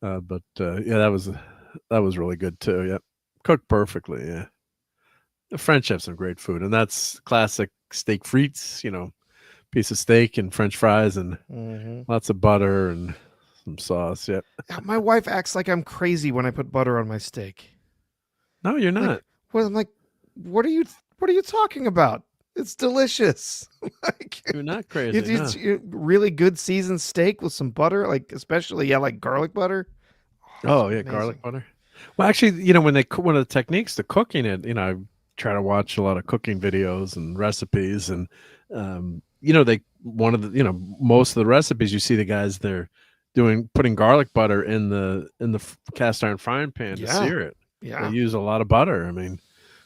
But yeah, that was really good too. Yeah. Cooked perfectly. Yeah. The French have some great food, and that's classic steak frites, piece of steak and French fries and lots of butter and some sauce. Yep. My wife acts like I'm crazy when I put butter on my steak. No, you're not. I'm like, what are you talking about? It's delicious. You're not crazy. It's really good seasoned steak with some butter, like especially like garlic butter. Oh yeah, amazing. Garlic butter. Well, actually, when one of the techniques to cooking it, I try to watch a lot of cooking videos and recipes, and most of the recipes you see the guys they're putting garlic butter in the cast iron frying pan to sear it. Yeah, they use a lot of butter. I mean,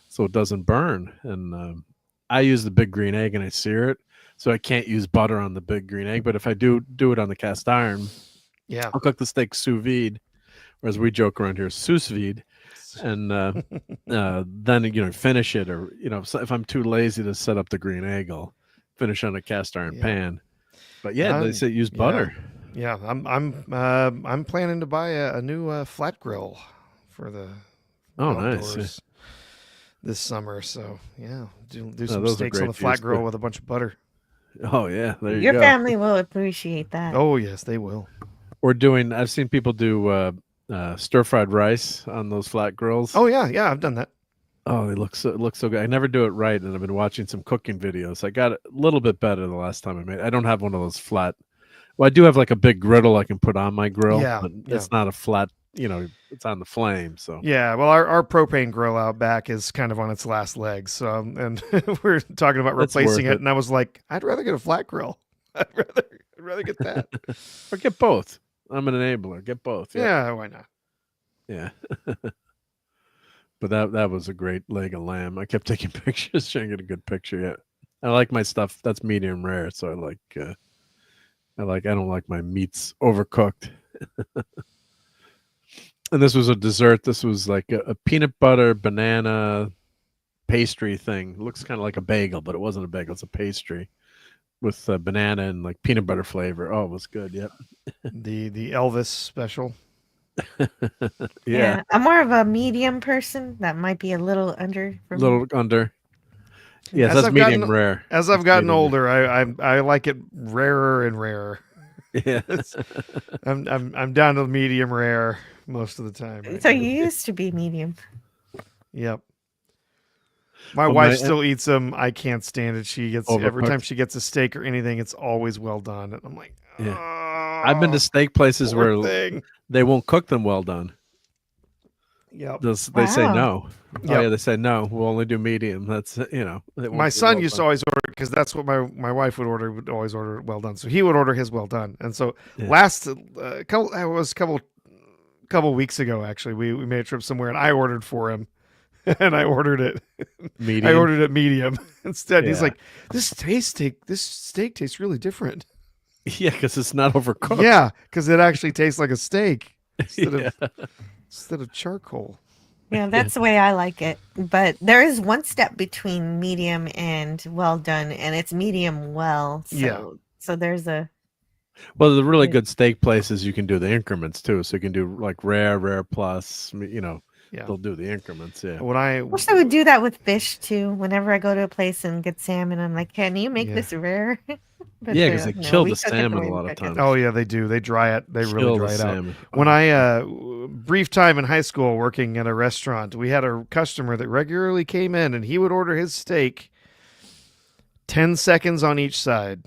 so it doesn't burn. And I use the big green egg and I sear it, so I can't use butter on the big green egg. But if I do it on the cast iron, I'll cook the steak sous vide, or as we joke around here, sous vide. And then finish it, or if I'm too lazy to set up the green egg, I'll finish on a cast iron pan. But they say use butter. Yeah, I'm planning to buy a new flat grill for the outdoors. Nice. this summer. So yeah, do No, some those are steaks on great the flat views, grill too. with a bunch of butter. Oh yeah, there you Your go. family will appreciate that. Oh yes, they will. We're doing. I've seen people do stir fried rice on those flat grills. Oh yeah, I've done that. Oh, it looks so good. I never do it right, and I've been watching some cooking videos. I got it a little bit better the last time I made it. I don't have one of those flat. Well, I do have like a big griddle I can put on my grill, Yeah, but yeah. it's not a flat. It's on the flame. So Yeah, well, our propane grill out back is kind of on its last legs. So and we're talking about That's replacing worth it, it. and I was like, I'd rather get a flat grill. I'd rather get that. or get both. I'm an enabler. Get both. Yeah, why not? Yeah. But that was a great leg of lamb. I kept taking pictures, trying to get a good picture. Yeah, I like my stuff. That's medium rare, so I don't like my meats overcooked. And this was a dessert. This was like a peanut butter banana pastry thing. It looks kind of like a bagel, but it wasn't a bagel. It's a pastry with banana and like peanut butter flavor. Oh, it was good. Yep. The Elvis special. Yeah. I'm more of a medium person. That might be a little under. For A little me. under. Yes, As that's I've medium gotten- rare. As I've That's gotten medium older, I like it rarer and rarer. Yeah. I'm down to medium rare most of the time. right So now. you used to be medium. Yep. My Well, wife still eats them. I can't stand it. She gets every Overcooked. time she gets a steak or anything, it's always well done. And I'm like, Yeah. I've been to steak places poor where thing. they won't cook them well done. Yep. They say Wow. no. Oh Yep. yeah, they say no. We'll only do medium. That's they won't My do son well used to done. always order because that's what my wife would always order well done. So he would order his well done. And so Yeah. last couple weeks ago actually, we made a trip somewhere and I ordered for him. And I ordered it. Medium? I ordered it medium instead. He's Yeah. like, this steak tastes really different. Yeah, because it's not overcooked. Yeah, because it actually tastes like a steak Yeah. instead of charcoal. Yeah, that's the way I like it. But there is one step between medium and well done, and it's medium well. So, Yeah. So there's a. Well, the really good steak places, you can do the increments too. So you can do like rare plus. Yeah. They'll do the increments. Yeah. When I wish they would do that with fish too. Whenever I go to a place and get salmon, I'm like, can you make Yeah. this rare? But Yeah, 'cause they no, kill we the cook it salmon way a we lot of cook it. times. Oh yeah, they do. They dry it. They really Kill the dry it out. salmon. When I brief time in high school working at a restaurant, we had a customer that regularly came in and he would order his steak 10 seconds on each side.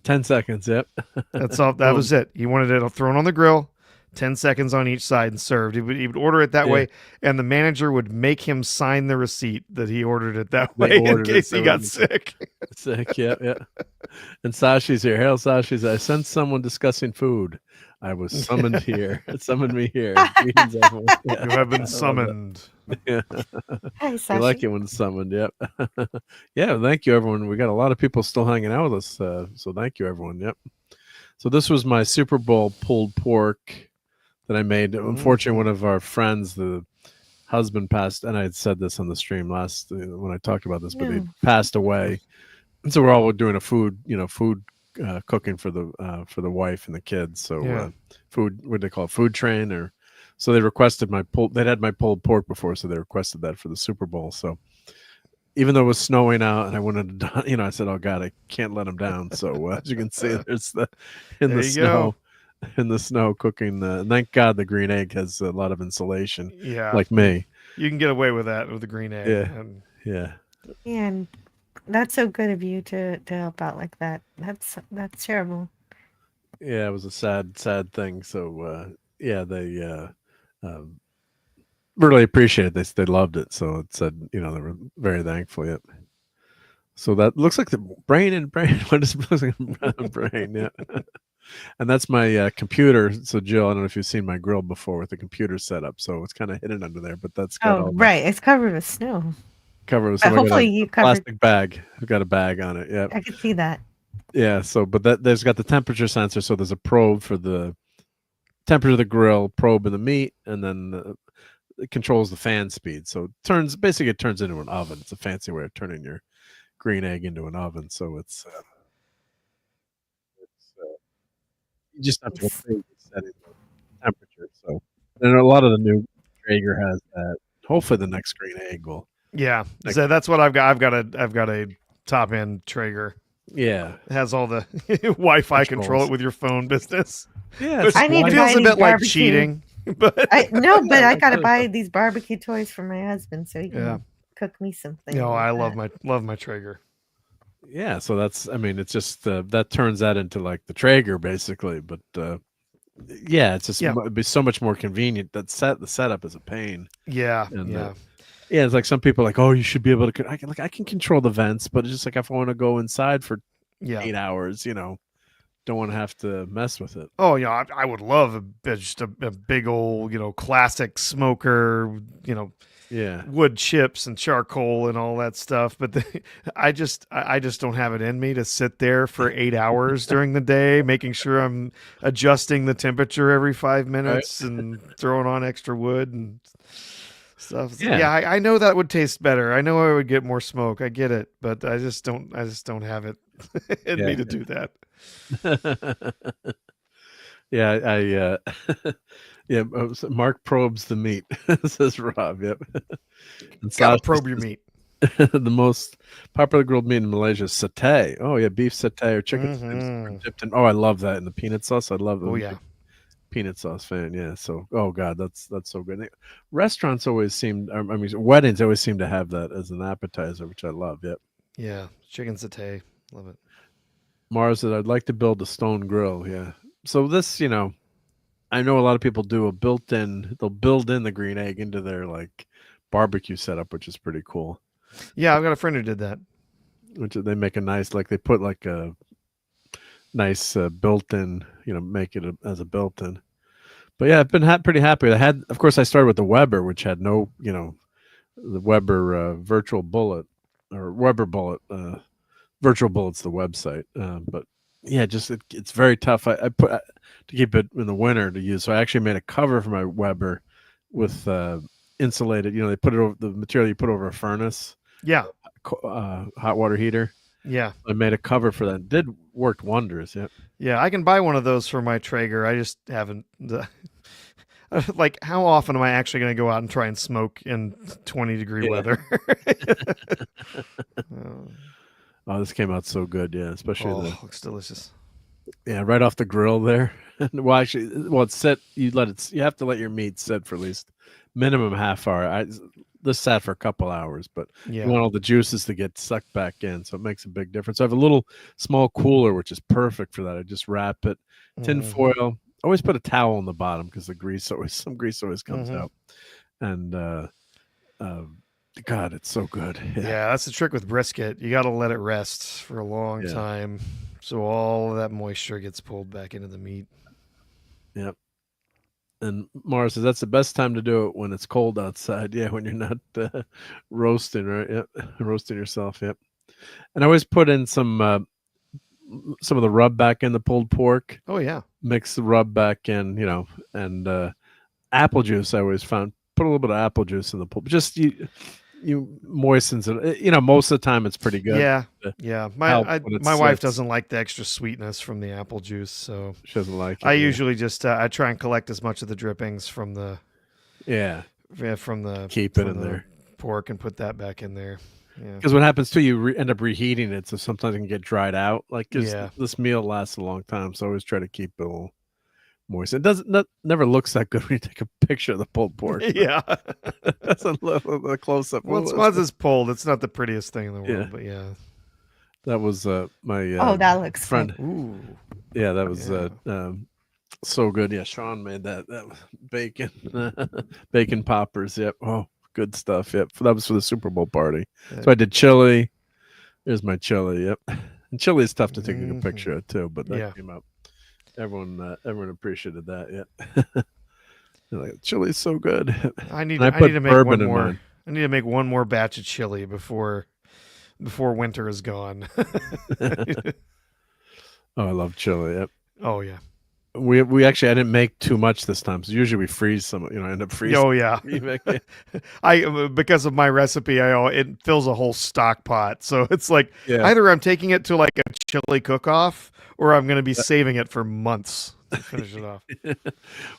10 seconds. Yep. That's all. That was it. He wanted it thrown on the grill, 10 seconds on each side and served. He would order it that Yeah. way, and the manager would make him sign the receipt that he ordered it that They way in ordered it case so he got he- sick. Sick. Yeah. Yeah. And Sashi's here. Hail, Sashi's. I sensed someone discussing food. I was summoned here. It summoned me here. Greetings, everyone. Yeah. You have I been love that. summoned. Yeah. Hi, I like Sashi. it when it's summoned. Yep. Yeah. Thank you, everyone. We got a lot of people still hanging out with us. So thank you, everyone. Yep. So this was my Super Bowl pulled pork that I made. Unfortunately, one of our friends, the husband, passed, and I had said this on the stream last when I talked about this, but he passed away. And so we're all doing a food cooking for the wife and the kids. So Yeah. food, what do they call it? Food train, or so they requested my pulled. They'd had my pulled pork before, so they requested that for the Super Bowl. So even though it was snowing out and I wanted to, I said, "Oh God, I can't let them down." So as you can see, there's There you snow. go. In the snow cooking. Thank God the green egg has a lot of insulation. Yeah. Like me. You can get away with that with the green egg. Yeah. And Yeah. And that's so good of you to help out like that. That's terrible. Yeah, it was a sad thing. So yeah, they really appreciate it. They loved it. So it said, they were very thankful. Yep. So that looks like the brain. What does it look like? A brain? Yeah. And that's my computer. So Jill, I don't know if you've seen my grill before with the computer setup. So it's kind of hidden under there, but that's got Oh, all right. It's covered with snow. covered. But hopefully you covered. Plastic bag. I've got a bag on it. Yeah. I can see that. Yeah. So, but there's got the temperature sensor. So there's a probe for the temperature of the grill, probe in the meat, and then it controls the fan speed. So it turns into an oven. It's a fancy way of turning your green egg into an oven. So it's you just have to update the setting of temperature. So, and a lot of the new Traeger has that. Hopefully, the next green egg will Yeah, so that's what I've got. I've got a top end Traeger. Yeah, it has all the Wi-Fi Controls. control it with your phone business. Yeah, which I need to buy feels a these bit like barbecue- cheating. But I gotta buy these barbecue toys for my husband so he can cook me something. No, like I that. love my Traeger. Yeah, so that's, I mean, it's just that turns that into like the Traeger basically, but yeah, it's just it'd be so much more convenient. The setup is a pain. Yeah, and, yeah. Yeah, it's like some people are like, oh, you should be able to. I can control the vents, but it's just like if I want to go inside for 8 hours, don't want to have to mess with it. Oh yeah, I would love just a big old classic smoker, yeah, wood chips and charcoal and all that stuff. But I just don't have it in me to sit there for 8 hours during the day, making sure I'm adjusting the temperature every 5 minutes and throwing on extra wood and stuff. So, yeah, I know that would taste better. I know I would get more smoke. I get it, but I just don't have it in me to do that. Yeah, yeah. Mark probes the meat, says Rob. Yep. And Gotta probe your meat. The most popular grilled meat in Malaysia is satay. Oh yeah, beef satay or chicken strips dipped in. Oh, I love that in the peanut sauce. I love. Oh yeah. Peanut sauce fan, yeah. So, oh god, that's so good. Restaurants always seem, I mean, weddings always seem to have that as an appetizer, which I love. Yep. Yeah, chicken satay, love it. Mars said, I'd like to build a stone grill. Yeah. So this, I know a lot of people do a built-in. They'll build in the green egg into their like barbecue setup, which is pretty cool. Yeah, I've got a friend who did that. Which they make a nice, like they put like a nice built-in, make it as a built-in. But yeah, I've been pretty happy. Of course, I started with the Weber, which had no, the Weber virtual bullet or Weber bullet. Virtual bullet's the website, but yeah, just it's very tough. I put to keep it in the winter to use. So I actually made a cover for my Weber with insulated. They put it over the material you put over a furnace. Yeah, hot water heater. Yeah, I made a cover for that. It did work wonders. Yeah, yeah. I can buy one of those for my Traeger. I just haven't. Like, how often am I actually going to go out and try and smoke in 20-degree weather? Oh, this came out so good. Yeah, especially looks delicious. Yeah, right off the grill there. Well, actually, it's set. You have to let your meat sit for at least minimum half hour. This sat for a couple hours, but you want all the juices to get sucked back in, so it makes a big difference. I have a little small cooler, which is perfect for that. I just wrap it, tin foil. Always put a towel on the bottom because some grease always comes out. And God, it's so good. Yeah, that's the trick with brisket. You got to let it rest for a long time, so all of that moisture gets pulled back into the meat. Yep. And Mars says that's the best time to do it when it's cold outside. Yeah, when you're not roasting, right? Yep, roasting yourself. Yep. And I always put in some of the rub back in the pulled pork. Oh yeah. Mix the rub back in, and apple juice. I always found put a little bit of apple juice in the pulled. Just you moistens it. Most of the time it's pretty good. Yeah, yeah. My wife doesn't like the extra sweetness from the apple juice, so she doesn't like it. I usually just I try and collect as much of the drippings from the keep it in there pork and put that back in there. Yeah, because what happens too, you end up reheating it, so sometimes it can get dried out. Like this meal lasts a long time, so I always try to keep it a little moist. It never looks that good when you take a picture of the pulled pork. Yeah, that's a little close up. Once it's pulled, it's not the prettiest thing in the world, but yeah. That was my that looks friend. Good. Ooh, yeah, that was so good. Yeah, Sean made that bacon bacon poppers. Yep. Oh, good stuff. Yep. That was for the Super Bowl party. So I did chili. There's my chili. Yep. And chili is tough to take a good picture of too, but that came out. Everyone appreciated that. Yeah. Like, chili is so good. I need to make one more. I need to make one more batch of chili before winter is gone. Oh, I love chili. Yep. Oh yeah. We actually I didn't make too much this time. So usually we freeze some. I end up freezing. Oh yeah, I because of my recipe, it fills a whole stock pot. So it's like either I'm taking it to like a chili cook-off, or I'm going to be saving it for months to finish it off.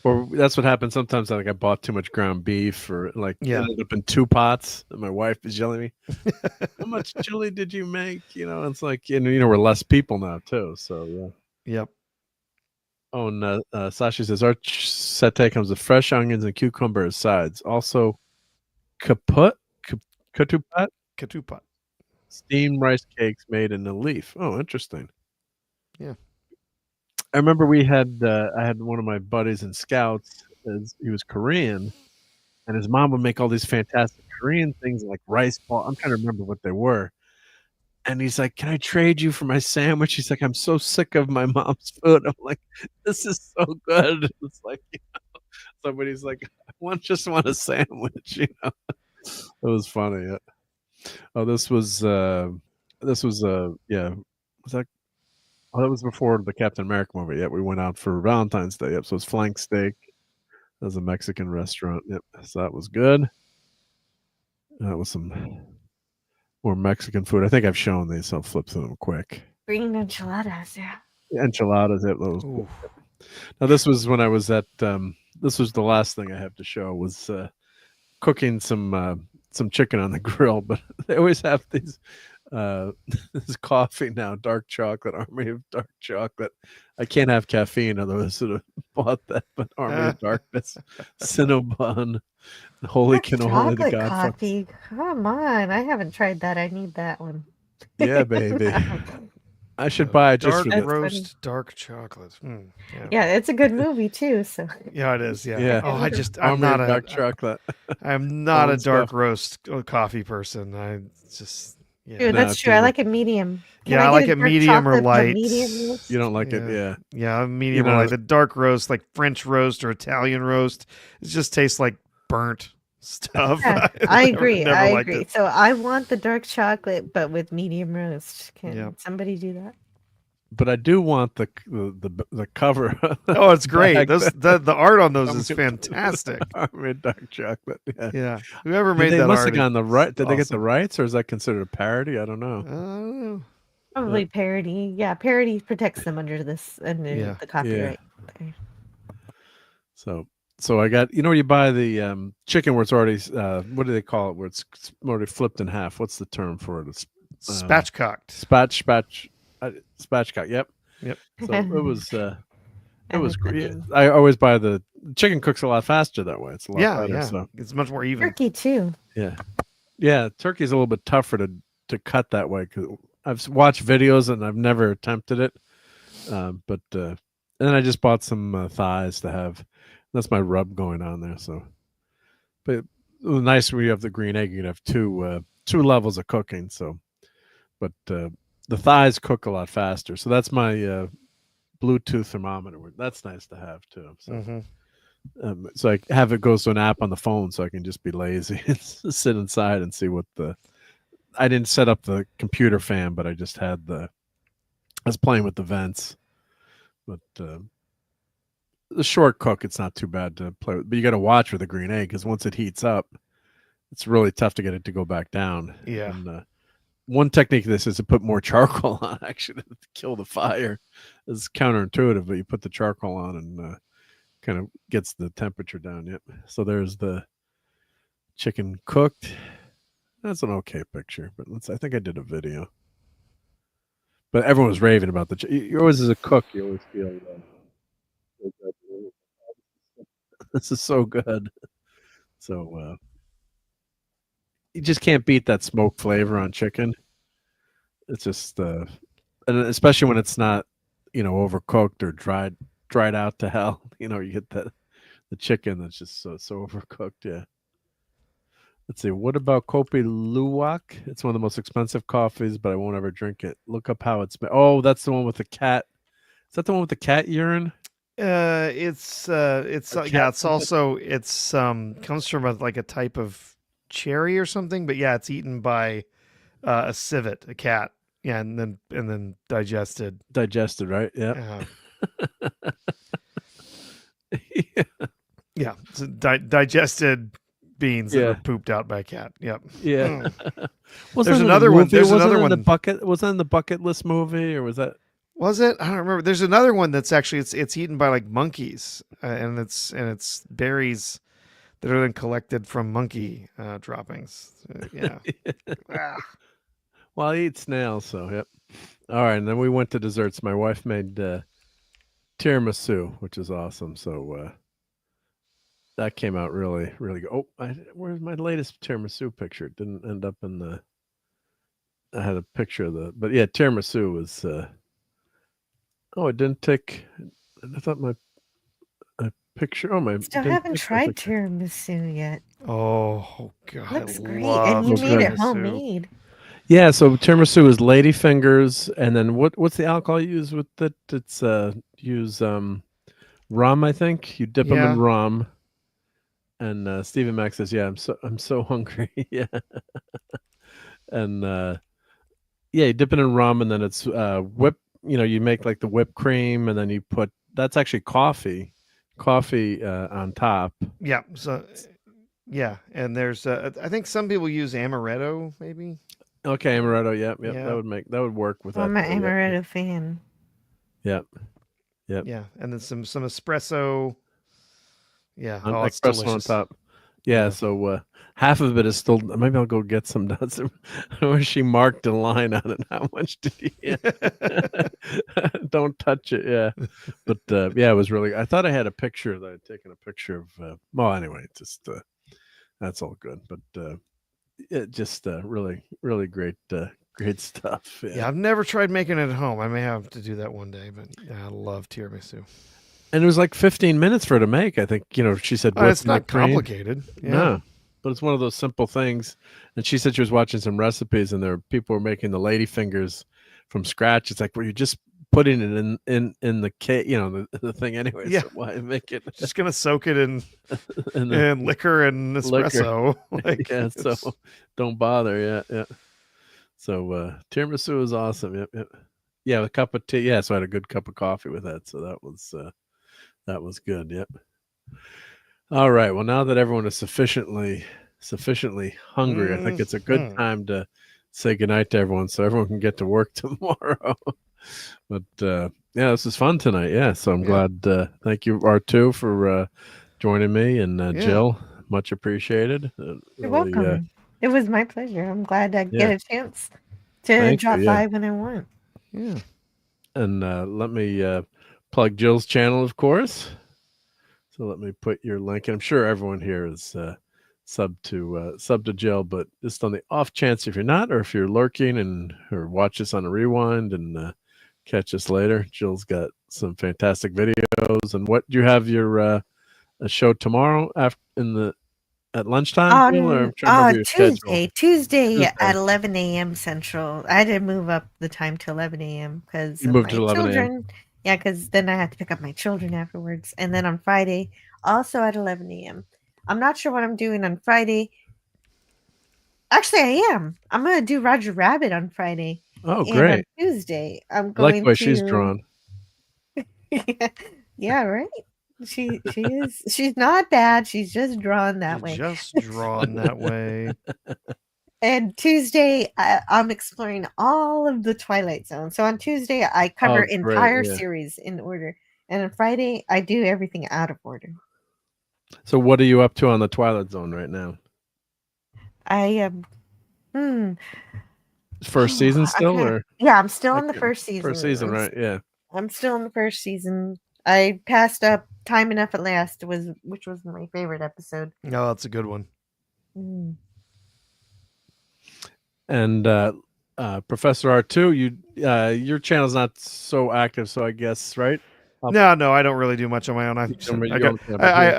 Or that's what happens sometimes. Like I bought too much ground beef, or like ended up in 2 pots, and my wife is yelling at me, "How much chili did you make?" It's like we're less people now too. So yeah. Yep. Oh, and Sashi says our satay comes with fresh onions and cucumber as sides. Also, ketupat, steamed rice cakes made in a leaf. Oh, interesting. Yeah, I remember I had one of my buddies in Scouts. He was Korean, and his mom would make all these fantastic Korean things like rice ball. I'm trying to remember what they were. And he's like, "Can I trade you for my sandwich?" He's like, "I'm so sick of my mom's food." I'm like, "This is so good." It's like, somebody's like, "I just want a sandwich." It was funny. Yeah. Oh, this was Was that? Oh, that was before the Captain America movie. Yeah, we went out for Valentine's Day. Yep. So it's flank steak. That was a Mexican restaurant. Yep. So that was good. That was some more Mexican food. I think I've shown these, so I'll flip through them quick. Green enchiladas, yeah. Enchiladas. It was. Now this was when I was at. This was the last thing I have to show was cooking some chicken on the grill. But they always have these. This coffee now, dark chocolate, Army of Dark Chocolate. I can't have caffeine, otherwise I would have bought that. But Army of Darkness, Cinnabon, Holy Cannoli, the Godfather. Coffee. Come on, I haven't tried that. I need that one. Yeah, baby. I should buy it just dark for roast dark chocolate. Yeah, it's a good movie too. So yeah, it is. Yeah. Oh, I'm Army not of Dark Chocolate. I'm not a dark roast coffee person. I just. Yeah. Dude, that's true. I like a medium. I like it medium or light. You don't like it, yeah. Yeah, medium or light. The dark roast, like French roast or Italian roast, it just tastes like burnt stuff. Yeah, I agree. I agree. So I want the dark chocolate, but with medium roast. Can somebody do that? But I do want the cover. Oh, it's great. The art on those is fantastic. Army of Dark Chocolate. Yeah. Whoever made that they must art have gotten the right. Did awesome. they get the rights, or is that considered a parody? I don't know. Probably parody. Yeah, parody protects them under the copyright. Yeah. So I got you buy the chicken where it's already what do they call it, where it's already flipped in half. What's the term for it? It's spatchcocked. Spatchcock. Yep. So it was great. good. I always buy the chicken cooks a lot faster that way. It's a lot better. Yeah. So. It's much more even. Turkey too. Yeah. Turkey's a little bit tougher to cut that way because I've watched videos and I've never attempted it. And then I just bought some thighs to have. That's my rub going on there. So, but it was nice when you have the green egg. You can have two levels of cooking. So, but the thighs cook a lot faster. So that's my Bluetooth thermometer. That's nice to have too. So, so I have it goes to an app on the phone, so I can just be lazy and sit inside and see what I didn't set up the computer fan, but I just had I was playing with the vents. But the short cook, it's not too bad to play with. But you got to watch with the green egg because once it heats up, it's really tough to get it to go back down. Yeah. And, one technique of this is to put more charcoal on, actually, to kill the fire. It's counterintuitive, but you put the charcoal on and kind of gets the temperature down. Yep. So there's the chicken cooked. That's an okay picture, but I think I did a video. But everyone was raving about you always, as a cook, you always feel this is so good. So you just can't beat that smoke flavor on chicken. It's just and especially when it's not, overcooked or dried out to hell. You get the chicken that's just so overcooked. Yeah. Let's see. What about Kopi Luwak? It's one of the most expensive coffees, but I won't ever drink it. Look up how it's made. Oh, that's the one with the cat. Is that the one with the cat urine? It's also comes from a type of cherry or something, but it's eaten by a civet, a cat. Yeah, and then digested. Digested, right? Yeah. digested beans that were pooped out by a cat. Yep. Yeah. There's another one. There's another one. Was that in the bucket list movie, or was that? Was it? I don't remember. There's another one that's actually it's eaten by like monkeys, and it's berries that are then collected from monkey droppings. Yeah. Well, I eat snails, so yep. All right, and then we went to desserts. My wife made tiramisu, which is awesome. So that came out really, really good. Oh, where's my latest tiramisu picture? It didn't end up in the. I had a picture of but yeah, tiramisu was. Oh, it didn't take. I thought my picture. Oh, my. Still haven't tried tiramisu yet. Oh God, looks great, and you made it homemade. Yeah, so tiramisu is lady fingers, and then what's the alcohol you use with it? It's use rum, I think. You dip them in rum. And Stephen Mack says, "Yeah, I'm so hungry." Yeah, and you dip it in rum, and then it's whip. You make like the whipped cream, and then you put that's actually coffee on top. Yeah. So yeah, and there's I think some people use amaretto, maybe. Okay, amaretto. Yep. That would work with that. I'm an amaretto fan. Yep. Yeah, and then some espresso. Yeah, Espresso it's delicious on top. Yeah, so half of it is still. Maybe I'll go get some nuts. Where she marked a line on it. How much did you get? Don't touch it. Yeah, but it was really. I thought I had a picture that I'd taken a picture of. Well, anyway, just that's all good. But it just really, really great stuff. Yeah, I've never tried making it at home. I may have to do that one day. But I love tiramisu. And it was like 15 minutes for her to make. I think, she said, it's not complicated. Yeah. No, but it's one of those simple things. And she said she was watching some recipes and people were making the lady fingers from scratch. It's like, well, you're just putting it in the cake, the thing anyway. Yeah. So why make it? Just going to soak it in liquor and espresso. Yeah, so don't bother. Yeah. So tiramisu is awesome. Yep. Yeah, a cup of tea. Yeah, so I had a good cup of coffee with that. So that was good. Yep. All right. Well, now that everyone is sufficiently hungry, I think it's a good time to say goodnight to everyone so everyone can get to work tomorrow. But this is fun tonight. Yeah. So I'm glad. Thank you, R2, for joining me, and Jill, much appreciated. You're welcome. It was my pleasure. I'm glad I get a chance to drop by when I want. Yeah. And let me plug Jill's channel, of course. So let me put your link. I'm sure everyone here is sub to Jill, but just on the off chance if you're not, or if you're lurking or watch us on a rewind and catch us later, Jill's got some fantastic videos. And what do you have your a show tomorrow at lunchtime? Tuesday at 11 a.m. Central. I had to move up the time to 11 a.m. because you moved to 11 a.m. Yeah, because then I have to pick up my children afterwards. And then on Friday, also at 11 a.m. I'm not sure what I'm doing on Friday. Actually, I am. I'm going to do Roger Rabbit on Friday. Oh, great. On Tuesday, I'm going I like the way she's drawn. Yeah, right? She is. She's not bad. She's just drawn that way. Just drawn that way. And Tuesday, I'm exploring all of the Twilight Zone. So on Tuesday, I cover entire series in order. And on Friday, I do everything out of order. So what are you up to on the Twilight Zone right now? I First season still? Or yeah, I'm still in the first season. First season, right? Yeah. I'm still in the first season. I passed up Time Enough at Last, which was my favorite episode. No, that's a good one. And Professor R2, your channel's not so active, so I guess, right? No, I don't really do much on my own. I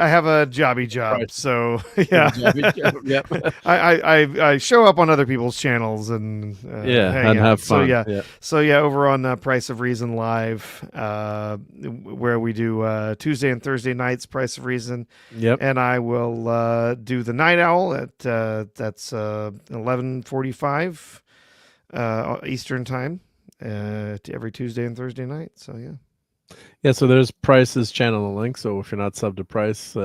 have a jobby job, right. So yeah. I show up on other people's channels and and have fun. So over on Price of Reason Live, where we do Tuesday and Thursday nights, Price of Reason. Yep. And I will do the Night Owl at that's 11:45 Eastern time every Tuesday and Thursday night. So yeah. Yeah, so there's Price's channel link. So if you're not subbed to Price,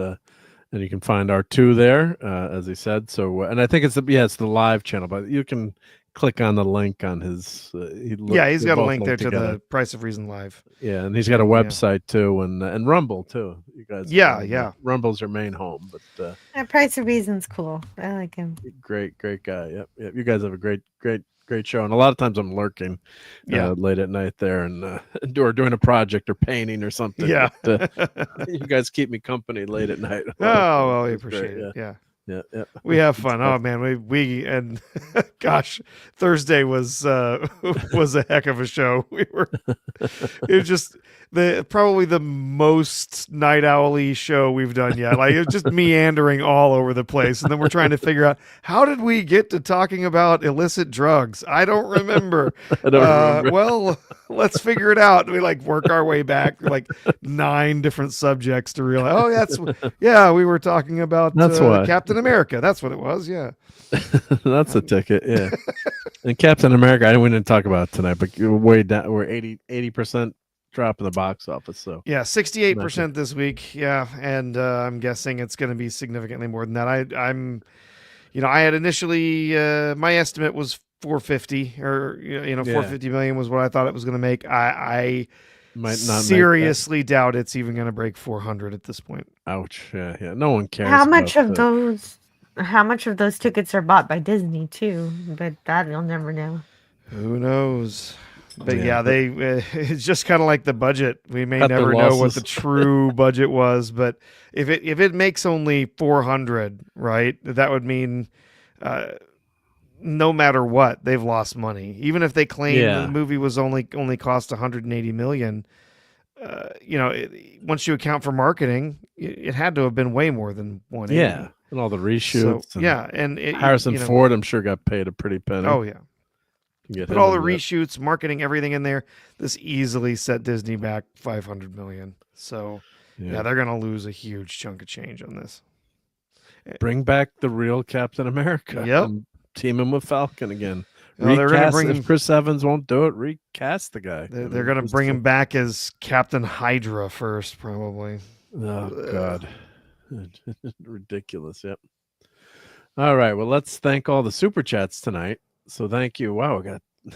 and you can find R2 there, as he said. So, and I think it's the live channel, but you can click on the link on his. He's got a link there to the Price of Reason Live. Yeah, and he's got a website too, and Rumble too. You guys, Rumble's your main home, but Price of Reason's cool. I like him. Great guy. Yep. You guys have a great show, and a lot of times I'm lurking, late at night there, and or doing a project or painting or something. Yeah, but, you guys keep me company late at night. Oh well, we appreciate it. Yeah. We have fun. Oh man, we and gosh, Thursday was a heck of a show. It was just probably the most night owl-y show we've done yet. Like, it was just meandering all over the place, and then we're trying to figure out how did we get to talking about illicit drugs. I don't remember. I don't remember. Well, let's figure it out. We work our way back like 9 different subjects to realize. We were talking about Captain America. That's what it was. Yeah. That's a ticket. Yeah. And Captain America, we didn't talk about it tonight, but way down. We're 80% drop in the box office. So 68% this week. Yeah. And I'm guessing it's going to be significantly more than that. I had initially, my estimate was 450 or 450 million was what I thought it was going to make. I might not seriously doubt it's even going to break 400 at this point. Ouch. Yeah. No one cares. How much of those tickets are bought by Disney too? But that you'll never know. Who knows? But it's just kind of like the budget. We may never know what the true budget was, but if it makes only 400, right, that would mean no matter what, they've lost money. Even if they claim the movie was only cost 180 million, once you account for marketing, it had to have been way more than 180. Yeah, and all the reshoots. So, and Harrison Ford, I'm sure, got paid a pretty penny. Oh yeah. Put all the reshoots, marketing, everything in there. This easily set Disney back 500 million. So they're going to lose a huge chunk of change on this. Bring back the real Captain America. Yep. Team him with Falcon again. They're going to bring if Chris Evans won't do it, recast the guy. They're going to bring him back as Captain Hydra first, probably. Oh God, ridiculous. Yep. All right. Well, let's thank all the super chats tonight. So thank you. Wow,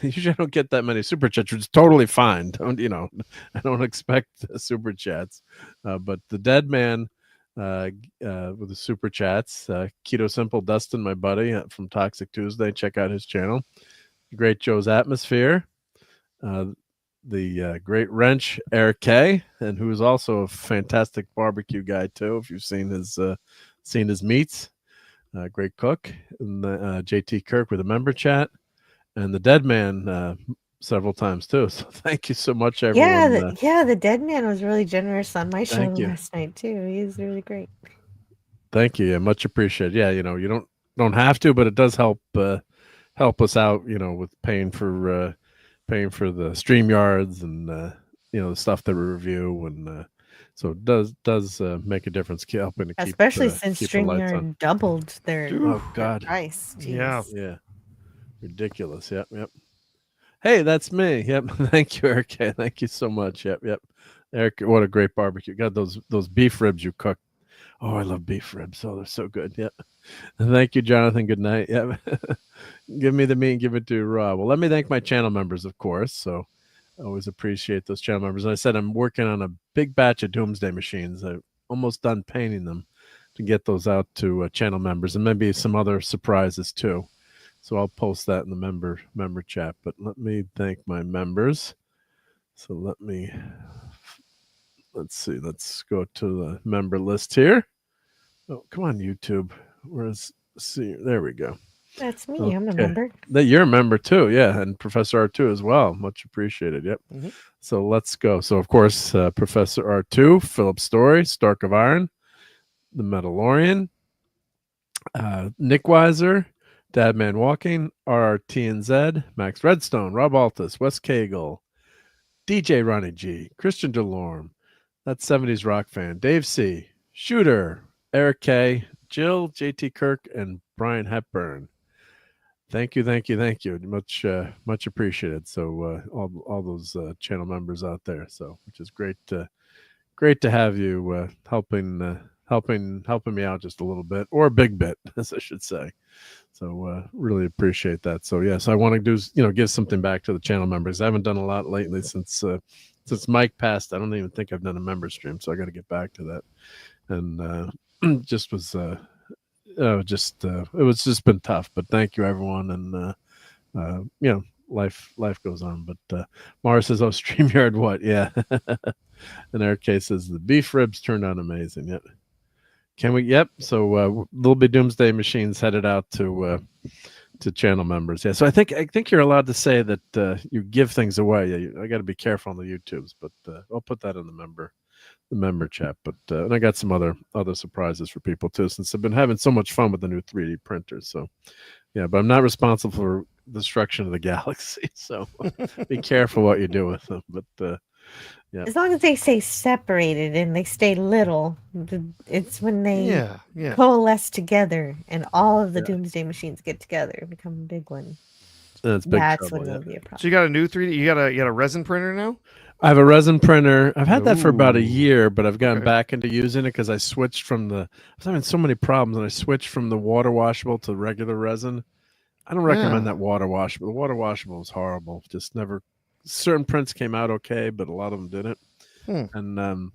usually I don't get that many super chats, which is totally fine. I don't expect super chats. But the Dead Man with the super chats, Keto Simple Dustin, my buddy from Toxic Tuesday, check out his channel. Great Joe's Atmosphere, the Great Wrench Eric K, and who is also a fantastic barbecue guy too. If you've seen his meats. Great cook, and JT Kirk with a member chat, and the Dead Man several times too. So thank you so much, everyone. The Dead Man was really generous on my show last night too. He was really great. Thank you. Yeah, much appreciated. Yeah, you don't have to, but it does help us out. With paying for the StreamYards and the stuff that we review and. So it does make a difference helping to keep especially since keep the lights on. StreamYard doubled their price. Yeah. Ridiculous. Yep. Hey, that's me. Yep. Thank you, Eric. Thank you so much. Yep. Eric, what a great barbecue. God, those beef ribs you cooked. Oh, I love beef ribs. Oh, they're so good. Yep. And thank you, Jonathan. Good night. Yep. Give me the meat and give it to Rob. Well, let me thank my channel members, of course. So I always appreciate those channel members. And I said I'm working on a big batch of Doomsday machines. I'm almost done painting them to get those out to channel members and maybe some other surprises too. So I'll post that in the member chat. But let me thank my members. So let's see. Let's go to the member list here. Oh, come on, YouTube. There we go. That's me. Okay. I'm a member. You're a member too, yeah, and Professor R2 as well. Much appreciated. Yep. Mm-hmm. So let's go. So of course, Professor R2, Philip Story, Stark of Iron, the Mandalorian, Nick Weiser, Dadman Walking, RRTNZ, Max Redstone, RobAltis, Wes Cagle, DJ Ronnie G, Christian DeLorme, that's 70s rock fan, Dave C, Shooter, Eric K, Jill, JT Kirk, and Brian Hepburn. Thank you. Much appreciated. So all those channel members out there. So which is great to have you helping helping me out just a little bit, or a big bit, as I should say. So really appreciate that. So yes, I want to do give something back to the channel members. I haven't done a lot lately since Mike passed. I don't even think I've done a member stream, so I got to get back to that. And just was it was just been tough. But thank you everyone, and life goes on. But Mara says, "Oh, StreamYard, what? Yeah." In our case, says the beef ribs turned out amazing. Yep. Can we? Yep. So Little Bit Doomsday Machines headed out to channel members. Yeah. So I think you're allowed to say that you give things away. Yeah. I got to be careful on the YouTubes, but I'll put that in the member chat. But and I got some other surprises for people too, since I've been having so much fun with the new 3D printers. So yeah, but I'm not responsible for destruction of the galaxy. So be careful what you do with them. But yeah. As long as they stay separated and they stay little, it's when they coalesce together and all of the Doomsday Machines get together and become a big one. That's big That's trouble, when there'll be a problem. So you got a new 3D? You got a resin printer now? I have a resin printer. I've had that for about a year, but I've gotten back into using it because I switched from I was having so many problems, and I switched from the water washable to regular resin. I don't recommend that water washable. The water washable was horrible. Just never. Certain prints came out okay, but a lot of them didn't. And oh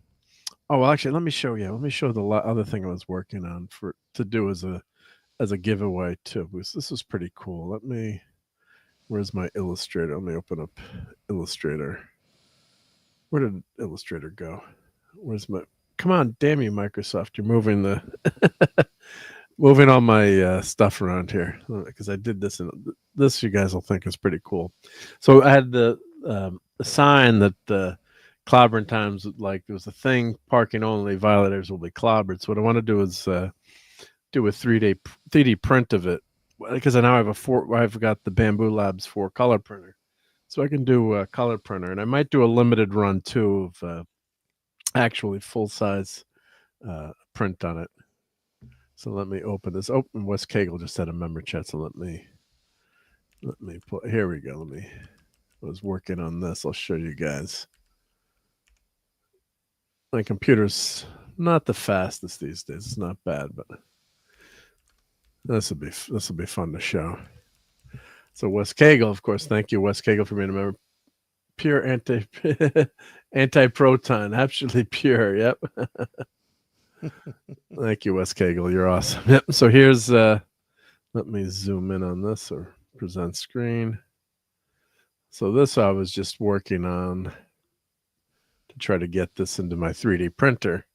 well, actually, let me show you. Let me show the other thing I was working on to do as a giveaway too. This was pretty cool. Where's my Illustrator? Let me open up Illustrator. Where did Illustrator go? Where's my? Come on, damn you, Microsoft! You're moving moving all my stuff around here because I did this, and this you guys will think is pretty cool. So I had the sign that clobbering times, like there was a thing, parking only, violators will be clobbered. So what I want to do is do a 3D print of it, because I now have I've got the Bamboo Labs 4 color printer, so I can do a color printer, and I might do a limited run too of actually full size print on it. So let me open this. Open Wes Cagle just had a member chat, so let me put. Here we go. I was working on this. I'll show you guys. My computer's not the fastest these days. It's not bad, but this will be fun to show. So Wes Cagle, of course, thank you, Wes Cagle, for being a member. Pure anti-proton, absolutely pure. Yep. Thank you, Wes Cagle. You're awesome. Yep. So here's let me zoom in on this or present screen. So this I was just working on to try to get this into my 3D printer.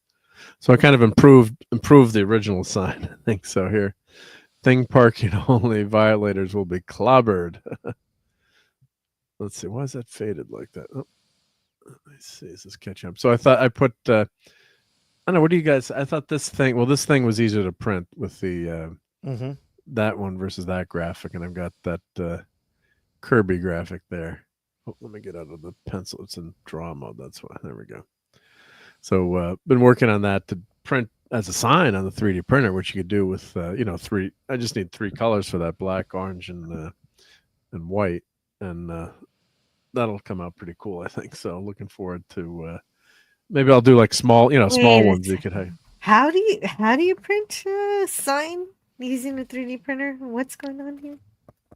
So I kind of improved the original sign. I think so. Here, thing parking only, violators will be clobbered. Let's see, why is that faded like that? Oh, let's see, is this catching up? So I thought I put I don't know, what do you guys, I thought this thing was easier to print with the that one versus that graphic, and I've got that Kirby graphic there. Oh, let me get out of the pencil. It's in draw mode. That's why. There we go. So been working on that to print as a sign on the 3D printer, which you could do with three. I just need 3 colors for that: black, orange, and white, and that'll come out pretty cool, I think. So looking forward to maybe I'll do like small ones you could have. How do you print a sign using a 3D printer? What's going on here?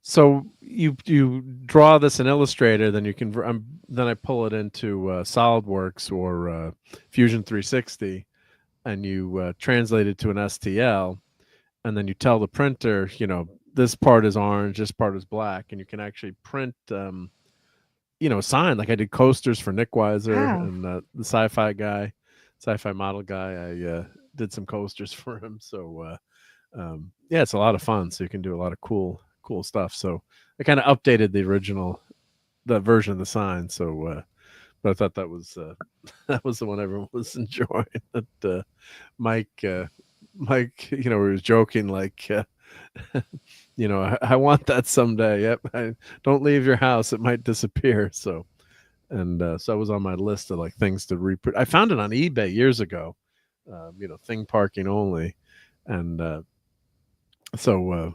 So you draw this in Illustrator, then you can then I pull it into SolidWorks or Fusion 360, and you translate it to an STL, and then you tell the printer, this part is orange, this part is black, and you can actually print, a sign. Like I did coasters for Nick Weiser and the sci-fi model guy. I did some coasters for him. So yeah, it's a lot of fun. So you can do a lot of cool stuff. So I kind of updated the version of the sign. So but I thought that was the one everyone was enjoying. That Mike he was joking like I want that someday. Yep. Don't leave your house, it might disappear. So so I was on my list of like things to reprint. I found it on eBay years ago, thing parking only, and so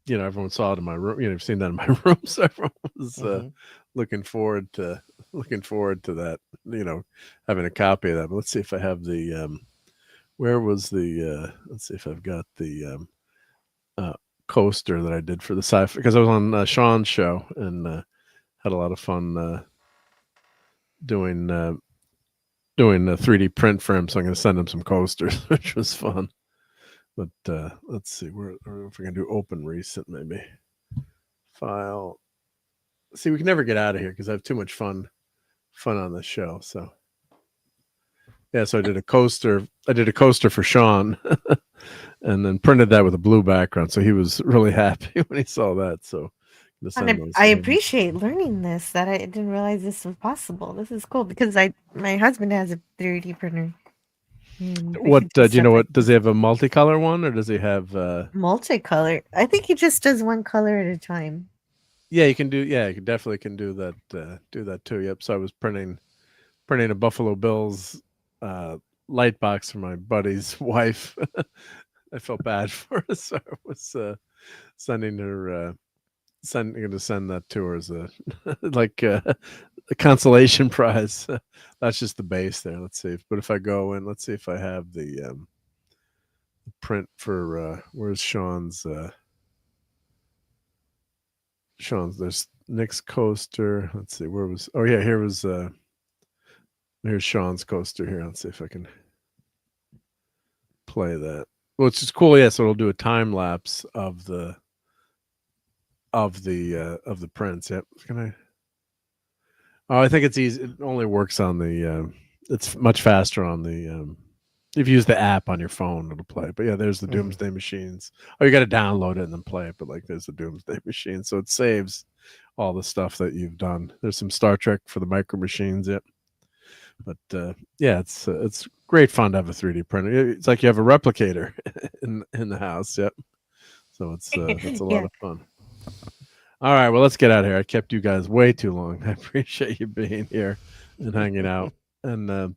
everyone saw it in my room. I've seen that in my room, so everyone was looking forward to that. Having a copy of that. But let's see if I have the where was the? Let's see if I've got the coaster that I did for the sci-fi, because I was on Sean's show and had a lot of fun doing the 3D print for him. So I'm going to send him some coasters, which was fun. But let's see, or if we can do open recent, maybe file. See, we can never get out of here because I have too much fun on this show. So yeah, so I did a coaster for Sean and then printed that with a blue background. So he was really happy when he saw that. So I appreciate learning this, that I didn't realize this was possible. This is cool because my husband has a 3D printer. What do you know? What does he have, a multicolor one, or does he have multicolor? I think he just does one color at a time. Yeah, you can do. Yeah, you definitely can do that. Do that too. Yep. So I was printing a Buffalo Bills light box for my buddy's wife. I felt bad for her, so I was sending her. Going to send that to her as a a consolation prize. That's just the base there. Let's see. But if I go in, let's see if I have the print for where's Sean's. There's Nick's coaster. Let's see, where was? Oh yeah, here's Sean's coaster here. Let's see if I can play that. Well, it's just cool. Yeah, so it'll do a time lapse of the prints. Yep. Can I? Oh, I think it's easy. It only works on the. It's much faster on the. If you use the app on your phone, it'll play. But yeah, there's the Doomsday Machines. Oh, you got to download it and then play it. But like, there's the Doomsday Machine, so it saves all the stuff that you've done. There's some Star Trek for the Micro Machines. Yep. But yeah, it's great fun to have a 3D printer. It's like you have a replicator in the house. Yep. So it's a lot of fun. All right, well, let's get out of here. I kept you guys way too long. I appreciate you being here and hanging out. And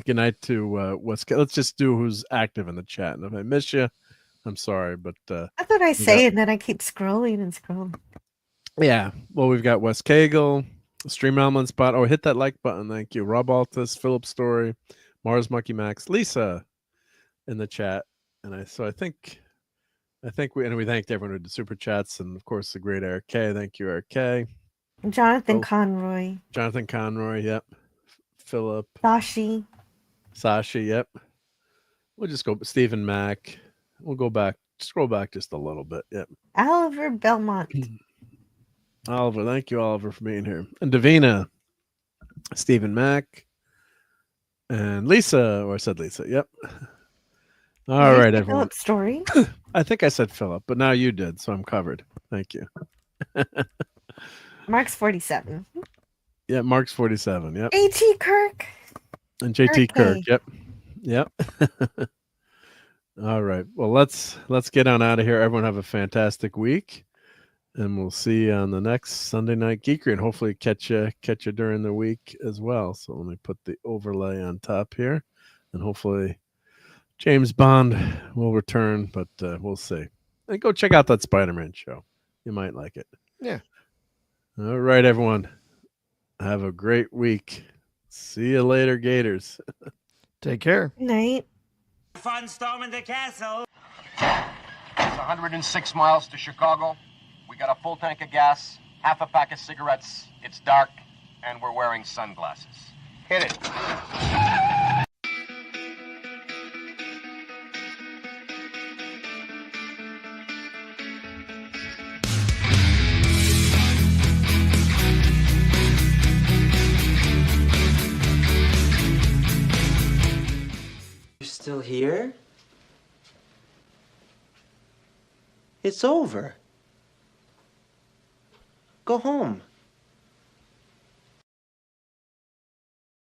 good night to West. Let's just do who's active in the chat. And if I miss you, I'm sorry, but I thought I say it, and then I keep scrolling and scrolling. Yeah, well, we've got Wes Cagle, Stream Element Spot. Oh, hit that like button. Thank you. RobAltis, Philip Story, Mars Monkey Max, Lisa in the chat. And I think we thanked everyone who did super chats, and of course the great Eric K. Thank you, Eric K. Jonathan Conroy. Yep. Philip. Sashi, yep. We'll just go Stephen Mack. We'll go back, scroll back just a little bit. Yep. Oliver Belmont. Oliver, thank you, Oliver, for being here. And Davina, Stephen Mack, and Lisa, or I said Lisa, yep. All right, everyone. Philip Story. I think I said Philip, but now you did, so I'm covered. Thank you. Mark's 47. Yeah, Mark's 47. Yep. A.T. Kirk. And JT Kirk. Yep. All right. Well, let's get on out of here. Everyone have a fantastic week, and we'll see you on the next Sunday Night Geekery, and hopefully catch you during the week as well. So let me put the overlay on top here, and hopefully James Bond will return, but we'll see. And go check out that Spider-Man show. You might like it. Yeah. All right, everyone. Have a great week. See you later, Gators. Take care. Good night. Fun storming the castle. It's 106 miles to Chicago. We got a full tank of gas, half a pack of cigarettes. It's dark, and we're wearing sunglasses. Hit it. Still here? It's over. Go home.